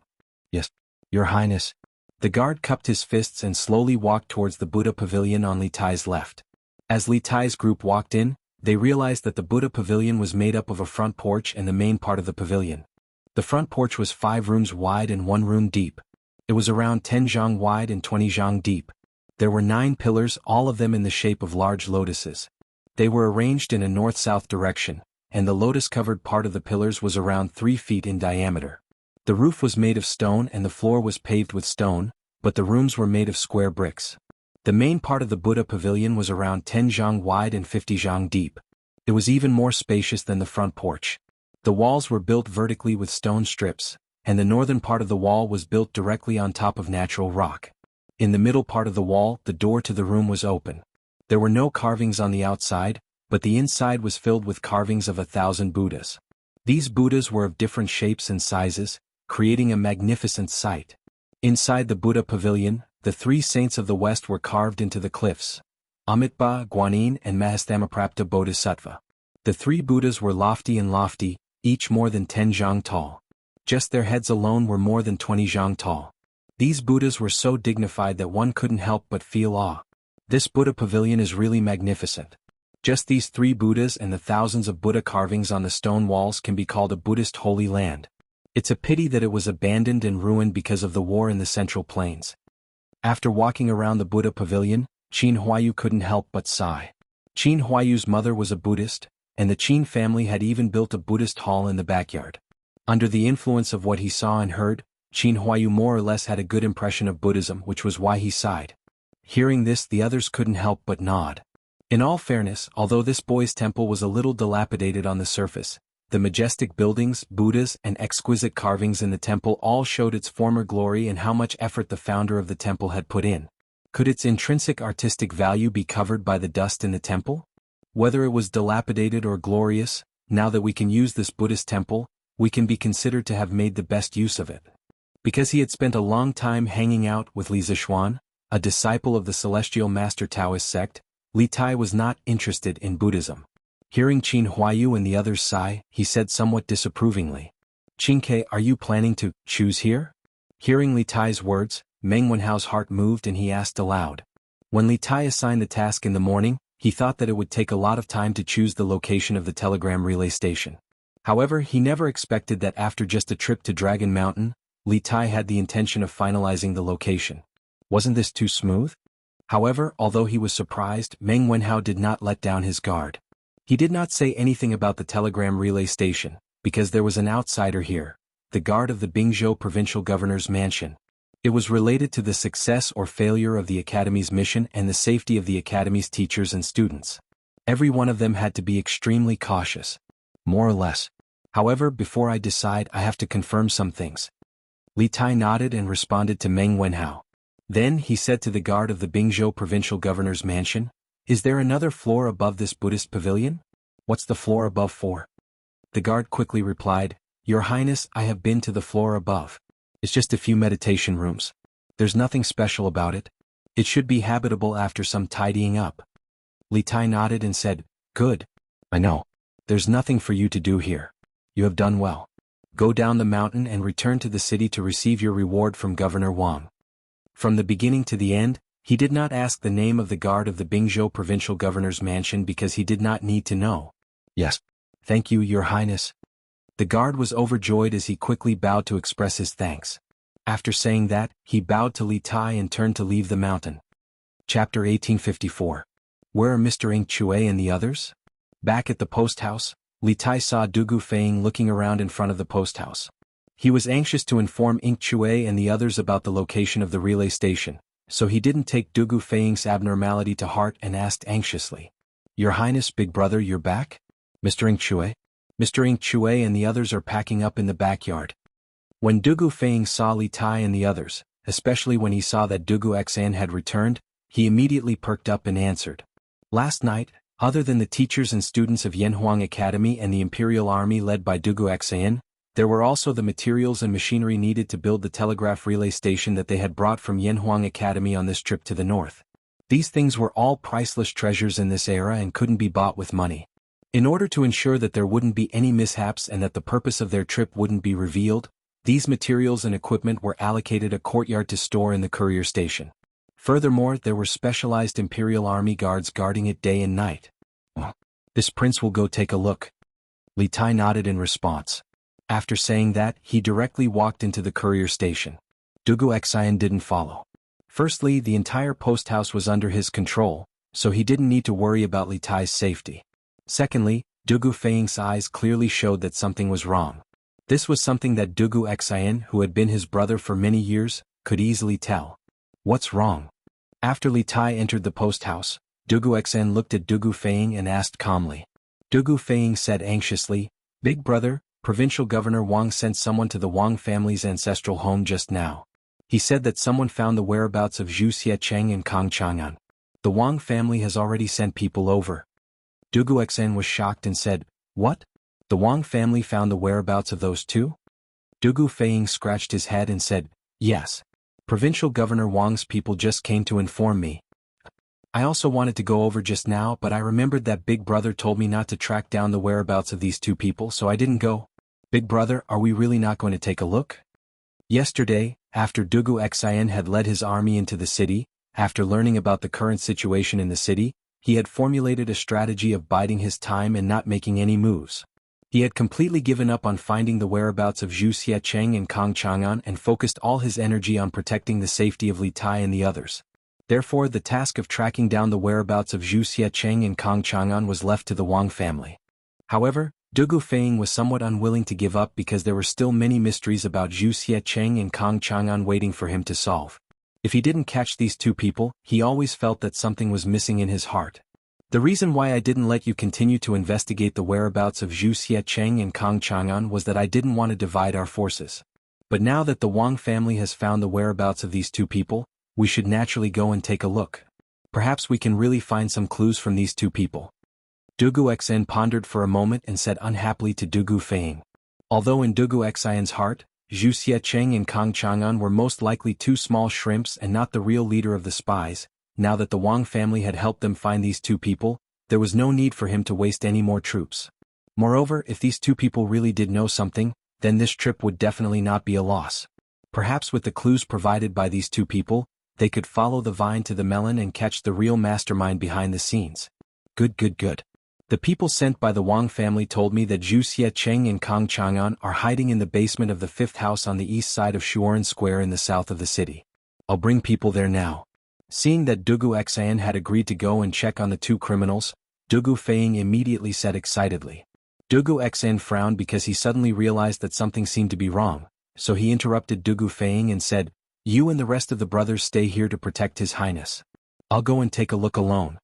"Yes, Your Highness." The guard cupped his fists and slowly walked towards the Buddha pavilion on Li Tai's left. As Li Tai's group walked in, they realized that the Buddha pavilion was made up of a front porch and the main part of the pavilion. The front porch was 5 rooms wide and 1 room deep. It was around 10 zhang wide and 20 zhang deep. There were 9 pillars, all of them in the shape of large lotuses. They were arranged in a north-south direction, and the lotus-covered part of the pillars was around 3 feet in diameter. The roof was made of stone and the floor was paved with stone, but the rooms were made of square bricks. The main part of the Buddha pavilion was around 10 zhang wide and 50 zhang deep. It was even more spacious than the front porch. The walls were built vertically with stone strips, and the northern part of the wall was built directly on top of natural rock. In the middle part of the wall, the door to the room was open. There were no carvings on the outside, but the inside was filled with carvings of 1,000 Buddhas. These Buddhas were of different shapes and sizes, creating a magnificent sight. Inside the Buddha pavilion, the 3 saints of the West were carved into the cliffs: Amitabha, Guanyin, and Mahastamaprapta Bodhisattva. The 3 Buddhas were lofty, each more than 10 zhang tall. Just their heads alone were more than 20 zhang tall. These Buddhas were so dignified that one couldn't help but feel awe. This Buddha pavilion is really magnificent. Just these 3 Buddhas and the thousands of Buddha carvings on the stone walls can be called a Buddhist holy land. It's a pity that it was abandoned and ruined because of the war in the Central Plains. After walking around the Buddha pavilion, Qin Huayu couldn't help but sigh. Qin Huayu's mother was a Buddhist, and the Qin family had even built a Buddhist hall in the backyard. Under the influence of what he saw and heard, Qin Huayu more or less had a good impression of Buddhism, which was why he sighed. Hearing this, the others couldn't help but nod. In all fairness, although this boy's temple was a little dilapidated on the surface, the majestic buildings, Buddhas, and exquisite carvings in the temple all showed its former glory and how much effort the founder of the temple had put in. Could its intrinsic artistic value be covered by the dust in the temple? Whether it was dilapidated or glorious, now that we can use this Buddhist temple, we can be considered to have made the best use of it. Because he had spent a long time hanging out with Li Zixuan, a disciple of the Celestial Master Taoist sect, Li Tai was not interested in Buddhism. Hearing Qin Huayu and the others sigh, he said somewhat disapprovingly, "Qin, are you planning to choose here?" Hearing Li Tai's words, Meng Wenhao's heart moved and he asked aloud. When Li Tai assigned the task in the morning, he thought that it would take a lot of time to choose the location of the telegram relay station. However, he never expected that after just a trip to Dragon Mountain, Li Tai had the intention of finalizing the location. Wasn't this too smooth? However, although he was surprised, Meng Wenhao did not let down his guard. He did not say anything about the telegram relay station, because there was an outsider here, the guard of the Bingzhou provincial governor's mansion. It was related to the success or failure of the academy's mission and the safety of the academy's teachers and students. Every one of them had to be extremely cautious. More or less. However, before I decide, I have to confirm some things. Li Tai nodded and responded to Meng Wenhao. Then he said to the guard of the Bingzhou provincial governor's mansion, "Is there another floor above this Buddhist pavilion?" "What's the floor above for?" The guard quickly replied, "Your Highness, I have been to the floor above. It's just a few meditation rooms. There's nothing special about it. It should be habitable after some tidying up." Li Tai nodded and said, "Good. I know. There's nothing for you to do here. You have done well. Go down the mountain and return to the city to receive your reward from Governor Wang." From the beginning to the end, he did not ask the name of the guard of the Bingzhou provincial governor's mansion because he did not need to know. "Yes. Thank you, Your Highness." The guard was overjoyed as he quickly bowed to express his thanks. After saying that, he bowed to Li Tai and turned to leave the mountain. Chapter 1854. Where are Mr. Ing Chue and the others? Back at the post house, Li Tai saw Dugu Feiying looking around in front of the post house. He was anxious to inform Ing Chui and the others about the location of the relay station, so he didn't take Dugu Feiying's abnormality to heart and asked anxiously, "Your Highness, big brother, you're back? Mr. Ing Chui?" Mr. Ing Chui and the others are packing up in the backyard. When Dugu Feiying saw Li Tai and the others, especially when he saw that Dugu Xan had returned, he immediately perked up and answered. Last night, other than the teachers and students of Yanhuang Academy and the Imperial Army led by Dugu Xan, there were also the materials and machinery needed to build the telegraph relay station that they had brought from Yanhuang Academy on this trip to the north. These things were all priceless treasures in this era and couldn't be bought with money. In order to ensure that there wouldn't be any mishaps and that the purpose of their trip wouldn't be revealed, these materials and equipment were allocated a courtyard to store in the courier station. Furthermore, there were specialized Imperial Army guards guarding it day and night. "This prince will go take a look." Li Tai nodded in response. After saying that, he directly walked into the courier station. Dugu Xian didn't follow. Firstly, the entire post house was under his control, so he didn't need to worry about Li Tai's safety. Secondly, Dugu Feiying's eyes clearly showed that something was wrong. This was something that Dugu Xian, who had been his brother for many years, could easily tell. "What's wrong?" After Li Tai entered the post house, Dugu Xian looked at Dugu Feiying and asked calmly. Dugu Feiying said anxiously, "Big brother, Provincial Governor Wang sent someone to the Wang family's ancestral home just now. He said that someone found the whereabouts of Zhu Xiecheng and Kang Chang'an. The Wang family has already sent people over." Dugu Xen was shocked and said, "What? The Wang family found the whereabouts of those two?" Dugu Feiying scratched his head and said, "Yes. Provincial Governor Wang's people just came to inform me. I also wanted to go over just now, but I remembered that Big Brother told me not to track down the whereabouts of these two people, so I didn't go. Big Brother, are we really not going to take a look?" Yesterday, after Dugu Xian had led his army into the city, after learning about the current situation in the city, he had formulated a strategy of biding his time and not making any moves. He had completely given up on finding the whereabouts of Zhu Xiecheng and Kang Chang'an and focused all his energy on protecting the safety of Li Tai and the others. Therefore, the task of tracking down the whereabouts of Zhu Xiecheng and Kang Chang'an was left to the Wang family. However, Dugu Feiying was somewhat unwilling to give up because there were still many mysteries about Zhu Xiecheng and Kang Chang'an waiting for him to solve. If he didn't catch these two people, he always felt that something was missing in his heart. "The reason why I didn't let you continue to investigate the whereabouts of Zhu Xiecheng and Kang Chang'an was that I didn't want to divide our forces. But now that the Wang family has found the whereabouts of these two people, we should naturally go and take a look. Perhaps we can really find some clues from these two people." Dugu Xen pondered for a moment and said unhappily to Dugu Feiying. Although in Dugu Xian's heart, Zhu Xiecheng and Kang Chang'an were most likely two small shrimps and not the real leader of the spies, now that the Wang family had helped them find these two people, there was no need for him to waste any more troops. Moreover, if these two people really did know something, then this trip would definitely not be a loss. Perhaps with the clues provided by these two people, they could follow the vine to the melon and catch the real mastermind behind the scenes. Good. The people sent by the Wang family told me that Zhu Xiecheng and Kang Chang'an are hiding in the basement of the fifth house on the east side of Shuoren Square in the south of the city. I'll bring people there now. Seeing that Dugu Xian had agreed to go and check on the two criminals, Dugu Feiying immediately said excitedly. Dugu Xian frowned because he suddenly realized that something seemed to be wrong, so he interrupted Dugu Feiying and said, "You and the rest of the brothers stay here to protect His Highness. I'll go and take a look alone."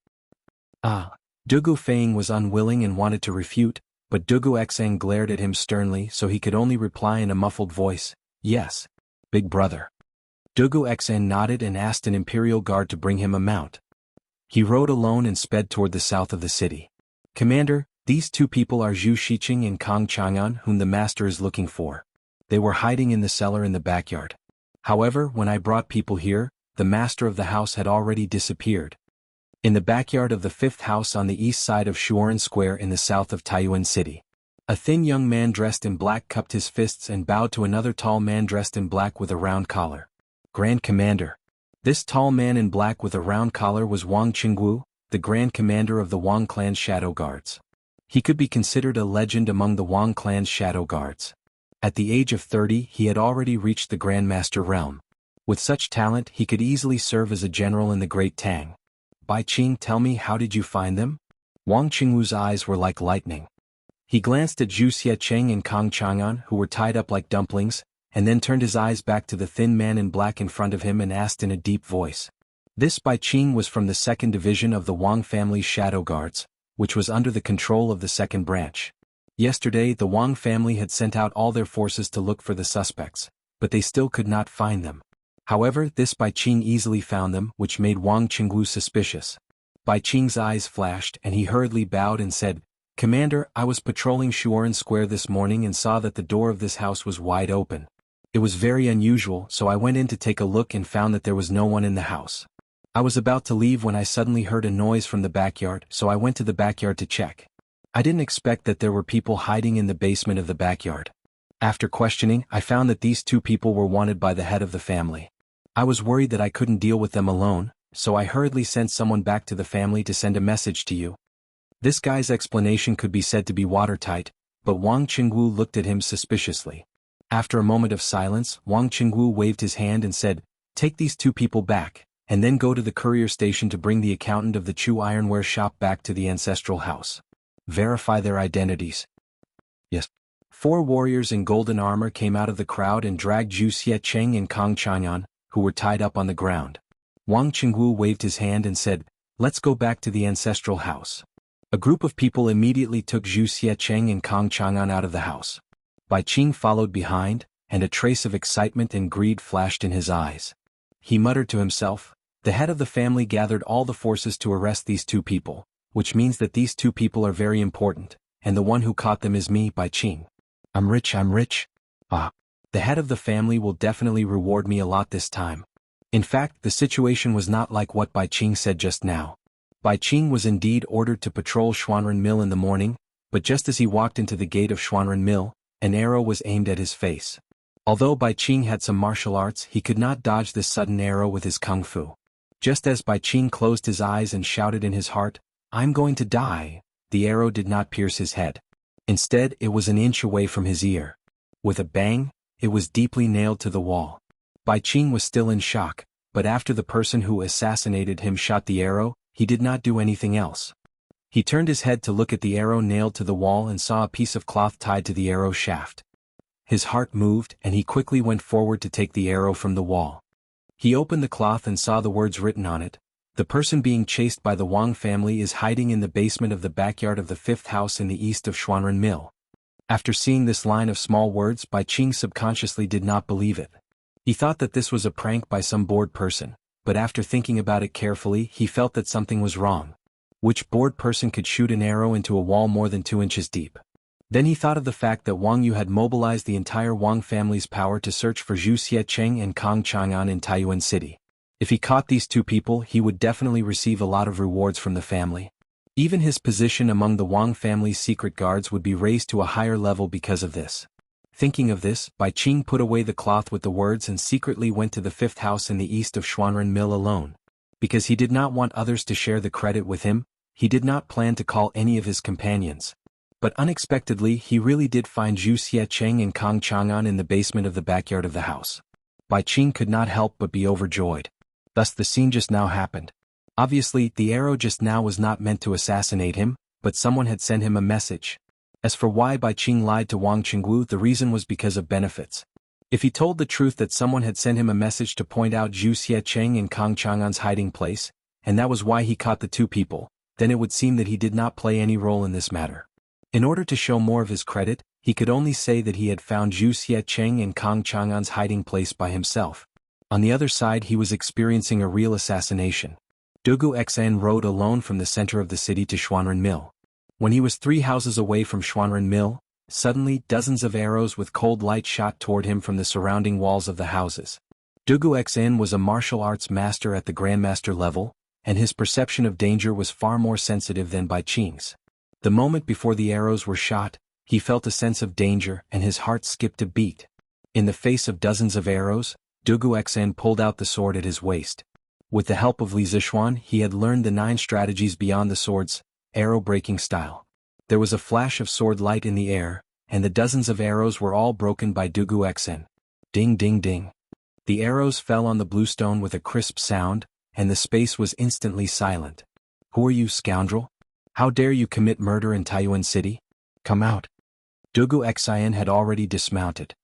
Dugu Feiying was unwilling and wanted to refute, but Dugu Xen glared at him sternly so he could only reply in a muffled voice, "Yes, big brother." Dugu Xen nodded and asked an imperial guard to bring him a mount. He rode alone and sped toward the south of the city. "Commander, these two people are Zhu Xiecheng and Kang Chang'an whom the master is looking for. They were hiding in the cellar in the backyard. However, when I brought people here, the master of the house had already disappeared." In the backyard of the fifth house on the east side of Shuoren Square in the south of Taiyuan City, a thin young man dressed in black cupped his fists and bowed to another tall man dressed in black with a round collar. "Grand Commander." This tall man in black with a round collar was Wang Qinggu, the Grand Commander of the Wang clan's Shadow Guards. He could be considered a legend among the Wang clan's Shadow Guards. At the age of 30, he had already reached the Grandmaster realm. With such talent, he could easily serve as a general in the Great Tang. "Bai Qing, tell me, how did you find them?" Wang Qingwu's eyes were like lightning. He glanced at Zhu Xiecheng and Kang Chang'an, who were tied up like dumplings, and then turned his eyes back to the thin man in black in front of him and asked in a deep voice. This Bai Qing was from the 2nd Division of the Wang family's Shadow Guards, which was under the control of the 2nd Branch. Yesterday the Wang family had sent out all their forces to look for the suspects, but they still could not find them. However, this Bai Qing easily found them, which made Wang Qingwu suspicious. Bai Qing's eyes flashed and he hurriedly bowed and said, "Commander, I was patrolling Shuoren Square this morning and saw that the door of this house was wide open. It was very unusual, so I went in to take a look and found that there was no one in the house. I was about to leave when I suddenly heard a noise from the backyard, so I went to the backyard to check. I didn't expect that there were people hiding in the basement of the backyard. After questioning, I found that these 2 people were wanted by the head of the family. I was worried that I couldn't deal with them alone, so I hurriedly sent someone back to the family to send a message to you." This guy's explanation could be said to be watertight, but Wang Qingwu looked at him suspiciously. After a moment of silence, Wang Qingwu waved his hand and said, "Take these 2 people back, and then go to the courier station to bring the accountant of the Chu Ironware shop back to the ancestral house. Verify their identities." "Yes." 4 warriors in golden armor came out of the crowd and dragged Zhu Xiecheng and Kang Chang'an, who were tied up on the ground. Wang Qingwu waved his hand and said, "Let's go back to the ancestral house." A group of people immediately took Zhu Xiecheng and Kang Chang'an out of the house. Bai Qing followed behind, and a trace of excitement and greed flashed in his eyes. He muttered to himself, "The head of the family gathered all the forces to arrest these 2 people, which means that these 2 people are very important, and the one who caught them is me, Bai Qing. I'm rich. Ah. The head of the family will definitely reward me a lot this time." In fact, the situation was not like what Bai Qing said just now. Bai Qing was indeed ordered to patrol Xuanren Mill in the morning, but just as he walked into the gate of Xuanren Mill, an arrow was aimed at his face. Although Bai Qing had some martial arts, he could not dodge this sudden arrow with his kung fu. Just as Bai Qing closed his eyes and shouted in his heart, "I'm going to die," the arrow did not pierce his head. Instead, it was an inch away from his ear. With a bang, it was deeply nailed to the wall. Bai Qing was still in shock, but after the person who assassinated him shot the arrow, he did not do anything else. He turned his head to look at the arrow nailed to the wall and saw a piece of cloth tied to the arrow shaft. His heart moved and he quickly went forward to take the arrow from the wall. He opened the cloth and saw the words written on it. "The person being chased by the Wang family is hiding in the basement of the backyard of the 5th house in the east of Xuanren Mill." After seeing this line of small words, Bai Qing subconsciously did not believe it. He thought that this was a prank by some bored person, but after thinking about it carefully he felt that something was wrong. Which bored person could shoot an arrow into a wall more than 2 inches deep? Then he thought of the fact that Wang Yu had mobilized the entire Wang family's power to search for Zhu Xiecheng and Kang Chang'an in Taiyuan City. If he caught these 2 people, he would definitely receive a lot of rewards from the family. Even his position among the Wang family's secret guards would be raised to a higher level because of this. Thinking of this, Bai Qing put away the cloth with the words and secretly went to the 5th house in the east of Xuanren Mill alone. Because he did not want others to share the credit with him, he did not plan to call any of his companions. But unexpectedly he really did find Zhu Xiecheng and Kang Chang'an in the basement of the backyard of the house. Bai Qing could not help but be overjoyed. Thus the scene just now happened. Obviously, the arrow just now was not meant to assassinate him, but someone had sent him a message. As for why Bai Qing lied to Wang Qingwu, the reason was because of benefits. If he told the truth that someone had sent him a message to point out Zhu Xiecheng and Kang Chang'an's hiding place, and that was why he caught the 2 people, then it would seem that he did not play any role in this matter. In order to show more of his credit, he could only say that he had found Zhu Xiecheng and Kang Chang'an's hiding place by himself. On the other side, he was experiencing a real assassination. Dugu Xan rode alone from the center of the city to Xuanren Mill. When he was 3 houses away from Xuanren Mill, suddenly dozens of arrows with cold light shot toward him from the surrounding walls of the houses. Dugu Xan was a martial arts master at the grandmaster level, and his perception of danger was far more sensitive than Bai Qing's. The moment before the arrows were shot, he felt a sense of danger and his heart skipped a beat. In the face of dozens of arrows, Dugu Xan pulled out the sword at his waist. With the help of Li Zixuan, he had learned the 9 strategies beyond the sword's arrow-breaking style. There was a flash of sword light in the air, and the dozens of arrows were all broken by Dugu Xan. Ding ding ding. The arrows fell on the bluestone with a crisp sound, and the space was instantly silent. "Who are you, scoundrel? How dare you commit murder in Taiyuan City?" Come out. Dugu Xian had already dismounted.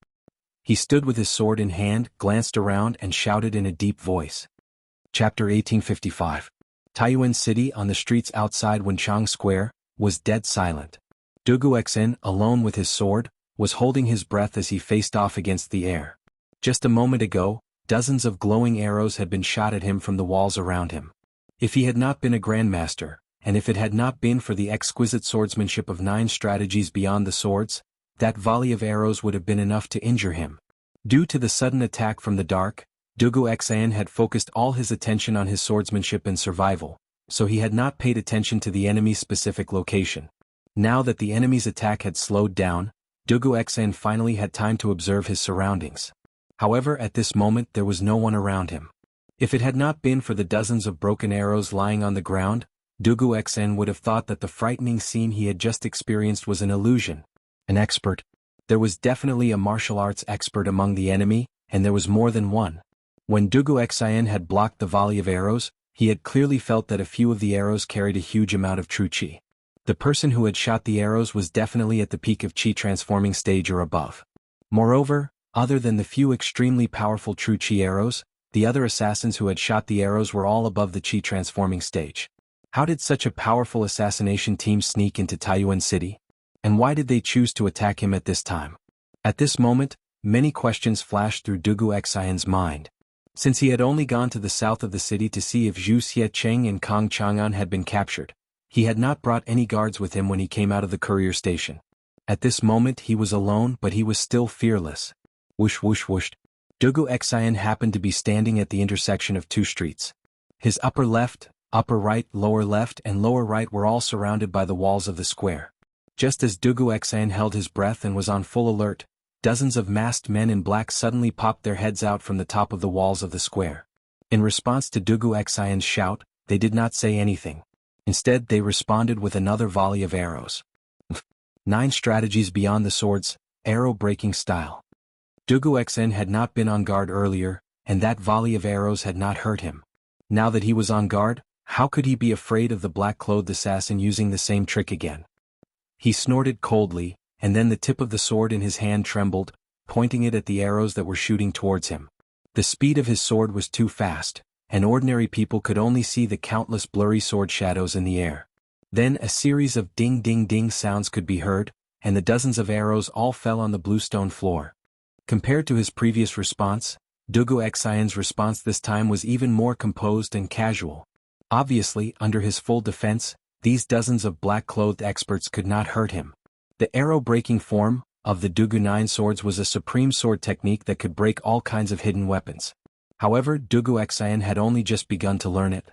He stood with his sword in hand, glanced around and shouted in a deep voice. Chapter 1855. Taiyuan City. On the streets outside Wenchang Square, was dead silent. Dugu Xian, alone with his sword, was holding his breath as he faced off against the air. Just a moment ago, dozens of glowing arrows had been shot at him from the walls around him. If he had not been a grandmaster, and if it had not been for the exquisite swordsmanship of 9 strategies beyond the swords, that volley of arrows would have been enough to injure him. Due to the sudden attack from the dark, Dugu Xian had focused all his attention on his swordsmanship and survival, so he had not paid attention to the enemy's specific location. Now that the enemy's attack had slowed down, Dugu Xian finally had time to observe his surroundings. However, at this moment there was no one around him. If it had not been for the dozens of broken arrows lying on the ground, Dugu Xian would have thought that the frightening scene he had just experienced was an illusion. An expert. There was definitely a martial arts expert among the enemy, and there was more than one. When Dugu Xian had blocked the volley of arrows, he had clearly felt that a few of the arrows carried a huge amount of true qi. The person who had shot the arrows was definitely at the peak of qi transforming stage or above. Moreover, other than the few extremely powerful true qi arrows, the other assassins who had shot the arrows were all above the qi transforming stage. How did such a powerful assassination team sneak into Taiyuan City? And why did they choose to attack him at this time? At this moment, many questions flashed through Dugu Xian's mind. Since he had only gone to the south of the city to see if Zhu Xiecheng and Kang Chang'an had been captured, he had not brought any guards with him when he came out of the courier station. At this moment he was alone, but he was still fearless. Whoosh whoosh whoosh. Dugu Xian happened to be standing at the intersection of 2 streets. His upper left, upper right, lower left and lower right were all surrounded by the walls of the square. Just as Dugu Xian held his breath and was on full alert, dozens of masked men in black suddenly popped their heads out from the top of the walls of the square. In response to Dugu Xian's shout, they did not say anything. Instead they responded with another volley of arrows. 9 strategies beyond the swords, arrow-breaking style. Dugu Xian had not been on guard earlier, and that volley of arrows had not hurt him. Now that he was on guard, how could he be afraid of the black-clothed assassin using the same trick again? He snorted coldly, and then the tip of the sword in his hand trembled, pointing it at the arrows that were shooting towards him. The speed of his sword was too fast, and ordinary people could only see the countless blurry sword shadows in the air. Then a series of ding-ding-ding sounds could be heard, and the dozens of arrows all fell on the bluestone floor. Compared to his previous response, Dugu Xian's response this time was even more composed and casual. Obviously, under his full defense, these dozens of black-clothed experts could not hurt him. The arrow-breaking form of the Dugu 9 swords was a supreme sword technique that could break all kinds of hidden weapons. However, Dugu Xian had only just begun to learn it.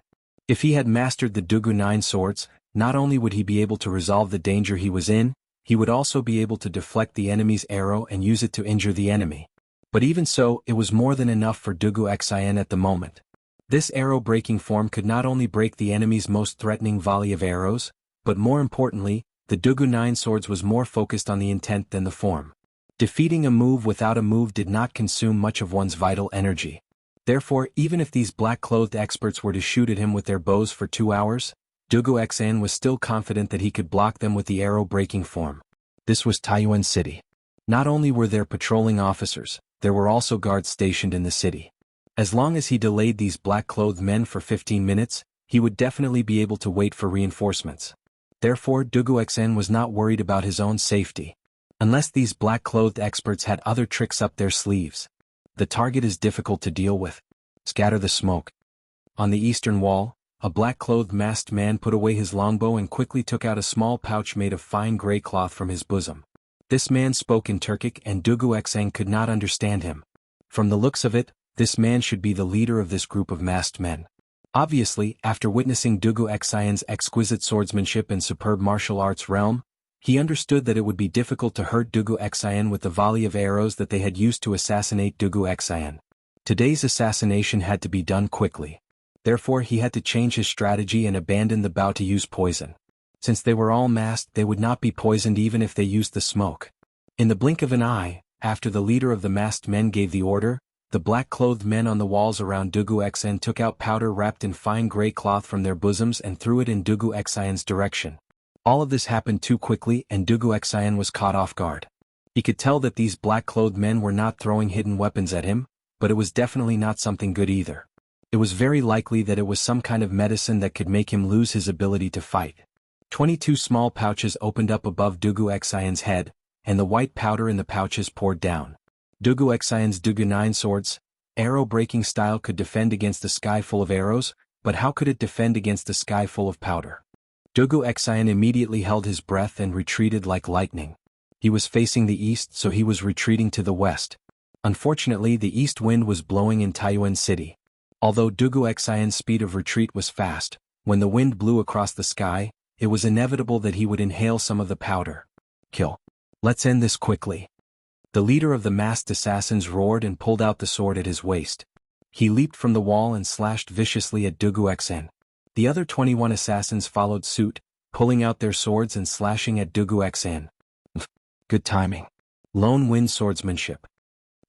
If he had mastered the Dugu 9 swords, not only would he be able to resolve the danger he was in, he would also be able to deflect the enemy's arrow and use it to injure the enemy. But even so, it was more than enough for Dugu Xian at the moment. This arrow-breaking form could not only break the enemy's most threatening volley of arrows, but more importantly, the Dugu 9 swords was more focused on the intent than the form. Defeating a move without a move did not consume much of one's vital energy. Therefore, even if these black-clothed experts were to shoot at him with their bows for 2 hours, Dugu Xian was still confident that he could block them with the arrow-breaking form. This was Taiyuan City. Not only were there patrolling officers, there were also guards stationed in the city. As long as he delayed these black-clothed men for 15 minutes, he would definitely be able to wait for reinforcements. Therefore, Dugu Xian was not worried about his own safety. Unless these black-clothed experts had other tricks up their sleeves. The target is difficult to deal with. Scatter the smoke. On the eastern wall, a black-clothed masked man put away his longbow and quickly took out a small pouch made of fine gray cloth from his bosom. This man spoke in Turkic and Dugu Xian could not understand him. From the looks of it, this man should be the leader of this group of masked men. Obviously, after witnessing Dugu Xian's exquisite swordsmanship and superb martial arts realm, he understood that it would be difficult to hurt Dugu Xian with the volley of arrows that they had used to assassinate Dugu Xian. Today's assassination had to be done quickly. Therefore he had to change his strategy and abandon the bow to use poison. Since they were all masked, they would not be poisoned even if they used the smoke. In the blink of an eye, after the leader of the masked men gave the order, the black-clothed men on the walls around Dugu Xian took out powder wrapped in fine gray cloth from their bosoms and threw it in Dugu Xian's direction. All of this happened too quickly and Dugu Xian was caught off guard. He could tell that these black-clothed men were not throwing hidden weapons at him, but it was definitely not something good either. It was very likely that it was some kind of medicine that could make him lose his ability to fight. 22 small pouches opened up above Dugu Xian's head, and the white powder in the pouches poured down. Dugu Xian's Dugu 9 swords, arrow-breaking style, could defend against a sky full of arrows, but how could it defend against a sky full of powder? Dugu Xian immediately held his breath and retreated like lightning. He was facing the east, so he was retreating to the west. Unfortunately, the east wind was blowing in Taiyuan City. Although Dugu Xian's speed of retreat was fast, when the wind blew across the sky, it was inevitable that he would inhale some of the powder. Kill. Let's end this quickly. The leader of the masked assassins roared and pulled out the sword at his waist. He leaped from the wall and slashed viciously at Dugu Xian. The other 21 assassins followed suit, pulling out their swords and slashing at Dugu Xian. Good timing. Lone Wind Swordsmanship.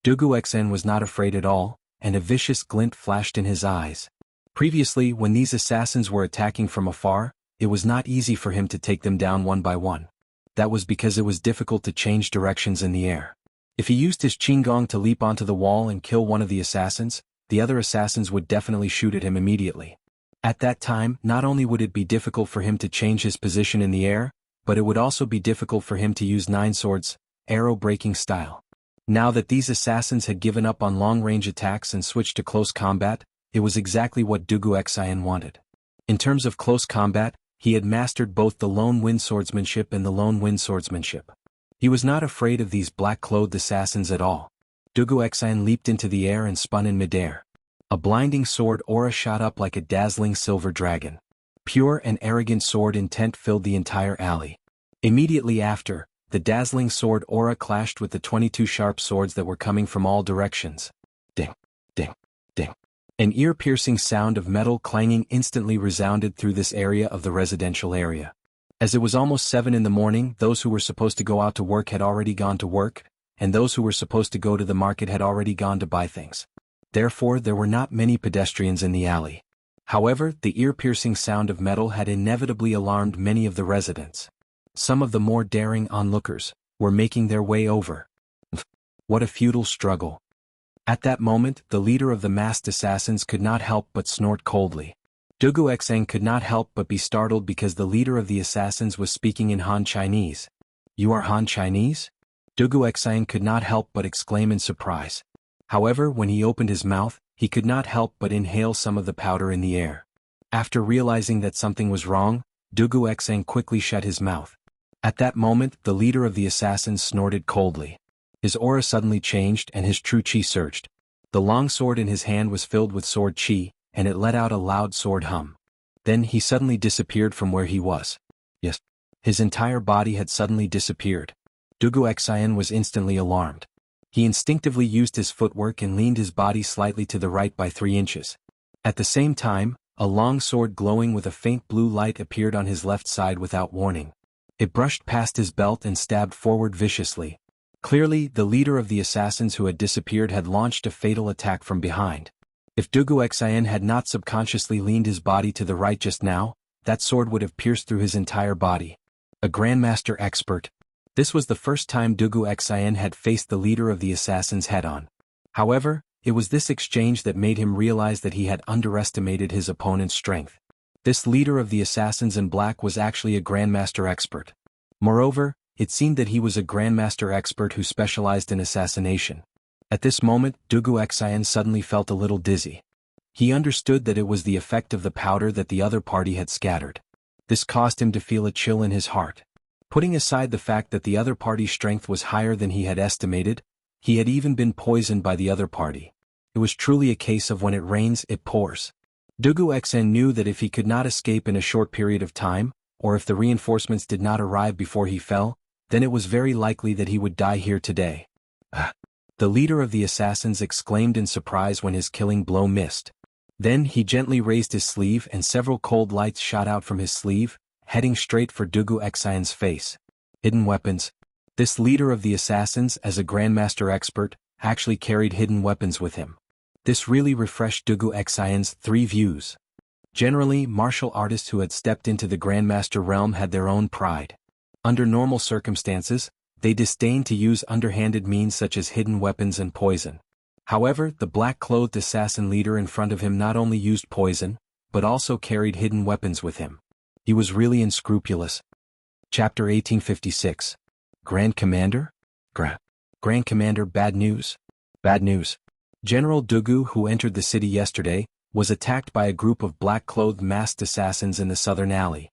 Dugu Xian was not afraid at all, and a vicious glint flashed in his eyes. Previously, when these assassins were attacking from afar, it was not easy for him to take them down one by one. That was because it was difficult to change directions in the air. If he used his Qinggong to leap onto the wall and kill one of the assassins, the other assassins would definitely shoot at him immediately. At that time, not only would it be difficult for him to change his position in the air, but it would also be difficult for him to use 9 swords, arrow-breaking style. Now that these assassins had given up on long-range attacks and switched to close combat, it was exactly what Dugu Xian wanted. In terms of close combat, he had mastered both the Lone Wind Swordsmanship and the Lone Wind Swordsmanship. He was not afraid of these black-clothed assassins at all. Dugu Xian leaped into the air and spun in midair. A blinding sword aura shot up like a dazzling silver dragon. Pure and arrogant sword intent filled the entire alley. Immediately after, the dazzling sword aura clashed with the 22 sharp swords that were coming from all directions. Ding, ding, ding. An ear-piercing sound of metal clanging instantly resounded through this area of the residential area. As it was almost 7 in the morning, those who were supposed to go out to work had already gone to work, and those who were supposed to go to the market had already gone to buy things. Therefore, there were not many pedestrians in the alley. However, the ear-piercing sound of metal had inevitably alarmed many of the residents. Some of the more daring onlookers were making their way over. What a futile struggle. At that moment, the leader of the masked assassins could not help but snort coldly. Dugu Xian could not help but be startled because the leader of the assassins was speaking in Han Chinese. You are Han Chinese? Dugu Xian could not help but exclaim in surprise. However, when he opened his mouth, he could not help but inhale some of the powder in the air. After realizing that something was wrong, Dugu Xian quickly shut his mouth. At that moment, the leader of the assassins snorted coldly. His aura suddenly changed and his true qi surged. The long sword in his hand was filled with sword qi, and it let out a loud sword hum. Then he suddenly disappeared from where he was. Yes. His entire body had suddenly disappeared. Dugu Xian was instantly alarmed. He instinctively used his footwork and leaned his body slightly to the right by 3 inches. At the same time, a long sword glowing with a faint blue light appeared on his left side without warning. It brushed past his belt and stabbed forward viciously. Clearly, the leader of the assassins who had disappeared had launched a fatal attack from behind. If Dugu Xian had not subconsciously leaned his body to the right just now, that sword would have pierced through his entire body. A Grandmaster expert. This was the first time Dugu Xian had faced the leader of the assassins head-on. However, it was this exchange that made him realize that he had underestimated his opponent's strength. This leader of the assassins in black was actually a Grandmaster expert. Moreover, it seemed that he was a Grandmaster expert who specialized in assassination. At this moment, Dugu Xian suddenly felt a little dizzy. He understood that it was the effect of the powder that the other party had scattered. This caused him to feel a chill in his heart. Putting aside the fact that the other party's strength was higher than he had estimated, he had even been poisoned by the other party. It was truly a case of when it rains, it pours. Dugu Xian knew that if he could not escape in a short period of time, or if the reinforcements did not arrive before he fell, then it was very likely that he would die here today. The leader of the assassins exclaimed in surprise when his killing blow missed. Then he gently raised his sleeve and several cold lights shot out from his sleeve, heading straight for Dugu Xian's face. Hidden weapons. This leader of the assassins, as a Grandmaster expert, actually carried hidden weapons with him. This really refreshed Dugu Xian's 3 views. Generally, martial artists who had stepped into the Grandmaster realm had their own pride. Under normal circumstances, they disdained to use underhanded means such as hidden weapons and poison. However, the black-clothed assassin leader in front of him not only used poison, but also carried hidden weapons with him. He was really unscrupulous. Chapter 1856. Grand Commander? Grand Commander, bad news. Bad news. General Dugu, who entered the city yesterday, was attacked by a group of black-clothed masked assassins in the southern alley.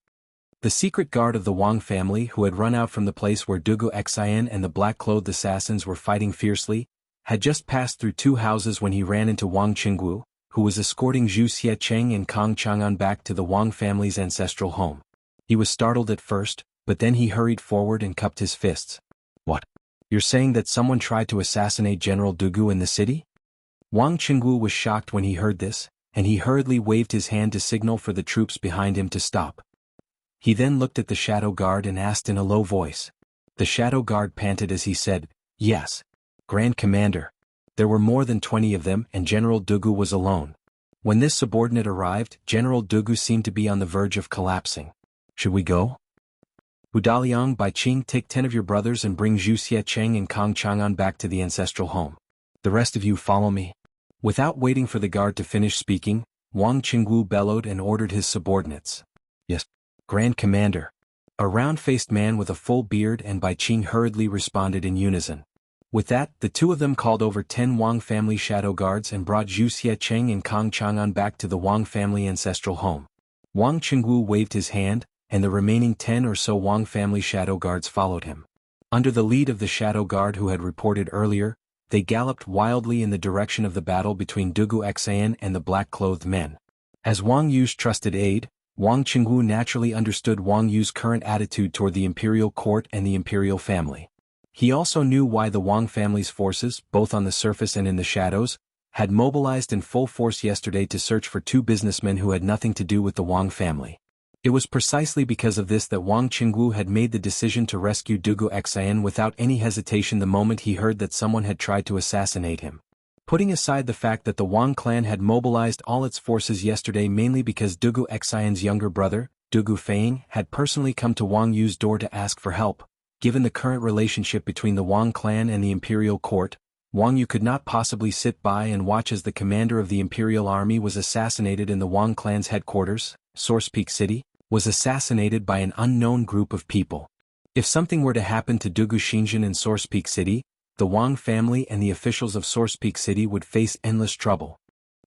The secret guard of the Wang family, who had run out from the place where Dugu Xian and the black-clothed assassins were fighting fiercely, had just passed through 2 houses when he ran into Wang Qinggu, who was escorting Zhu Xiecheng and Kang Chang'an back to the Wang family's ancestral home. He was startled at first, but then he hurried forward and cupped his fists. What? You're saying that someone tried to assassinate General Dugu in the city? Wang Qinggu was shocked when he heard this, and he hurriedly waved his hand to signal for the troops behind him to stop. He then looked at the shadow guard and asked in a low voice. The shadow guard panted as he said, "Yes, Grand Commander." There were more than 20 of them, and General Dugu was alone. When this subordinate arrived, General Dugu seemed to be on the verge of collapsing. "Should we go?" "Hudaliang, Bai Qing, take 10 of your brothers and bring Zhu Xiecheng and Kang Chang'an back to the ancestral home. The rest of you follow me." Without waiting for the guard to finish speaking, Wang Qinggu bellowed and ordered his subordinates. "Yes, Grand Commander." A round-faced man with a full beard and Bai Qing hurriedly responded in unison. With that, the 2 of them called over 10 Wang family shadow guards and brought Zhu Xiecheng and Kang Chang'an back to the Wang family ancestral home. Wang Qinggu waved his hand, and the remaining 10 or so Wang family shadow guards followed him. Under the lead of the shadow guard who had reported earlier, they galloped wildly in the direction of the battle between Dugu Xian and the black-clothed men. As Wang Yu's trusted aide, Wang Qinggu naturally understood Wang Yu's current attitude toward the imperial court and the imperial family. He also knew why the Wang family's forces, both on the surface and in the shadows, had mobilized in full force yesterday to search for 2 businessmen who had nothing to do with the Wang family. It was precisely because of this that Wang Qinggu had made the decision to rescue Dugu Xian without any hesitation the moment he heard that someone had tried to assassinate him. Putting aside the fact that the Wang clan had mobilized all its forces yesterday mainly because Dugu Xian's younger brother, Dugu Feiying, had personally come to Wang Yu's door to ask for help, given the current relationship between the Wang clan and the imperial court, Wang Yu could not possibly sit by and watch as the commander of the imperial army was assassinated in the Wang clan's headquarters, Source Peak City, was assassinated by an unknown group of people. If something were to happen to Dugu Xinjian in Source Peak City, the Wang family and the officials of Source Peak City would face endless trouble.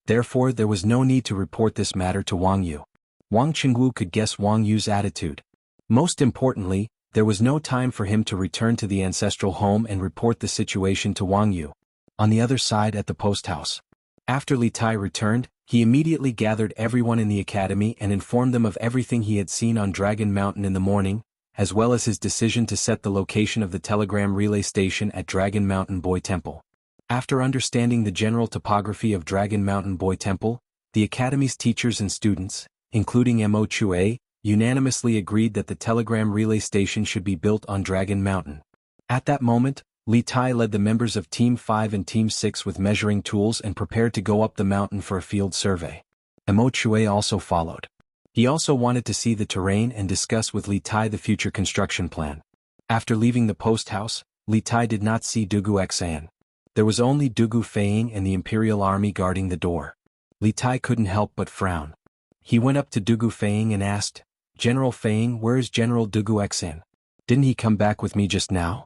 Therefore, there was no need to report this matter to Wang Yu. Wang Qinggu could guess Wang Yu's attitude. Most importantly, there was no time for him to return to the ancestral home and report the situation to Wang Yu. On the other side at the post house. After Li Tai returned, he immediately gathered everyone in the academy and informed them of everything he had seen on Dragon Mountain in the morning, as well as his decision to set the location of the telegram relay station at Dragon Mountain Boy Temple. After understanding the general topography of Dragon Mountain Boy Temple, the academy's teachers and students, including Mo Chue, unanimously agreed that the telegram relay station should be built on Dragon Mountain. At that moment, Li Tai led the members of Team 5 and Team 6 with measuring tools and prepared to go up the mountain for a field survey. Mo Chue also followed. He also wanted to see the terrain and discuss with Li Tai the future construction plan. After leaving the post house, Li Tai did not see Dugu Xian. There was only Dugu Feiying and the imperial army guarding the door. Li Tai couldn't help but frown. He went up to Dugu Feiying and asked, "General Feiying, where is General Dugu Xian? Didn't he come back with me just now?"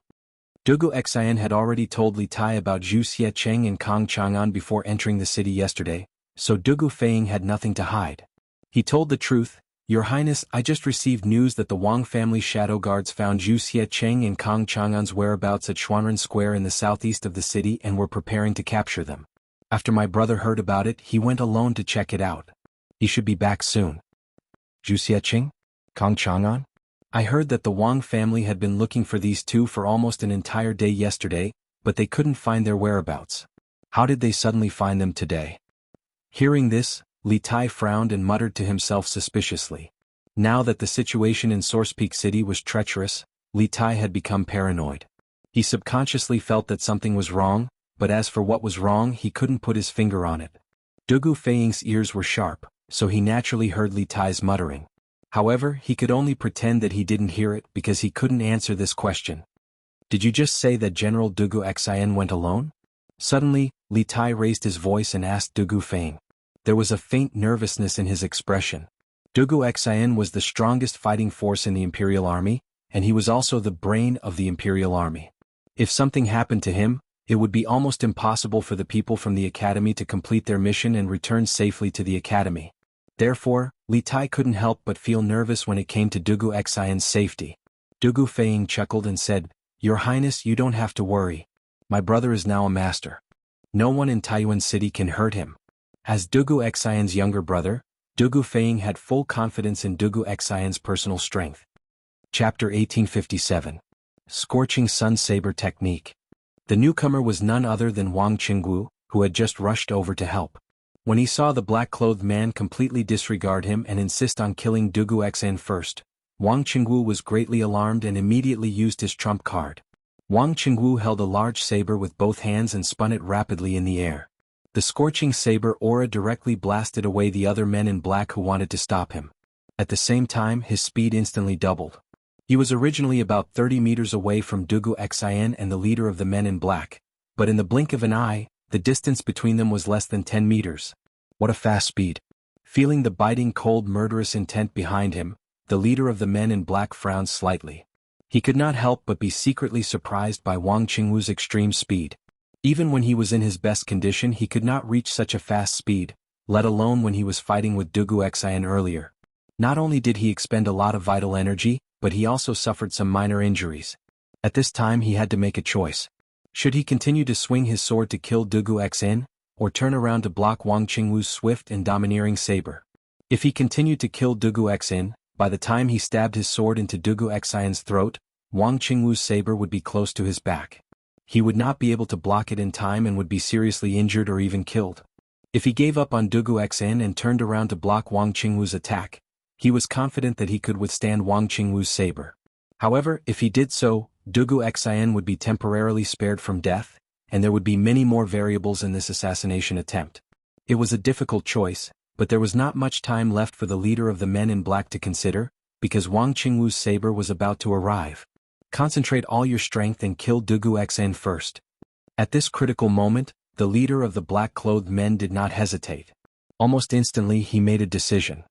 Dugu Xian had already told Li Tai about Zhu Xiecheng and Kang Chang'an before entering the city yesterday, so Dugu Feiying had nothing to hide. He told the truth, "Your Highness, I just received news that the Wang family shadow guards found Zhu Xiecheng and Kang Chang'an's whereabouts at Xuanren Square in the southeast of the city and were preparing to capture them. After my brother heard about it, he went alone to check it out. He should be back soon." Zhu Xiecheng? Kang Chang'an? I heard that the Wang family had been looking for these 2 for almost an entire day yesterday, but they couldn't find their whereabouts. How did they suddenly find them today? Hearing this, Li Tai frowned and muttered to himself suspiciously. Now that the situation in Source Peak City was treacherous, Li Tai had become paranoid. He subconsciously felt that something was wrong, but as for what was wrong he couldn't put his finger on it. Dugu Feiying's ears were sharp, so he naturally heard Li Tai's muttering. However, he could only pretend that he didn't hear it because he couldn't answer this question. Did you just say that General Dugu Xian went alone? Suddenly, Li Tai raised his voice and asked Dugu Feng. There was a faint nervousness in his expression. Dugu Xian was the strongest fighting force in the Imperial Army, and he was also the brain of the Imperial Army. If something happened to him, it would be almost impossible for the people from the academy to complete their mission and return safely to the academy. Therefore, Li Tai couldn't help but feel nervous when it came to Dugu Xian's safety. Dugu Feng chuckled and said, "Your Highness, you don't have to worry. My brother is now a master. No one in Taiyuan City can hurt him." As Dugu Xian's younger brother, Dugu Feng had full confidence in Dugu Xian's personal strength. Chapter 1857. Scorching Sun Saber Technique. The newcomer was none other than Wang Qingwu, who had just rushed over to help. When he saw the black-clothed man completely disregard him and insist on killing Dugu Xian first, Wang Qingwu was greatly alarmed and immediately used his trump card. Wang Qingwu held a large saber with both hands and spun it rapidly in the air. The scorching saber aura directly blasted away the other men in black who wanted to stop him. At the same time, his speed instantly doubled. He was originally about 30 meters away from Dugu Xian and the leader of the men in black, but in the blink of an eye, the distance between them was less than 10 meters. What a fast speed! Feeling the biting cold murderous intent behind him, the leader of the men in black frowned slightly. He could not help but be secretly surprised by Wang Qingwu's extreme speed. Even when he was in his best condition he could not reach such a fast speed, let alone when he was fighting with Dugu Xian earlier. Not only did he expend a lot of vital energy, but he also suffered some minor injuries. At this time he had to make a choice. Should he continue to swing his sword to kill Dugu Xian, or turn around to block Wang Qingwu's swift and domineering saber? If he continued to kill Dugu Xian, by the time he stabbed his sword into Dugu Xian's throat, Wang Qingwu's saber would be close to his back. He would not be able to block it in time and would be seriously injured or even killed. If he gave up on Dugu Xian and turned around to block Wang Qingwu's attack, he was confident that he could withstand Wang Qingwu's saber. However, if he did so, Dugu Xian would be temporarily spared from death, and there would be many more variables in this assassination attempt. It was a difficult choice, but there was not much time left for the leader of the men in black to consider, because Wang Qingwu's saber was about to arrive. Concentrate all your strength and kill Dugu Xian first. At this critical moment, the leader of the black-clothed men did not hesitate. Almost instantly he made a decision.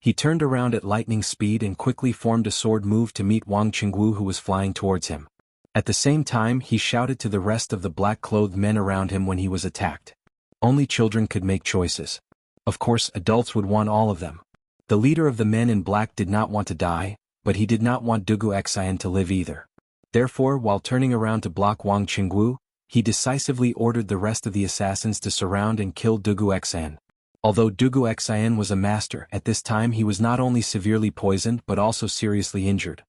He turned around at lightning speed and quickly formed a sword move to meet Wang Qingwu who was flying towards him. At the same time he shouted to the rest of the black-clothed men around him when he was attacked. Only children could make choices. Of course, adults would want all of them. The leader of the men in black did not want to die, but he did not want Dugu Xian to live either. Therefore, while turning around to block Wang Qingwu, he decisively ordered the rest of the assassins to surround and kill Dugu Xian. Although Dugu Xian was a master, at this time he was not only severely poisoned but also seriously injured.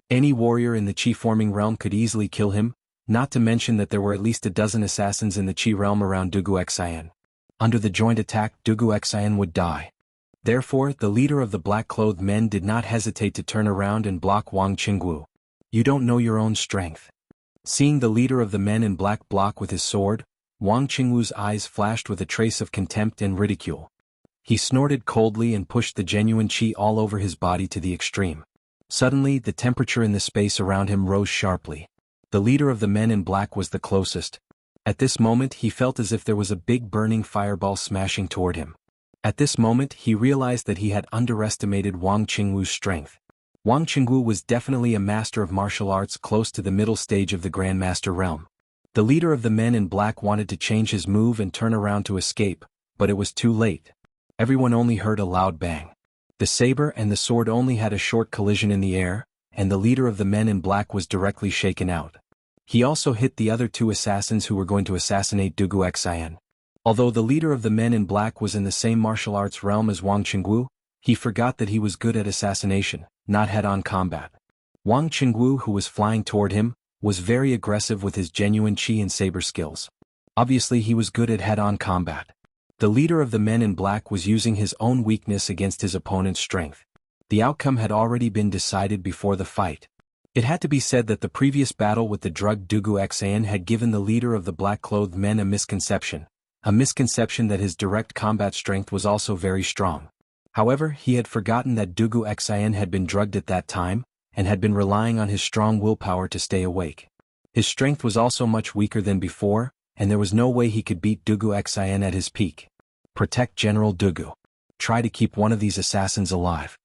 Any warrior in the Qi-forming realm could easily kill him, not to mention that there were at least a dozen assassins in the Qi realm around Dugu Xian. Under the joint attack, Dugu Xian would die. Therefore, the leader of the black-clothed men did not hesitate to turn around and block Wang Qingwu. You don't know your own strength. Seeing the leader of the men in black block with his sword, Wang Qingwu's eyes flashed with a trace of contempt and ridicule. He snorted coldly and pushed the genuine qi all over his body to the extreme. Suddenly, the temperature in the space around him rose sharply. The leader of the men in black was the closest. At this moment he felt as if there was a big burning fireball smashing toward him. At this moment he realized that he had underestimated Wang Qingwu's strength. Wang Qingwu was definitely a master of martial arts close to the middle stage of the Grandmaster realm. The leader of the men in black wanted to change his move and turn around to escape, but it was too late. Everyone only heard a loud bang. The saber and the sword only had a short collision in the air, and the leader of the men in black was directly shaken out. He also hit the other two assassins who were going to assassinate Dugu Xian. Although the leader of the men in black was in the same martial arts realm as Wang Qingwu, he forgot that he was good at assassination, not head-on combat. Wang Qingwu, who was flying toward him, was very aggressive with his genuine qi and saber skills. Obviously he was good at head-on combat. The leader of the men in black was using his own weakness against his opponent's strength. The outcome had already been decided before the fight. It had to be said that the previous battle with the drugged Dugu Xian had given the leader of the black-clothed men a misconception that his direct combat strength was also very strong. However, he had forgotten that Dugu Xian had been drugged at that time, and had been relying on his strong willpower to stay awake. His strength was also much weaker than before, and there was no way he could beat Dugu Xian at his peak. Protect General Dugu. Try to keep one of these assassins alive.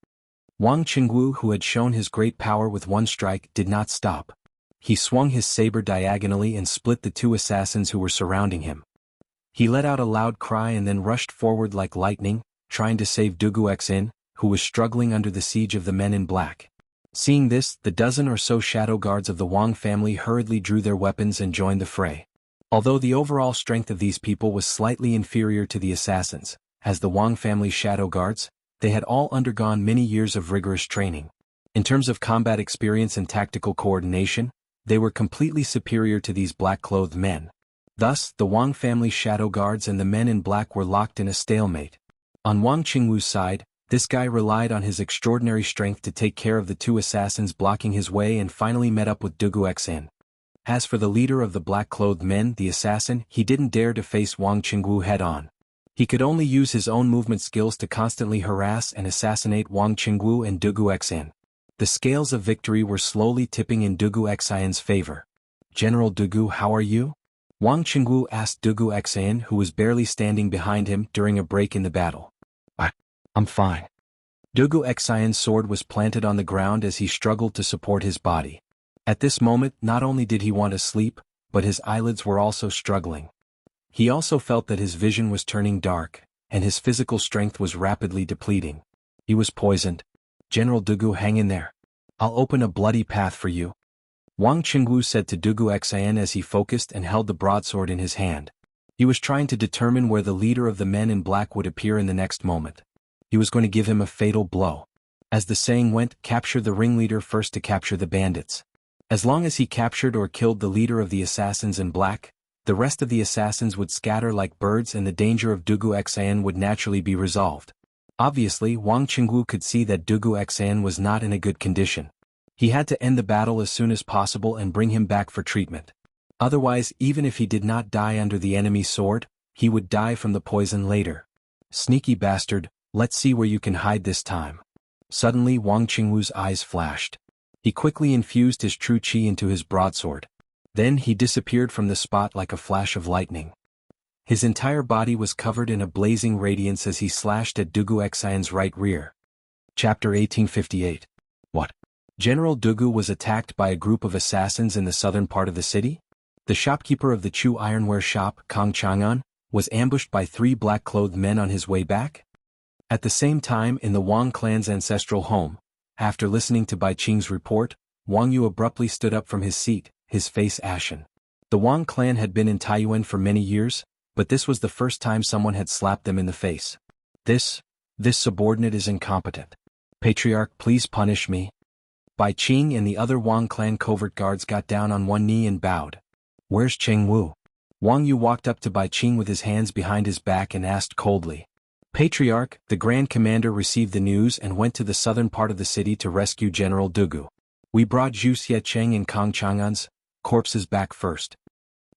Wang Qingwu, who had shown his great power with one strike, did not stop. He swung his saber diagonally and split the two assassins who were surrounding him. He let out a loud cry and then rushed forward like lightning, trying to save Dugu Xian, who was struggling under the siege of the men in black. Seeing this, the dozen or so shadow guards of the Wang family hurriedly drew their weapons and joined the fray. Although the overall strength of these people was slightly inferior to the assassins, as the Wang family's shadow guards, they had all undergone many years of rigorous training. In terms of combat experience and tactical coordination, they were completely superior to these black-clothed men. Thus, the Wang family's shadow guards and the men in black were locked in a stalemate. On Wang Qingwu's side, this guy relied on his extraordinary strength to take care of the two assassins blocking his way and finally met up with Dugu Xian. As for the leader of the black-clothed men, the assassin, he didn't dare to face Wang Qingwu head-on. He could only use his own movement skills to constantly harass and assassinate Wang Qingwu and Dugu Xian. The scales of victory were slowly tipping in Dugu Xian's favor. General Dugu, how are you? Wang Qingwu asked Dugu Xian, who was barely standing behind him during a break in the battle. I'm fine. Dugu Xian's sword was planted on the ground as he struggled to support his body. At this moment, not only did he want to sleep, but his eyelids were also struggling. He also felt that his vision was turning dark, and his physical strength was rapidly depleting. He was poisoned. General Dugu, hang in there. I'll open a bloody path for you. Wang Qingwu said to Dugu Xian as he focused and held the broadsword in his hand. He was trying to determine where the leader of the men in black would appear in the next moment. He was going to give him a fatal blow. As the saying went, capture the ringleader first to capture the bandits. As long as he captured or killed the leader of the assassins in black, the rest of the assassins would scatter like birds and the danger of Dugu Xian would naturally be resolved. Obviously, Wang Qingwu could see that Dugu Xian was not in a good condition. He had to end the battle as soon as possible and bring him back for treatment. Otherwise, even if he did not die under the enemy's sword, he would die from the poison later. Sneaky bastard, let's see where you can hide this time. Suddenly Wang Qingwu's eyes flashed. He quickly infused his true qi into his broadsword. Then he disappeared from the spot like a flash of lightning. His entire body was covered in a blazing radiance as he slashed at Dugu Xian's right rear. Chapter 1858. What? General Dugu was attacked by a group of assassins in the southern part of the city? The shopkeeper of the Chu ironware shop, Kang Chang'an, was ambushed by 3 black-clothed men on his way back? At the same time, in the Wang clan's ancestral home, after listening to Bai Qing's report, Wang Yu abruptly stood up from his seat, his face ashen. The Wang clan had been in Taiyuan for many years, but this was the first time someone had slapped them in the face. This subordinate is incompetent. Patriarch, please punish me. Bai Qing and the other Wang clan covert guards got down on one knee and bowed. Where's Cheng Wu? Wang Yu walked up to Bai Qing with his hands behind his back and asked coldly. Patriarch, the Grand Commander received the news and went to the southern part of the city to rescue General Dugu. We brought Wuxia Cheng and Kang Chang'an's corpses back first.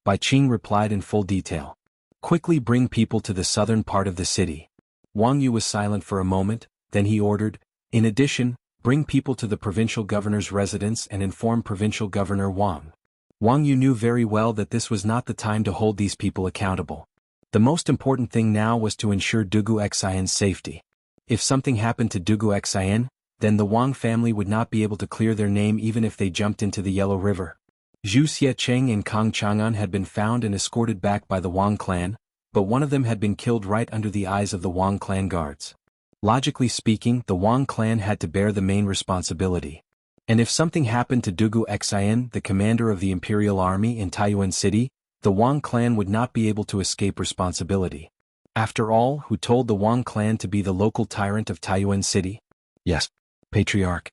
Bai Qing replied in full detail. Quickly bring people to the southern part of the city. Wang Yu was silent for a moment, then he ordered, in addition, bring people to the provincial governor's residence and inform Provincial Governor Wang. Wang Yu knew very well that this was not the time to hold these people accountable. The most important thing now was to ensure Dugu Xian's safety. If something happened to Dugu Xian, then the Wang family would not be able to clear their name even if they jumped into the Yellow River. Zhu Xiecheng and Kang Chang'an had been found and escorted back by the Wang clan, but one of them had been killed right under the eyes of the Wang clan guards. Logically speaking, the Wang clan had to bear the main responsibility. And if something happened to Dugu Xian, the commander of the Imperial Army in Taiyuan City, the Wang clan would not be able to escape responsibility. After all, who told the Wang clan to be the local tyrant of Taiyuan City? Yes, Patriarch.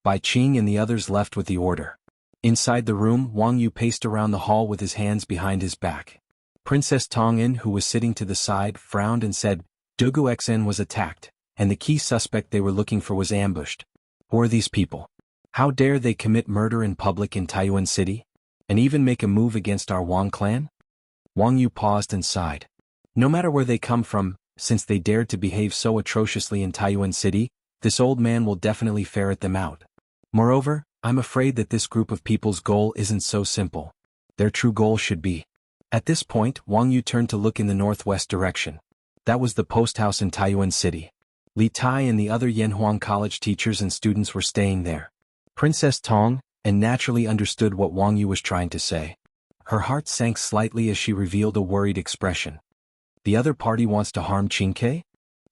Bai Qing and the others left with the order. Inside the room, Wang Yu paced around the hall with his hands behind his back. Princess Tong'in, who was sitting to the side, frowned and said, Dugu Xian was attacked, and the key suspect they were looking for was ambushed. Who are these people? How dare they commit murder in public in Taiyuan City? And even make a move against our Wang clan? Wang Yu paused and sighed. No matter where they come from, since they dared to behave so atrociously in Taiyuan City, this old man will definitely ferret them out. Moreover, I'm afraid that this group of people's goal isn't so simple. Their true goal should be. At this point, Wang Yu turned to look in the northwest direction. That was the post house in Taiyuan City. Li Tai and the other Yanhuang College teachers and students were staying there. Princess Tong, and naturally understood what Wang Yu was trying to say. Her heart sank slightly as she revealed a worried expression. The other party wants to harm Qingke?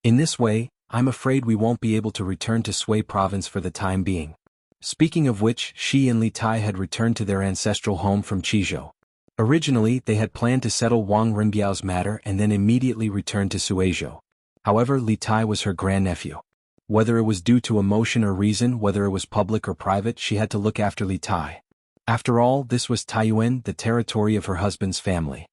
In this way, I'm afraid we won't be able to return to Sui province for the time being. Speaking of which, she and Li Tai had returned to their ancestral home from Qizhou. Originally, they had planned to settle Wang Rinbiao's matter and then immediately return to Suizhou. However, Li Tai was her grandnephew. Whether it was due to emotion or reason, whether it was public or private, she had to look after Li Tai. After all, this was Taiyuan, the territory of her husband's family.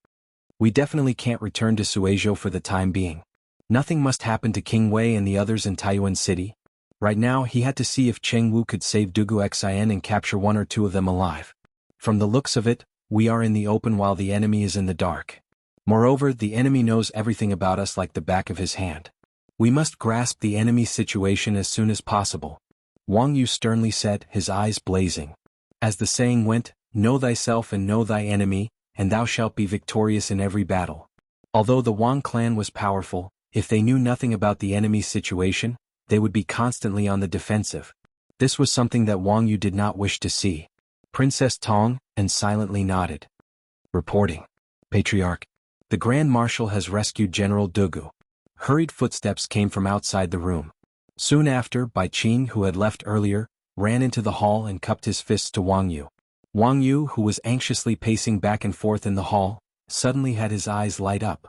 We definitely can't return to Suizhou for the time being. Nothing must happen to King Wei and the others in Taiyuan City. Right now, he had to see if Cheng Wu could save Dugu Xian and capture one or two of them alive. From the looks of it, we are in the open while the enemy is in the dark. Moreover, the enemy knows everything about us like the back of his hand. We must grasp the enemy's situation as soon as possible. Wang Yu sternly said, his eyes blazing. As the saying went, know thyself and know thy enemy, and thou shalt be victorious in every battle. Although the Wang clan was powerful, if they knew nothing about the enemy's situation, they would be constantly on the defensive. This was something that Wang Yu did not wish to see. Princess Tong, and silently nodded. Reporting. Patriarch. The Grand Marshal has rescued General Dugu. Hurried footsteps came from outside the room. Soon after, Bai Qing, who had left earlier, ran into the hall and cupped his fists to Wang Yu. Wang Yu, who was anxiously pacing back and forth in the hall, suddenly had his eyes light up.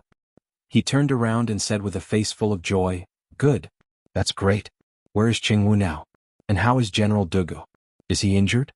He turned around and said with a face full of joy, "Good. That's great. Where is Cheng Wu now? And how is General Dugu? Is he injured?"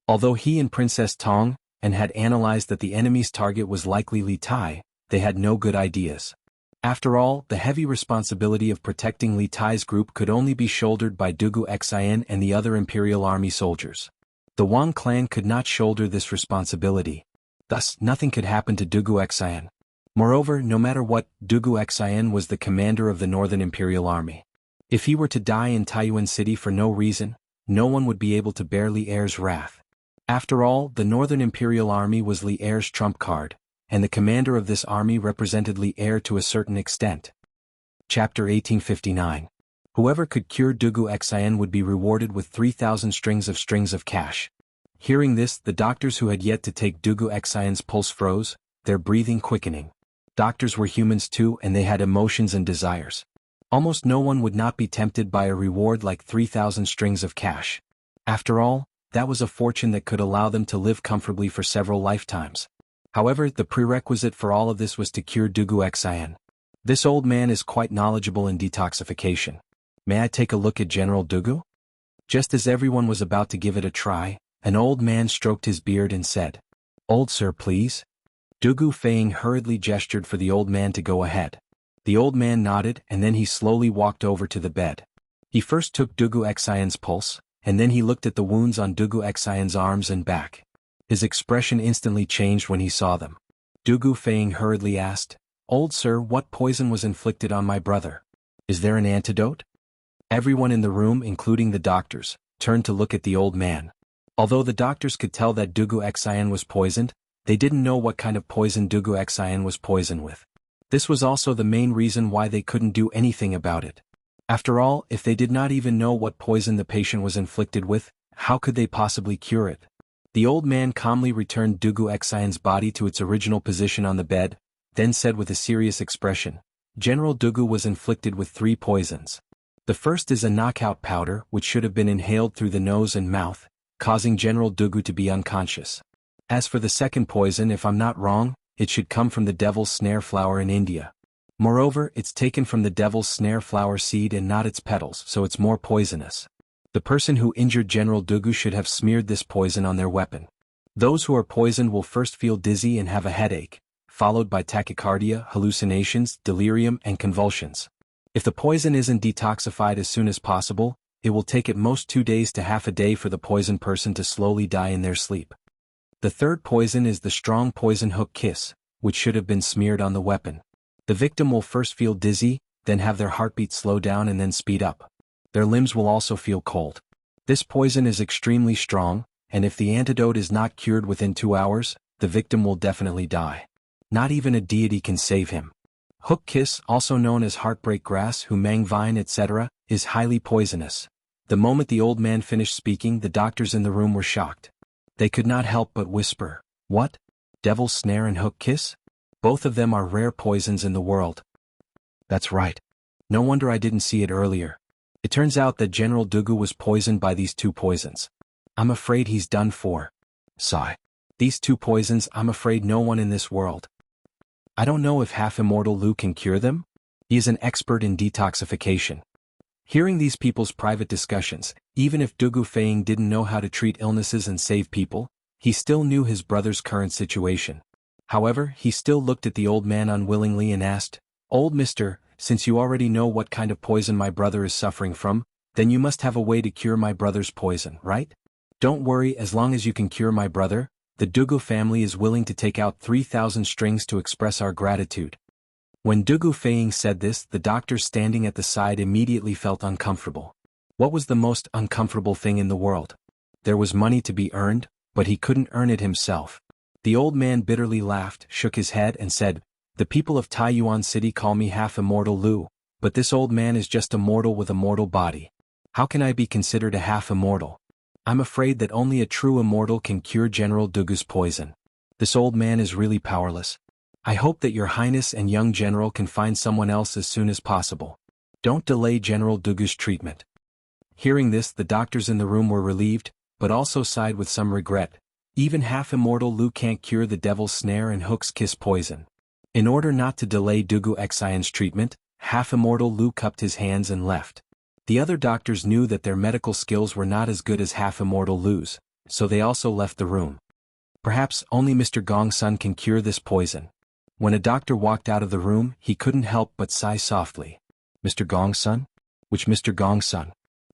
Although he and Princess Tong and had analyzed that the enemy's target was likely Li Tai, they had no good ideas. After all, the heavy responsibility of protecting Li Tai's group could only be shouldered by Dugu Xian and the other Imperial Army soldiers. The Wang clan could not shoulder this responsibility. Thus, nothing could happen to Dugu Xian. Moreover, no matter what, Dugu Xian was the commander of the Northern Imperial Army. If he were to die in Taiyuan City for no reason, no one would be able to bear Li Er's wrath. After all, the Northern Imperial Army was Li Er's trump card, and the commander of this army represented Li Er to a certain extent. Chapter 1859. Whoever could cure Dugu Xian would be rewarded with 3,000 strings of cash. Hearing this, the doctors who had yet to take Dugu Xian's pulse froze, their breathing quickening. Doctors were humans too, and they had emotions and desires. Almost no one would not be tempted by a reward like 3,000 strings of cash. After all, that was a fortune that could allow them to live comfortably for several lifetimes. However, the prerequisite for all of this was to cure Dugu Xian. This old man is quite knowledgeable in detoxification. May I take a look at General Dugu? Just as everyone was about to give it a try, an old man stroked his beard and said, "Old sir, please." Dugu Feiying hurriedly gestured for the old man to go ahead. The old man nodded and then he slowly walked over to the bed. He first took Dugu Xian's pulse, and then he looked at the wounds on Dugu Xian's arms and back. His expression instantly changed when he saw them. Dugu Feiying hurriedly asked, "Old sir, what poison was inflicted on my brother? Is there an antidote?" Everyone in the room, including the doctors, turned to look at the old man. Although the doctors could tell that Dugu Xian was poisoned, they didn't know what kind of poison Dugu Xian was poisoned with. This was also the main reason why they couldn't do anything about it. After all, if they did not even know what poison the patient was inflicted with, how could they possibly cure it? The old man calmly returned Dugu Xian's body to its original position on the bed, then said with a serious expression, "General Dugu was inflicted with 3 poisons. The first is a knockout powder which should have been inhaled through the nose and mouth, causing General Dugu to be unconscious. As for the second poison, if I'm not wrong, it should come from the devil's snare flower in India. Moreover, it's taken from the devil's snare flower seed and not its petals, so it's more poisonous. The person who injured General Dugu should have smeared this poison on their weapon. Those who are poisoned will first feel dizzy and have a headache, followed by tachycardia, hallucinations, delirium, and convulsions. If the poison isn't detoxified as soon as possible, it will take at most 2 days to half a day for the poisoned person to slowly die in their sleep. The third poison is the strong poison hook kiss, which should have been smeared on the weapon. The victim will first feel dizzy, then have their heartbeat slow down and then speed up. Their limbs will also feel cold. This poison is extremely strong, and if the antidote is not cured within 2 hours, the victim will definitely die. Not even a deity can save him. Hook kiss, also known as heartbreak grass, humang vine, etc., is highly poisonous. The moment the old man finished speaking, the doctors in the room were shocked. They could not help but whisper, "What? Devil's snare and hook kiss? Both of them are rare poisons in the world." That's right. No wonder I didn't see it earlier. It turns out that General Dugu was poisoned by these two poisons. I'm afraid he's done for. Sigh. These two poisons, I'm afraid no one in this world. I don't know if half-immortal Lu can cure them. He is an expert in detoxification. Hearing these people's private discussions, even if Dugu Feiying didn't know how to treat illnesses and save people, he still knew his brother's current situation. However, he still looked at the old man unwillingly and asked, "Old mister, since you already know what kind of poison my brother is suffering from, then you must have a way to cure my brother's poison, right? Don't worry, as long as you can cure my brother, the Dugu family is willing to take out 3,000 strings to express our gratitude." When Dugu Feiying said this, the doctors standing at the side immediately felt uncomfortable. What was the most uncomfortable thing in the world? There was money to be earned, but he couldn't earn it himself. The old man bitterly laughed, shook his head and said, "The people of Taiyuan City call me half-immortal Lu, but this old man is just a mortal with a mortal body. How can I be considered a half-immortal? I'm afraid that only a true immortal can cure General Dugu's poison. This old man is really powerless. I hope that your highness and young general can find someone else as soon as possible. Don't delay General Dugu's treatment." Hearing this, the doctors in the room were relieved, but also sighed with some regret. Even half-immortal Lu can't cure the devil's snare and hook's kiss poison. In order not to delay Dugu Xian's treatment, half-immortal Lu cupped his hands and left. The other doctors knew that their medical skills were not as good as half-immortal Lu's, so they also left the room. Perhaps only Mr. Gongsun can cure this poison. When a doctor walked out of the room, he couldn't help but sigh softly. Mr. Gongsun? Which Mr. Gongsun?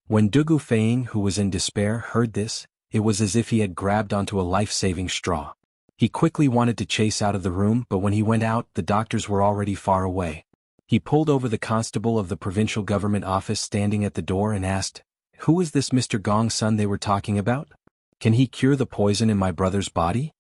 When Dugu Feiying, who was in despair, heard this, it was as if he had grabbed onto a life-saving straw. He quickly wanted to chase out of the room, but when he went out, the doctors were already far away. He pulled over the constable of the provincial government office standing at the door and asked, "Who is this Mr. Gongsun they were talking about? Can he cure the poison in my brother's body?"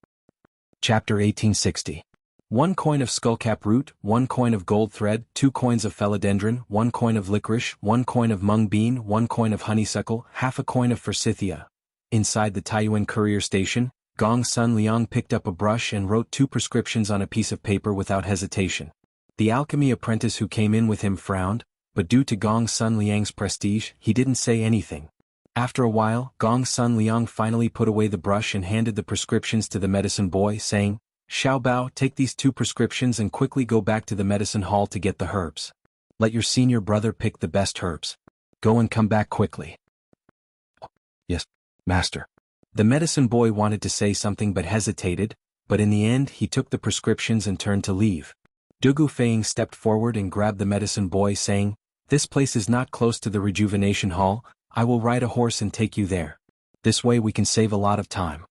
Chapter 1860. 1 coin of skullcap root, 1 coin of gold thread, 2 coins of philodendron, 1 coin of licorice, 1 coin of mung bean, 1 coin of honeysuckle, half a coin of forsythia. Inside the Taiyuan courier station, Gong Sun Liang picked up a brush and wrote 2 prescriptions on a piece of paper without hesitation. The alchemy apprentice who came in with him frowned, but due to Gong Sun Liang's prestige, he didn't say anything. After a while, Gong Sun Liang finally put away the brush and handed the prescriptions to the medicine boy, saying, "Xiao Bao, take these 2 prescriptions and quickly go back to the medicine hall to get the herbs. Let your senior brother pick the best herbs. Go and come back quickly." "Yes, master." The medicine boy wanted to say something but hesitated, but in the end he took the prescriptions and turned to leave. Dugu Feiying stepped forward and grabbed the medicine boy, saying, "This place is not close to the rejuvenation hall. I will ride a horse and take you there. This way we can save a lot of time."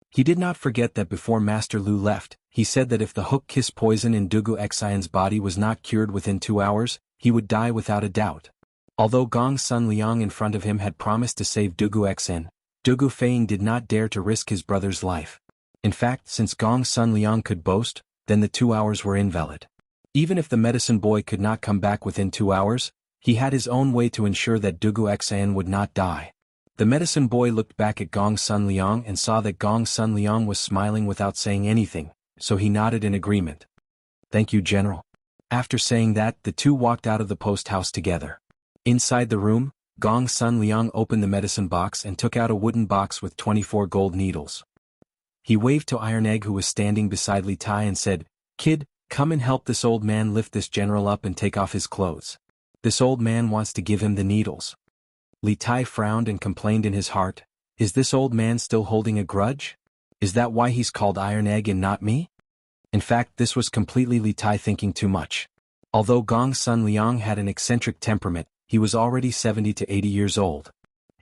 He did not forget that before Master Lu left, he said that if the hook kiss poison in Dugu Xian's body was not cured within 2 hours, he would die without a doubt. Although Gong Sun Liang in front of him had promised to save Dugu Xian, Dugu Feiying did not dare to risk his brother's life. In fact, since Gong Sun Liang could boast, then the 2 hours were invalid. Even if the medicine boy could not come back within 2 hours, he had his own way to ensure that Dugu Xian would not die. The medicine boy looked back at Gong Sun Liang and saw that Gong Sun Liang was smiling without saying anything, so he nodded in agreement. "Thank you, General." After saying that, the two walked out of the post house together. Inside the room, Gong Sun Liang opened the medicine box and took out a wooden box with 24 gold needles. He waved to Iron Egg, who was standing beside Li Tai, and said, "Kid, come and help this old man lift this general up and take off his clothes. This old man wants to give him the needles." Li Tai frowned and complained in his heart, "Is this old man still holding a grudge? Is that why he's called Iron Egg and not me?" In fact, this was completely Li Tai thinking too much. Although Gong Sun Liang had an eccentric temperament, he was already 70 to 80 years old.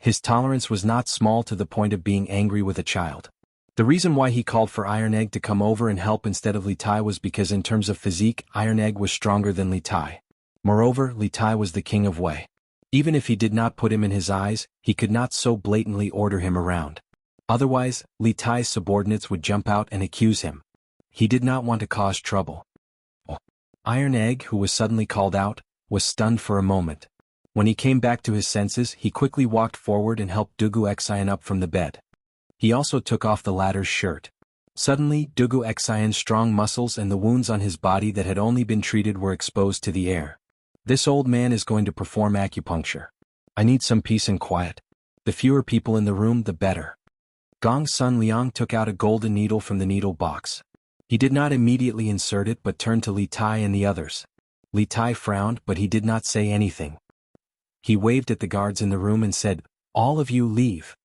His tolerance was not small, to the point of being angry with a child. The reason why he called for Iron Egg to come over and help instead of Li Tai was because in terms of physique, Iron Egg was stronger than Li Tai. Moreover, Li Tai was the king of Wei. Even if he did not put him in his eyes, he could not so blatantly order him around. Otherwise, Li Tai's subordinates would jump out and accuse him. He did not want to cause trouble. Iron Egg, who was suddenly called out, was stunned for a moment. When he came back to his senses, he quickly walked forward and helped Dugu Xian up from the bed. He also took off the latter's shirt. Suddenly, Dugu Xian's strong muscles and the wounds on his body that had only been treated were exposed to the air. This old man is going to perform acupuncture. I need some peace and quiet. The fewer people in the room, the better. Gong Sun Liang took out a golden needle from the needle box. He did not immediately insert it but turned to Li Tai and the others. Li Tai frowned, but he did not say anything. He waved at the guards in the room and said, "All of you leave."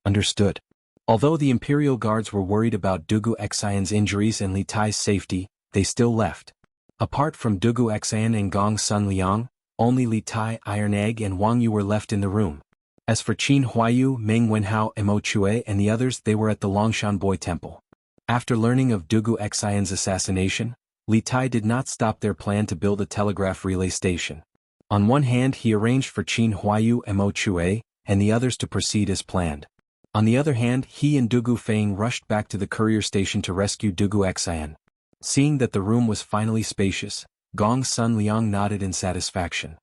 Understood. Although the Imperial Guards were worried about Dugu Xian's injuries and Li Tai's safety, they still left. Apart from Dugu Xian and Gong Sun Liang, only Li Tai, Iron Egg and Wang Yu were left in the room. As for Qin Huayu, Meng Wenhao, Mo Chue and the others, they were at the Longshan Boy Temple. After learning of Dugu Xian's assassination, Li Tai did not stop their plan to build a telegraph relay station. On one hand, he arranged for Qin Huayu, Mo Chue, and the others to proceed as planned. On the other hand, he and Dugu Feng rushed back to the courier station to rescue Dugu Xian. Seeing that the room was finally spacious, Gong Sun Liang nodded in satisfaction.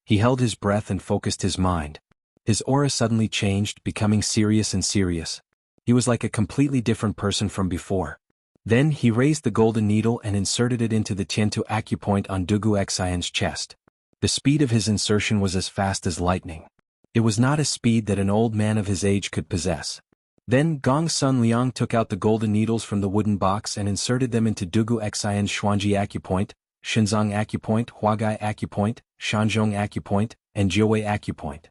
He held his breath and focused his mind. His aura suddenly changed, becoming serious and serious. He was like a completely different person from before. Then he raised the golden needle and inserted it into the Tiantu acupoint on Dugu Xian's chest. The speed of his insertion was as fast as lightning. It was not a speed that an old man of his age could possess. Then Gong Sun Liang took out the golden needles from the wooden box and inserted them into Dugu Xian's Xuanji acupoint, Shenzong acupoint, Huagai acupoint, Shanzhong acupoint, and Jiuwei acupoint.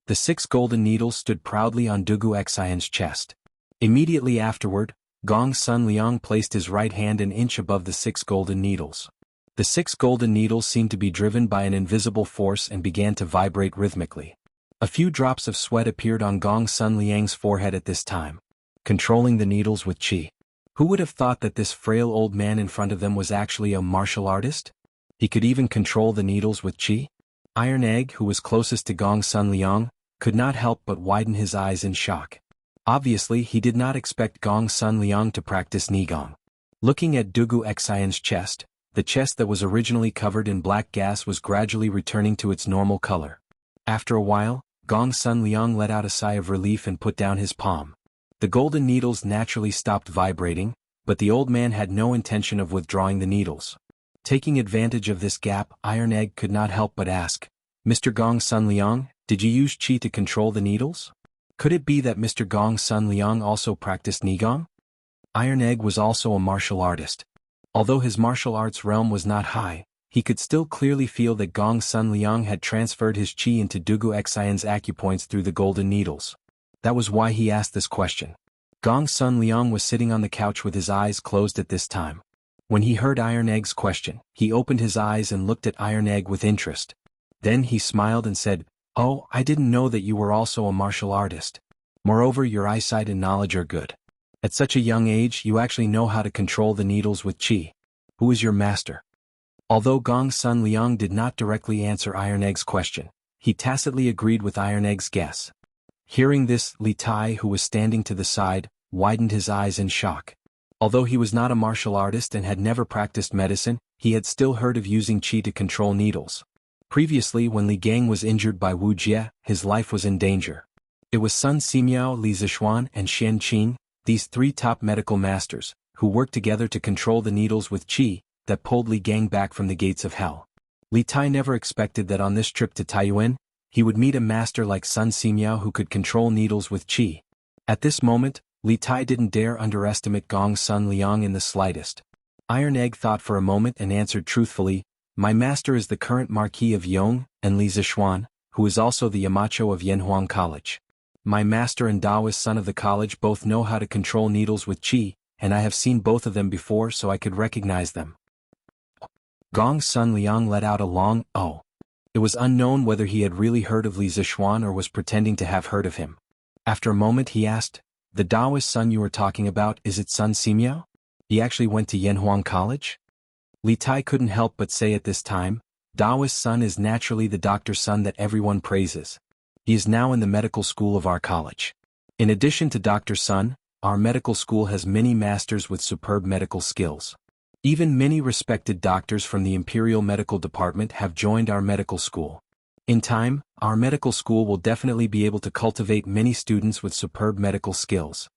The 6 golden needles stood proudly on Dugu Xian's chest. Immediately afterward, Gong Sun Liang placed his right hand an inch above the 6 golden needles. The 6 golden needles seemed to be driven by an invisible force and began to vibrate rhythmically. A few drops of sweat appeared on Gong Sun Liang's forehead at this time. Controlling the needles with qi. Who would have thought that this frail old man in front of them was actually a martial artist? He could even control the needles with qi? Iron Egg, who was closest to Gong Sun Liang, could not help but widen his eyes in shock. Obviously, he did not expect Gong Sun Liang to practice Nigong. Looking at Dugu Xian's chest, the chest that was originally covered in black gas was gradually returning to its normal color. After a while, Gong Sun Liang let out a sigh of relief and put down his palm. The golden needles naturally stopped vibrating, but the old man had no intention of withdrawing the needles. Taking advantage of this gap, Iron Egg could not help but ask, "Mr. Gong Sun Liang, did you use qi to control the needles? Could it be that Mr. Gong Sun Liang also practiced Nigong?" Iron Egg was also a martial artist. Although his martial arts realm was not high, he could still clearly feel that Gong Sun Liang had transferred his qi into Dugu Xian's acupoints through the golden needles. That was why he asked this question. Gong Sun Liang was sitting on the couch with his eyes closed at this time. When he heard Iron Egg's question, he opened his eyes and looked at Iron Egg with interest. Then he smiled and said, "Oh, I didn't know that you were also a martial artist. Moreover, your eyesight and knowledge are good. At such a young age, you actually know how to control the needles with qi. Who is your master?" Although Gong Sun Liang did not directly answer Iron Egg's question, he tacitly agreed with Iron Egg's guess. Hearing this, Li Tai, who was standing to the side, widened his eyes in shock. Although he was not a martial artist and had never practiced medicine, he had still heard of using qi to control needles. Previously, when Li Gang was injured by Wuxia, his life was in danger. It was Sun Simiao, Li Zishuan, and Xian Qing, these 3 top medical masters, who worked together to control the needles with qi, that pulled Li Gang back from the gates of hell. Li Tai never expected that on this trip to Taiyuan, he would meet a master like Sun Simiao who could control needles with qi. At this moment, Li Tai didn't dare underestimate Gong Sun Liang in the slightest. Iron Egg thought for a moment and answered truthfully, "My master is the current Marquis of Yong, and Li Zishuan, who is also the Yamacho of Yanhuang College. My master and Daoist son of the college both know how to control needles with qi, and I have seen both of them before so I could recognize them." Gong Sun Liang let out a long "oh." It was unknown whether he had really heard of Li Zishuan or was pretending to have heard of him. After a moment he asked, The Daoist son you were talking about, is it Sun Simiao? He actually went to Yanhuang College? Li Tai couldn't help but say at this time, Daoist son is naturally the doctor's son that everyone praises. He is now in the medical school of our college. In addition to Dr. Sun, our medical school has many masters with superb medical skills. Even many respected doctors from the Imperial Medical Department have joined our medical school. In time, our medical school will definitely be able to cultivate many students with superb medical skills.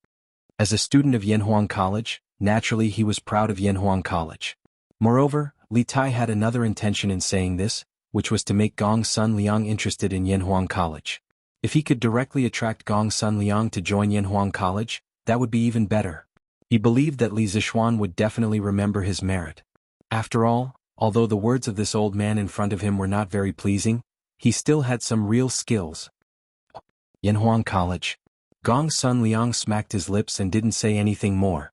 As a student of Yanhuang College, naturally he was proud of Yanhuang College. Moreover, Li Tai had another intention in saying this, which was to make Gong Sun Liang interested in Yanhuang College. If he could directly attract Gong Sun Liang to join Yanhuang College, that would be even better. He believed that Li Zixuan would definitely remember his merit. After all, although the words of this old man in front of him were not very pleasing, he still had some real skills. Yanhuang College. Gong Sun Liang smacked his lips and didn't say anything more.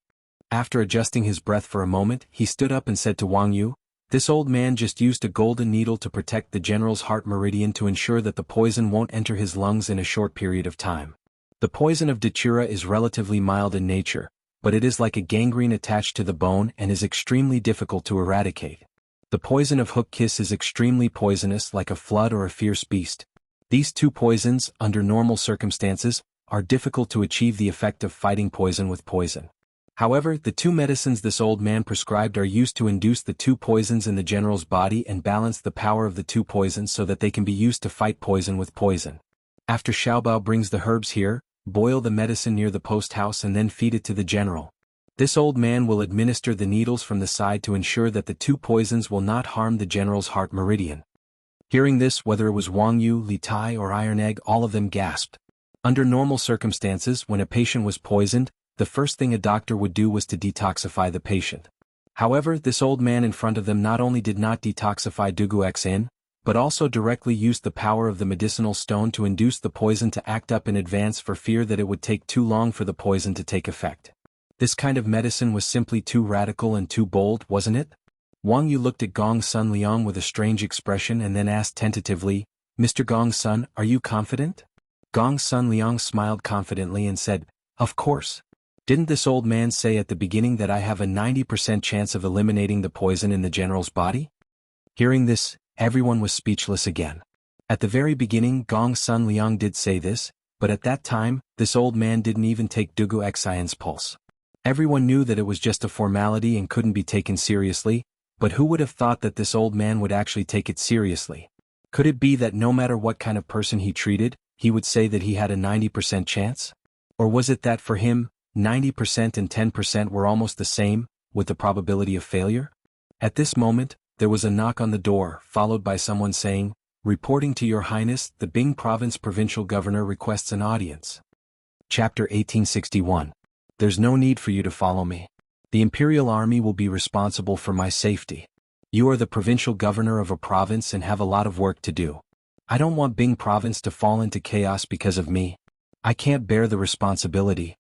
After adjusting his breath for a moment, he stood up and said to Wang Yu, "This old man just used a golden needle to protect the general's heart meridian to ensure that the poison won't enter his lungs in a short period of time. The poison of datura is relatively mild in nature, but it is like a gangrene attached to the bone and is extremely difficult to eradicate. The poison of hook kiss is extremely poisonous, like a flood or a fierce beast. These two poisons, under normal circumstances, are difficult to achieve the effect of fighting poison with poison. However, the two medicines this old man prescribed are used to induce the two poisons in the general's body and balance the power of the two poisons so that they can be used to fight poison with poison. After Xiaobao brings the herbs here, boil the medicine near the post house and then feed it to the general. This old man will administer the needles from the side to ensure that the two poisons will not harm the general's heart meridian." Hearing this, whether it was Wang Yu, Li Tai or Iron Egg, all of them gasped. Under normal circumstances, when a patient was poisoned, the first thing a doctor would do was to detoxify the patient. However, this old man in front of them not only did not detoxify Dugu Xin, but also directly used the power of the medicinal stone to induce the poison to act up in advance for fear that it would take too long for the poison to take effect. This kind of medicine was simply too radical and too bold, wasn't it? Wang Yu looked at Gong Sun Liang with a strange expression and then asked tentatively, "Mr. Gong Sun, are you confident?" Gong Sun Liang smiled confidently and said, "Of course. Didn't this old man say at the beginning that I have a 90% chance of eliminating the poison in the general's body?" Hearing this, everyone was speechless again. At the very beginning, Gong Sun Liang did say this, but at that time, this old man didn't even take Dugu Xian's pulse. Everyone knew that it was just a formality and couldn't be taken seriously, but who would have thought that this old man would actually take it seriously? Could it be that no matter what kind of person he treated, he would say that he had a 90% chance? Or was it that for him, 90% and 10% were almost the same, with the probability of failure? At this moment, there was a knock on the door, followed by someone saying, "Reporting to Your Highness, the Bing Province Provincial Governor requests an audience." Chapter 1861. There's no need for you to follow me. The Imperial Army will be responsible for my safety. You are the provincial governor of a province and have a lot of work to do. I don't want Bing Province to fall into chaos because of me. I can't bear the responsibility.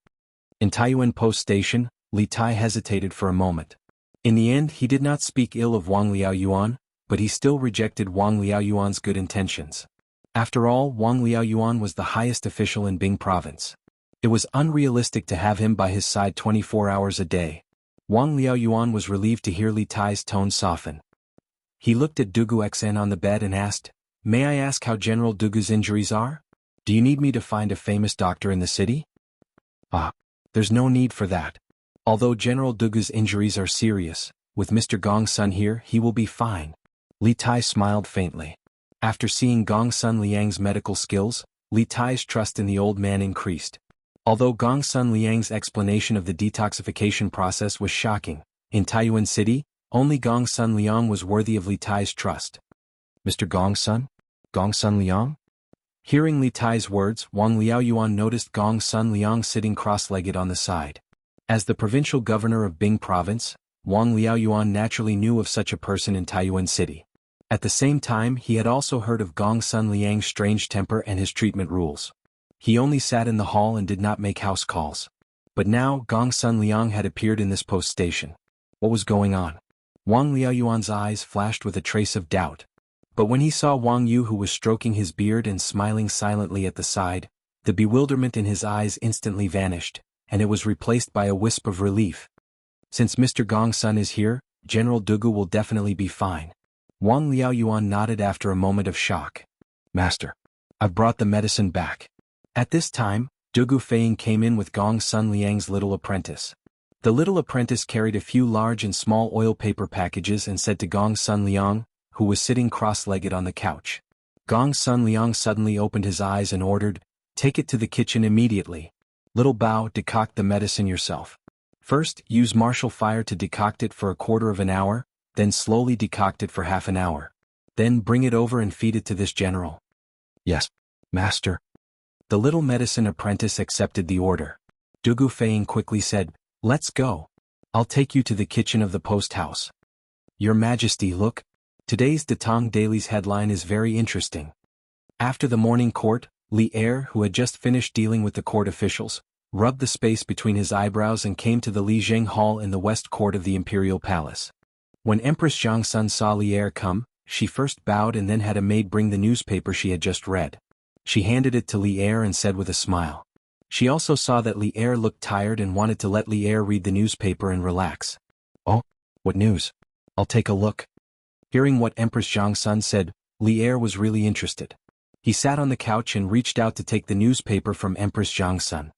In Taiyuan Post Station, Li Tai hesitated for a moment. In the end, he did not speak ill of Wang Liaoyuan, but he still rejected Wang Liaoyuan's good intentions. After all, Wang Liaoyuan was the highest official in Bing Province. It was unrealistic to have him by his side 24 hours a day. Wang Liaoyuan was relieved to hear Li Tai's tone soften. He looked at Dugu Xin on the bed and asked, "May I ask how General Dugu's injuries are? Do you need me to find a famous doctor in the city?" There's no need for that. Although General Dugu's injuries are serious, with Mr. Gong Sun here, he will be fine." Li Tai smiled faintly. After seeing Gong Sun Liang's medical skills, Li Tai's trust in the old man increased. Although Gong Sun Liang's explanation of the detoxification process was shocking, in Taiyuan City, only Gong Sun Liang was worthy of Li Tai's trust. "Mr. Gong Sun? Gong Sun Liang?" Hearing Li Tai's words, Wang Liaoyuan noticed Gong Sun Liang sitting cross-legged on the side. As the provincial governor of Bing Province, Wang Liaoyuan naturally knew of such a person in Taiyuan City. At the same time, he had also heard of Gong Sun Liang's strange temper and his treatment rules. He only sat in the hall and did not make house calls. But now, Gong Sun Liang had appeared in this post station. What was going on? Wang Liaoyuan's eyes flashed with a trace of doubt. But when he saw Wang Yu, who was stroking his beard and smiling silently at the side, the bewilderment in his eyes instantly vanished, and it was replaced by a wisp of relief. Since Mr. Gongsun is here, General Dugu will definitely be fine. Wang Liaoyuan nodded after a moment of shock. Master, I've brought the medicine back. At this time, Dugu Feiying came in with Gongsun Liang's little apprentice. The little apprentice carried a few large and small oil paper packages and said to Gongsun Liang, who was sitting cross-legged on the couch. Gongsun Liang suddenly opened his eyes and ordered, "Take it to the kitchen immediately. Little Bao, decoct the medicine yourself. First, use martial fire to decoct it for a quarter of an hour, then slowly decoct it for half an hour. Then bring it over and feed it to this general." "Yes, master." The little medicine apprentice accepted the order. Dugu Feiying quickly said, "Let's go. I'll take you to the kitchen of the post house." "Your Majesty, look. Today's Datong Daily's headline is very interesting." After the morning court, Li Er, who had just finished dealing with the court officials, rubbed the space between his eyebrows and came to the Li Zheng Hall in the west court of the imperial palace. When Empress Jiangsun saw Li Er come, she first bowed and then had a maid bring the newspaper she had just read. She handed it to Li Er and said with a smile. She also saw that Li Er looked tired and wanted to let Li Er read the newspaper and relax. "Oh, what news? I'll take a look." Hearing what Empress Jiangsun said, Li Er was really interested. He sat on the couch and reached out to take the newspaper from Empress Jiangsun.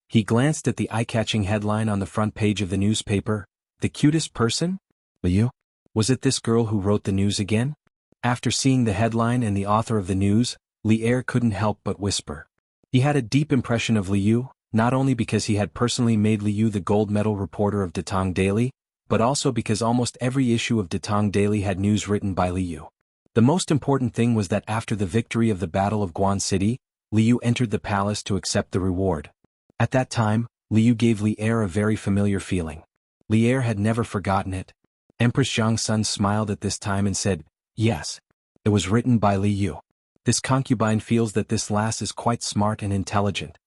He glanced at the eye-catching headline on the front page of the newspaper, "The cutest person? Liu? Was it this girl who wrote the news again?" After seeing the headline and the author of the news, Li Er couldn't help but whisper. He had a deep impression of Liu, not only because he had personally made Liu the gold medal reporter of Datong Daily, but also because almost every issue of Datong Daily had news written by Liu. The most important thing was that after the victory of the Battle of Guan City, Liu entered the palace to accept the reward. At that time, Liu gave Li Er a very familiar feeling. Li Er had never forgotten it. Empress Jiangsun smiled at this time and said, "Yes. It was written by Liu. This concubine feels that this lass is quite smart and intelligent.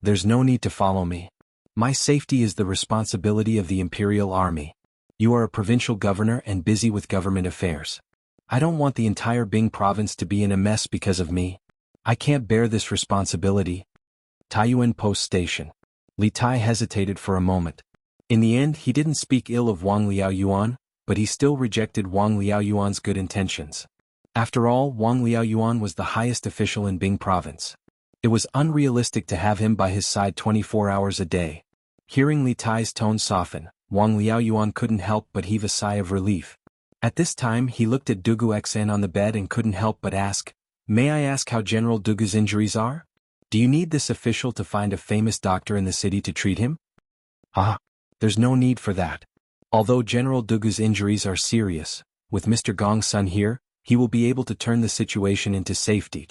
There's no need to follow me. My safety is the responsibility of the imperial army. You are a provincial governor and busy with government affairs. I don't want the entire Bing province to be in a mess because of me. I can't bear this responsibility." Taiyuan Post Station. Li Tai hesitated for a moment. In the end, he didn't speak ill of Wang Liaoyuan, but he still rejected Wang Liaoyuan's good intentions. After all, Wang Liaoyuan was the highest official in Bing province. It was unrealistic to have him by his side 24 hours a day. Hearing Li Tai's tone soften, Wang Liaoyuan couldn't help but heave a sigh of relief. At this time he looked at Dugu Xen on the bed and couldn't help but ask, "May I ask how General Dugu's injuries are? Do you need this official to find a famous doctor in the city to treat him?" "Ah, there's no need for that. Although General Dugu's injuries are serious, with Mr. Gongsun here, he will be able to turn the situation into safety."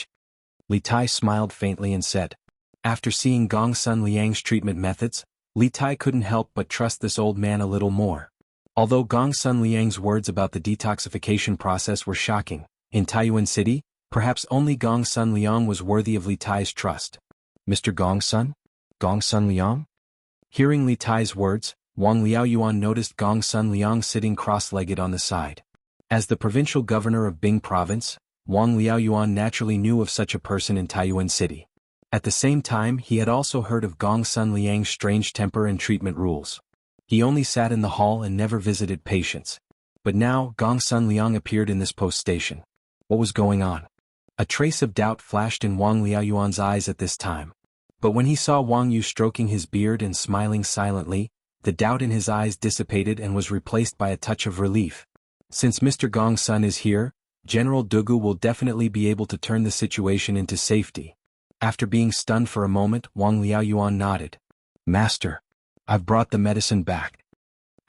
Li Tai smiled faintly and said. After seeing Gongsun Liang's treatment methods, Li Tai couldn't help but trust this old man a little more. Although Gongsun Liang's words about the detoxification process were shocking, in Taiyuan City, perhaps only Gongsun Liang was worthy of Li Tai's trust. "Mr. Gongsun? Gongsun Liang?" Hearing Li Tai's words, Wang Liaoyuan noticed Gongsun Liang sitting cross-legged on the side. As the provincial governor of Bing province, Wang Liaoyuan naturally knew of such a person in Taiyuan City. At the same time, he had also heard of Gongsun Liang's strange temper and treatment rules. He only sat in the hall and never visited patients. But now, Gongsun Liang appeared in this post station. What was going on? A trace of doubt flashed in Wang Liaoyuan's eyes at this time. But when he saw Wang Yu stroking his beard and smiling silently, the doubt in his eyes dissipated and was replaced by a touch of relief. Since Mr. Gongsun is here, General Dugu will definitely be able to turn the situation into safety. After being stunned for a moment, Wang Liaoyuan nodded. "Master, I've brought the medicine back."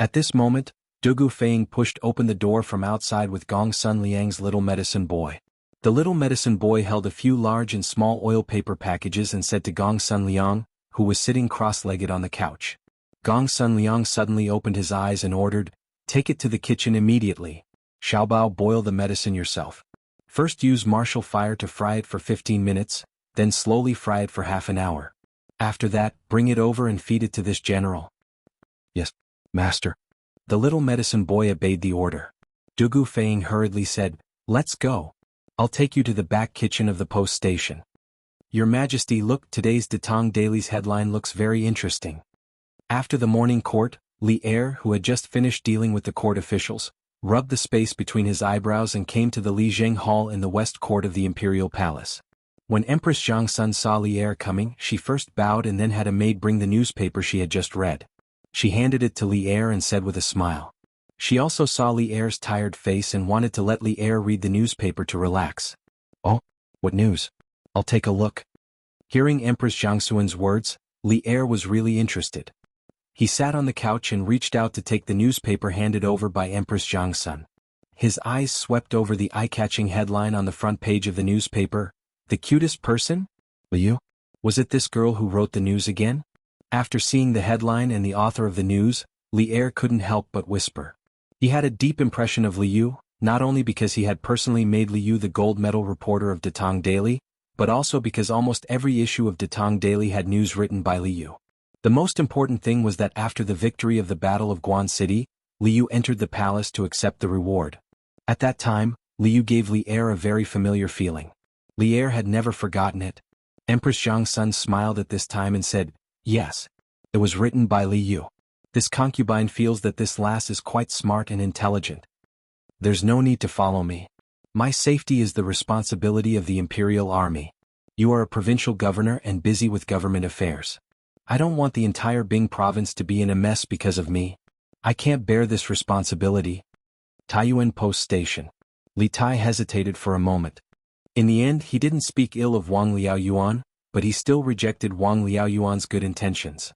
At this moment, Dugu Feiying pushed open the door from outside with Gongsun Liang's little medicine boy. The little medicine boy held a few large and small oil paper packages and said to Gongsun Liang, who was sitting cross-legged on the couch. Gongsun Liang suddenly opened his eyes and ordered, "Take it to the kitchen immediately. Xiaobao, boil the medicine yourself. First use martial fire to fry it for 15 minutes, then slowly fry it for half an hour. After that, bring it over and feed it to this general." "Yes, master." The little medicine boy obeyed the order. Dugu Feiying hurriedly said, "Let's go. I'll take you to the back kitchen of the post station." Your Majesty, look, today's Datong Daily's headline looks very interesting. After the morning court, Li Er, who had just finished dealing with the court officials, rubbed the space between his eyebrows and came to the Li Zheng Hall in the west court of the imperial palace. When Empress Jiangsun saw Li Er coming, she first bowed and then had a maid bring the newspaper she had just read. She handed it to Li Er and said with a smile. She also saw Li Er's tired face and wanted to let Li Er read the newspaper to relax. Oh, what news? I'll take a look. Hearing Empress Jiangsun's words, Li Er was really interested. He sat on the couch and reached out to take the newspaper handed over by Empress Jiangsun. His eyes swept over the eye-catching headline on the front page of the newspaper. The cutest person? Liu? Was it this girl who wrote the news again? After seeing the headline and the author of the news, Li Er couldn't help but whisper. He had a deep impression of Liu, not only because he had personally made Liu the gold medal reporter of Datong Daily, but also because almost every issue of Datong Daily had news written by Liu. The most important thing was that after the victory of the Battle of Guan City, Liu entered the palace to accept the reward. At that time, Liu gave Li Er a very familiar feeling. Li Er had never forgotten it. Empress Jiangsun smiled at this time and said, "Yes. It was written by Liu. This concubine feels that this lass is quite smart and intelligent. There's no need to follow me. My safety is the responsibility of the imperial army. You are a provincial governor and busy with government affairs. I don't want the entire Bing province to be in a mess because of me. I can't bear this responsibility." Taiyuan Post Station. Li Tai hesitated for a moment. In the end, he didn't speak ill of Wang Liaoyuan, but he still rejected Wang Liaoyuan's good intentions.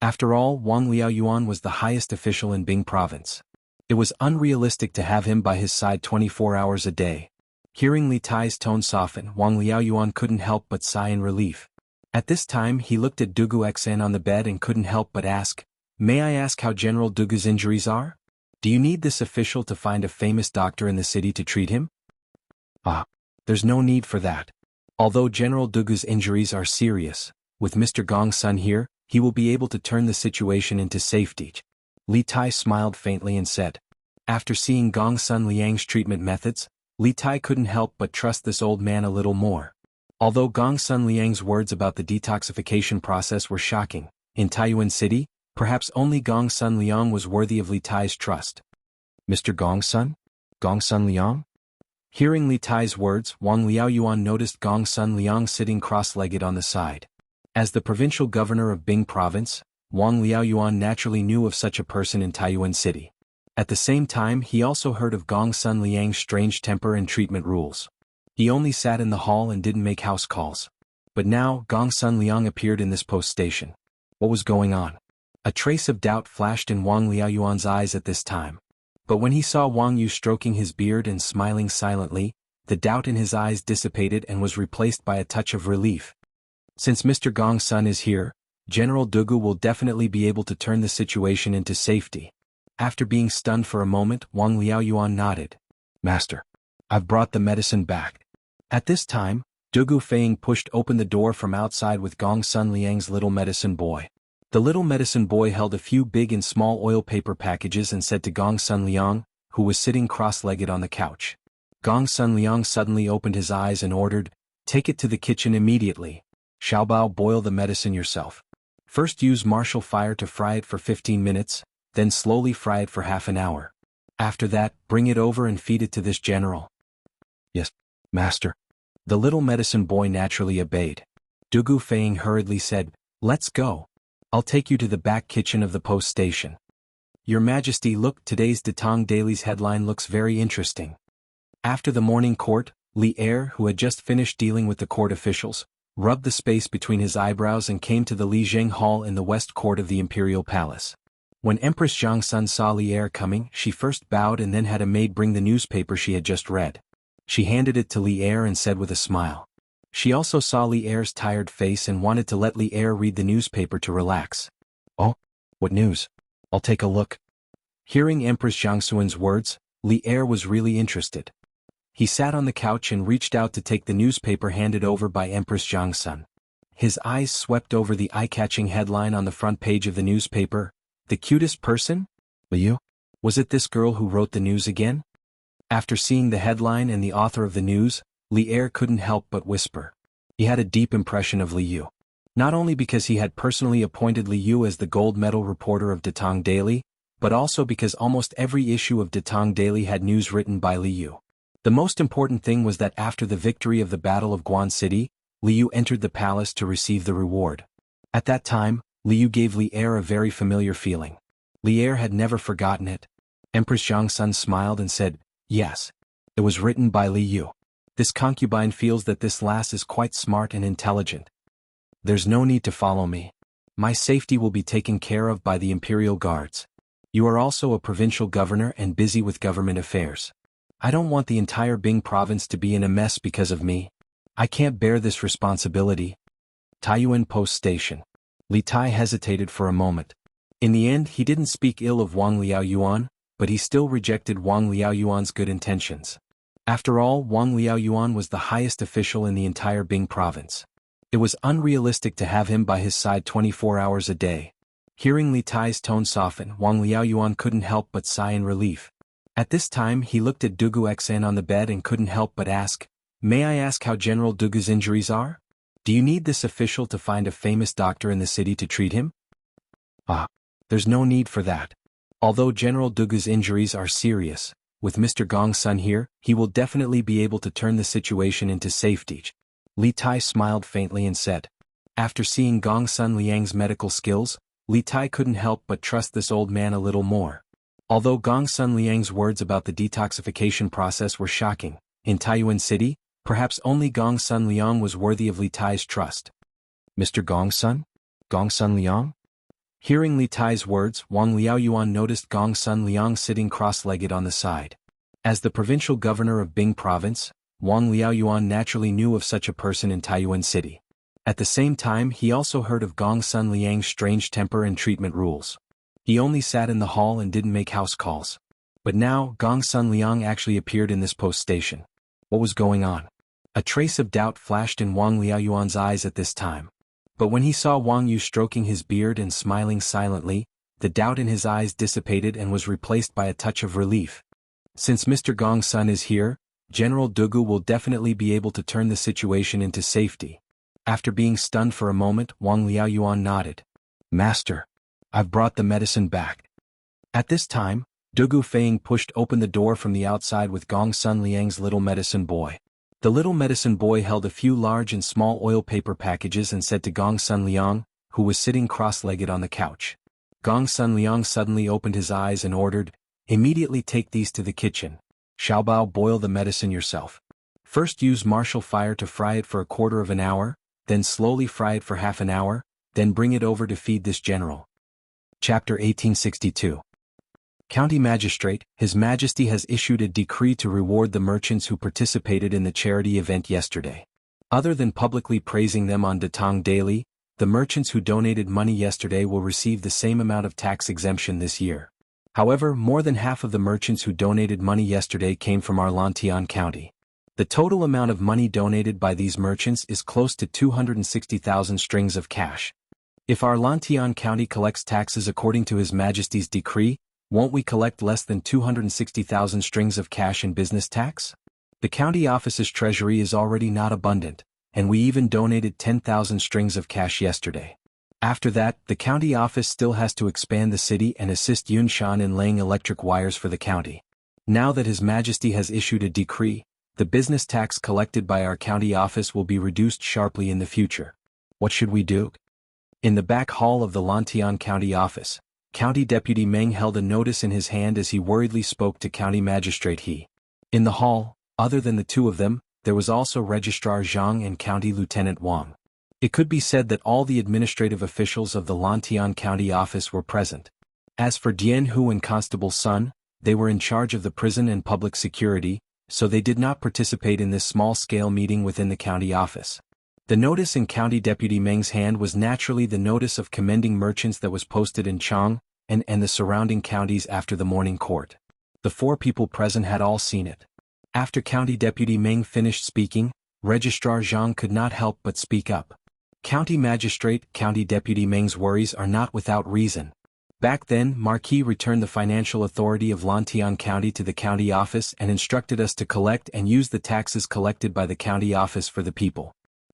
After all, Wang Liaoyuan was the highest official in Bing province. It was unrealistic to have him by his side 24 hours a day. Hearing Li Tai's tone soften, Wang Liaoyuan couldn't help but sigh in relief. At this time, he looked at Dugu Xan on the bed and couldn't help but ask, "May I ask how General Dugu's injuries are? Do you need this official to find a famous doctor in the city to treat him?" There's no need for that. Although General Dugu's injuries are serious, with Mr. Gong Sun here, he will be able to turn the situation into safety. Li Tai smiled faintly and said. After seeing Gong Sun Liang's treatment methods, Li Tai couldn't help but trust this old man a little more. Although Gong Sun Liang's words about the detoxification process were shocking, in Taiyuan City, perhaps only Gong Sun Liang was worthy of Li Tai's trust. Mr. Gong Sun? Gong Sun Liang? Hearing Li Tai's words, Wang Liaoyuan noticed Gong Sun Liang sitting cross-legged on the side. As the provincial governor of Bing province, Wang Liaoyuan naturally knew of such a person in Taiyuan City. At the same time, he also heard of Gong Sun Liang's strange temper and treatment rules. He only sat in the hall and didn't make house calls. But now, Gong Sun Liang appeared in this post station. What was going on? A trace of doubt flashed in Wang Liaoyuan's eyes at this time. But when he saw Wang Yu stroking his beard and smiling silently, the doubt in his eyes dissipated and was replaced by a touch of relief. Since Mr. Gong Sun is here, General Dugu will definitely be able to turn the situation into safety. After being stunned for a moment, Wang Liaoyuan nodded. "Master, I've brought the medicine back." At this time, Dugu Feng pushed open the door from outside with Gong Sun Liang's little medicine boy. The little medicine boy held a few big and small oil paper packages and said to Gong Sun Liang, who was sitting cross-legged on the couch. Gong Sun Liang suddenly opened his eyes and ordered, "Take it to the kitchen immediately. Xiaobao, boil the medicine yourself. First use martial fire to fry it for 15 minutes, then slowly fry it for half an hour. After that, bring it over and feed it to this general." "Yes, master." The little medicine boy naturally obeyed. Dugu Feng hurriedly said, "Let's go. I'll take you to the back kitchen of the post station." Your Majesty, look, today's Datong Daily's headline looks very interesting. After the morning court, Li Er, who had just finished dealing with the court officials, rubbed the space between his eyebrows and came to the Li Zheng Hall in the west court of the imperial palace. When Empress Jiangsun saw Li Er coming, she first bowed and then had a maid bring the newspaper she had just read. She handed it to Li Er and said with a smile. She also saw Li Er's tired face and wanted to let Li Er read the newspaper to relax. "Oh, what news? I'll take a look." Hearing Empress Jiangsun's words, Li Er was really interested. He sat on the couch and reached out to take the newspaper handed over by Empress Jiangsun. His eyes swept over the eye-catching headline on the front page of the newspaper. The cutest person? Liu? Was it this girl who wrote the news again? After seeing the headline and the author of the news, Li Er couldn't help but whisper. He had a deep impression of Li Yu. Not only because he had personally appointed Li Yu as the gold medal reporter of Datong Daily, but also because almost every issue of Datong Daily had news written by Li Yu. The most important thing was that after the victory of the Battle of Guan City, Li Yu entered the palace to receive the reward. At that time, Li Yu gave Li Er a very familiar feeling. Li Er had never forgotten it. Empress Jiangsun smiled and said, "Yes. It was written by Li Yu. This concubine feels that this lass is quite smart and intelligent. There's no need to follow me. My safety will be taken care of by the imperial guards. You are also a provincial governor and busy with government affairs. I don't want the entire Bing province to be in a mess because of me. I can't bear this responsibility." Taiyuan Post Station. Li Tai hesitated for a moment. In the end, he didn't speak ill of Wang Liaoyuan, but he still rejected Wang Liaoyuan's good intentions. After all, Wang Liaoyuan was the highest official in the entire Bing province. It was unrealistic to have him by his side 24 hours a day. Hearing Li Tai's tone soften, Wang Liaoyuan couldn't help but sigh in relief. At this time he looked at Dugu Xan on the bed and couldn't help but ask, "May I ask how General Dugu's injuries are? Do you need this official to find a famous doctor in the city to treat him?" "Ah, there's no need for that. Although General Dugu's injuries are serious, with Mr. Gong's son here, he will definitely be able to turn the situation into safety." Li Tai smiled faintly and said. After seeing Gong's son Liang's medical skills, Li Tai couldn't help but trust this old man a little more. Although Gong's son Liang's words about the detoxification process were shocking, in Taiyuan City, perhaps only Gong's son Liang was worthy of Li Tai's trust. "Mr. Gong's son? Gong's son Liang?" Hearing Li Tai's words, Wang Liaoyuan noticed Gong's son Liang sitting cross-legged on the side. As the provincial governor of Bing province, Wang Liaoyuan naturally knew of such a person in Taiyuan City. At the same time, he also heard of Gong's son Liang's strange temper and treatment rules. He only sat in the hall and didn't make house calls. But now, Gong's son Liang actually appeared in this post station. What was going on? A trace of doubt flashed in Wang Liaoyuan's eyes at this time. But when he saw Wang Yu stroking his beard and smiling silently, the doubt in his eyes dissipated and was replaced by a touch of relief. Since Mr. Gong's son is here, General Dugu will definitely be able to turn the situation into safety. After being stunned for a moment, Wang Liaoyuan nodded. "Master, I've brought the medicine back." At this time, Dugu Feiying pushed open the door from the outside with Gong's son Liang's little medicine boy. The little medicine boy held a few large and small oil paper packages and said to Gong's son Liang, who was sitting cross-legged on the couch. Gong's son Liang suddenly opened his eyes and ordered, "Immediately take these to the kitchen. Xiaobao, boil the medicine yourself. First use martial fire to fry it for a quarter of an hour, then slowly fry it for half an hour, then bring it over to feed this general." Chapter 1862. County Magistrate, His Majesty has issued a decree to reward the merchants who participated in the charity event yesterday. Other than publicly praising them on Datong Daily, the merchants who donated money yesterday will receive the same amount of tax exemption this year. However, more than half of the merchants who donated money yesterday came from Arlantian County. The total amount of money donated by these merchants is close to 260,000 strings of cash. If Arlantian County collects taxes according to His Majesty's decree, won't we collect less than 260,000 strings of cash in business tax? The county office's treasury is already not abundant, and we even donated 10,000 strings of cash yesterday. After that, the county office still has to expand the city and assist Yunshan in laying electric wires for the county. Now that His Majesty has issued a decree, the business tax collected by our county office will be reduced sharply in the future. What should we do? In the back hall of the Lantian County office, County Deputy Meng held a notice in his hand as he worriedly spoke to County Magistrate He. In the hall, other than the two of them, there was also Registrar Zhang and County Lieutenant Wang. It could be said that all the administrative officials of the Lantian County office were present. As for Jianghu and Constable Sun, they were in charge of the prison and public security, so they did not participate in this small-scale meeting within the county office. The notice in County Deputy Meng's hand was naturally the notice of commending merchants that was posted in Chang and the surrounding counties after the morning court. The four people present had all seen it. After County Deputy Meng finished speaking, Registrar Zhang could not help but speak up. County Magistrate, County Deputy Meng's worries are not without reason. Back then, Marquis returned the financial authority of Lantian County to the county office and instructed us to collect and use the taxes collected by the county office for the people.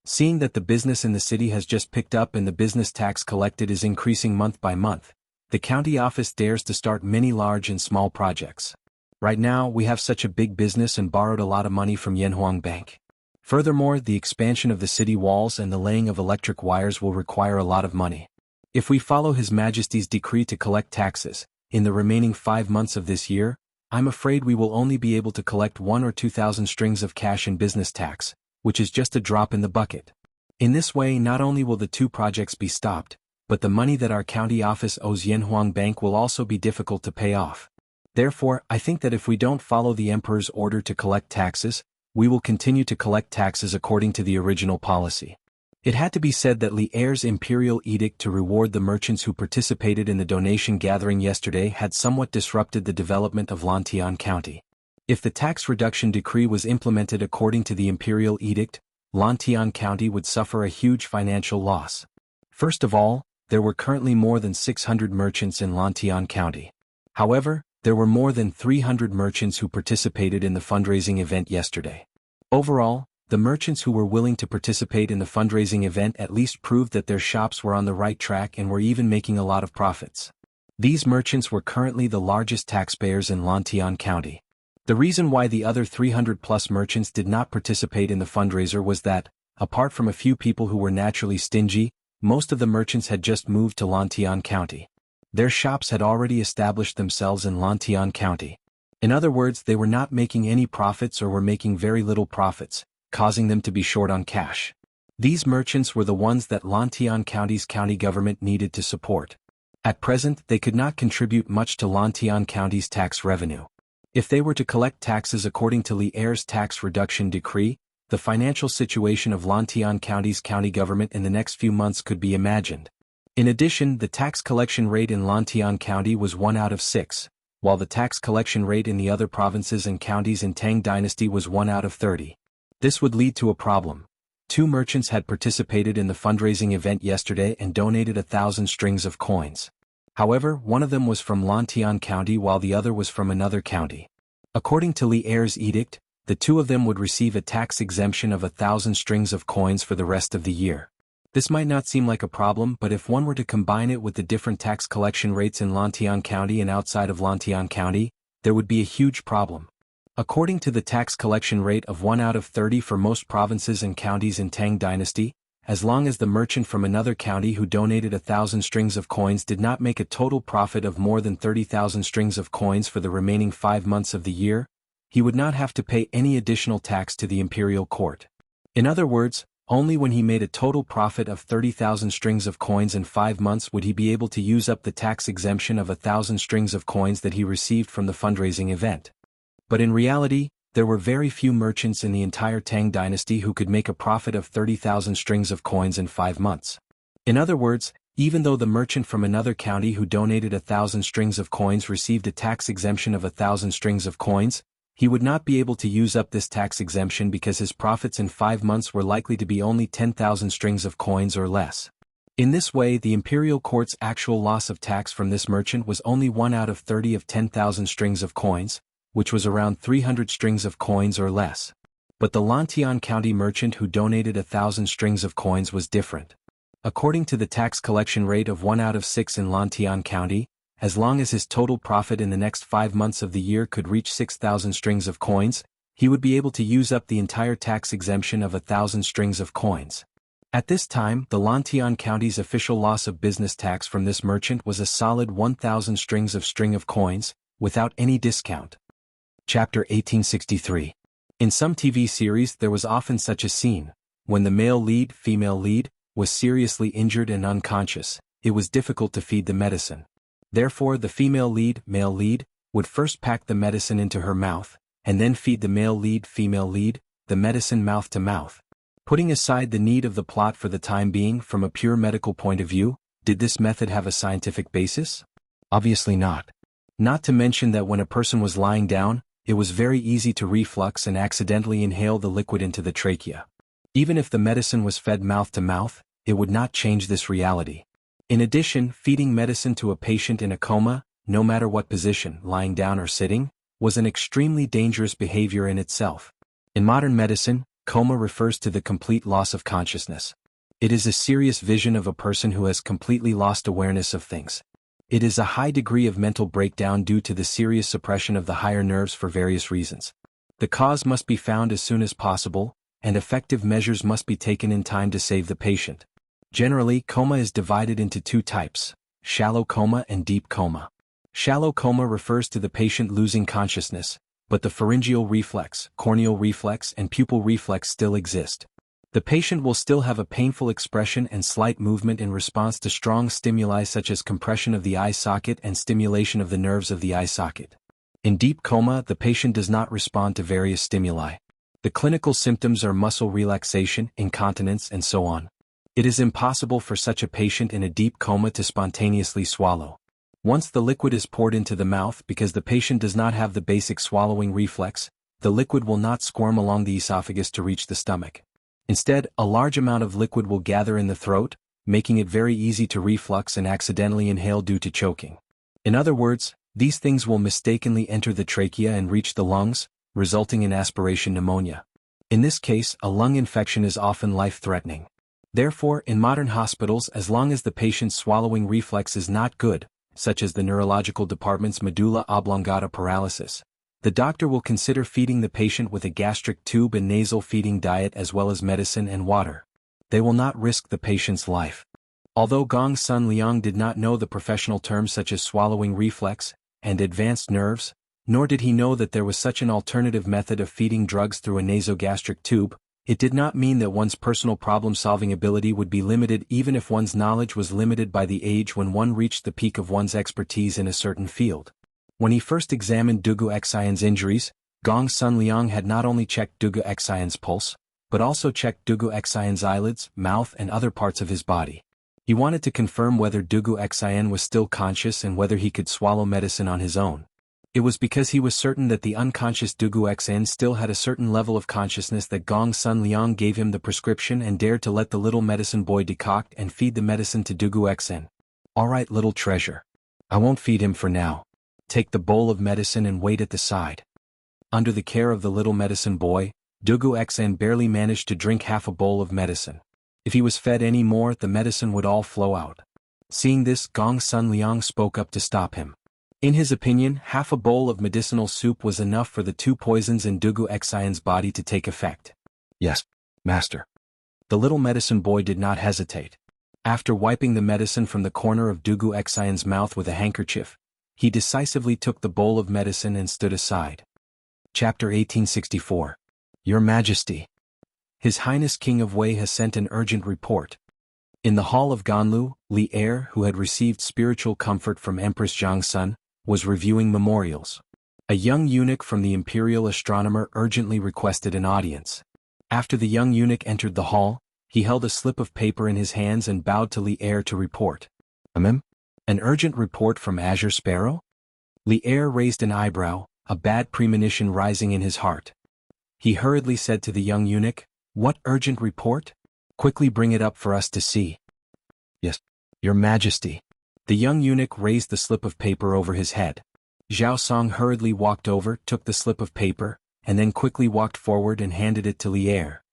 Seeing that the business in the city has just picked up and the business tax collected is increasing month by month, the county office dares to start many large and small projects. Right now, we have such a big business and borrowed a lot of money from Yanhuang Bank. Furthermore, the expansion of the city walls and the laying of electric wires will require a lot of money. If we follow His Majesty's decree to collect taxes, in the remaining 5 months of this year, I'm afraid we will only be able to collect 1 or 2,000 strings of cash in business tax, which is just a drop in the bucket. In this way, not only will the 2 projects be stopped, but the money that our county office owes Yanhuang Bank will also be difficult to pay off. Therefore, I think that if we don't follow the emperor's order to collect taxes, we will continue to collect taxes according to the original policy. It had to be said that Li Er's imperial edict to reward the merchants who participated in the donation gathering yesterday had somewhat disrupted the development of Lantian County. If the tax reduction decree was implemented according to the imperial edict, Lantian County would suffer a huge financial loss. First of all, there were currently more than 600 merchants in Lantian County. However, there were more than 300 merchants who participated in the fundraising event yesterday. Overall, the merchants who were willing to participate in the fundraising event at least proved that their shops were on the right track and were even making a lot of profits. These merchants were currently the largest taxpayers in Lantian County. The reason why the other 300+ merchants did not participate in the fundraiser was that, apart from a few people who were naturally stingy, most of the merchants had just moved to Lantian County. Their shops had already established themselves in Lantian County. In other words, they were not making any profits or were making very little profits, causing them to be short on cash. These merchants were the ones that Lantian County's county government needed to support. At present, they could not contribute much to Lantian County's tax revenue. If they were to collect taxes according to Li Er's tax reduction decree, the financial situation of Lantian County's county government in the next few months could be imagined. In addition, the tax collection rate in Lantian County was 1 out of 6, while the tax collection rate in the other provinces and counties in Tang Dynasty was 1 out of 30. This would lead to a problem. 2 merchants had participated in the fundraising event yesterday and donated 1,000 strings of coins. However, one of them was from Lantian County while the other was from another county. According to Li Er's edict, the 2 of them would receive a tax exemption of 1,000 strings of coins for the rest of the year. This might not seem like a problem, but if one were to combine it with the different tax collection rates in Lantian County and outside of Lantian County, there would be a huge problem. According to the tax collection rate of 1 out of 30 for most provinces and counties in Tang Dynasty, as long as the merchant from another county who donated 1,000 strings of coins did not make a total profit of more than 30,000 strings of coins for the remaining 5 months of the year, he would not have to pay any additional tax to the imperial court. In other words, only when he made a total profit of 30,000 strings of coins in 5 months would he be able to use up the tax exemption of 1,000 strings of coins that he received from the fundraising event. But in reality, there were very few merchants in the entire Tang Dynasty who could make a profit of 30,000 strings of coins in 5 months. In other words, even though the merchant from another county who donated 1,000 strings of coins received a tax exemption of 1,000 strings of coins, he would not be able to use up this tax exemption because his profits in 5 months were likely to be only 10,000 strings of coins or less. In this way, the imperial court's actual loss of tax from this merchant was only 1 out of 30 of 10,000 strings of coins, which was around 300 strings of coins or less. But the Lantian County merchant who donated 1,000 strings of coins was different. According to the tax collection rate of 1 out of 6 in Lantian County, as long as his total profit in the next 5 months of the year could reach 6,000 strings of coins, he would be able to use up the entire tax exemption of 1,000 strings of coins. At this time, the Lantian County's official loss of business tax from this merchant was a solid 1,000 strings of coins, without any discount. Chapter 1863. In some TV series there was often such a scene. When the male lead, female lead, was seriously injured and unconscious, it was difficult to feed the medicine. Therefore the female lead, male lead, would first pack the medicine into her mouth, and then feed the male lead, female lead, the medicine mouth to mouth. Putting aside the need of the plot for the time being from a pure medical point of view, did this method have a scientific basis? Obviously not. Not to mention that when a person was lying down, it was very easy to reflux and accidentally inhale the liquid into the trachea. Even if the medicine was fed mouth to mouth, it would not change this reality. In addition, feeding medicine to a patient in a coma, no matter what position, lying down or sitting, was an extremely dangerous behavior in itself. In modern medicine, coma refers to the complete loss of consciousness. It is a serious vision of a person who has completely lost awareness of things. It is a high degree of mental breakdown due to the serious suppression of the higher nerves for various reasons. The cause must be found as soon as possible, and effective measures must be taken in time to save the patient. Generally, coma is divided into two types: shallow coma and deep coma. Shallow coma refers to the patient losing consciousness, but the pharyngeal reflex, corneal reflex, and pupil reflex still exist. The patient will still have a painful expression and slight movement in response to strong stimuli such as compression of the eye socket and stimulation of the nerves of the eye socket. In deep coma, the patient does not respond to various stimuli. The clinical symptoms are muscle relaxation, incontinence, and so on. It is impossible for such a patient in a deep coma to spontaneously swallow. Once the liquid is poured into the mouth, because the patient does not have the basic swallowing reflex, the liquid will not squirm along the esophagus to reach the stomach. Instead, a large amount of liquid will gather in the throat, making it very easy to reflux and accidentally inhale due to choking. In other words, these things will mistakenly enter the trachea and reach the lungs, resulting in aspiration pneumonia. In this case, a lung infection is often life-threatening. Therefore, in modern hospitals, as long as the patient's swallowing reflex is not good, such as the neurological department's medulla oblongata paralysis, the doctor will consider feeding the patient with a gastric tube and nasal feeding diet as well as medicine and water. They will not risk the patient's life. Although Gong Sun Liang did not know the professional terms such as swallowing reflex and advanced nerves, nor did he know that there was such an alternative method of feeding drugs through a nasogastric tube, it did not mean that one's personal problem-solving ability would be limited even if one's knowledge was limited by the age when one reached the peak of one's expertise in a certain field. When he first examined Dugu Xian's injuries, Gong Sun Liang had not only checked Dugu Xian's pulse, but also checked Dugu Xian's eyelids, mouth, and other parts of his body. He wanted to confirm whether Dugu Xian was still conscious and whether he could swallow medicine on his own. It was because he was certain that the unconscious Dugu Xian still had a certain level of consciousness that Gong Sun Liang gave him the prescription and dared to let the little medicine boy decoct and feed the medicine to Dugu Xian. "All right, little treasure. I won't feed him for now. Take the bowl of medicine and wait at the side." Under the care of the little medicine boy, Dugu Xian barely managed to drink half a bowl of medicine. If he was fed any more, the medicine would all flow out. Seeing this, Gong Sun Liang spoke up to stop him. In his opinion, half a bowl of medicinal soup was enough for the two poisons in Dugu Xian's body to take effect. "Yes, master." The little medicine boy did not hesitate. After wiping the medicine from the corner of Dugu Xian's mouth with a handkerchief, he decisively took the bowl of medicine and stood aside. Chapter 1864. Your Majesty. His Highness King of Wei has sent an urgent report. In the hall of Ganlu, Li Er, who had received spiritual comfort from Empress Jiangsun, was reviewing memorials. A young eunuch from the imperial astronomer urgently requested an audience. After the young eunuch entered the hall, he held a slip of paper in his hands and bowed to Li Er to report. An urgent report from Azure Sparrow? Li Er raised an eyebrow, a bad premonition rising in his heart. He hurriedly said to the young eunuch, "What urgent report? Quickly bring it up for us to see." "Yes, Your Majesty." The young eunuch raised the slip of paper over his head. Zhao Song hurriedly walked over, took the slip of paper, and then quickly walked forward and handed it to Li Er.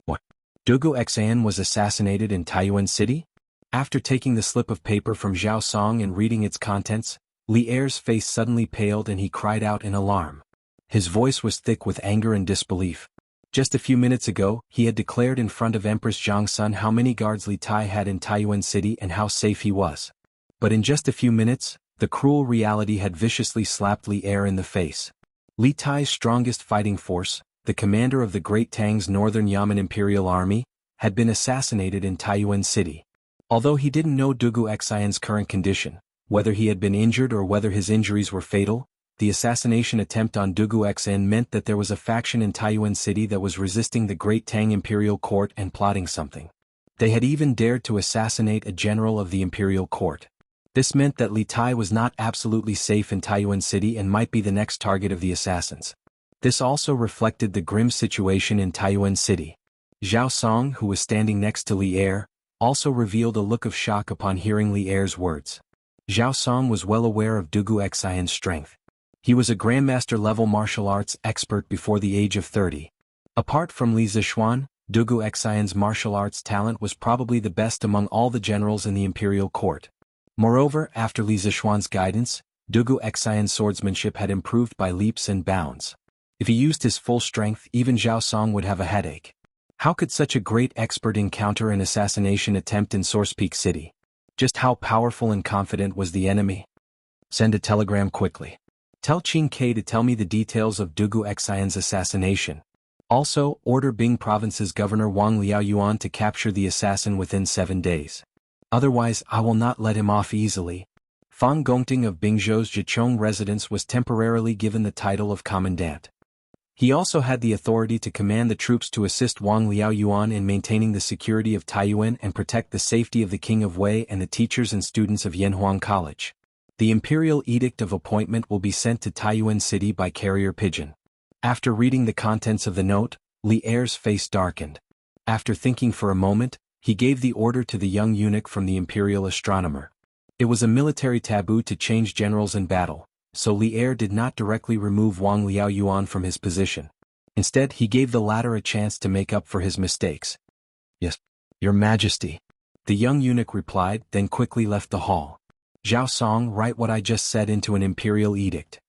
"What? Dugu Xian was assassinated in Taiyuan City?" After taking the slip of paper from Zhao Song and reading its contents, Li Er's face suddenly paled and he cried out in alarm. His voice was thick with anger and disbelief. Just a few minutes ago, he had declared in front of Empress Jiangsun how many guards Li Tai had in Taiyuan City and how safe he was. But in just a few minutes, the cruel reality had viciously slapped Li Er in the face. Li Tai's strongest fighting force, the commander of the Great Tang's Northern Yamen Imperial Army, had been assassinated in Taiyuan City. Although he didn't know Dugu Xian's current condition, whether he had been injured or whether his injuries were fatal, the assassination attempt on Dugu Xian meant that there was a faction in Taiyuan City that was resisting the Great Tang Imperial Court and plotting something. They had even dared to assassinate a general of the Imperial Court. This meant that Li Tai was not absolutely safe in Taiyuan City and might be the next target of the assassins. This also reflected the grim situation in Taiyuan City. Zhao Song, who was standing next to Li Er, also revealed a look of shock upon hearing Li Er's words. Zhao Song was well aware of Dugu Xian's strength. He was a Grandmaster-level martial arts expert before the age of 30. Apart from Li Zishuan, Dugu Xian's martial arts talent was probably the best among all the generals in the imperial court. Moreover, after Li Zishuan's guidance, Dugu Xian's swordsmanship had improved by leaps and bounds. If he used his full strength, even Zhao Song would have a headache. How could such a great expert encounter an assassination attempt in Source Peak City? Just how powerful and confident was the enemy? Send a telegram quickly. Tell Qing Ke to tell me the details of Dugu Xian's assassination. Also, order Bing Province's Governor Wang Liaoyuan to capture the assassin within 7 days. Otherwise, I will not let him off easily. Fang Gongting of Bingzhou's Jichong residence was temporarily given the title of commandant. He also had the authority to command the troops to assist Wang Liaoyuan in maintaining the security of Taiyuan and protect the safety of the King of Wei and the teachers and students of Yanhuang College. The imperial edict of appointment will be sent to Taiyuan City by carrier pigeon. After reading the contents of the note, Li Er's face darkened. After thinking for a moment, he gave the order to the young eunuch from the imperial astronomer. It was a military taboo to change generals in battle, so Li Er did not directly remove Wang Liaoyuan from his position. Instead, he gave the latter a chance to make up for his mistakes. Yes, Your Majesty. The young eunuch replied, then quickly left the hall. Zhao Song, write what I just said into an imperial edict.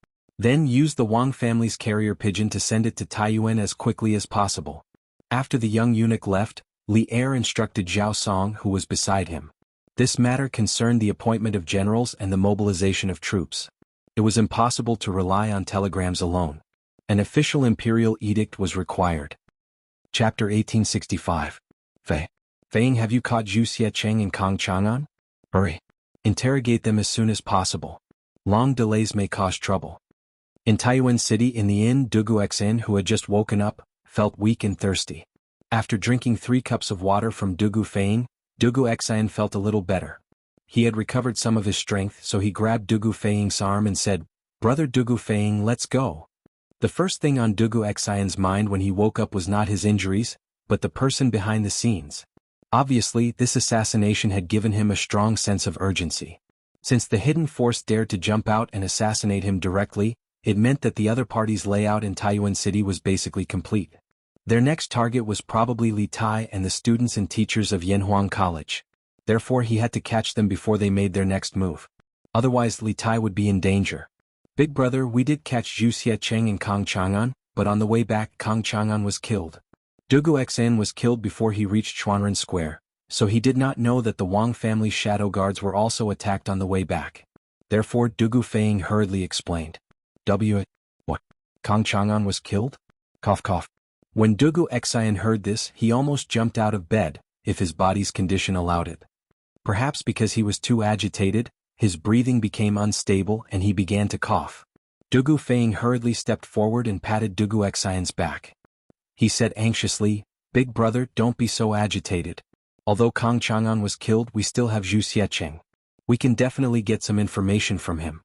Then use the Wang family's carrier pigeon to send it to Taiyuan as quickly as possible. After the young eunuch left, Li Er instructed Zhao Song, who was beside him. This matter concerned the appointment of generals and the mobilization of troops. It was impossible to rely on telegrams alone. An official imperial edict was required. Chapter 1865. Feiying, have you caught Zhu Xiecheng and Kang Chang'an? Hurry. Interrogate them as soon as possible. Long delays may cause trouble. In Taiyuan City in the inn, Dugu Xin, who had just woken up, felt weak and thirsty. After drinking 3 cups of water from Dugu Feiying, Dugu Xin felt a little better. He had recovered some of his strength, so he grabbed Dugu Feiying's arm and said, "Brother Dugu Feiying, let's go." The first thing on Dugu Xion's mind when he woke up was not his injuries, but the person behind the scenes. Obviously, this assassination had given him a strong sense of urgency. Since the hidden force dared to jump out and assassinate him directly, it meant that the other party's layout in Taiyuan City was basically complete. Their next target was probably Li Tai and the students and teachers of Yanhuang College. Therefore he had to catch them before they made their next move. Otherwise Li Tai would be in danger. Big brother, we did catch Zhu Xiecheng and Kang Chang'an, but on the way back Kang Chang'an was killed. Dugu Xin was killed before he reached Chuanren Square, so he did not know that the Wang family's shadow guards were also attacked on the way back. Therefore Dugu Feiying hurriedly explained. What? Kang Chang'an was killed? Cough cough. When Dugu Xian heard this, he almost jumped out of bed, if his body's condition allowed it. Perhaps because he was too agitated, his breathing became unstable and he began to cough. Dugu Feiying hurriedly stepped forward and patted Dugu Xian's back. He said anxiously, "Big brother, don't be so agitated. Although Kang Chang'an was killed, we still have Zhu Xiecheng. We can definitely get some information from him."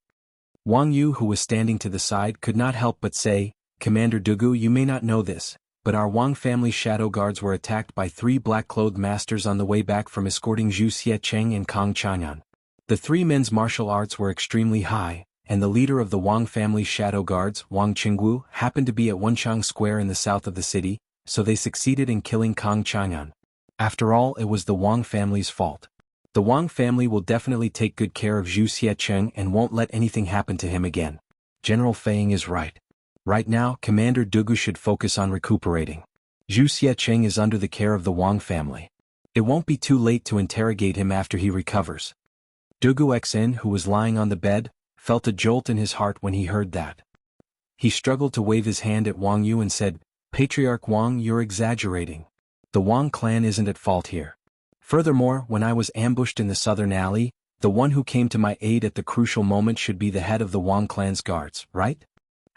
Wang Yu, who was standing to the side, could not help but say, "Commander Dugu, you may not know this, but our Wang family shadow guards were attacked by 3 black-clothed masters on the way back from escorting Zhu Xiecheng and Kang Chang'an. The 3 men's martial arts were extremely high, and the leader of the Wang family's shadow guards, Wang Qingwu, happened to be at Wenchang Square in the south of the city, so they succeeded in killing Kang Chang'an. After all, it was the Wang family's fault. The Wang family will definitely take good care of Zhu Xiecheng and won't let anything happen to him again. General Feiying is right. Right now, Commander Dugu should focus on recuperating. Zhu Xiecheng is under the care of the Wang family. It won't be too late to interrogate him after he recovers." Dugu Xin, who was lying on the bed, felt a jolt in his heart when he heard that. He struggled to wave his hand at Wang Yu and said, "Patriarch Wang, you're exaggerating. The Wang clan isn't at fault here. Furthermore, when I was ambushed in the southern alley, the one who came to my aid at the crucial moment should be the head of the Wang clan's guards, right?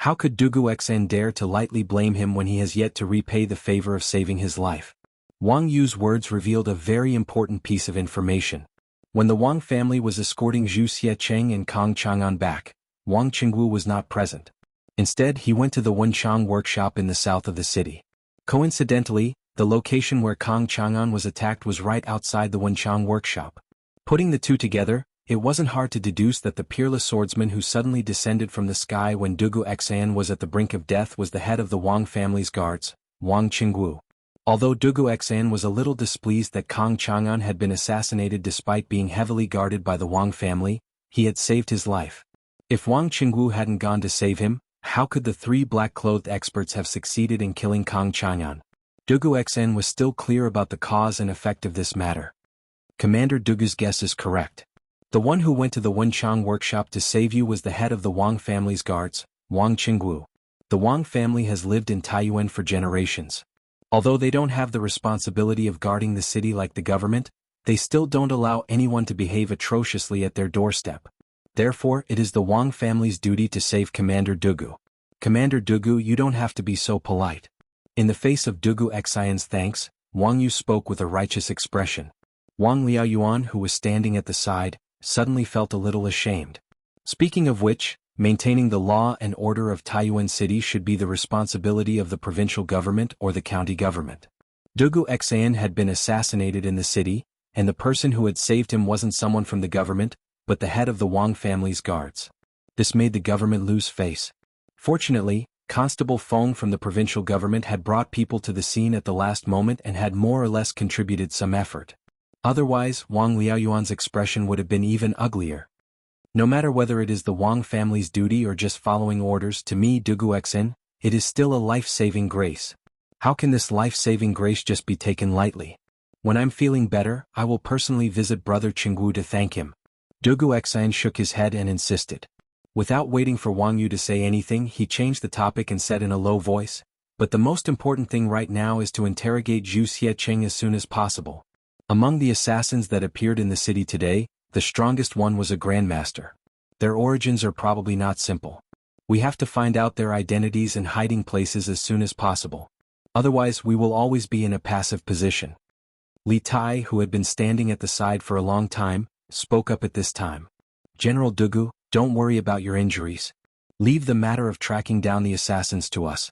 How could Dugu Xin dare to lightly blame him when he has yet to repay the favor of saving his life?" Wang Yu's words revealed a very important piece of information. When the Wang family was escorting Zhu Xiecheng and Kang Chang'an back, Wang Qingwu was not present. Instead, he went to the Wenchang workshop in the south of the city. Coincidentally, the location where Kang Chang'an was attacked was right outside the Wenchang workshop. Putting the two together, it wasn't hard to deduce that the peerless swordsman who suddenly descended from the sky when Dugu Xian was at the brink of death was the head of the Wang family's guards, Wang Qinggu. Although Dugu Xan was a little displeased that Kang Chang'an had been assassinated despite being heavily guarded by the Wang family, he had saved his life. If Wang Qinggu hadn't gone to save him, how could the three black-clothed experts have succeeded in killing Kang Chang'an? Dugu Xan was still clear about the cause and effect of this matter. Commander Dugu's guess is correct. The one who went to the Wenchang workshop to save you was the head of the Wang family's guards, Wang Qinggu. The Wang family has lived in Taiyuan for generations. Although they don't have the responsibility of guarding the city like the government, they still don't allow anyone to behave atrociously at their doorstep. Therefore, it is the Wang family's duty to save Commander Dugu. Commander Dugu, you don't have to be so polite. In the face of Dugu Xian's thanks, Wang Yu spoke with a righteous expression. Wang Liaoyuan, who was standing at the side, suddenly felt a little ashamed. Speaking of which, maintaining the law and order of Taiyuan City should be the responsibility of the provincial government or the county government. Dugu Xian had been assassinated in the city, and the person who had saved him wasn't someone from the government, but the head of the Wang family's guards. This made the government lose face. Fortunately, Constable Feng from the provincial government had brought people to the scene at the last moment and had more or less contributed some effort. Otherwise, Wang Liaoyuan's expression would have been even uglier. No matter whether it is the Wang family's duty or just following orders, to me, Dugu Xen, it is still a life-saving grace. How can this life-saving grace just be taken lightly? When I'm feeling better, I will personally visit Brother Qinggu to thank him. Dugu Xen shook his head and insisted. Without waiting for Wang Yu to say anything, he changed the topic and said in a low voice, "But the most important thing right now is to interrogate Zhu Xiecheng as soon as possible. Among the assassins that appeared in the city today, the strongest one was a grandmaster. Their origins are probably not simple. We have to find out their identities and hiding places as soon as possible. Otherwise we will always be in a passive position." Li Tai, who had been standing at the side for a long time, spoke up at this time. "General Dugu, don't worry about your injuries. Leave the matter of tracking down the assassins to us."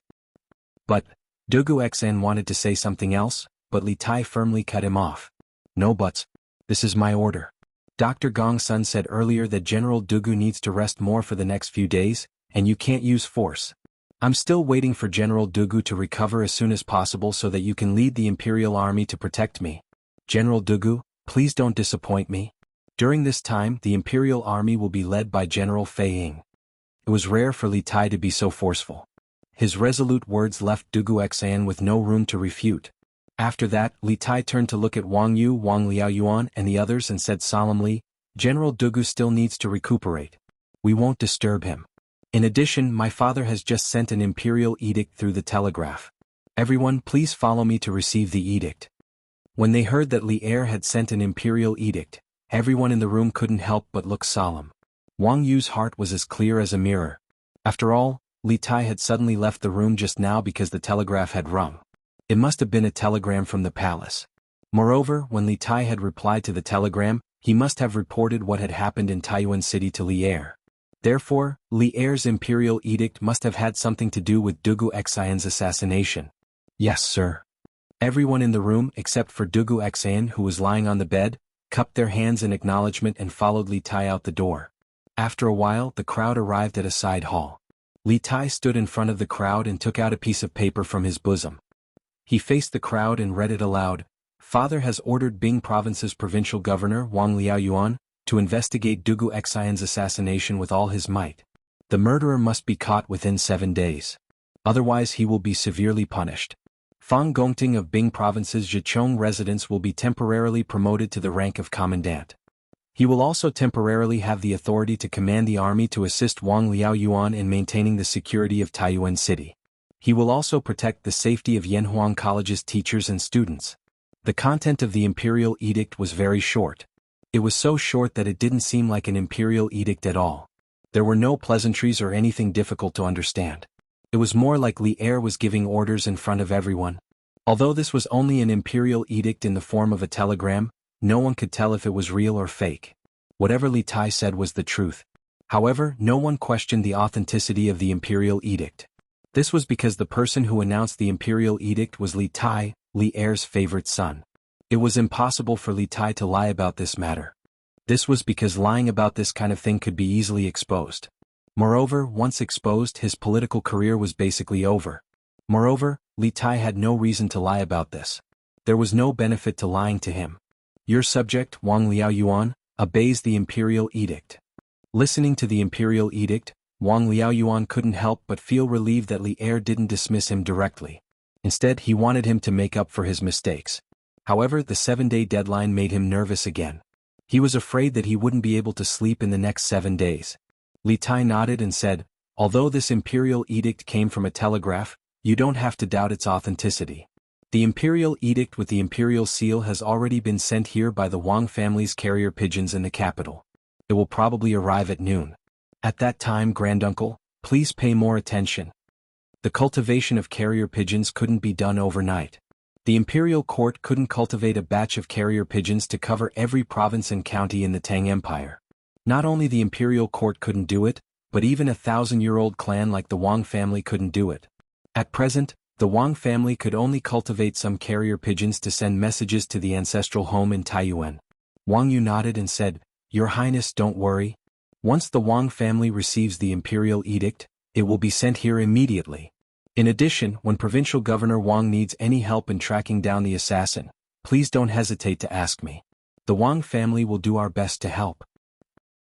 But Dugu Xen wanted to say something else, but Li Tai firmly cut him off. "No buts. This is my order. Dr. Gong Sun said earlier that General Dugu needs to rest more for the next few days, and you can't use force. I'm still waiting for General Dugu to recover as soon as possible so that you can lead the Imperial Army to protect me. General Dugu, please don't disappoint me. During this time, the Imperial Army will be led by General Fei Ying." It was rare for Li Tai to be so forceful. His resolute words left Dugu Xan with no room to refute. After that, Li Tai turned to look at Wang Yu, Wang Liaoyuan, and the others and said solemnly, "General Dugu still needs to recuperate. We won't disturb him. In addition, my father has just sent an imperial edict through the telegraph. Everyone, please follow me to receive the edict." When they heard that Li Er had sent an imperial edict, everyone in the room couldn't help but look solemn. Wang Yu's heart was as clear as a mirror. After all, Li Tai had suddenly left the room just now because the telegraph had rung. It must have been a telegram from the palace. Moreover, when Li Tai had replied to the telegram, he must have reported what had happened in Taiyuan City to Li Er. Therefore, Li Er's imperial edict must have had something to do with Dugu Xian's assassination. "Yes, sir." Everyone in the room, except for Dugu Xian, who was lying on the bed, cupped their hands in acknowledgement and followed Li Tai out the door. After a while, the crowd arrived at a side hall. Li Tai stood in front of the crowd and took out a piece of paper from his bosom. He faced the crowd and read it aloud. "Father has ordered Bing Province's provincial governor, Wang Liaoyuan, to investigate Dugu Xian's assassination with all his might. The murderer must be caught within 7 days. Otherwise he will be severely punished. Fang Gongting of Bing Province's Zhichong residence will be temporarily promoted to the rank of commandant. He will also temporarily have the authority to command the army to assist Wang Liaoyuan in maintaining the security of Taiyuan City. He will also protect the safety of Yanhuang College's teachers and students." The content of the imperial edict was very short. It was so short that it didn't seem like an imperial edict at all. There were no pleasantries or anything difficult to understand. It was more like Li Er was giving orders in front of everyone. Although this was only an imperial edict in the form of a telegram, no one could tell if it was real or fake. Whatever Li Tai said was the truth. However, no one questioned the authenticity of the imperial edict. This was because the person who announced the imperial edict was Li Tai, Li Er's favorite son. It was impossible for Li Tai to lie about this matter. This was because lying about this kind of thing could be easily exposed. Moreover, once exposed, his political career was basically over. Moreover, Li Tai had no reason to lie about this. There was no benefit to lying to him. Your subject, Wang Liaoyuan, obeys the imperial edict. Listening to the imperial edict, Wang Liaoyuan couldn't help but feel relieved that Li Er didn't dismiss him directly. Instead, he wanted him to make up for his mistakes. However, the 7-day deadline made him nervous again. He was afraid that he wouldn't be able to sleep in the next 7 days. Li Tai nodded and said, although this imperial edict came from a telegraph, you don't have to doubt its authenticity. The imperial edict with the imperial seal has already been sent here by the Wang family's carrier pigeons in the capital. It will probably arrive at noon. At that time, granduncle, please pay more attention. The cultivation of carrier pigeons couldn't be done overnight. The imperial court couldn't cultivate a batch of carrier pigeons to cover every province and county in the Tang Empire. Not only the imperial court couldn't do it, but even a 1,000-year-old clan like the Wang family couldn't do it. At present, the Wang family could only cultivate some carrier pigeons to send messages to the ancestral home in Taiyuan. Wang Yu nodded and said, Your Highness, don't worry. Once the Wang family receives the imperial edict, it will be sent here immediately. In addition, when Provincial Governor Wang needs any help in tracking down the assassin, please don't hesitate to ask me. The Wang family will do our best to help.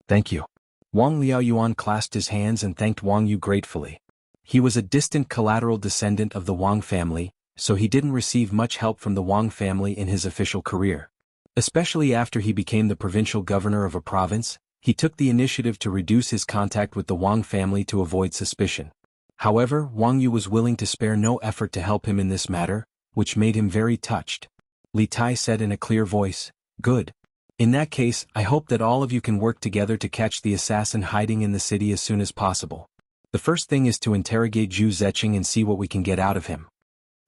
Thank you. Wang Liaoyuan clasped his hands and thanked Wang Yu gratefully. He was a distant collateral descendant of the Wang family, so he didn't receive much help from the Wang family in his official career. Especially after he became the provincial governor of a province, he took the initiative to reduce his contact with the Wang family to avoid suspicion. However, Wang Yu was willing to spare no effort to help him in this matter, which made him very touched. Li Tai said in a clear voice, Good. In that case, I hope that all of you can work together to catch the assassin hiding in the city as soon as possible. The first thing is to interrogate Zhu Zeqing and see what we can get out of him.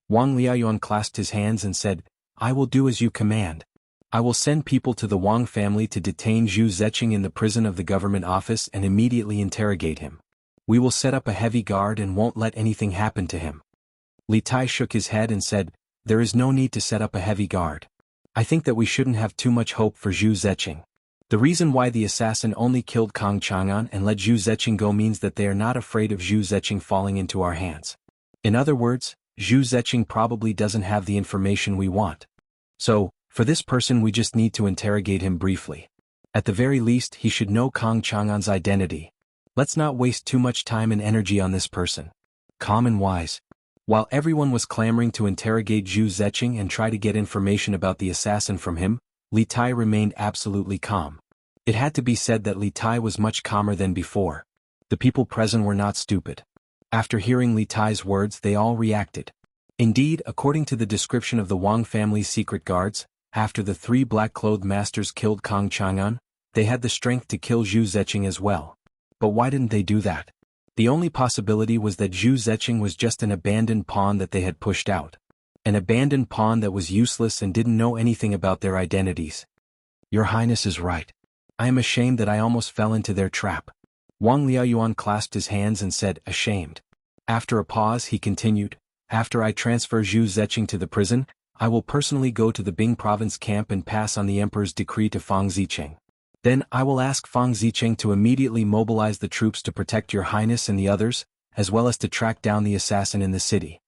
Wang Liaoyuan clasped his hands and said, I will do as you command. I will send people to the Wang family to detain Zhu Zeqing in the prison of the government office and immediately interrogate him. We will set up a heavy guard and won't let anything happen to him. Li Tai shook his head and said, There is no need to set up a heavy guard. I think that we shouldn't have too much hope for Zhu Zeqing. The reason why the assassin only killed Kang Chang'an and let Zhu Zeqing go means that they are not afraid of Zhu Zeqing falling into our hands. In other words, Zhu Zeqing probably doesn't have the information we want. So, for this person we just need to interrogate him briefly. At the very least, he should know Kang Chang'an's identity. Let's not waste too much time and energy on this person. Calm and wise. While everyone was clamoring to interrogate Zhu Zeqing and try to get information about the assassin from him, Li Tai remained absolutely calm. It had to be said that Li Tai was much calmer than before. The people present were not stupid. After hearing Li Tai's words, they all reacted. Indeed, according to the description of the Wang family's secret guards, after the 3 black-clothed masters killed Kang Chang'an, they had the strength to kill Zhu Zeqing as well. But why didn't they do that? The only possibility was that Zhu Zeqing was just an abandoned pawn that they had pushed out. An abandoned pawn that was useless and didn't know anything about their identities. Your Highness is right. I am ashamed that I almost fell into their trap. Wang Liaoyuan clasped his hands and said, ashamed. After a pause, he continued, After I transfer Zhu Zeqing to the prison, I will personally go to the Bing province camp and pass on the Emperor's decree to Fang Zicheng. Then I will ask Fang Zicheng to immediately mobilize the troops to protect Your Highness and the others, as well as to track down the assassin in the city.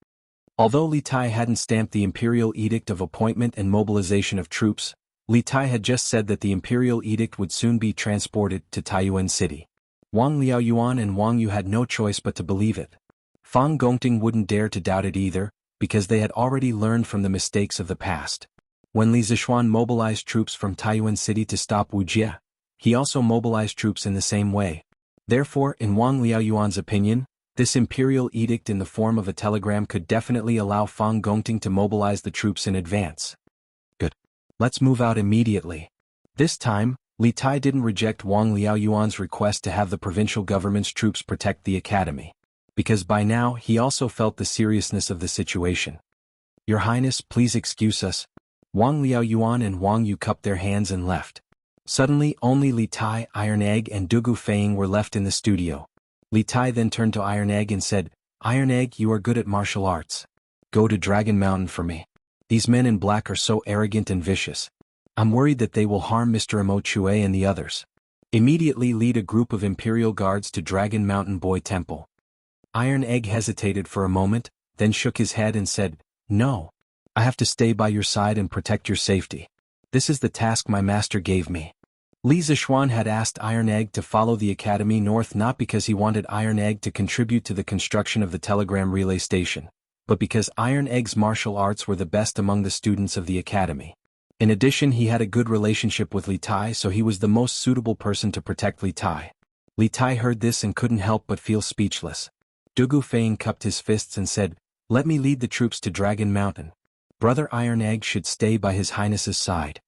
Although Li Tai hadn't stamped the imperial edict of appointment and mobilization of troops, Li Tai had just said that the imperial edict would soon be transported to Taiyuan City. Wang Liaoyuan and Wang Yu had no choice but to believe it. Fang Gongting wouldn't dare to doubt it either, because they had already learned from the mistakes of the past. When Li Zishuan mobilized troops from Taiyuan City to stop Wuxia, he also mobilized troops in the same way. Therefore, in Wang Liaoyuan's opinion, this imperial edict in the form of a telegram could definitely allow Fang Gongting to mobilize the troops in advance. Good. Let's move out immediately. This time, Li Tai didn't reject Wang Liaoyuan's request to have the provincial government's troops protect the academy. Because by now he also felt the seriousness of the situation. Your Highness, please excuse us. Wang Liaoyuan and Wang Yu cupped their hands and left. Suddenly, only Li Tai, Iron Egg and Dugu Feiying were left in the studio. Li Tai then turned to Iron Egg and said, Iron Egg, you are good at martial arts. Go to Dragon Mountain for me. These men in black are so arrogant and vicious. I'm worried that they will harm Mr. Imo Chue and the others. Immediately lead a group of Imperial Guards to Dragon Mountain Boy Temple. Iron Egg hesitated for a moment, then shook his head and said, "No. I have to stay by your side and protect your safety. This is the task my master gave me." Li Zixuan had asked Iron Egg to follow the academy north not because he wanted Iron Egg to contribute to the construction of the telegram relay station, but because Iron Egg's martial arts were the best among the students of the academy. In addition, he had a good relationship with Li Tai, so he was the most suitable person to protect Li Tai. Li Tai heard this and couldn't help but feel speechless. Dugu Feing cupped his fists and said, "Let me lead the troops to Dragon Mountain. Brother Iron Egg should stay by His Highness's side."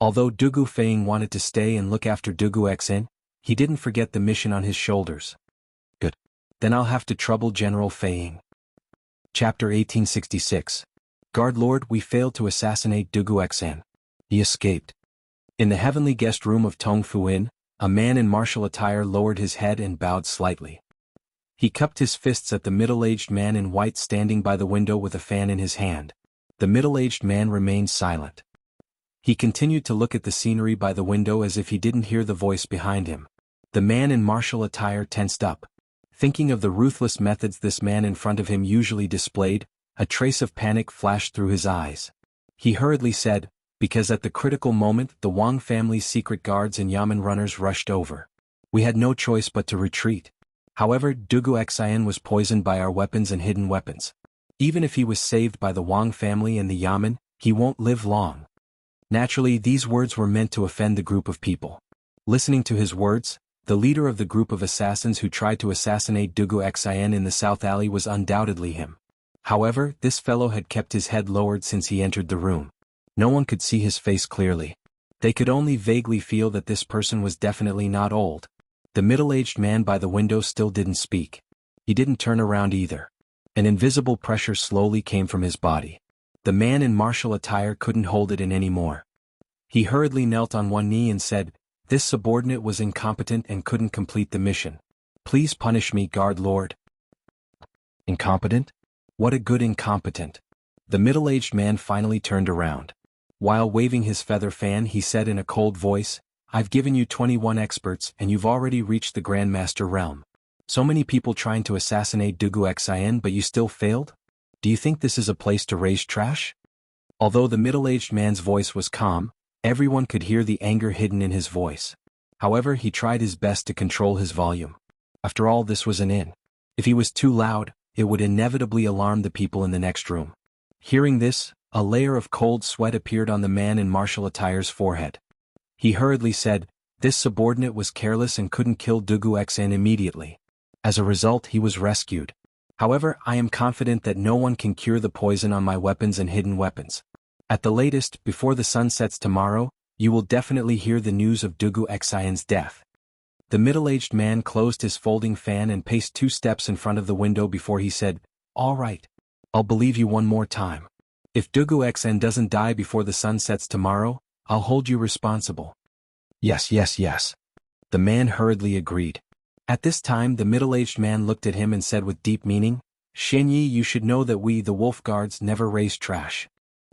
Although Dugu Feing wanted to stay and look after Dugu Xn, he didn't forget the mission on his shoulders. "Good. Then I'll have to trouble General Feing." Chapter 1866. Guard Lord, we failed to assassinate Dugu Xn. He escaped. In the heavenly guest room of Tong Fuin, a man in martial attire lowered his head and bowed slightly. He cupped his fists at the middle-aged man in white standing by the window with a fan in his hand. The middle-aged man remained silent. He continued to look at the scenery by the window as if he didn't hear the voice behind him. The man in martial attire tensed up. Thinking of the ruthless methods this man in front of him usually displayed, a trace of panic flashed through his eyes. He hurriedly said, "Because at the critical moment the Wang family's secret guards and Yamen runners rushed over. We had no choice but to retreat. However, Dugu Xian was poisoned by our weapons and hidden weapons. Even if he was saved by the Wang family and the Yamen, he won't live long." Naturally, these words were meant to offend the group of people. Listening to his words, the leader of the group of assassins who tried to assassinate Dugu Xian in the South Alley was undoubtedly him. However, this fellow had kept his head lowered since he entered the room. No one could see his face clearly. They could only vaguely feel that this person was definitely not old. The middle-aged man by the window still didn't speak. He didn't turn around either. An invisible pressure slowly came from his body. The man in martial attire couldn't hold it in anymore. He hurriedly knelt on one knee and said, "This subordinate was incompetent and couldn't complete the mission. Please punish me, Guard Lord." Incompetent? What a good incompetent. The middle-aged man finally turned around. While waving his feather fan, he said in a cold voice, "I've given you 21 experts and you've already reached the Grandmaster realm. So many people trying to assassinate Dugu Xian but you still failed? Do you think this is a place to raise trash?" Although the middle-aged man's voice was calm, everyone could hear the anger hidden in his voice. However, he tried his best to control his volume. After all, this was an inn. If he was too loud, it would inevitably alarm the people in the next room. Hearing this, a layer of cold sweat appeared on the man in martial attire's forehead. He hurriedly said, "This subordinate was careless and couldn't kill Dugu Xn immediately. As a result, he was rescued. However, I am confident that no one can cure the poison on my weapons and hidden weapons. At the latest, before the sun sets tomorrow, you will definitely hear the news of Dugu Xian's death." The middle-aged man closed his folding fan and paced 2 steps in front of the window before he said, "All right. I'll believe you one more time. If Dugu Xn doesn't die before the sun sets tomorrow, I'll hold you responsible." "Yes, yes, yes." The man hurriedly agreed. At this time the middle-aged man looked at him and said with deep meaning, "Shen Yi, you should know that we, the Wolf Guards, never raise trash.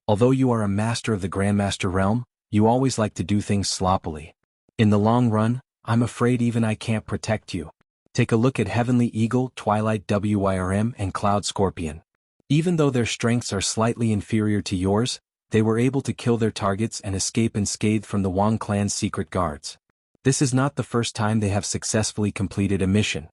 Although you are a master of the Grandmaster realm, you always like to do things sloppily. In the long run, I'm afraid even I can't protect you. Take a look at Heavenly Eagle, Twilight Wyrm and Cloud Scorpion. Even though their strengths are slightly inferior to yours, they were able to kill their targets and escape unscathed from the Wang clan's secret guards. This is not the first time they have successfully completed a mission.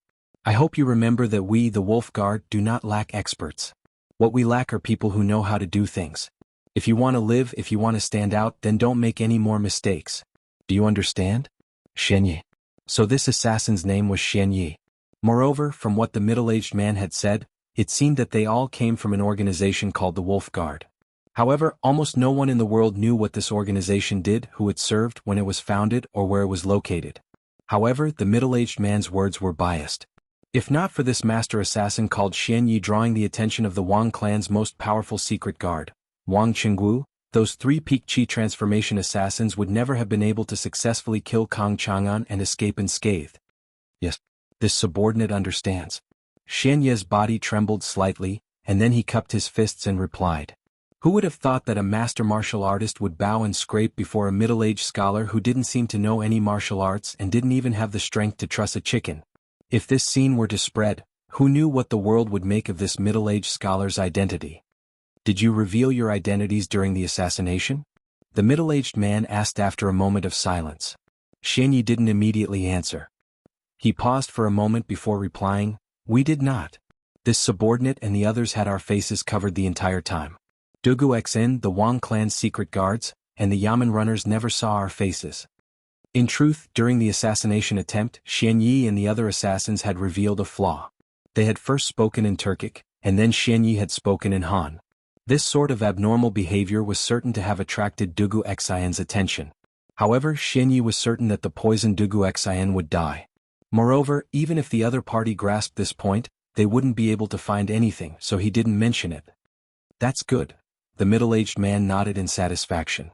I hope you remember that we, the Wolf Guard, do not lack experts. What we lack are people who know how to do things. If you want to live, if you want to stand out, then don't make any more mistakes. Do you understand?" Shen Yi. So this assassin's name was Shen Yi. Moreover, from what the middle-aged man had said, it seemed that they all came from an organization called the Wolf Guard. However, almost no one in the world knew what this organization did, who it served, when it was founded, or where it was located. However, the middle-aged man's words were biased. If not for this master assassin called Shen Yi drawing the attention of the Wang clan's most powerful secret guard, Wang Qinggu, those 3 peak chi transformation assassins would never have been able to successfully kill Kang Chang'an and escape unscathed. Yes, this subordinate understands. Shen Yi's body trembled slightly, and then he cupped his fists and replied. Who would have thought that a master martial artist would bow and scrape before a middle-aged scholar who didn't seem to know any martial arts and didn't even have the strength to truss a chicken? If this scene were to spread, Who knew what the world would make of this middle-aged scholar's identity? Did you reveal your identities during the assassination? The middle-aged man asked after a moment of silence. Xianyi didn't immediately answer. He paused for a moment before replying, "We did not. This subordinate and the others had our faces covered the entire time. Dugu Xn, the Wang clan's secret guards, and the Yamen runners never saw our faces." In truth, during the assassination attempt, Xianyi and the other assassins had revealed a flaw. They had first spoken in Turkic, and then Xianyi had spoken in Han. This sort of abnormal behavior was certain to have attracted Dugu Xian's attention. However, Xianyi was certain that the poisoned Dugu Xian would die. Moreover, even if the other party grasped this point, they wouldn't be able to find anything, so he didn't mention it. "That's good." The middle-aged man nodded in satisfaction.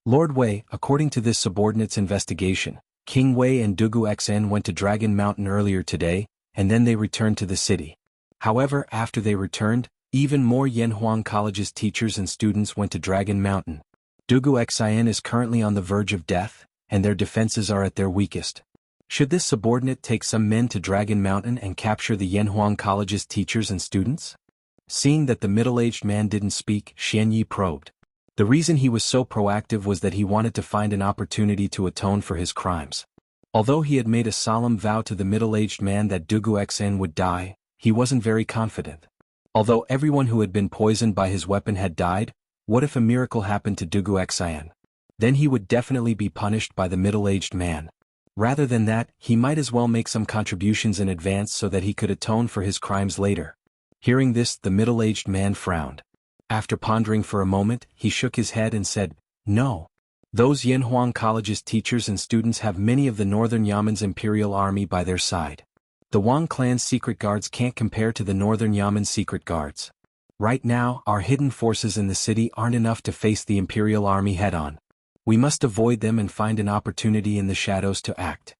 "Lord Wei, according to this subordinate's investigation, King Wei and Dugu Xn went to Dragon Mountain earlier today, and then they returned to the city. However, after they returned, even more Yanhuang College's teachers and students went to Dragon Mountain. Dugu Xian is currently on the verge of death, and their defenses are at their weakest. Should this subordinate take some men to Dragon Mountain and capture the Yanhuang College's teachers and students?" Seeing that the middle-aged man didn't speak, Xianyi probed. The reason he was so proactive was that he wanted to find an opportunity to atone for his crimes. Although he had made a solemn vow to the middle-aged man that Dugu Xn would die, he wasn't very confident. Although everyone who had been poisoned by his weapon had died, what if a miracle happened to Dugu Xn? Then he would definitely be punished by the middle-aged man. Rather than that, he might as well make some contributions in advance so that he could atone for his crimes later. Hearing this, the middle-aged man frowned. After pondering for a moment, he shook his head and said, "No. Those Yanhuang College's teachers and students have many of the Northern Yamen's imperial army by their side. The Wang clan's secret guards can't compare to the Northern Yamen's secret guards. Right now, our hidden forces in the city aren't enough to face the imperial army head-on. We must avoid them and find an opportunity in the shadows to act."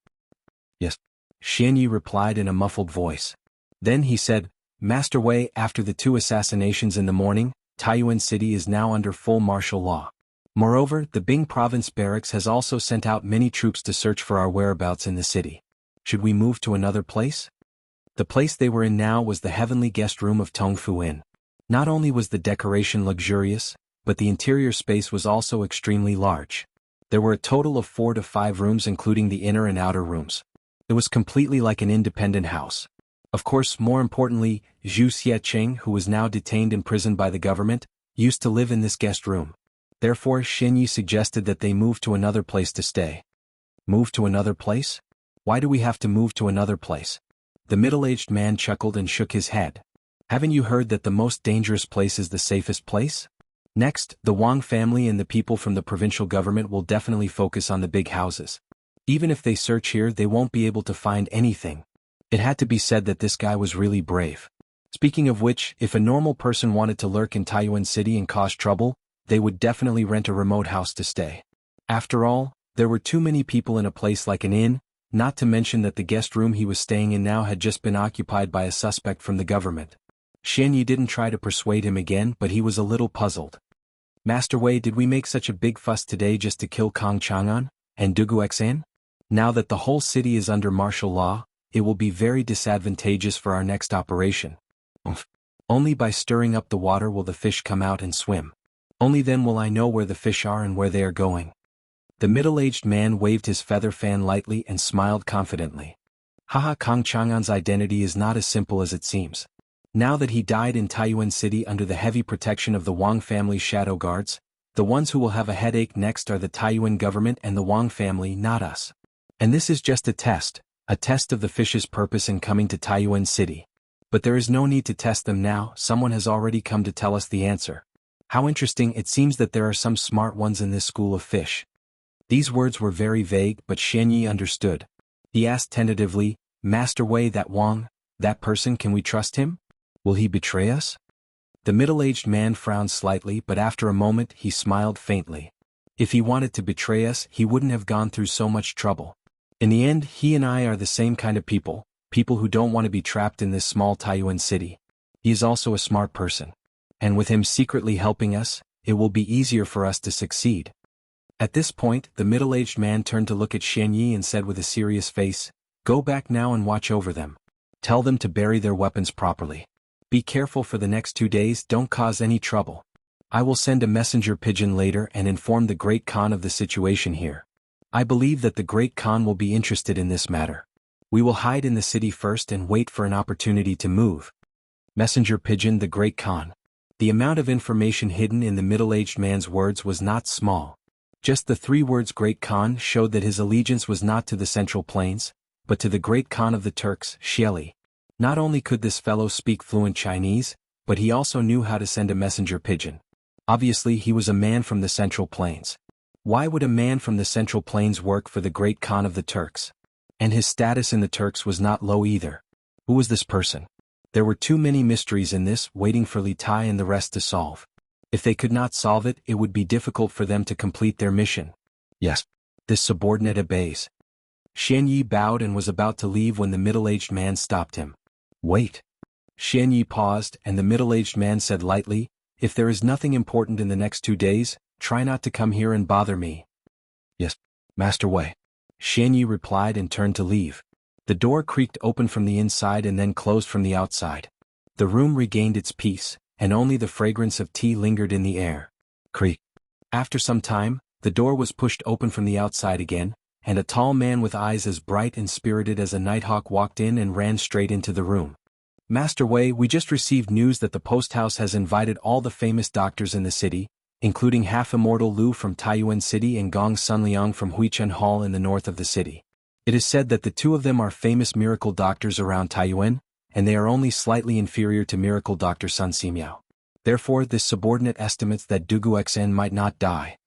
"Yes," Xianyi replied in a muffled voice. Then he said, "Master Wei, after the 2 assassinations in the morning, Taiyuan City is now under full martial law. Moreover, the Bing Province Barracks has also sent out many troops to search for our whereabouts in the city. Should we move to another place?" The place they were in now was the heavenly guest room of Tongfu Inn. Not only was the decoration luxurious, but the interior space was also extremely large. There were a total of 4 to 5 rooms including the inner and outer rooms. It was completely like an independent house. Of course, more importantly, Zhu Xiecheng, who was now detained in prison by the government, used to live in this guest room. Therefore, Xianyi suggested that they move to another place to stay. "Move to another place? Why do we have to move to another place?" The middle-aged man chuckled and shook his head. "Haven't you heard that the most dangerous place is the safest place? Next, the Wang family and the people from the provincial government will definitely focus on the big houses. Even if they search here, they won't be able to find anything." It had to be said that this guy was really brave. Speaking of which, if a normal person wanted to lurk in Taiyuan City and cause trouble, they would definitely rent a remote house to stay. After all, there were too many people in a place like an inn, not to mention that the guest room he was staying in now had just been occupied by a suspect from the government. Xianyi didn't try to persuade him again, but he was a little puzzled. "Master Wei, did we make such a big fuss today just to kill Kong Chang'an and Dugu Xan? Now that the whole city is under martial law, it will be very disadvantageous for our next operation. Only by stirring up the water will the fish come out and swim. Only then will I know where the fish are and where they are going." The middle-aged man waved his feather fan lightly and smiled confidently. "Haha, Kong Chang'an's identity is not as simple as it seems. Now that he died in Taiyuan City under the heavy protection of the Wang family's shadow guards, the ones who will have a headache next are the Taiyuan government and the Wang family, not us. And this is just a test of the fish's purpose in coming to Taiyuan City. But there is no need to test them now, someone has already come to tell us the answer. How interesting, it seems that there are some smart ones in this school of fish." These words were very vague, but Xianyi understood. He asked tentatively, "Master Wei, that Wang, that person, can we trust him? Will he betray us?" The middle-aged man frowned slightly, but after a moment he smiled faintly. "If he wanted to betray us, he wouldn't have gone through so much trouble. In the end, he and I are the same kind of people who don't want to be trapped in this small Taiyuan city. He is also a smart person. And with him secretly helping us, it will be easier for us to succeed." At this point, the middle-aged man turned to look at Xianyi and said with a serious face, "Go back now and watch over them. Tell them to bury their weapons properly. Be careful for the next 2 days, don't cause any trouble. I will send a messenger pigeon later and inform the Great Khan of the situation here. I believe that the Great Khan will be interested in this matter. We will hide in the city first and wait for an opportunity to move. Messenger pigeon, the Great Khan. The amount of information hidden in the middle-aged man's words was not small. Just the 3 words Great Khan showed that his allegiance was not to the Central Plains, but to the Great Khan of the Turks, Xieli. Not only could this fellow speak fluent Chinese, but he also knew how to send a messenger pigeon. Obviously he was a man from the Central Plains. Why would a man from the Central Plains work for the Great Khan of the Turks? And his status in the Turks was not low either. Who was this person? There were too many mysteries in this, waiting for Li Tai and the rest to solve. If they could not solve it, it would be difficult for them to complete their mission. Yes. This subordinate obeys. Xian Yi bowed and was about to leave when the middle-aged man stopped him. Wait. Xian Yi paused, and the middle-aged man said lightly, if there is nothing important in the next 2 days, try not to come here and bother me. Yes, Master Wei. Xian Yi replied and turned to leave. The door creaked open from the inside and then closed from the outside. The room regained its peace, and only the fragrance of tea lingered in the air. Creak. After some time, the door was pushed open from the outside again, and a tall man with eyes as bright and spirited as a nighthawk walked in and ran straight into the room. Master Wei, we just received news that the post house has invited all the famous doctors in the city, including half-immortal Lu from Taiyuan City and Gong Sunliang from Huichun Hall in the north of the city. It is said that the 2 of them are famous miracle doctors around Taiyuan, and they are only slightly inferior to miracle doctor Sun Simiao. Therefore this subordinate estimates that Dugu Xn might not die.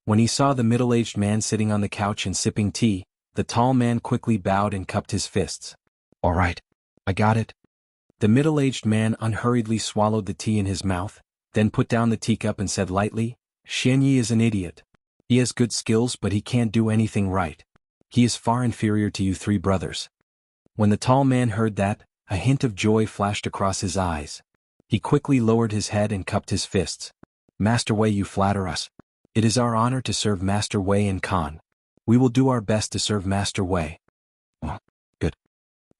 When he saw the middle-aged man sitting on the couch and sipping tea, the tall man quickly bowed and cupped his fists. All right. I got it. The middle-aged man unhurriedly swallowed the tea in his mouth, then put down the teacup and said lightly, Xian Yi is an idiot. He has good skills but he can't do anything right. He is far inferior to you 3 brothers. When the tall man heard that, a hint of joy flashed across his eyes. He quickly lowered his head and cupped his fists. Master Wei, you flatter us. It is our honor to serve Master Wei and Khan. We will do our best to serve Master Wei. Oh, good.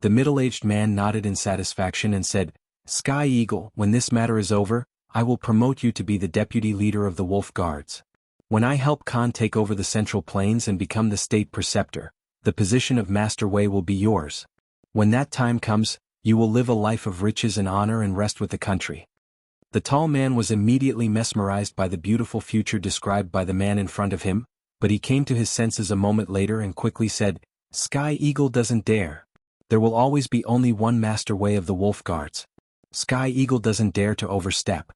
The middle-aged man nodded in satisfaction and said, Sky Eagle, when this matter is over, I will promote you to be the deputy leader of the Wolf Guards. When I help Khan take over the Central Plains and become the state preceptor, the position of Master Wei will be yours. When that time comes, you will live a life of riches and honor and rest with the country. The tall man was immediately mesmerized by the beautiful future described by the man in front of him, but he came to his senses a moment later and quickly said, Sky Eagle doesn't dare. There will always be only one Master Wei of the Wolf Guards. Sky Eagle doesn't dare to overstep.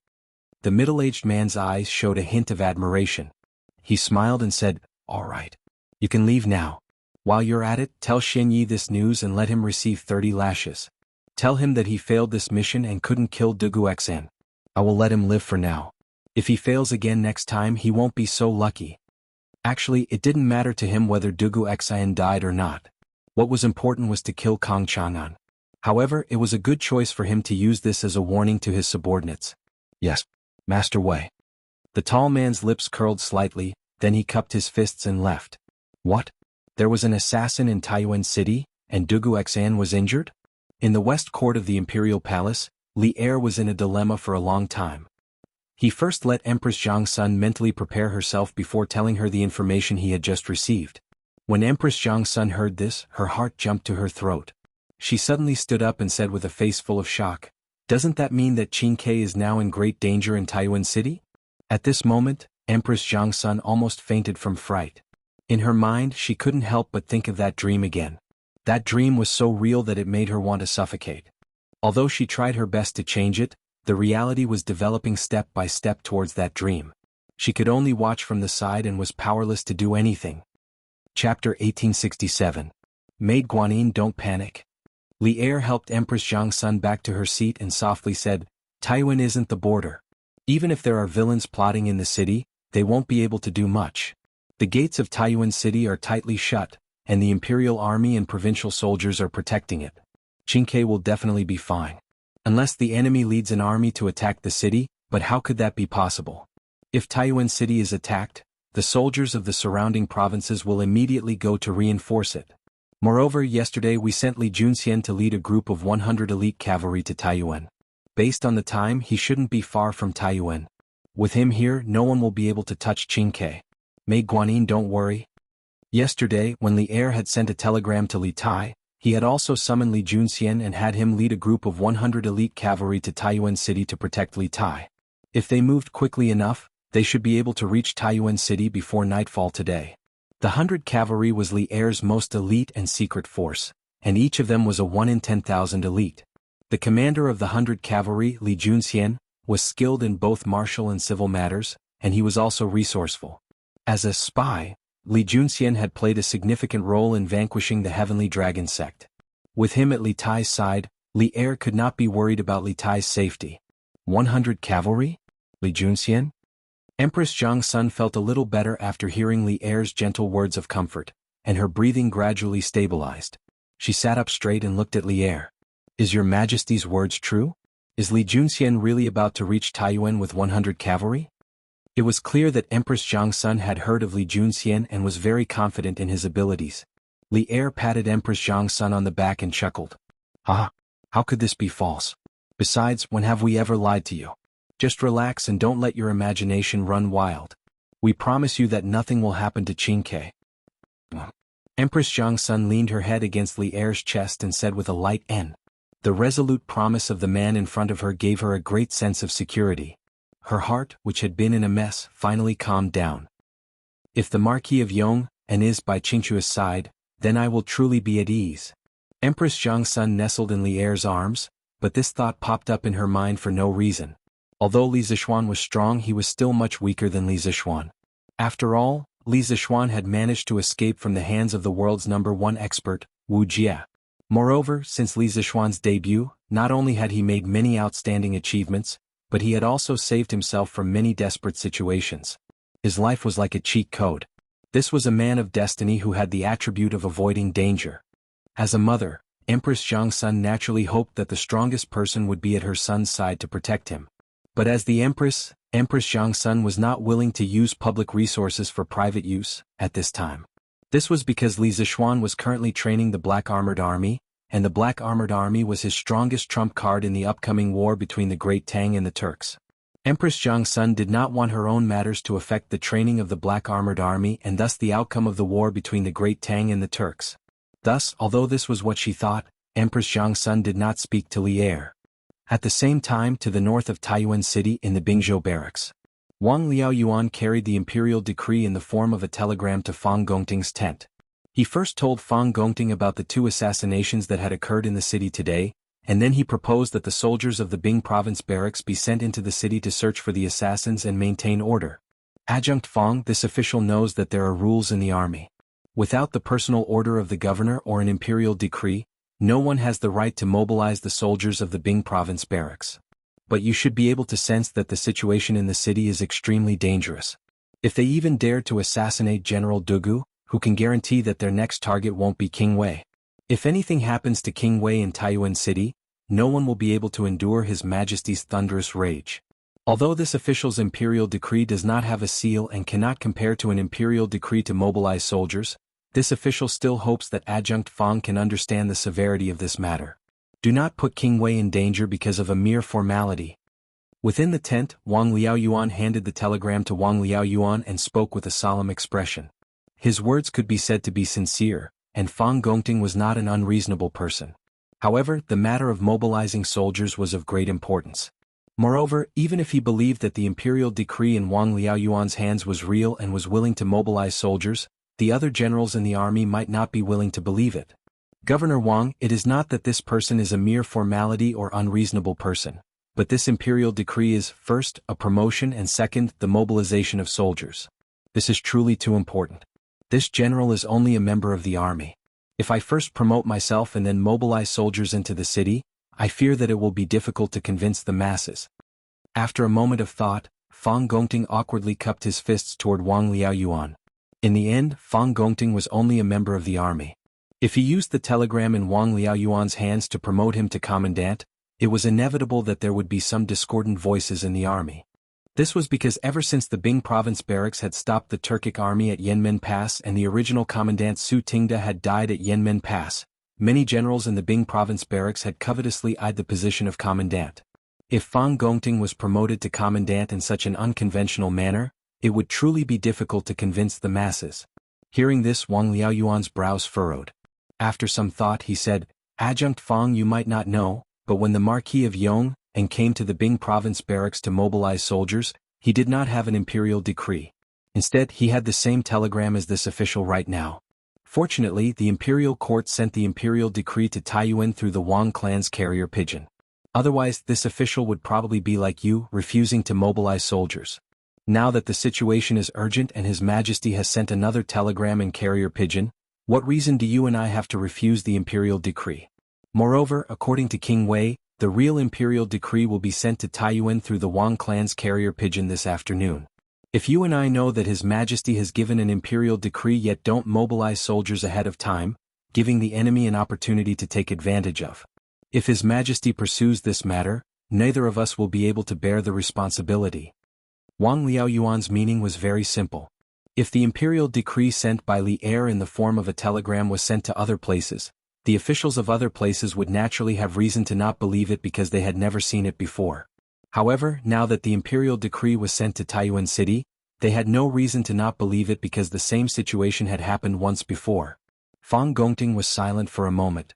The middle-aged man's eyes showed a hint of admiration. He smiled and said, All right. You can leave now. While you're at it, tell Xian Yi this news and let him receive 30 lashes. Tell him that he failed this mission and couldn't kill Dugu Xn. I will let him live for now. If he fails again next time, he won't be so lucky. Actually, it didn't matter to him whether Dugu Xn died or not. What was important was to kill Kang Chang'an. However, it was a good choice for him to use this as a warning to his subordinates. Yes, Master Wei. The tall man's lips curled slightly, then he cupped his fists and left. What? There was an assassin in Taiyuan City, and Dugu Xn was injured? In the west court of the Imperial Palace, Li Er was in a dilemma for a long time. He first let Empress Jiangsun mentally prepare herself before telling her the information he had just received. When Empress Jiangsun heard this, her heart jumped to her throat. She suddenly stood up and said with a face full of shock, Doesn't that mean that Qin Kai is now in great danger in Taiyuan City? At this moment, Empress Jiangsun almost fainted from fright. In her mind, she couldn't help but think of that dream again. That dream was so real that it made her want to suffocate. Although she tried her best to change it, the reality was developing step by step towards that dream. She could only watch from the side and was powerless to do anything. Chapter 1867. Maid Guanyin, don't panic. Li Er helped Empress Jiangsun back to her seat and softly said, Taiyuan isn't the border. Even if there are villains plotting in the city, they won't be able to do much. The gates of Taiyuan City are tightly shut, and the Imperial Army and provincial soldiers are protecting it. Qin Kai will definitely be fine. Unless the enemy leads an army to attack the city, but how could that be possible? If Taiyuan City is attacked, the soldiers of the surrounding provinces will immediately go to reinforce it. Moreover, yesterday we sent Li Junxian to lead a group of 100 elite cavalry to Taiyuan. Based on the time, he shouldn't be far from Taiyuan. With him here, no one will be able to touch Qingke. Mei Guanyin, don't worry. Yesterday, when Li Er had sent a telegram to Li Tai, he had also summoned Li Junxian and had him lead a group of 100 elite cavalry to Taiyuan City to protect Li Tai. If they moved quickly enough, they should be able to reach Taiyuan City before nightfall today. The 100 cavalry was Li Er's most elite and secret force, and each of them was a 1 in 10,000 elite. The commander of the 100 cavalry, Li Junxian, was skilled in both martial and civil matters, and he was also resourceful. As a spy, Li Junxian had played a significant role in vanquishing the Heavenly Dragon sect. With him at Li Tai's side, Li Er could not be worried about Li Tai's safety. 100 cavalry? Li Junxian? Empress Jiang Sun felt a little better after hearing Li Er's gentle words of comfort, and her breathing gradually stabilized. She sat up straight and looked at Li Er. Is your Majesty's words true? Is Li Junxian really about to reach Taiyuan with 100 cavalry? It was clear that Empress Jiang Sun had heard of Li Junxian and was very confident in his abilities. Li Er patted Empress Jiang Sun on the back and chuckled. Ah, how could this be false? Besides, when have we ever lied to you? Just relax and don't let your imagination run wild. We promise you that nothing will happen to Qingke. Empress Jiang Sun leaned her head against Li Er's chest and said with a light N. The resolute promise of the man in front of her gave her a great sense of security. Her heart, which had been in a mess, finally calmed down. If the Marquis of Yong is by Qingchua's side, then I will truly be at ease. Empress Jiang Sun nestled in Li Er's arms, but this thought popped up in her mind for no reason. Although Li Zixuan was strong, he was still much weaker than Li Zixuan. After all, Li Zixuan had managed to escape from the hands of the world's #1 expert, Wuxia. Moreover, since Li Zixuan's debut, not only had he made many outstanding achievements, but he had also saved himself from many desperate situations. His life was like a cheat code. This was a man of destiny who had the attribute of avoiding danger. As a mother, Empress Jiang Sun naturally hoped that the strongest person would be at her son's side to protect him. But as the Empress Jiang Sun was not willing to use public resources for private use at this time. This was because Li Zixuan was currently training the Black Armored Army, and the Black Armored Army was his strongest trump card in the upcoming war between the Great Tang and the Turks. Empress Jiang Sun did not want her own matters to affect the training of the Black Armored Army and thus the outcome of the war between the Great Tang and the Turks. Thus, although this was what she thought, Empress Jiang Sun did not speak to Li Er. At the same time, to the north of Taiyuan City in the Bingzhou barracks, Wang Liaoyuan carried the imperial decree in the form of a telegram to Fang Gongting's tent. He first told Fang Gongting about the 2 assassinations that had occurred in the city today, and then he proposed that the soldiers of the Bing province barracks be sent into the city to search for the assassins and maintain order. Adjunct Fang, this official knows that there are rules in the army. Without the personal order of the governor or an imperial decree, no one has the right to mobilize the soldiers of the Bing province barracks. But you should be able to sense that the situation in the city is extremely dangerous. If they even dare to assassinate General Dugu, who can guarantee that their next target won't be King Wei? If anything happens to King Wei in Taiyuan City, no one will be able to endure His Majesty's thunderous rage. Although this official's imperial decree does not have a seal and cannot compare to an imperial decree to mobilize soldiers, this official still hopes that Adjunct Fang can understand the severity of this matter. Do not put King Wei in danger because of a mere formality. Within the tent, Wang Liaoyuan handed the telegram to Wang Liaoyuan and spoke with a solemn expression. His words could be said to be sincere, and Fang Gongting was not an unreasonable person. However, the matter of mobilizing soldiers was of great importance. Moreover, even if he believed that the imperial decree in Wang Liaoyuan's hands was real and was willing to mobilize soldiers, the other generals in the army might not be willing to believe it. Governor Wang, it is not that this person is a mere formality or unreasonable person, but this imperial decree is, first, a promotion and second, the mobilization of soldiers. This is truly too important. This general is only a member of the army. If I first promote myself and then mobilize soldiers into the city, I fear that it will be difficult to convince the masses. After a moment of thought, Fang Gongting awkwardly cupped his fists toward Wang Liaoyuan. In the end, Fang Gongting was only a member of the army. If he used the telegram in Wang Liaoyuan's hands to promote him to commandant, it was inevitable that there would be some discordant voices in the army. This was because ever since the Bing province barracks had stopped the Turkic army at Yanmen Pass and the original commandant Su Tingda had died at Yanmen Pass, many generals in the Bing province barracks had covetously eyed the position of commandant. If Fang Gongting was promoted to commandant in such an unconventional manner, it would truly be difficult to convince the masses. Hearing this, Wang Liaoyuan's brows furrowed. After some thought he said, "Adjunct Fang, you might not know, but when the Marquis of Yong and came to the Bing province barracks to mobilize soldiers, he did not have an imperial decree. Instead, he had the same telegram as this official right now. Fortunately, the imperial court sent the imperial decree to Taiyuan through the Wang clan's carrier pigeon. Otherwise, this official would probably be like you, refusing to mobilize soldiers. Now that the situation is urgent and His Majesty has sent another telegram in carrier pigeon, what reason do you and I have to refuse the imperial decree? Moreover, according to King Wei, the real imperial decree will be sent to Taiyuan through the Wang clan's carrier pigeon this afternoon. If you and I know that His Majesty has given an imperial decree yet don't mobilize soldiers ahead of time, giving the enemy an opportunity to take advantage of. If His Majesty pursues this matter, neither of us will be able to bear the responsibility." Wang Liaoyuan's meaning was very simple. If the imperial decree sent by Li Er in the form of a telegram was sent to other places, the officials of other places would naturally have reason to not believe it because they had never seen it before. However, now that the imperial decree was sent to Taiyuan City, they had no reason to not believe it because the same situation had happened once before. Fang Gongting was silent for a moment.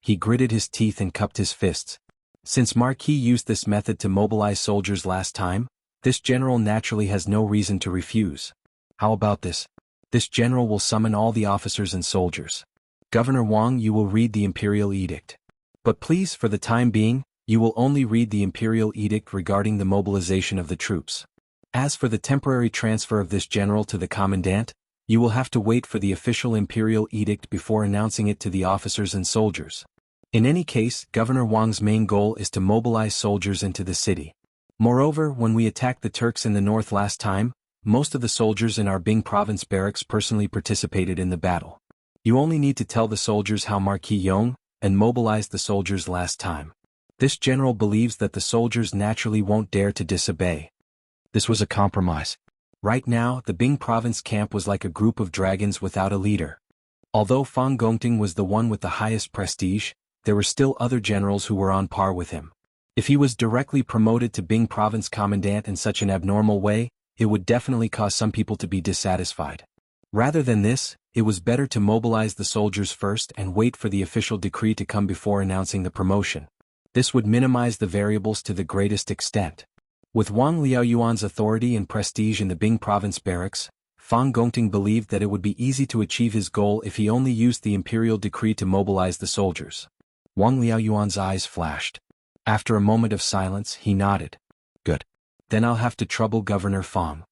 He gritted his teeth and cupped his fists. Since Marquis used this method to mobilize soldiers last time, this general naturally has no reason to refuse. How about this? This general will summon all the officers and soldiers. Governor Wang, you will read the imperial edict. But please, for the time being, you will only read the imperial edict regarding the mobilization of the troops. As for the temporary transfer of this general to the commandant, you will have to wait for the official imperial edict before announcing it to the officers and soldiers. In any case, Governor Wang's main goal is to mobilize soldiers into the city. Moreover, when we attacked the Turks in the north last time, most of the soldiers in our Bing province barracks personally participated in the battle. You only need to tell the soldiers how Marquis Yong and mobilized the soldiers last time. This general believes that the soldiers naturally won't dare to disobey. This was a compromise. Right now, the Bing province camp was like a group of dragons without a leader. Although Fang Gongting was the one with the highest prestige, there were still other generals who were on par with him. If he was directly promoted to Bing province commandant in such an abnormal way, it would definitely cause some people to be dissatisfied. Rather than this, it was better to mobilize the soldiers first and wait for the official decree to come before announcing the promotion. This would minimize the variables to the greatest extent. With Wang Liaoyuan's authority and prestige in the Bing province barracks, Fang Gongting believed that it would be easy to achieve his goal if he only used the imperial decree to mobilize the soldiers. Wang Liaoyuan's eyes flashed. After a moment of silence, he nodded. Good. Then I'll have to trouble Governor Fang.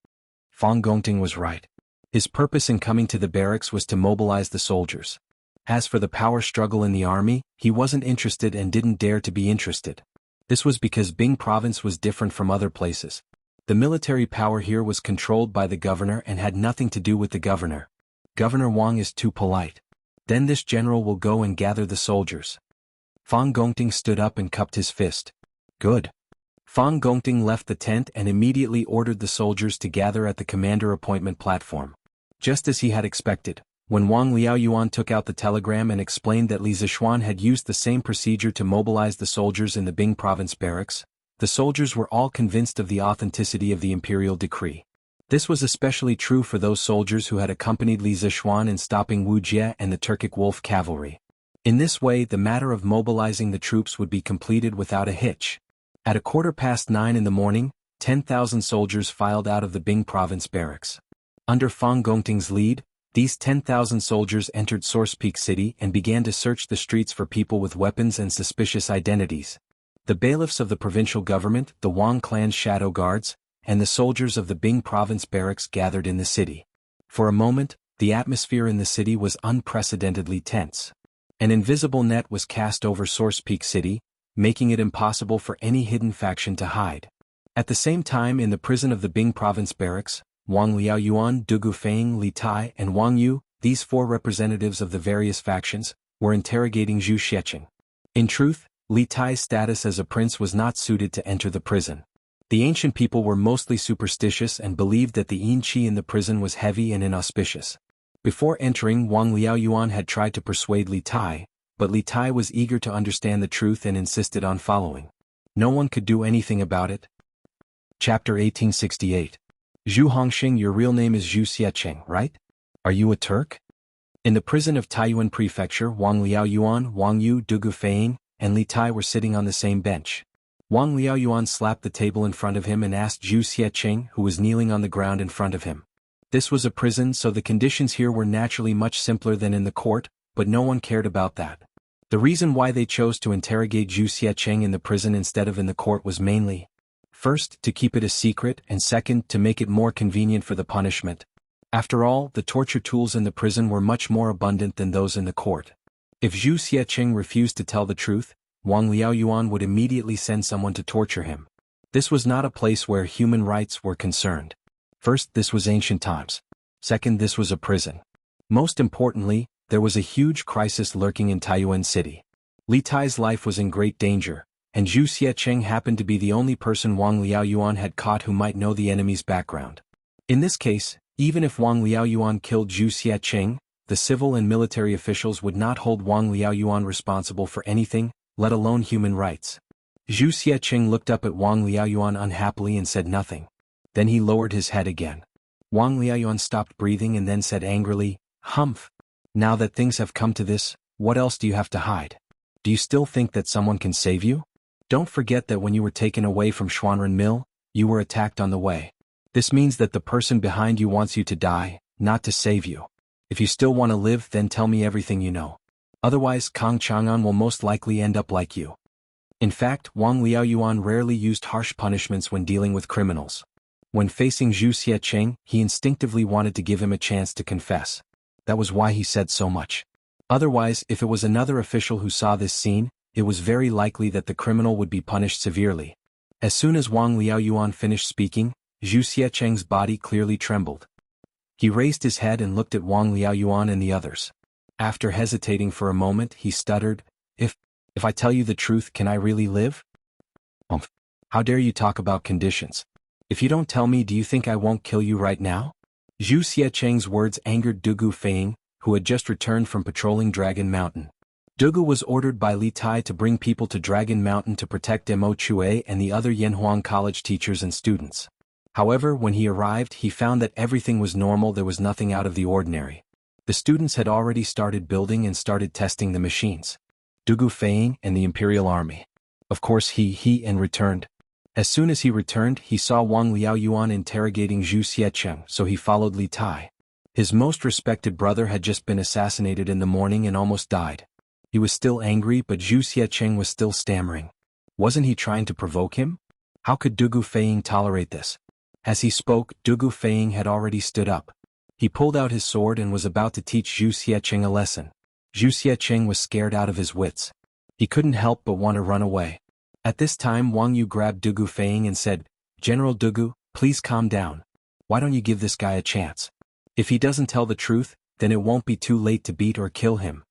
Fang Gongting was right. His purpose in coming to the barracks was to mobilize the soldiers. As for the power struggle in the army, he wasn't interested and didn't dare to be interested. This was because Bing province was different from other places. The military power here was controlled by the governor and had nothing to do with the governor. Governor Wang is too polite. Then this general will go and gather the soldiers. Fang Gongting stood up and cupped his fist. Good. Fang Gongting left the tent and immediately ordered the soldiers to gather at the commander appointment platform. Just as he had expected, when Wang Liaoyuan took out the telegram and explained that Li Zishuan had used the same procedure to mobilize the soldiers in the Bing province barracks, the soldiers were all convinced of the authenticity of the imperial decree. This was especially true for those soldiers who had accompanied Li Zishuan in stopping Wuxia and the Turkic Wolf cavalry. In this way, the matter of mobilizing the troops would be completed without a hitch. At 9:15 in the morning, 10,000 soldiers filed out of the Bing province barracks. Under Fang Gongting's lead, these 10,000 soldiers entered Source Peak City and began to search the streets for people with weapons and suspicious identities. The bailiffs of the provincial government, the Wang clan's shadow guards, and the soldiers of the Bing province barracks gathered in the city. For a moment, the atmosphere in the city was unprecedentedly tense. An invisible net was cast over Source Peak City, making it impossible for any hidden faction to hide. At the same time, in the prison of the Bing province barracks, Wang Liaoyuan, Du Gufeng, Li Tai, and Wang Yu, these four representatives of the various factions, were interrogating Zhu Xiecheng. In truth, Li Tai's status as a prince was not suited to enter the prison. The ancient people were mostly superstitious and believed that the yin qi in the prison was heavy and inauspicious. Before entering, Wang Liaoyuan had tried to persuade Li Tai, but Li Tai was eager to understand the truth and insisted on following. No one could do anything about it. Chapter 1868. Zhu Hongxing, your real name is Zhu Xiecheng, right? Are you a Turk? In the prison of Taiyuan Prefecture, Wang Liaoyuan, Wang Yu, Dugu Feiying, and Li Tai were sitting on the same bench. Wang Liaoyuan slapped the table in front of him and asked Zhu Xiecheng, who was kneeling on the ground in front of him. This was a prison, so the conditions here were naturally much simpler than in the court, but no one cared about that. The reason why they chose to interrogate Zhu Xiecheng in the prison instead of in the court was mainly, first, to keep it a secret, and second, to make it more convenient for the punishment. After all, the torture tools in the prison were much more abundant than those in the court. If Zhu Xiecheng refused to tell the truth, Wang Liaoyuan would immediately send someone to torture him. This was not a place where human rights were concerned. First, this was ancient times. Second, this was a prison. Most importantly, there was a huge crisis lurking in Taiyuan City. Li Tai's life was in great danger, and Zhu Xiecheng happened to be the only person Wang Liaoyuan had caught who might know the enemy's background. In this case, even if Wang Liaoyuan killed Zhu Xiecheng, the civil and military officials would not hold Wang Liaoyuan responsible for anything, let alone human rights. Zhu Xiecheng looked up at Wang Liaoyuan unhappily and said nothing. Then he lowered his head again. Wang Liaoyuan stopped breathing and then said angrily, "Humph! Now that things have come to this, what else do you have to hide? Do you still think that someone can save you? Don't forget that when you were taken away from Xuanren Mill, you were attacked on the way. This means that the person behind you wants you to die, not to save you. If you still want to live, then tell me everything you know. Otherwise, Kang Chang'an will most likely end up like you." In fact, Wang Liaoyuan rarely used harsh punishments when dealing with criminals. When facing Zhu Xiecheng, he instinctively wanted to give him a chance to confess. That was why he said so much. Otherwise, if it was another official who saw this scene, it was very likely that the criminal would be punished severely. As soon as Wang Liaoyuan finished speaking, Zhu Xiecheng's body clearly trembled. He raised his head and looked at Wang Liaoyuan and the others. After hesitating for a moment, he stuttered, If I tell you the truth, can I really live?" "How dare you talk about conditions? If you don't tell me, do you think I won't kill you right now?" Zhu Xiecheng's words angered Dugu Feiying, who had just returned from patrolling Dragon Mountain. Dugu was ordered by Li Tai to bring people to Dragon Mountain to protect Mo Chue and the other Yanhuang College teachers and students. However, when he arrived, he found that everything was normal. There was nothing out of the ordinary. The students had already started building and started testing the machines. Dugu Feiying and the Imperial Army. Of course he returned. As soon as he returned, he saw Wang Liaoyuan interrogating Zhu Xiecheng, so he followed Li Tai. His most respected brother had just been assassinated in the morning and almost died. He was still angry, but Zhu Xiecheng was still stammering. Wasn't he trying to provoke him? How could Dugu Feiying tolerate this? As he spoke, Dugu Feiying had already stood up. He pulled out his sword and was about to teach Zhu Xiecheng a lesson. Zhu Xiecheng was scared out of his wits. He couldn't help but want to run away. At this time, Wang Yu grabbed Dugu Feiying and said, "General Dugu, please calm down. Why don't you give this guy a chance? If he doesn't tell the truth, then it won't be too late to beat or kill him."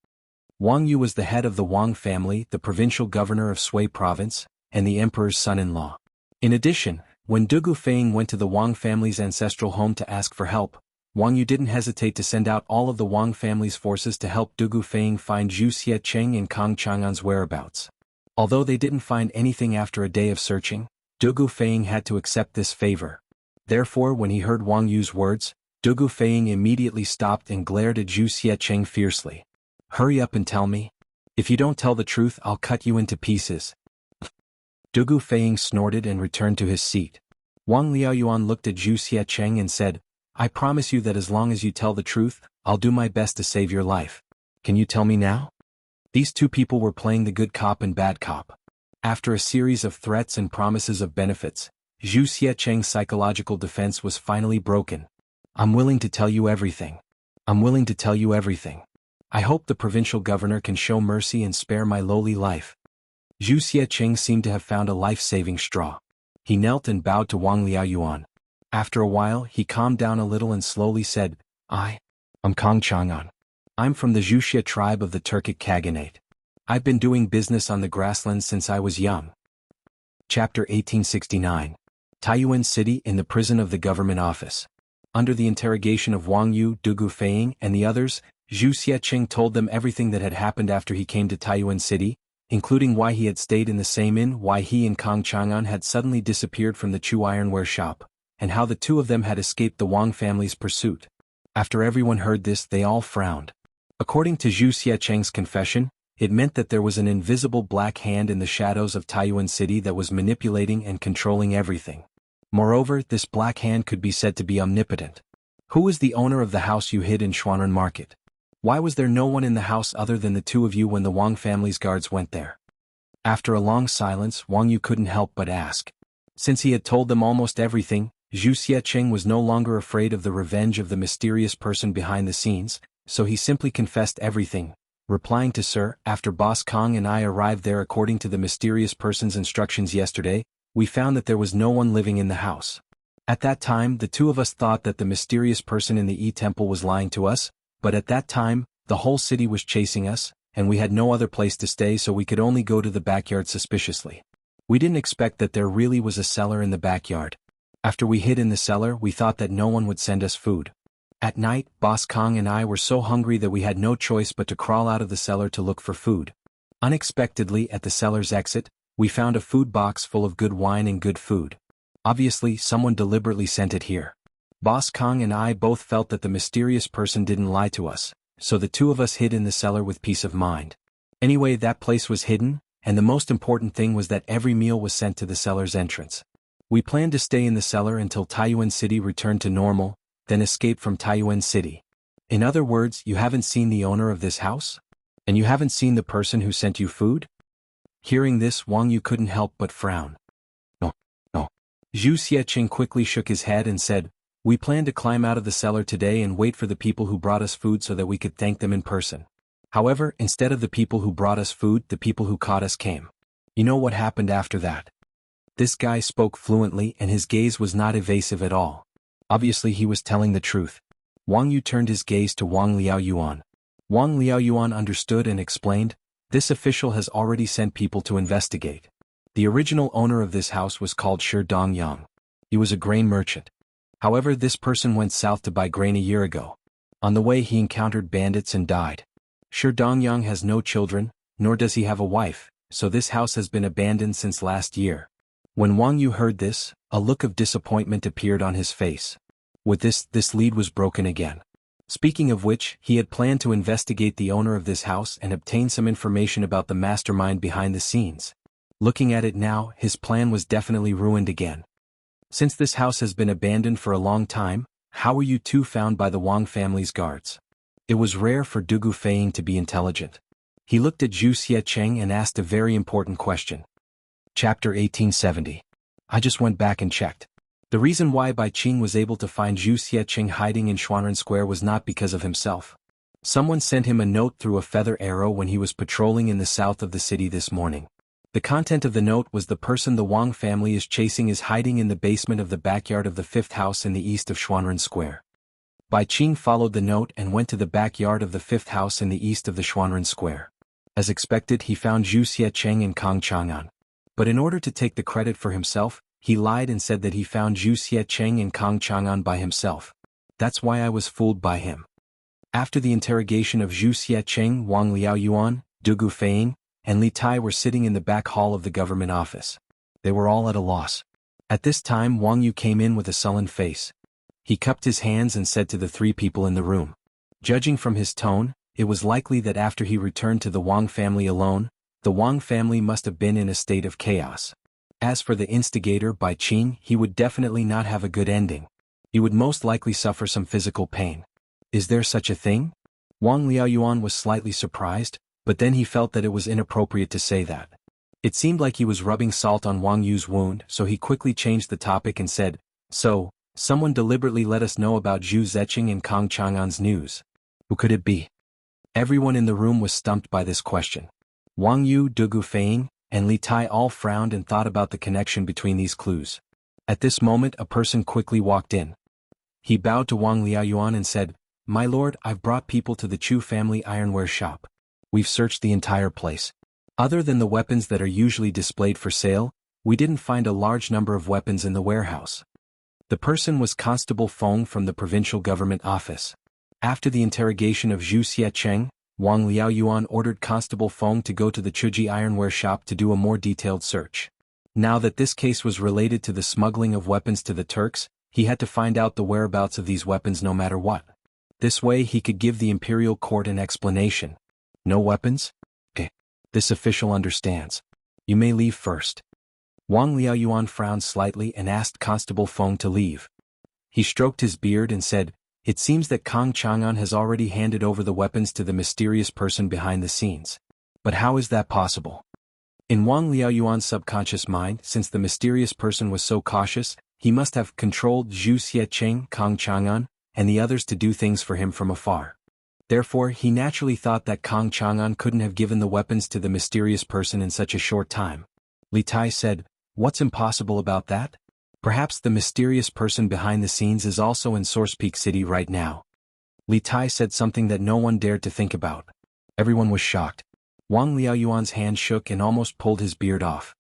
Wang Yu was the head of the Wang family, the provincial governor of Sui province, and the emperor's son-in-law. In addition, when Dugu Feiying went to the Wang family's ancestral home to ask for help, Wang Yu didn't hesitate to send out all of the Wang family's forces to help Dugu Feiying find Zhu Xiecheng and Kang Chang'an's whereabouts. Although they didn't find anything after a day of searching, Dugu Feiying had to accept this favor. Therefore, when he heard Wang Yu's words, Dugu Feiying immediately stopped and glared at Zhu Xiecheng fiercely. "Hurry up and tell me. If you don't tell the truth, I'll cut you into pieces." Dugu Feiying snorted and returned to his seat. Wang Liaoyuan looked at Zhu Xiecheng and said, "I promise you that as long as you tell the truth, I'll do my best to save your life. Can you tell me now?" These two people were playing the good cop and bad cop. After a series of threats and promises of benefits, Zhu Xiecheng's psychological defense was finally broken. "I'm willing to tell you everything. I'm willing to tell you everything. I hope the provincial governor can show mercy and spare my lowly life." Zhu Xiecheng seemed to have found a life-saving straw. He knelt and bowed to Wang Liaoyuan. After a while, he calmed down a little and slowly said, I'm Kang Chang'an. I'm from the Wuxia tribe of the Turkic Khaganate. I've been doing business on the grasslands since I was young." Chapter 1869. Taiyuan City, in the prison of the government office. Under the interrogation of Wang Yu, Dugu Feiying, and the others, Zhu Xiecheng told them everything that had happened after he came to Taiyuan City, including why he had stayed in the same inn, why he and Kang Chang'an had suddenly disappeared from the Chu ironware shop, and how the two of them had escaped the Wang family's pursuit. After everyone heard this, they all frowned. According to Zhu Xiecheng's confession, it meant that there was an invisible black hand in the shadows of Taiyuan City that was manipulating and controlling everything. Moreover, this black hand could be said to be omnipotent. Who was the owner of the house you hid in Xuanren Market? Why was there no one in the house other than the two of you when the Wang family's guards went there? After a long silence, Wang Yu couldn't help but ask. Since he had told them almost everything, Zhu Xiecheng was no longer afraid of the revenge of the mysterious person behind the scenes, so he simply confessed everything, replying to Sir, after Boss Kong and I arrived there according to the mysterious person's instructions yesterday, we found that there was no one living in the house. At that time, the two of us thought that the mysterious person in the E-Temple was lying to us, but at that time, the whole city was chasing us, and we had no other place to stay, so we could only go to the backyard suspiciously. We didn't expect that there really was a cellar in the backyard. After we hid in the cellar, we thought that no one would send us food. At night, Boss Kong and I were so hungry that we had no choice but to crawl out of the cellar to look for food. Unexpectedly, at the cellar's exit, we found a food box full of good wine and good food. Obviously, someone deliberately sent it here. Boss Kong and I both felt that the mysterious person didn't lie to us, so the two of us hid in the cellar with peace of mind. Anyway, that place was hidden, and the most important thing was that every meal was sent to the cellar's entrance. We planned to stay in the cellar until Taiyuan City returned to normal, then escape from Taiyuan City. In other words, you haven't seen the owner of this house? And you haven't seen the person who sent you food? Hearing this, Wang Yu couldn't help but frown. No. Zhu Xiecheng quickly shook his head and said, we planned to climb out of the cellar today and wait for the people who brought us food so that we could thank them in person. However, instead of the people who brought us food, the people who caught us came. You know what happened after that? This guy spoke fluently and his gaze was not evasive at all. Obviously he was telling the truth. Wang Yu turned his gaze to Wang Liaoyuan. Wang Liaoyuan understood and explained, this official has already sent people to investigate. The original owner of this house was called Shi Dongyang. He was a grain merchant. However, this person went south to buy grain a year ago. On the way he encountered bandits and died. Shi Dongyang has no children, nor does he have a wife, so this house has been abandoned since last year. When Wang Yu heard this, a look of disappointment appeared on his face. With this lead was broken again. Speaking of which, he had planned to investigate the owner of this house and obtain some information about the mastermind behind the scenes. Looking at it now, his plan was definitely ruined again. Since this house has been abandoned for a long time, how were you two found by the Wang family's guards? It was rare for Dugu Feiying to be intelligent. He looked at Zhu Xiecheng and asked a very important question. Chapter 1870. I just went back and checked. The reason why Bai Qing was able to find Zhu Xiecheng hiding in Xuanren Square was not because of himself. Someone sent him a note through a feather arrow when he was patrolling in the south of the city this morning. The content of the note was the person the Wang family is chasing is hiding in the basement of the backyard of the fifth house in the east of Xuanren Square. Bai Qing followed the note and went to the backyard of the fifth house in the east of the Xuanren Square. As expected, he found Zhu Xiecheng and Kang Chang'an. But in order to take the credit for himself, he lied and said that he found Zhu Xiecheng and Kang Chang'an by himself. That's why I was fooled by him. After the interrogation of Zhu Xiecheng, Wang Liaoyuan, Dugu Feiying, and Li Tai were sitting in the back hall of the government office. They were all at a loss. At this time Wang Yu came in with a sullen face. He cupped his hands and said to the three people in the room. Judging from his tone, it was likely that after he returned to the Wang family alone, the Wang family must have been in a state of chaos. As for the instigator Bai Qing, he would definitely not have a good ending. He would most likely suffer some physical pain. Is there such a thing? Wang Liaoyuan was slightly surprised, but then he felt that it was inappropriate to say that. It seemed like he was rubbing salt on Wang Yu's wound, so he quickly changed the topic and said, so, someone deliberately let us know about Zhu Xiecheng and Kang Chang'an's news. Who could it be? Everyone in the room was stumped by this question. Wang Yu, Dugu Feiying, and Li Tai all frowned and thought about the connection between these clues. At this moment a person quickly walked in. He bowed to Wang Liaoyuan and said, my lord, I've brought people to the Chu family ironware shop. We've searched the entire place. Other than the weapons that are usually displayed for sale, We didn't find a large number of weapons in the warehouse. The person was Constable Feng from the provincial government office. After the interrogation of Zhu Xiecheng, Wang Liaoyuan ordered Constable Feng to go to the Chuji ironware shop to do a more detailed search. Now that this case was related to the smuggling of weapons to the Turks, he had to find out the whereabouts of these weapons no matter what. This way he could give the imperial court an explanation. No weapons? Okay. This official understands. You may leave first. Wang Liaoyuan frowned slightly and asked Constable Feng to leave. He stroked his beard and said, "It seems that Kang Chang'an has already handed over the weapons to the mysterious person behind the scenes. But how is that possible?" In Wang Liaoyuan's subconscious mind, since the mysterious person was so cautious, he must have controlled Zhu Xiecheng, Kang Chang'an, and the others to do things for him from afar. Therefore, he naturally thought that Kang Chang'an couldn't have given the weapons to the mysterious person in such a short time. Li Tai said, "What's impossible about that? Perhaps the mysterious person behind the scenes is also in Source Peak City right now." Li Tai said something that no one dared to think about. Everyone was shocked. Wang Liaoyuan's hand shook and almost pulled his beard off.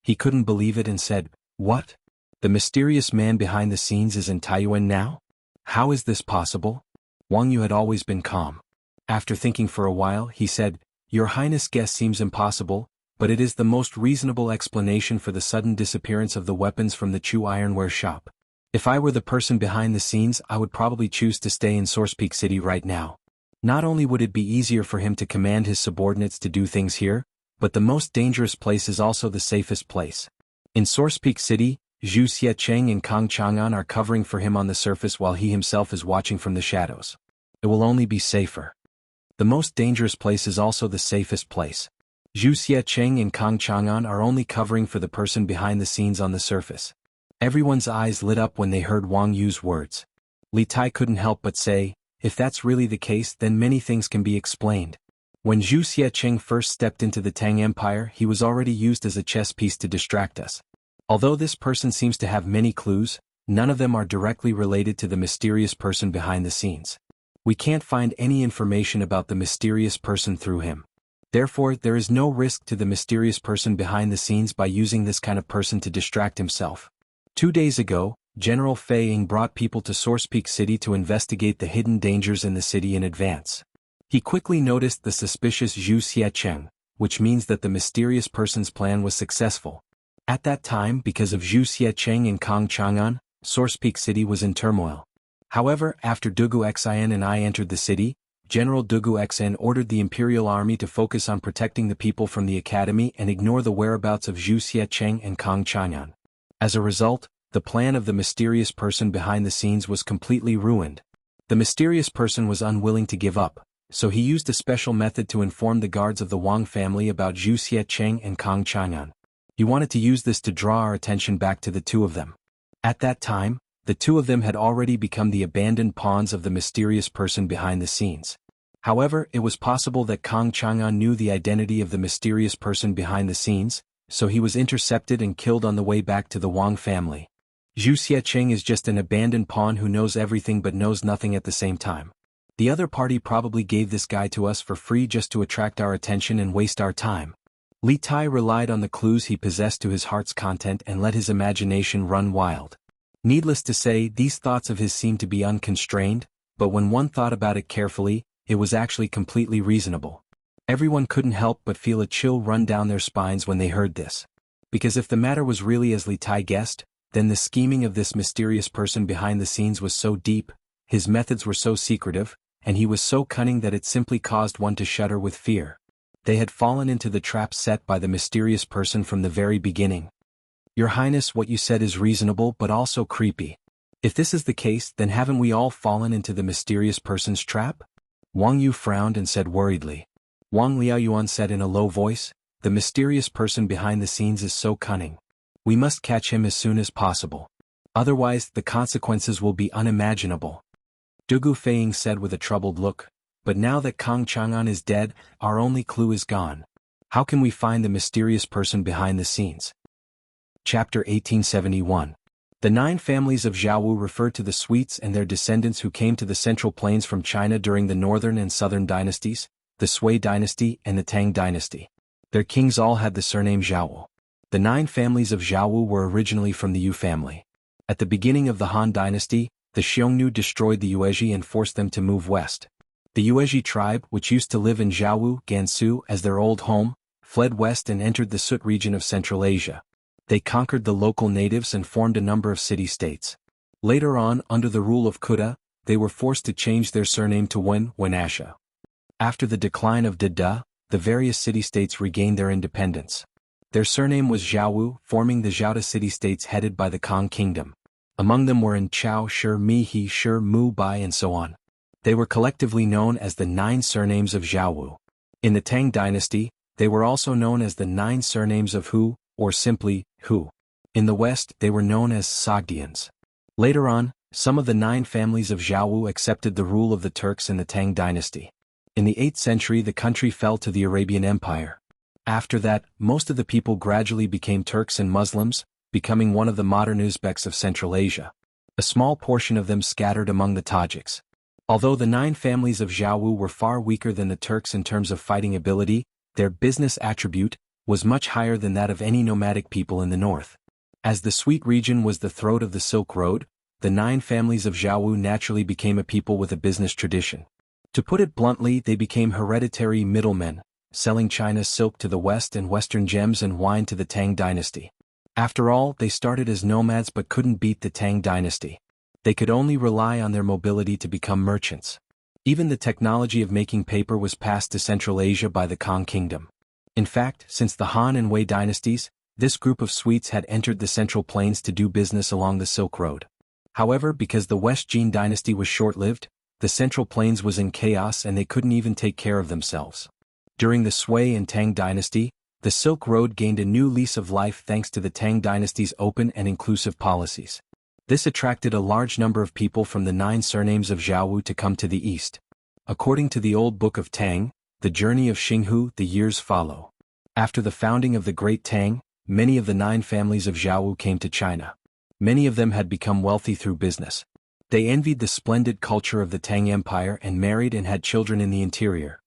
He couldn't believe it and said, "What? The mysterious man behind the scenes is in Taiyuan now? How is this possible?" Wang Yu had always been calm. After thinking for a while, he said, "Your Highness' guess seems impossible, but it is the most reasonable explanation for the sudden disappearance of the weapons from the Chu ironware shop. If I were the person behind the scenes, I would probably choose to stay in Source Peak City right now. Not only would it be easier for him to command his subordinates to do things here, but the most dangerous place is also the safest place. In Source Peak City, Zhu Xiecheng and Kang Chang'an are covering for him on the surface while he himself is watching from the shadows. It will only be safer. The most dangerous place is also the safest place. Zhu Xiecheng and Kang Chang'an are only covering for the person behind the scenes on the surface." Everyone's eyes lit up when they heard Wang Yu's words. Li Tai couldn't help but say, "If that's really the case, then many things can be explained." When Zhu Xiecheng first stepped into the Tang Empire, he was already used as a chess piece to distract us. Although this person seems to have many clues, none of them are directly related to the mysterious person behind the scenes. We can't find any information about the mysterious person through him. Therefore, there is no risk to the mysterious person behind the scenes by using this kind of person to distract himself. 2 days ago, General Fei Ying brought people to Source Peak City to investigate the hidden dangers in the city in advance. He quickly noticed the suspicious Zhu Xiecheng, which means that the mysterious person's plan was successful. At that time, because of Zhu Xiecheng and Kang Chang'an, Source Peak City was in turmoil. However, after Dugu Xian and I entered the city, General Dugu Xian ordered the Imperial Army to focus on protecting the people from the academy and ignore the whereabouts of Zhu Xiecheng and Kang Chang'an. As a result, the plan of the mysterious person behind the scenes was completely ruined. The mysterious person was unwilling to give up, so he used a special method to inform the guards of the Wang family about Zhu Xiecheng and Kang Chang'an. He wanted to use this to draw our attention back to the two of them. At that time, the two of them had already become the abandoned pawns of the mysterious person behind the scenes. However, it was possible that Kang Chang'an knew the identity of the mysterious person behind the scenes, so he was intercepted and killed on the way back to the Wang family. Zhu Xiecheng is just an abandoned pawn who knows everything but knows nothing at the same time. The other party probably gave this guy to us for free just to attract our attention and waste our time. Li Tai relied on the clues he possessed to his heart's content and let his imagination run wild. Needless to say, these thoughts of his seemed to be unconstrained, but when one thought about it carefully, it was actually completely reasonable. Everyone couldn't help but feel a chill run down their spines when they heard this. Because if the matter was really as Li Tai guessed, then the scheming of this mysterious person behind the scenes was so deep, his methods were so secretive, and he was so cunning that it simply caused one to shudder with fear. They had fallen into the trap set by the mysterious person from the very beginning. "Your Highness, what you said is reasonable but also creepy. If this is the case, then haven't we all fallen into the mysterious person's trap?" Wang Yu frowned and said worriedly. Wang Liaoyuan said in a low voice, "The mysterious person behind the scenes is so cunning. We must catch him as soon as possible. Otherwise, the consequences will be unimaginable." Dugu Feiying said with a troubled look, "But now that Kang Chang'an is dead, our only clue is gone. How can we find the mysterious person behind the scenes?" Chapter 1871. The 9 families of Jianghu refer to the Swedes and their descendants who came to the Central Plains from China during the Northern and Southern dynasties, the Sui dynasty and the Tang dynasty. Their kings all had the surname Jianghu. The 9 families of Jianghu were originally from the Yu family. At the beginning of the Han dynasty, the Xiongnu destroyed the Yuezhi and forced them to move west. The Yuezhi tribe, which used to live in Jianghu, Gansu as their old home, fled west and entered the Sut region of Central Asia. They conquered the local natives and formed a number of city-states. Later on, under the rule of Kuta, they were forced to change their surname to Wenasha. After the decline of Dada, the various city-states regained their independence. Their surname was Jianghu, forming the Jiaota city-states headed by the Kang kingdom. Among them were Chao, Shi, Mi, He, Shi, Mu, Bai and so on. They were collectively known as the 9 surnames of Jianghu. In the Tang dynasty, they were also known as the 9 surnames of Hu, or simply, Hu. In the West, they were known as Sogdians. Later on, some of the 9 families of Jianghu accepted the rule of the Turks in the Tang dynasty. In the 8th century the country fell to the Arabian Empire. After that, most of the people gradually became Turks and Muslims, becoming one of the modern Uzbeks of Central Asia. A small portion of them scattered among the Tajiks. Although the 9 families of Jianghu were far weaker than the Turks in terms of fighting ability, their business attribute was much higher than that of any nomadic people in the north. As the Sweet region was the throat of the Silk Road, the 9 families of Jianghu naturally became a people with a business tradition. To put it bluntly, they became hereditary middlemen, selling China's silk to the west and western gems and wine to the Tang dynasty. After all, they started as nomads but couldn't beat the Tang dynasty. They could only rely on their mobility to become merchants. Even the technology of making paper was passed to Central Asia by the Kang kingdom. In fact, since the Han and Wei dynasties, this group of Swedes had entered the Central Plains to do business along the Silk Road. However, because the West Jin dynasty was short-lived, the Central Plains was in chaos and they couldn't even take care of themselves. During the Sui and Tang dynasty, the Silk Road gained a new lease of life thanks to the Tang dynasty's open and inclusive policies. This attracted a large number of people from the 9 surnames of Jianghu to come to the east. According to the Old Book of Tang, the journey of Xinghu, the years follow. After the founding of the Great Tang, many of the 9 families of Jianghu came to China. Many of them had become wealthy through business. They envied the splendid culture of the Tang Empire and married and had children in the interior.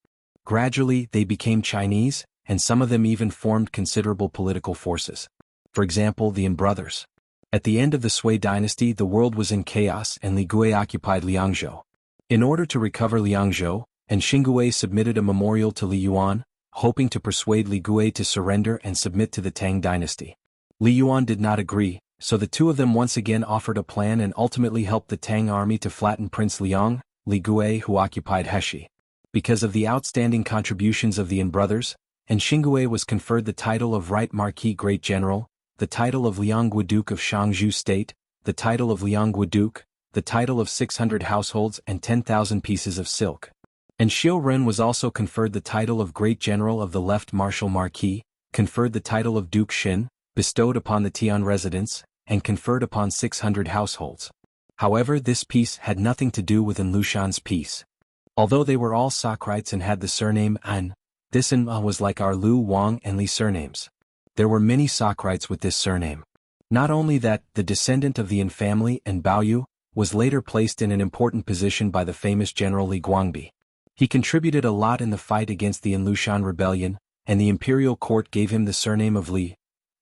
Gradually, they became Chinese, and some of them even formed considerable political forces. For example, the An brothers. At the end of the Sui dynasty, the world was in chaos and Li Gui occupied Liangzhou. In order to recover Liangzhou, and Xingui submitted a memorial to Li Yuan, hoping to persuade Li Gui to surrender and submit to the Tang dynasty. Li Yuan did not agree, so the two of them once again offered a plan and ultimately helped the Tang army to flatten Prince Liang, Li Gui who occupied Heshi. Because of the outstanding contributions of the An brothers, and Xingui was conferred the title of Right Marquis Great General, the title of Lianggu Duke of Shangzhou State, the title of Lianggu Duke, the title of 600 households and 10,000 pieces of silk. And Xiu Ren was also conferred the title of Great General of the Left Martial Marquis, conferred the title of Duke Xin, bestowed upon the Tian residents, and conferred upon 600 households. However, this peace had nothing to do with An Lushan's peace. Although they were all Socrates and had the surname An, this An was like our Lu, Wang and Li surnames. There were many Socrates with this surname. Not only that, the descendant of the An family and Baoyu was later placed in an important position by the famous general Li Guangbi. He contributed a lot in the fight against the An Lushan rebellion, and the imperial court gave him the surname of Li.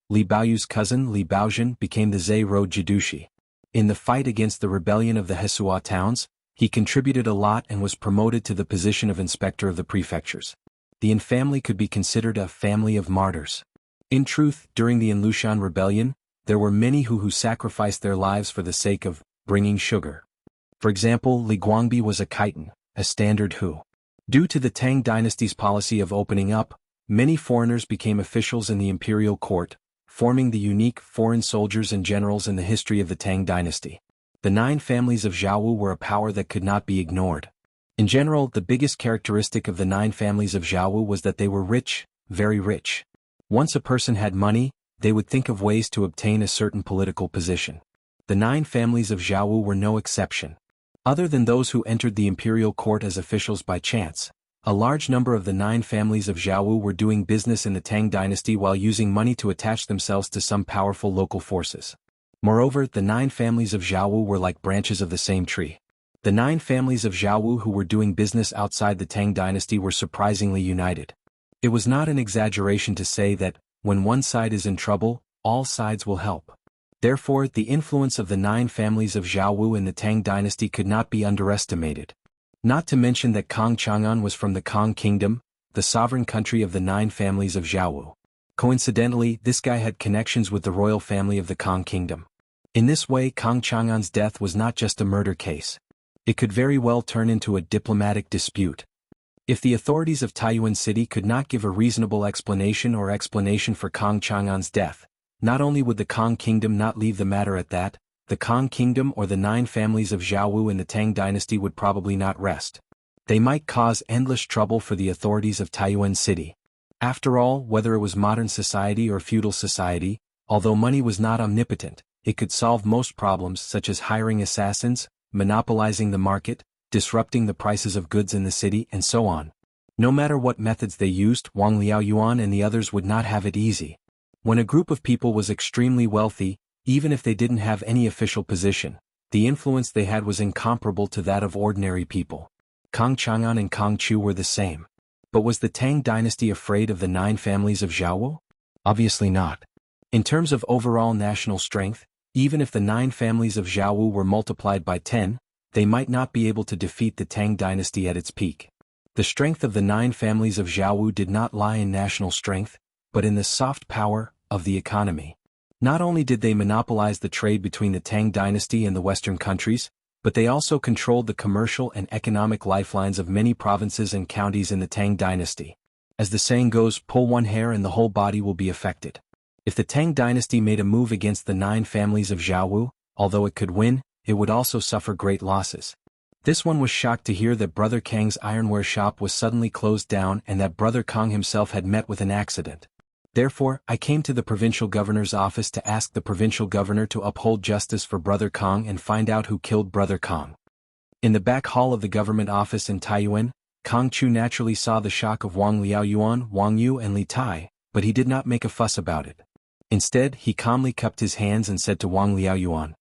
Li Baoyu's cousin Li Baozhen became the Zhe Road Jidushi. In the fight against the rebellion of the Hesua towns, he contributed a lot and was promoted to the position of inspector of the prefectures. The An family could be considered a family of martyrs. In truth, during the An Lushan rebellion, there were many who sacrificed their lives for the sake of bringing sugar. For example, Li Guangbi was a Khitan, a standard Hu. Due to the Tang dynasty's policy of opening up, many foreigners became officials in the imperial court, forming the unique foreign soldiers and generals in the history of the Tang dynasty. The 9 families of Jianghu were a power that could not be ignored. In general, the biggest characteristic of the 9 families of Jianghu was that they were rich, very rich. Once a person had money, they would think of ways to obtain a certain political position. The 9 families of Jianghu were no exception. Other than those who entered the imperial court as officials by chance, a large number of the 9 families of Jianghu were doing business in the Tang dynasty while using money to attach themselves to some powerful local forces. Moreover, the 9 families of Jianghu were like branches of the same tree. The 9 families of Jianghu who were doing business outside the Tang dynasty were surprisingly united. It was not an exaggeration to say that, when one side is in trouble, all sides will help. Therefore, the influence of the 9 families of Jianghu in the Tang dynasty could not be underestimated. Not to mention that Kang Chang'an was from the Kang Kingdom, the sovereign country of the 9 families of Jianghu. Coincidentally, this guy had connections with the royal family of the Kang Kingdom. In this way, Kang Chang'an's death was not just a murder case. It could very well turn into a diplomatic dispute. If the authorities of Taiyuan City could not give a reasonable explanation for Kang Chang'an's death, not only would the Kang Kingdom not leave the matter at that, the Kang Kingdom or the 9 families of Jianghu in the Tang dynasty would probably not rest. They might cause endless trouble for the authorities of Taiyuan City. After all, whether it was modern society or feudal society, although money was not omnipotent, it could solve most problems such as hiring assassins, monopolizing the market, disrupting the prices of goods in the city, and so on. No matter what methods they used, Wang Liaoyuan and the others would not have it easy. When a group of people was extremely wealthy, even if they didn't have any official position, the influence they had was incomparable to that of ordinary people. Kang Chang'an and Kang Chu were the same. But was the Tang dynasty afraid of the 9 families of Jianghu? Obviously not. In terms of overall national strength, even if the 9 families of Jianghu were multiplied by 10, they might not be able to defeat the Tang dynasty at its peak. The strength of the 9 families of Jianghu did not lie in national strength, but in the soft power of the economy. Not only did they monopolize the trade between the Tang dynasty and the Western countries, but they also controlled the commercial and economic lifelines of many provinces and counties in the Tang dynasty. As the saying goes, pull one hair and the whole body will be affected. If the Tang dynasty made a move against the 9 families of Jianghu, although it could win, it would also suffer great losses. This one was shocked to hear that Brother Kang's ironware shop was suddenly closed down and that Brother Kang himself had met with an accident. Therefore, I came to the provincial governor's office to ask the provincial governor to uphold justice for Brother Kang and find out who killed Brother Kang. In the back hall of the government office in Taiyuan, Kang Chu naturally saw the shock of Wang Liaoyuan, Wang Yu and Li Tai, but he did not make a fuss about it. Instead, he calmly cupped his hands and said to Wang Liaoyuan.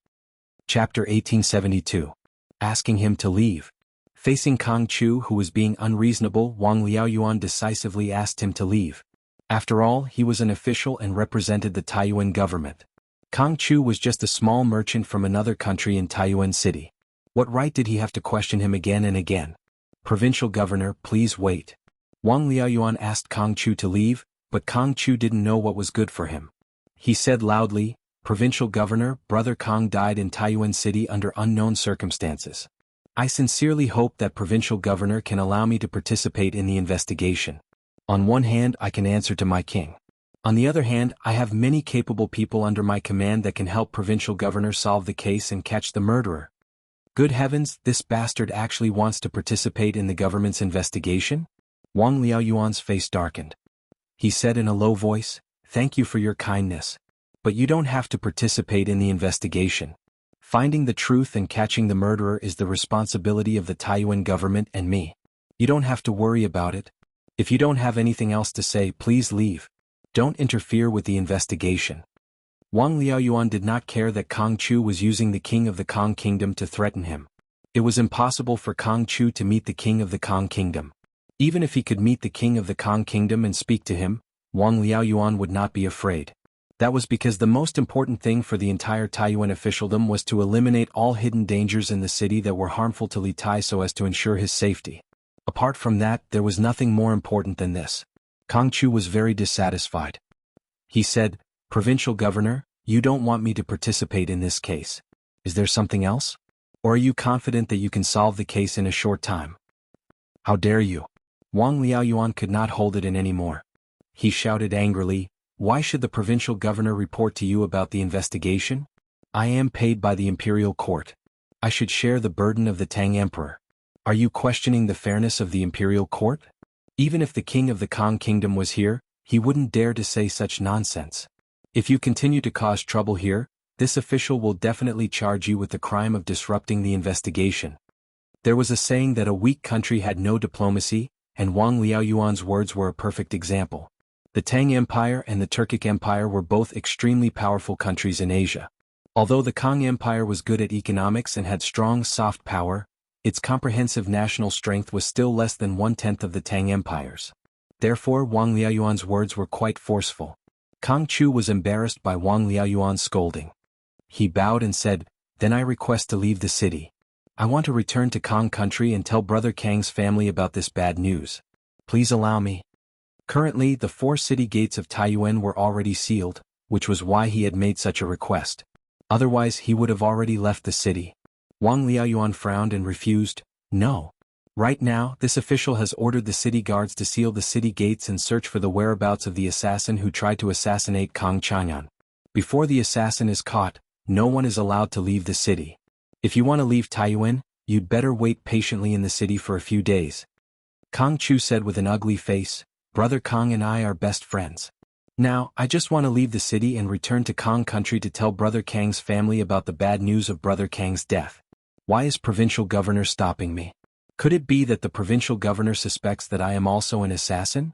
Chapter 1872. Asking him to leave. Facing Kang Chu, who was being unreasonable, Wang Liaoyuan decisively asked him to leave. After all, he was an official and represented the Taiyuan government. Kang Chu was just a small merchant from another country in Taiyuan City. What right did he have to question him again and again? Provincial governor, please wait. Wang Liaoyuan asked Kang Chu to leave, but Kang Chu didn't know what was good for him. He said loudly, Provincial governor, Brother Kang died in Taiyuan City under unknown circumstances. I sincerely hope that provincial governor can allow me to participate in the investigation. On one hand, I can answer to my king. On the other hand, I have many capable people under my command that can help provincial governor solve the case and catch the murderer. Good heavens, this bastard actually wants to participate in the government's investigation? Wang Liaoyuan's face darkened. He said in a low voice, Thank you for your kindness. But you don't have to participate in the investigation. Finding the truth and catching the murderer is the responsibility of the Taiyuan government and me. You don't have to worry about it. If you don't have anything else to say, please leave. Don't interfere with the investigation. Wang Liaoyuan did not care that Kang Chu was using the king of the Kang kingdom to threaten him. It was impossible for Kang Chu to meet the king of the Kang kingdom. Even if he could meet the king of the Kang kingdom and speak to him, Wang Liaoyuan would not be afraid. That was because the most important thing for the entire Taiyuan officialdom was to eliminate all hidden dangers in the city that were harmful to Li Tai so as to ensure his safety. Apart from that, there was nothing more important than this. Kang Chu was very dissatisfied. He said, Provincial governor, you don't want me to participate in this case. Is there something else? Or are you confident that you can solve the case in a short time? How dare you? Wang Liaoyuan could not hold it in anymore. He shouted angrily, Why should the provincial governor report to you about the investigation? I am paid by the imperial court. I should share the burden of the Tang emperor. Are you questioning the fairness of the imperial court? Even if the king of the Kang kingdom was here, he wouldn't dare to say such nonsense. If you continue to cause trouble here, this official will definitely charge you with the crime of disrupting the investigation. There was a saying that a weak country had no diplomacy, and Wang Liaoyuan's words were a perfect example. The Tang Empire and the Turkic Empire were both extremely powerful countries in Asia. Although the Kang Empire was good at economics and had strong soft power, its comprehensive national strength was still less than 1/10 of the Tang Empire's. Therefore, Wang Liaoyuan's words were quite forceful. Kang Chu was embarrassed by Wang Liaoyuan's scolding. He bowed and said, "Then I request to leave the city. I want to return to Kang country and tell Brother Kang's family about this bad news. Please allow me." Currently, the 4 city gates of Taiyuan were already sealed, which was why he had made such a request. Otherwise he would have already left the city. Wang Liaoyuan frowned and refused. "No. Right now, this official has ordered the city guards to seal the city gates and search for the whereabouts of the assassin who tried to assassinate Kang Chang'an. Before the assassin is caught, no one is allowed to leave the city. If you want to leave Taiyuan, you'd better wait patiently in the city for a few days." Kang Chu said with an ugly face, "Brother Kang and I are best friends. Now, I just want to leave the city and return to Kang country to tell Brother Kang's family about the bad news of Brother Kang's death. Why is provincial governor stopping me? Could it be that the provincial governor suspects that I am also an assassin?"